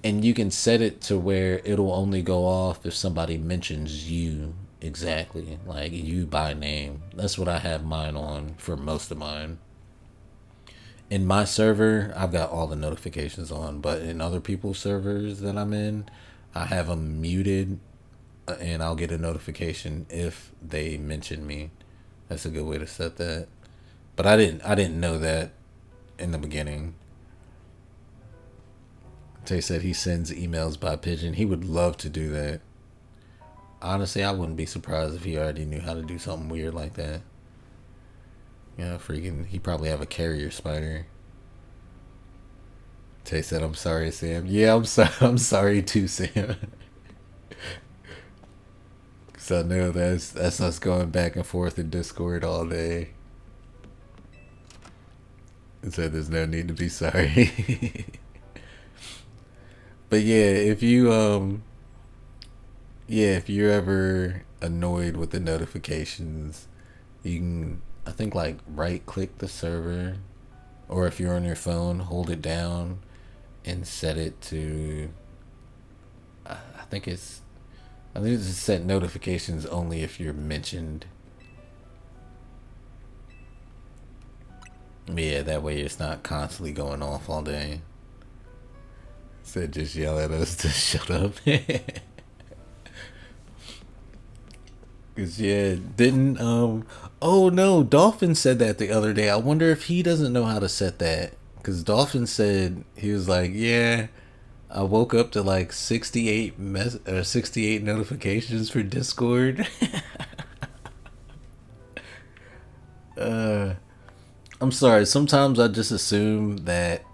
A: and you can set it to where it'll only go off if somebody mentions you exactly, like you by name. That's what I have mine on for most of mine. In my server, I've got all the notifications on, but in other people's servers that I'm in, I have them muted, and I'll get a notification if they mention me. That's a good way to set that. But I didn't know that in the beginning. Tay said he sends emails by pigeon. He would love to do that. Honestly, I wouldn't be surprised if he already knew how to do something weird like that. Freaking, he probably have a carrier spider. Tay said, "I'm sorry, Sam." Yeah, I'm sorry. I'm sorry too, Sam. So I know that's us going back and forth in Discord all day. So there's no need to be sorry. But if you're ever annoyed with the notifications, you can, I think, like right click the server, or if you're on your phone, hold it down and set it to. I think it's. I think it's set notifications only if you're mentioned. Yeah, that way it's not constantly going off all day. Said just yell at us to shut up. Cause yeah, didn't oh no, Dolphin said that the other day. I wonder if he doesn't know how to set that. Cause Dolphin said he was like, yeah, I woke up to like 68 notifications for Discord. uh I'm sorry, sometimes I just assume that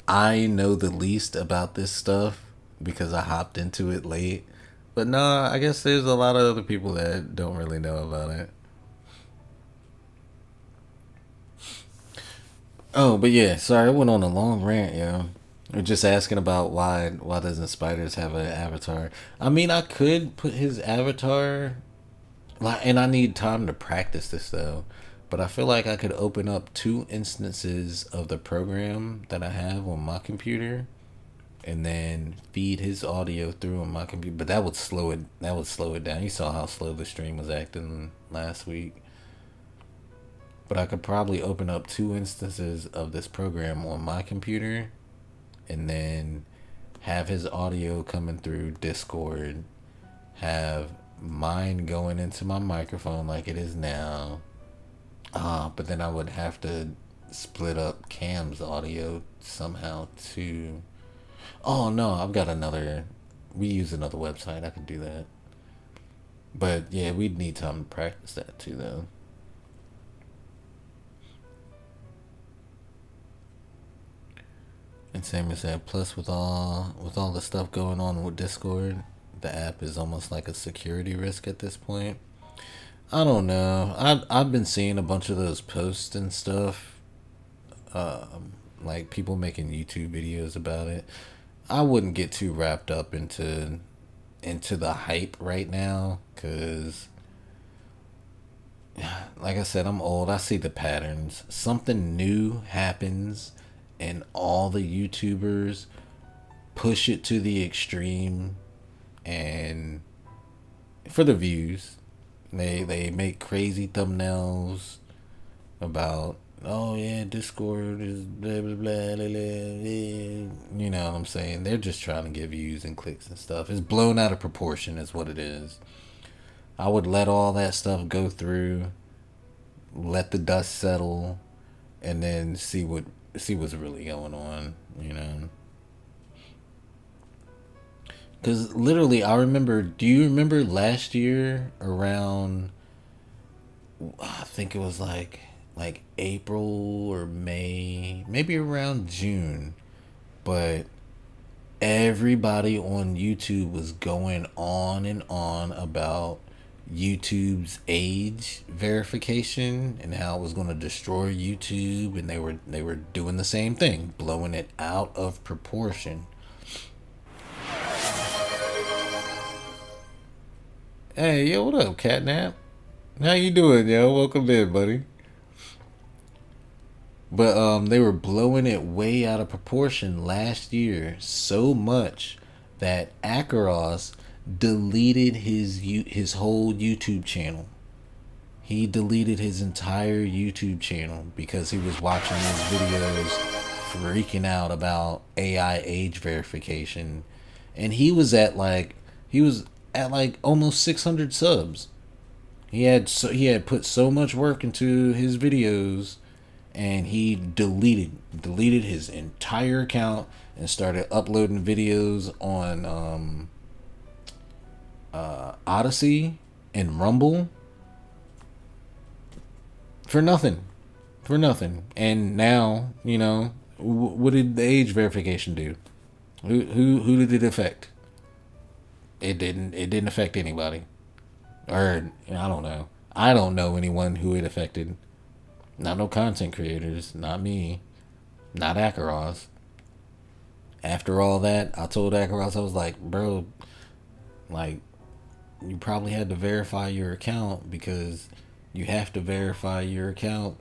A: I know the least about this stuff because I hopped into it late. But no, I guess there's a lot of other people that don't really know about it. Oh, but yeah, sorry, I went on a long rant, yo. We're just asking about why doesn't Spiders have an avatar? I mean, I could put his avatar, like, and I need time to practice this though. But I feel like I could open up two instances of the program that I have on my computer, and then feed his audio through on my computer. But that would slow it. That would slow it down. You saw how slow the stream was acting last week. But I could probably open up two instances of this program on my computer, and then have his audio coming through Discord, have mine going into my microphone like it is now. But then I would have to split up Cam's audio somehow too. Oh no, I've got another. We use another website. I could do that. But yeah, we'd need time to practice that too, though. And Samuel said, plus with all the stuff going on with Discord, the app is almost like a security risk at this point. I don't know. I've been seeing a bunch of those posts and stuff, like people making YouTube videos about it. I wouldn't get too wrapped up into the hype right now, cause like I said, I'm old. I see the patterns. Something new happens, and all the YouTubers push it to the extreme, and for the views, they make crazy thumbnails about, oh yeah, Discord is blah blah blah, blah, blah. You know what I'm saying? They're just trying to get views and clicks and stuff. It's blown out of proportion, is what it is. I would let all that stuff go through, let the dust settle, and then see what's really going on. You know, because literally, I remember. Do you remember last year around? I think it was like April or May, maybe around June, but everybody on YouTube was going on and on about YouTube's age verification and how it was going to destroy YouTube, and they were doing the same thing, blowing it out of proportion. Hey, yo, what up, Catnap? How you doing, yo? Welcome in, buddy. But they were blowing it way out of proportion last year, so much that Akaros deleted his whole YouTube channel. He deleted his entire YouTube channel because he was watching these videos freaking out about AI age verification. And he was at like almost 600 subs. He had put so much work into his videos, and he deleted his entire account and started uploading videos on Odyssey and Rumble for nothing, for nothing. And now, what did the age verification do? Who did it affect? It didn't affect anybody. Or I don't know. I don't know anyone who it affected. Not no content creators. Not me. Not Akaros. After all that, I told Akaros, I was like, bro, like, you probably had to verify your account because you have to verify your account,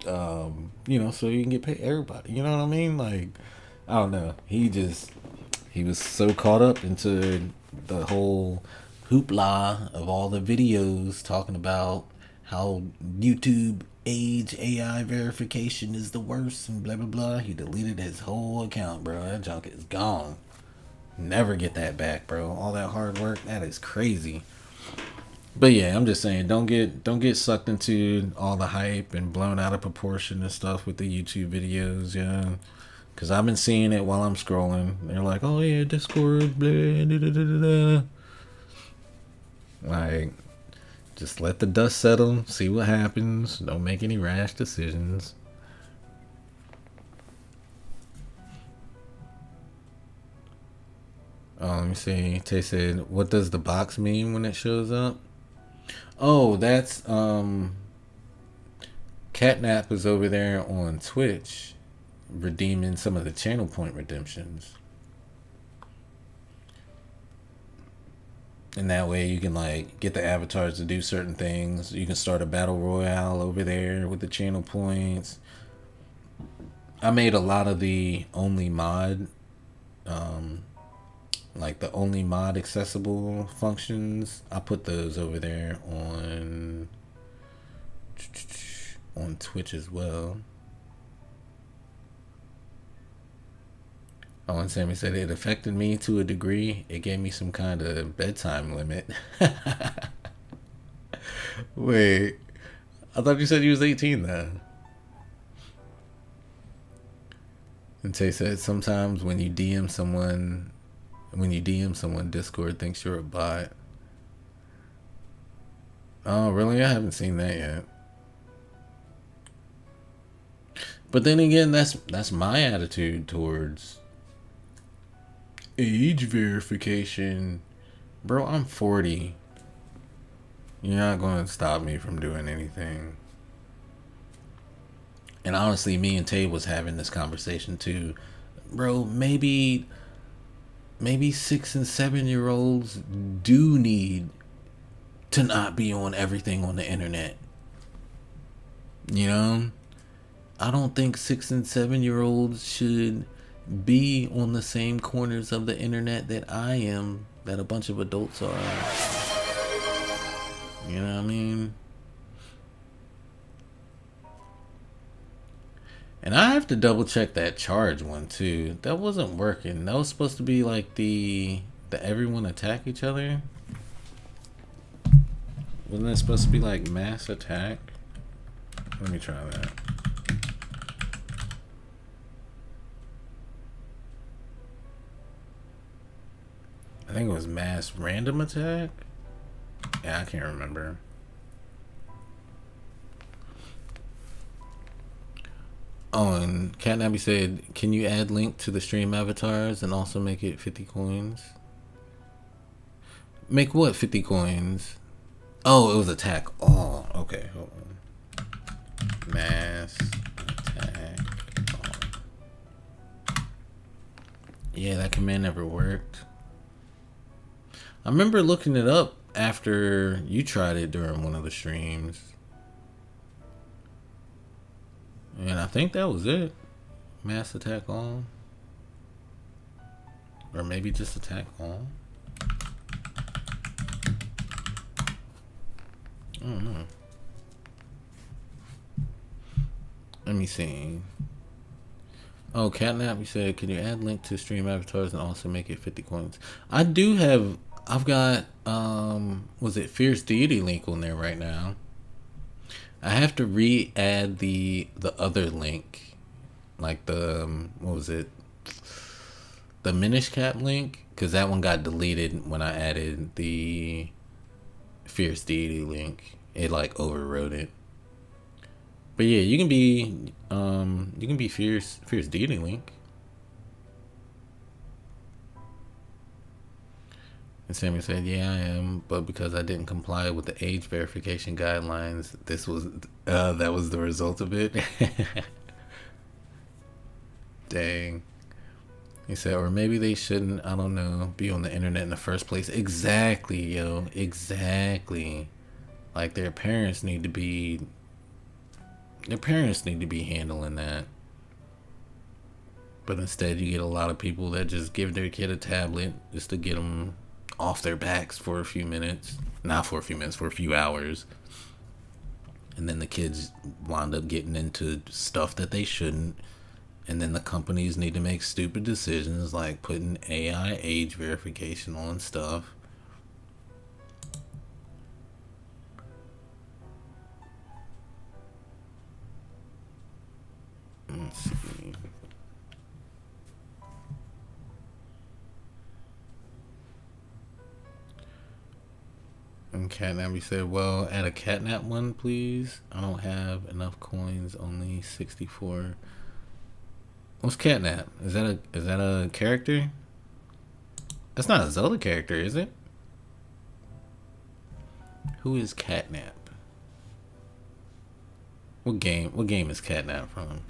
A: so you can get paid. Everybody, you know what I mean? Like, I don't know. He was so caught up into the whole hoopla of all the videos talking about how YouTube age AI verification is the worst and blah blah blah. He deleted his whole account, bro. That junk is gone. Never get that back, bro. All that hard work, that is crazy. But yeah, I'm just saying, don't get sucked into all the hype and blown out of proportion and stuff with the YouTube videos, yeah. Cause I've been seeing it while I'm scrolling. They're like, oh yeah, Discord, blah, da, da, da, da. Like, just let the dust settle, see what happens. Don't make any rash decisions. Let me see. Tay said, what does the box mean when it shows up? Oh, that's Catnap is over there on Twitch redeeming some of the channel point redemptions. And that way you can like get the avatars to do certain things. You can start a battle royale over there with the channel points. I made a lot of the only mod like the only mod accessible functions. I put those over there on Twitch as well. Oh, and Sammy said it affected me to a degree. It gave me some kind of bedtime limit. Wait, I thought you said you was 18 then. And Tay said sometimes when you DM someone, Discord thinks you're a bot. Oh, really? I haven't seen that yet. But then again, that's my attitude towards age verification. Bro, I'm 40. You're not going to stop me from doing anything. And honestly, me and Tay was having this conversation too. Bro, maybe 6 and 7 year olds do need to not be on everything on the internet. You know? I don't think 6 and 7 year olds should be on the same corners of the internet that I am, that a bunch of adults are. You know what I mean? And I have to double check that charge one too. That wasn't working. That was supposed to be like the everyone attack each other. Wasn't that supposed to be like mass attack? Let me try that. I think it was mass random attack. Yeah, I can't remember. Oh, and Catnabby said, can you add link to the stream avatars and also make it 50 coins? Make what 50 coins? Oh, it was attack. Oh, okay, hold on. Mass attack. Oh. Yeah, that command never worked. I remember looking it up after you tried it during one of the streams, and I think that was it. Mass attack all, or maybe just attack all. I don't know. Let me see. Oh, Catnap, you said, can you add link to stream avatars and also make it 50 coins? I do have, I've got, was it Fierce Deity link on there right now? I have to re-add the other link, like the, what was it? The Minish Cap link, because that one got deleted when I added the Fierce Deity link. It like overrode it. But yeah, you can be Fierce Deity Link. And Sammy said, "Yeah, I am, but because I didn't comply with the age verification guidelines, that was the result of it." Dang. He said, or maybe they shouldn't, I don't know, be on the internet in the first place. Exactly, yo. Exactly. Like their parents need to be handling that. But instead you get a lot of people that just give their kid a tablet just to get them off their backs for a few minutes. Not for a few minutes, for a few hours. And then the kids wind up getting into stuff that they shouldn't. And then the companies need to make stupid decisions like putting AI age verification on stuff. Let's see. And Catnap, said, well, add a Catnap one, please. I don't have enough coins, only 64. What's Catnap? Is that a character? That's not a Zelda character, is it? Who is Catnap? What game is Catnap from?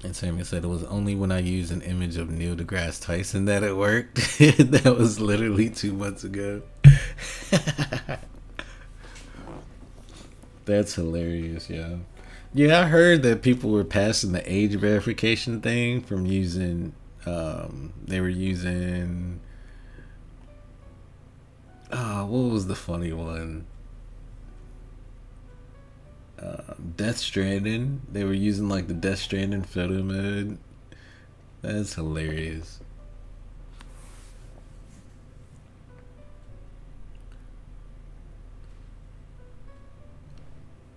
A: And Samuel said it was only when I used an image of Neil deGrasse Tyson that it worked. That was literally 2 months ago. That's hilarious, yeah. Yeah, I heard that people were passing the age verification thing from using, they were using, what was the funny one? Death Stranding. They were using like the Death Stranding photo mode. That's hilarious.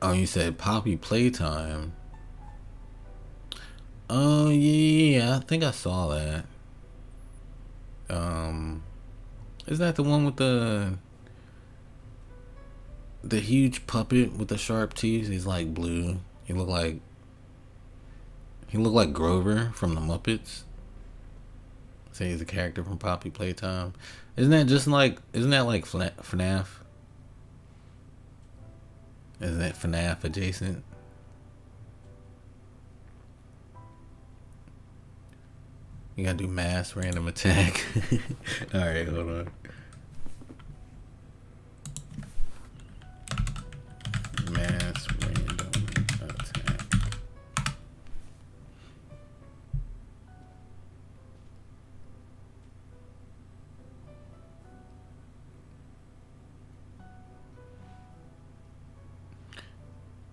A: Oh, you said Poppy Playtime. Oh yeah, I think I saw that. Is that the one with the huge puppet with the sharp teeth? He's like blue. He looked like Grover from the Muppets. Say he's a character from Poppy Playtime. Isn't that like FNAF? Isn't that FNAF adjacent? You gotta do mass random attack. Alright, hold on. Mass random attack.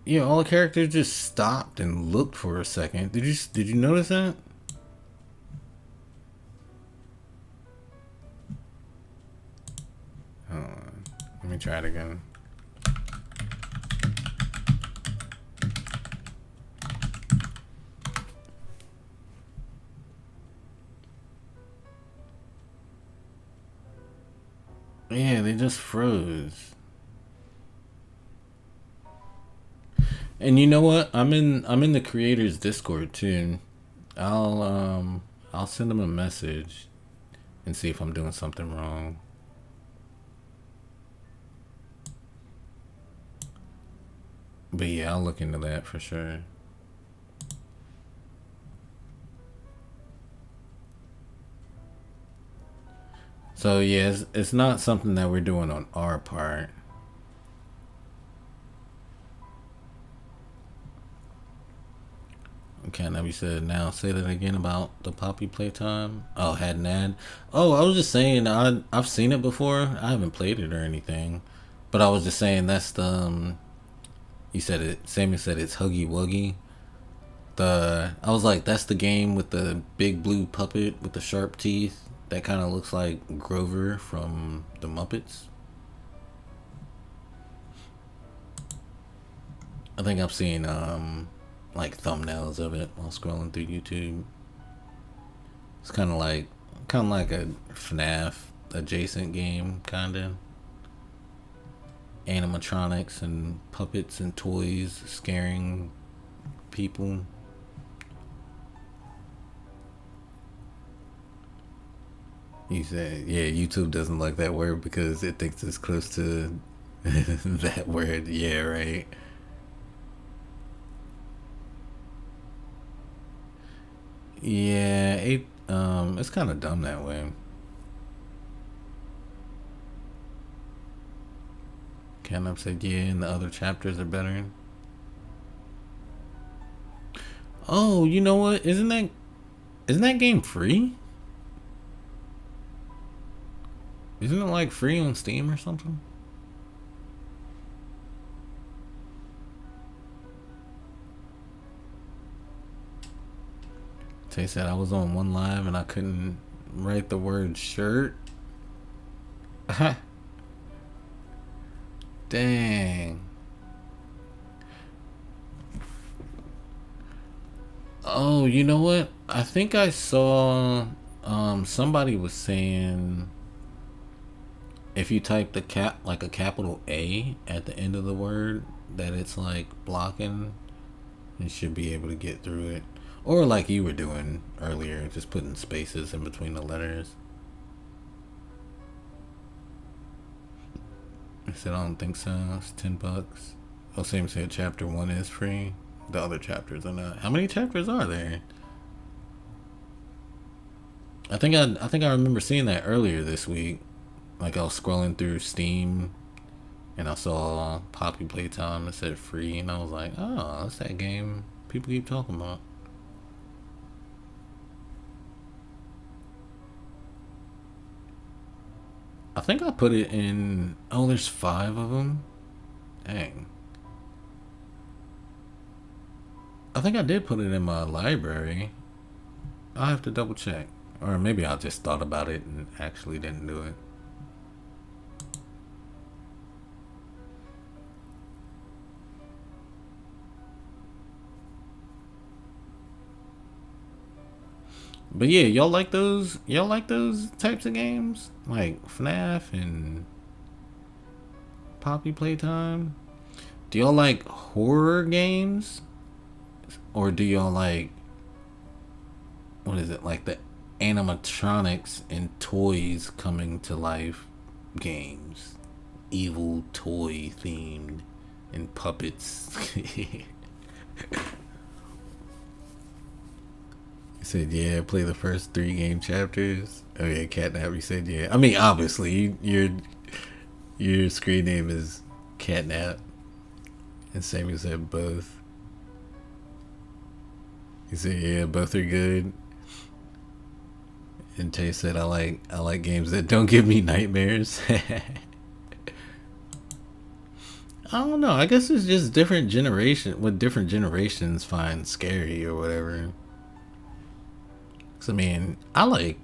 A: Yeah, all the characters just stopped and looked for a second. Did you notice that? Hold on. Let me try it again. Yeah, they just froze. And you know what? I'm in the creators Discord too. I'll send them a message and see if I'm doing something wrong. But yeah, I'll look into that for sure. So yeah, it's not something that we're doing on our part. Okay, now we said now say that again about the Poppy playtime. Oh, had an ad. Oh, I was just saying I've seen it before. I haven't played it or anything, but I was just saying that's the you said it. Sammy said it's Huggy Wuggy. The I was like that's the game with the big blue puppet with the sharp teeth that kind of looks like Grover from the Muppets. I think I've seen like thumbnails of it while scrolling through YouTube. It's kind of like a FNAF adjacent game, kind of animatronics and puppets and toys scaring people. You said, yeah, YouTube doesn't like that word because it thinks it's close to that word. Yeah, right. Yeah, it's kind of dumb that way. Can I said, yeah, and the other chapters are better. Oh, you know what? Isn't that game free? Isn't it like free on Steam or something? Tay said I was on one live and I couldn't write the word shirt. Dang. Oh, you know what? I think I saw somebody was saying if you type the cap like a capital A at the end of the word that it's like blocking, you should be able to get through it. Or like you were doing earlier, just putting spaces in between the letters. I said I don't think so. It's $10. Oh, same said chapter one is free. The other chapters are not. How many chapters are there? I think I remember seeing that earlier this week. Like I was scrolling through Steam and I saw Poppy Playtime. It said free, and I was like, oh, that's that game people keep talking about. I think I put it in. Oh, there's five of them. Dang. I think I did put it in my library. I'll have to double check. Or maybe I just thought about it and actually didn't do it. But yeah, y'all like those? Y'all like those types of games? Like FNAF and Poppy Playtime? Do y'all like horror games? Or do y'all like, what is it, like the animatronics and toys coming to life games? Evil toy themed and puppets. He said, "Yeah, play the first three game chapters." Oh yeah, Catnap. You said, "Yeah." I mean, obviously, your screen name is Catnap, and Sammy said both. He said, "Yeah, both are good." And Tay said, "I like games that don't give me nightmares." I don't know. I guess it's just different generation. What different generations find scary or whatever. Cause I mean, I like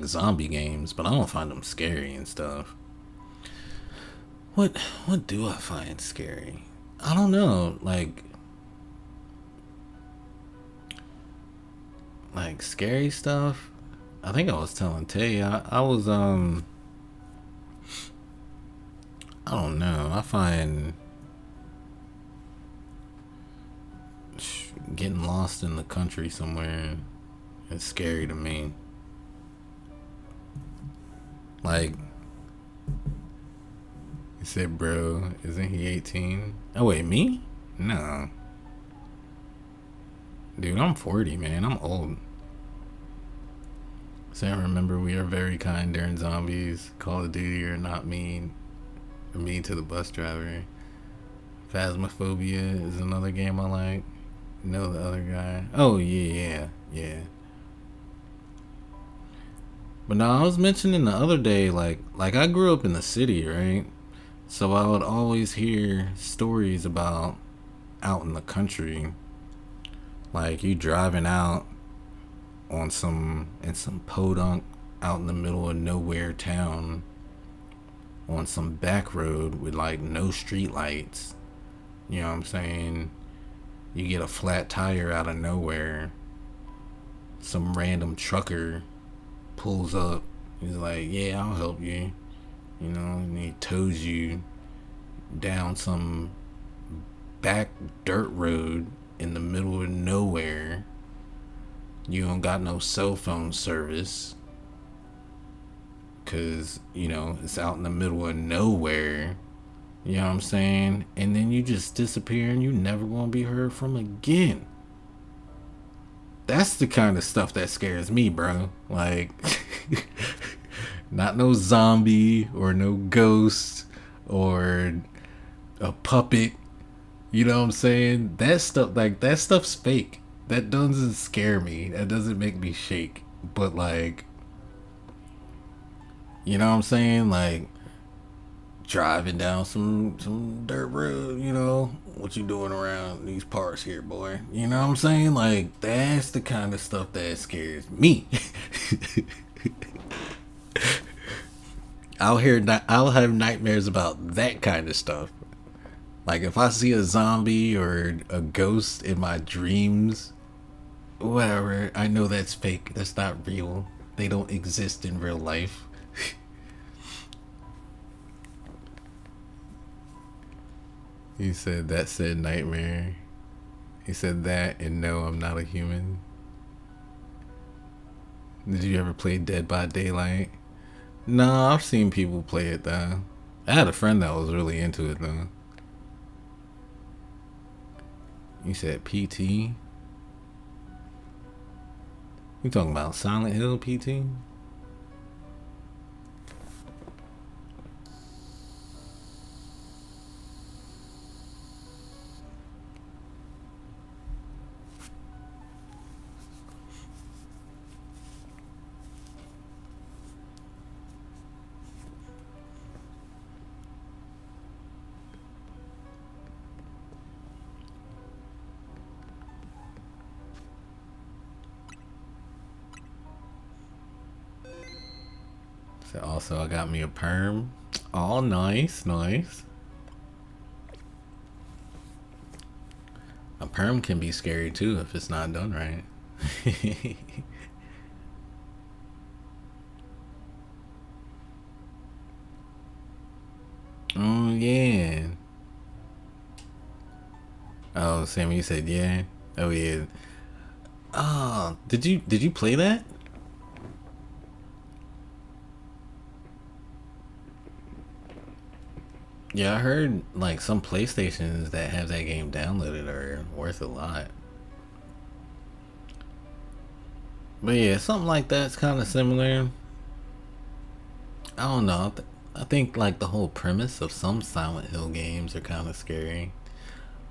A: zombie games, but I don't find them scary and stuff. What do I find scary? I don't know. Like scary stuff. I think I was telling Tay. I was I don't know. I find getting lost in the country somewhere is scary to me. Like you said, bro, isn't he 18? Oh wait, me? No, dude, I'm 40, man. I'm old. So I remember we are very kind during zombies. Call of Duty are not mean. Mean to the bus driver. Phasmophobia is another game I like. Know the other guy. Oh yeah. But now I was mentioning the other day, like I grew up in the city, right? So I would always hear stories about out in the country, like you driving out on some podunk out in the middle of nowhere town on some back road with like no street lights. You know what I'm saying? You get a flat tire out of nowhere. Some random trucker pulls up. He's like, "Yeah, I'll help you." You know, and he tows you down some back dirt road in the middle of nowhere. You don't got no cell phone service because, you know, it's out in the middle of nowhere. You know what I'm saying? And then you just disappear and you never gonna be heard from again. That's the kind of stuff that scares me, bro. Like, not no zombie or no ghost or a puppet. You know what I'm saying? That stuff, like, that stuff's fake. That doesn't scare me. That doesn't make me shake. But, like, you know what I'm saying? Like, driving down some dirt road, you know, what you doing around these parts here, boy? You know what I'm saying? Like, that's the kind of stuff that scares me. I'll have nightmares about that kind of stuff. Like if I see a zombie or a ghost in my dreams, whatever, I know that's fake. That's not real. They don't exist in real life. He said that said nightmare. He said that and no, I'm not a human. Did you ever play Dead by Daylight? No, I've seen people play it though. I had a friend that was really into it though. You said PT? You talking about Silent Hill PT? So also I got me a perm. Oh, nice. A perm can be scary too if it's not done right. Oh yeah. Oh, Sammy, you said yeah. Oh yeah. Oh, did you play that? Yeah, I heard like some PlayStations that have that game downloaded are worth a lot. But yeah, something like that's kind of similar. I don't know. I think like the whole premise of some Silent Hill games are kind of scary.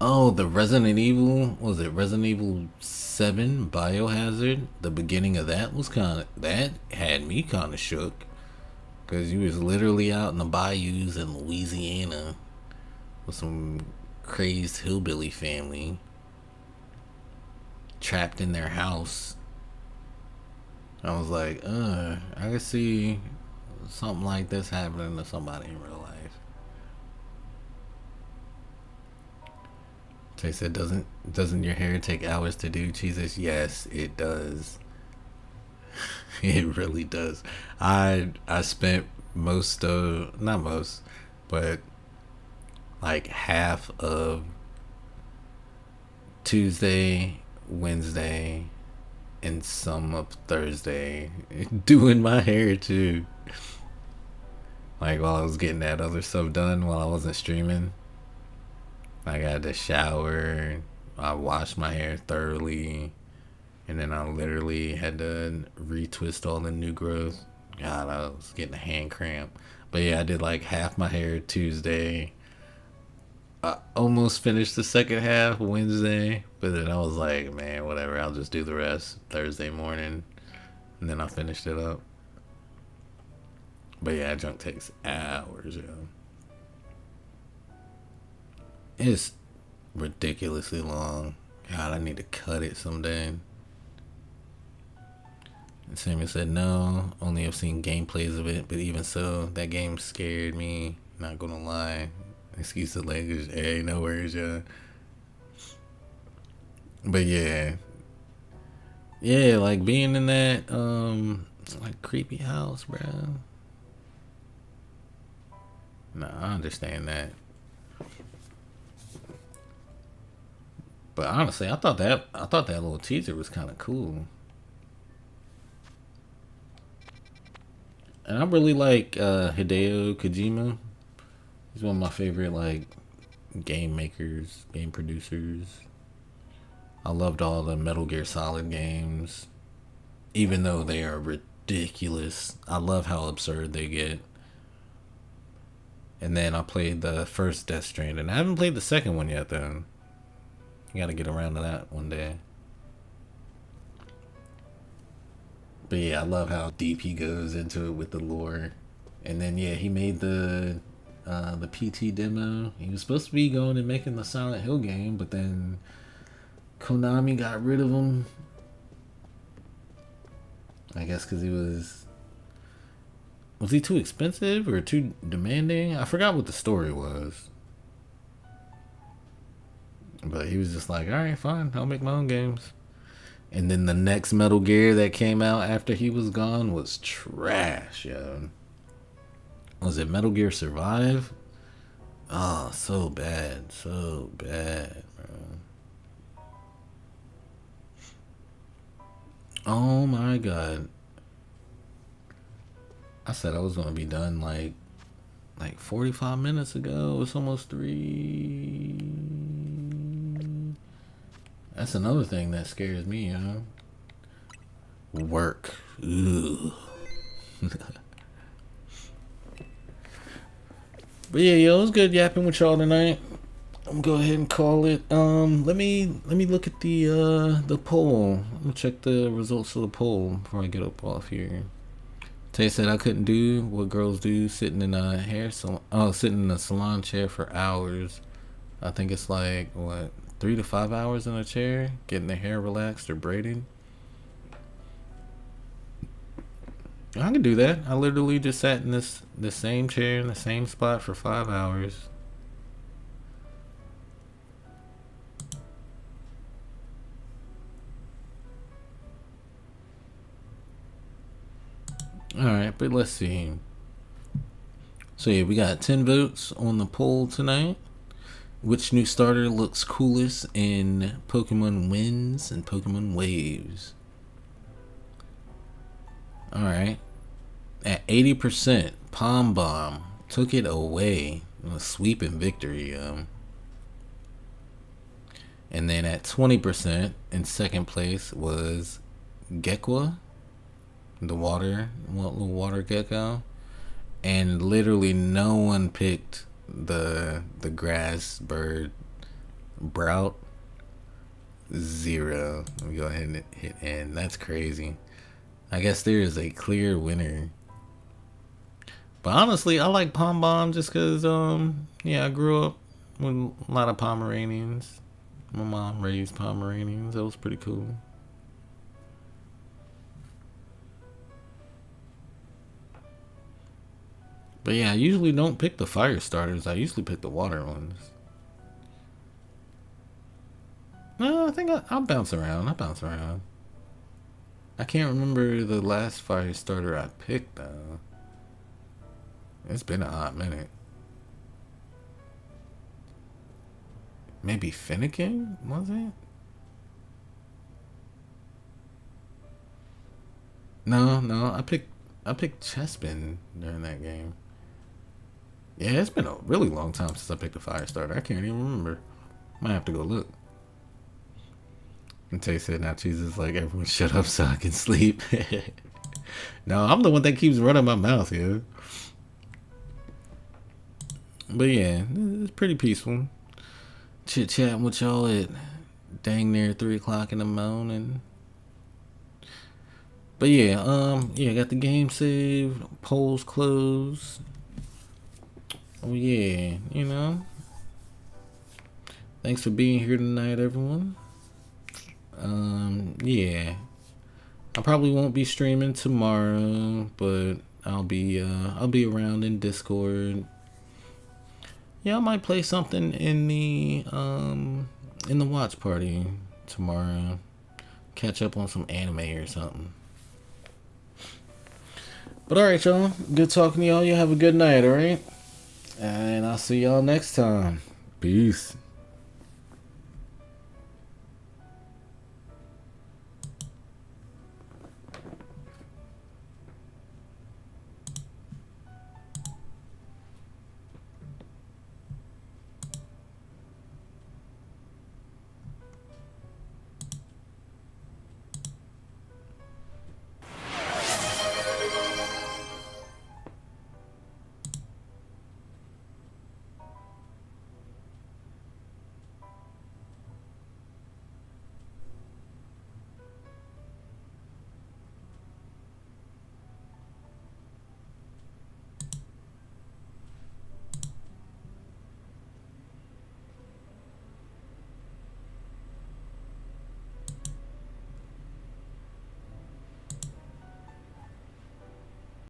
A: Oh, the Resident Evil, was it Resident Evil 7 Biohazard? The beginning of that was kind of, that had me kind of shook. Because you was literally out in the bayous in Louisiana with some crazed hillbilly family trapped in their house. I was like, I can see something like this happening to somebody in real life. They said, doesn't your hair take hours to do, Jesus? Yes, it does. It really does. I spent most of, not most, but like half of Tuesday, Wednesday, and some of Thursday doing my hair too. Like while I was getting that other stuff done while I wasn't streaming. I got to shower. I washed my hair thoroughly. And then I literally had to retwist all the new growth. God, I was getting a hand cramp. But yeah, I did like half my hair Tuesday. I almost finished the second half Wednesday, but then I was like, man, whatever. I'll just do the rest Thursday morning, and then I finished it up. But yeah, that junk takes hours, yo. It's ridiculously long. God, I need to cut it someday. And Samuel said no. Only have seen gameplays of it, but even so, that game scared me. Not gonna lie. Excuse the language. Hey, no worries, yeah. But yeah, yeah, like being in that like creepy house, bro. Nah, I understand that. But honestly, I thought that little teaser was kind of cool, and I really like Hideo Kojima. He's one of my favorite like game makers, game producers. I loved all the Metal Gear Solid games, even though they are ridiculous. I love how absurd they get. And then I played the first Death Stranding. I haven't played the second one yet, though. You got to get around to that one day. But yeah, I love how deep he goes into it with the lore. And then yeah, he made the PT demo. He was supposed to be going and making the Silent Hill game, but then Konami got rid of him. I guess because was he too expensive or too demanding? I forgot what the story was. But he was just like, all right, fine, I'll make my own games. And then the next Metal Gear that came out after he was gone was trash, yo. Was it Metal Gear Survive? Oh, so bad. So bad, bro. Oh my god. I said I was gonna be done like 45 minutes ago. It's almost 3. That's another thing that scares me, Work. Ugh. But yeah, yo, it was good yapping with y'all tonight. I'm gonna go ahead and call it. Let me look at the poll. I'm gonna check the results of the poll before I get up off here. Tay said I couldn't do what girls do, sitting in a hair salon. Oh, sitting in a salon chair for hours. I think it's like what 3 to 5 hours in a chair, getting the hair relaxed or braided. I can do that. I literally just sat in the same chair in the same spot for 5 hours. All right, but let's see. So yeah, we got 10 votes on the poll tonight. Which new starter looks coolest in Pokemon Winds and Pokemon Waves? All right. At 80%, Palm Bomb took it away. A sweeping victory. And then at 20%, in second place was Gekwa, the little water gecko. And literally no one picked the grass bird Brout. 0. Let me go ahead and hit end. That's crazy. I guess there is a clear winner. But honestly, I like Pom Bomb just because, yeah, I grew up with a lot of Pomeranians. My mom raised Pomeranians. That was pretty cool. But yeah, I usually don't pick the fire starters. I usually pick the water ones. No, I think I'll bounce around. I can't remember the last fire starter I picked, though. It's been a hot minute. Maybe Finnegan, was it? No, I picked Chespin during that game. Yeah, it's been a really long time since I picked a fire starter. I can't even remember. Might have to go look. And Tay said, now Jesus like, everyone shut up so I can sleep. No, I'm the one that keeps running my mouth, yeah. But yeah, it's pretty peaceful. Chit chatting with y'all at dang near 3 o'clock in the morning. But yeah, got the game saved, polls closed. Oh yeah, Thanks for being here tonight, everyone. Yeah. I probably won't be streaming tomorrow, but I'll be around in Discord. Yeah, I might play something in the watch party tomorrow. Catch up on some anime or something. But alright, y'all. Good talking to y'all. You have a good night, alright? And I'll see y'all next time. Peace.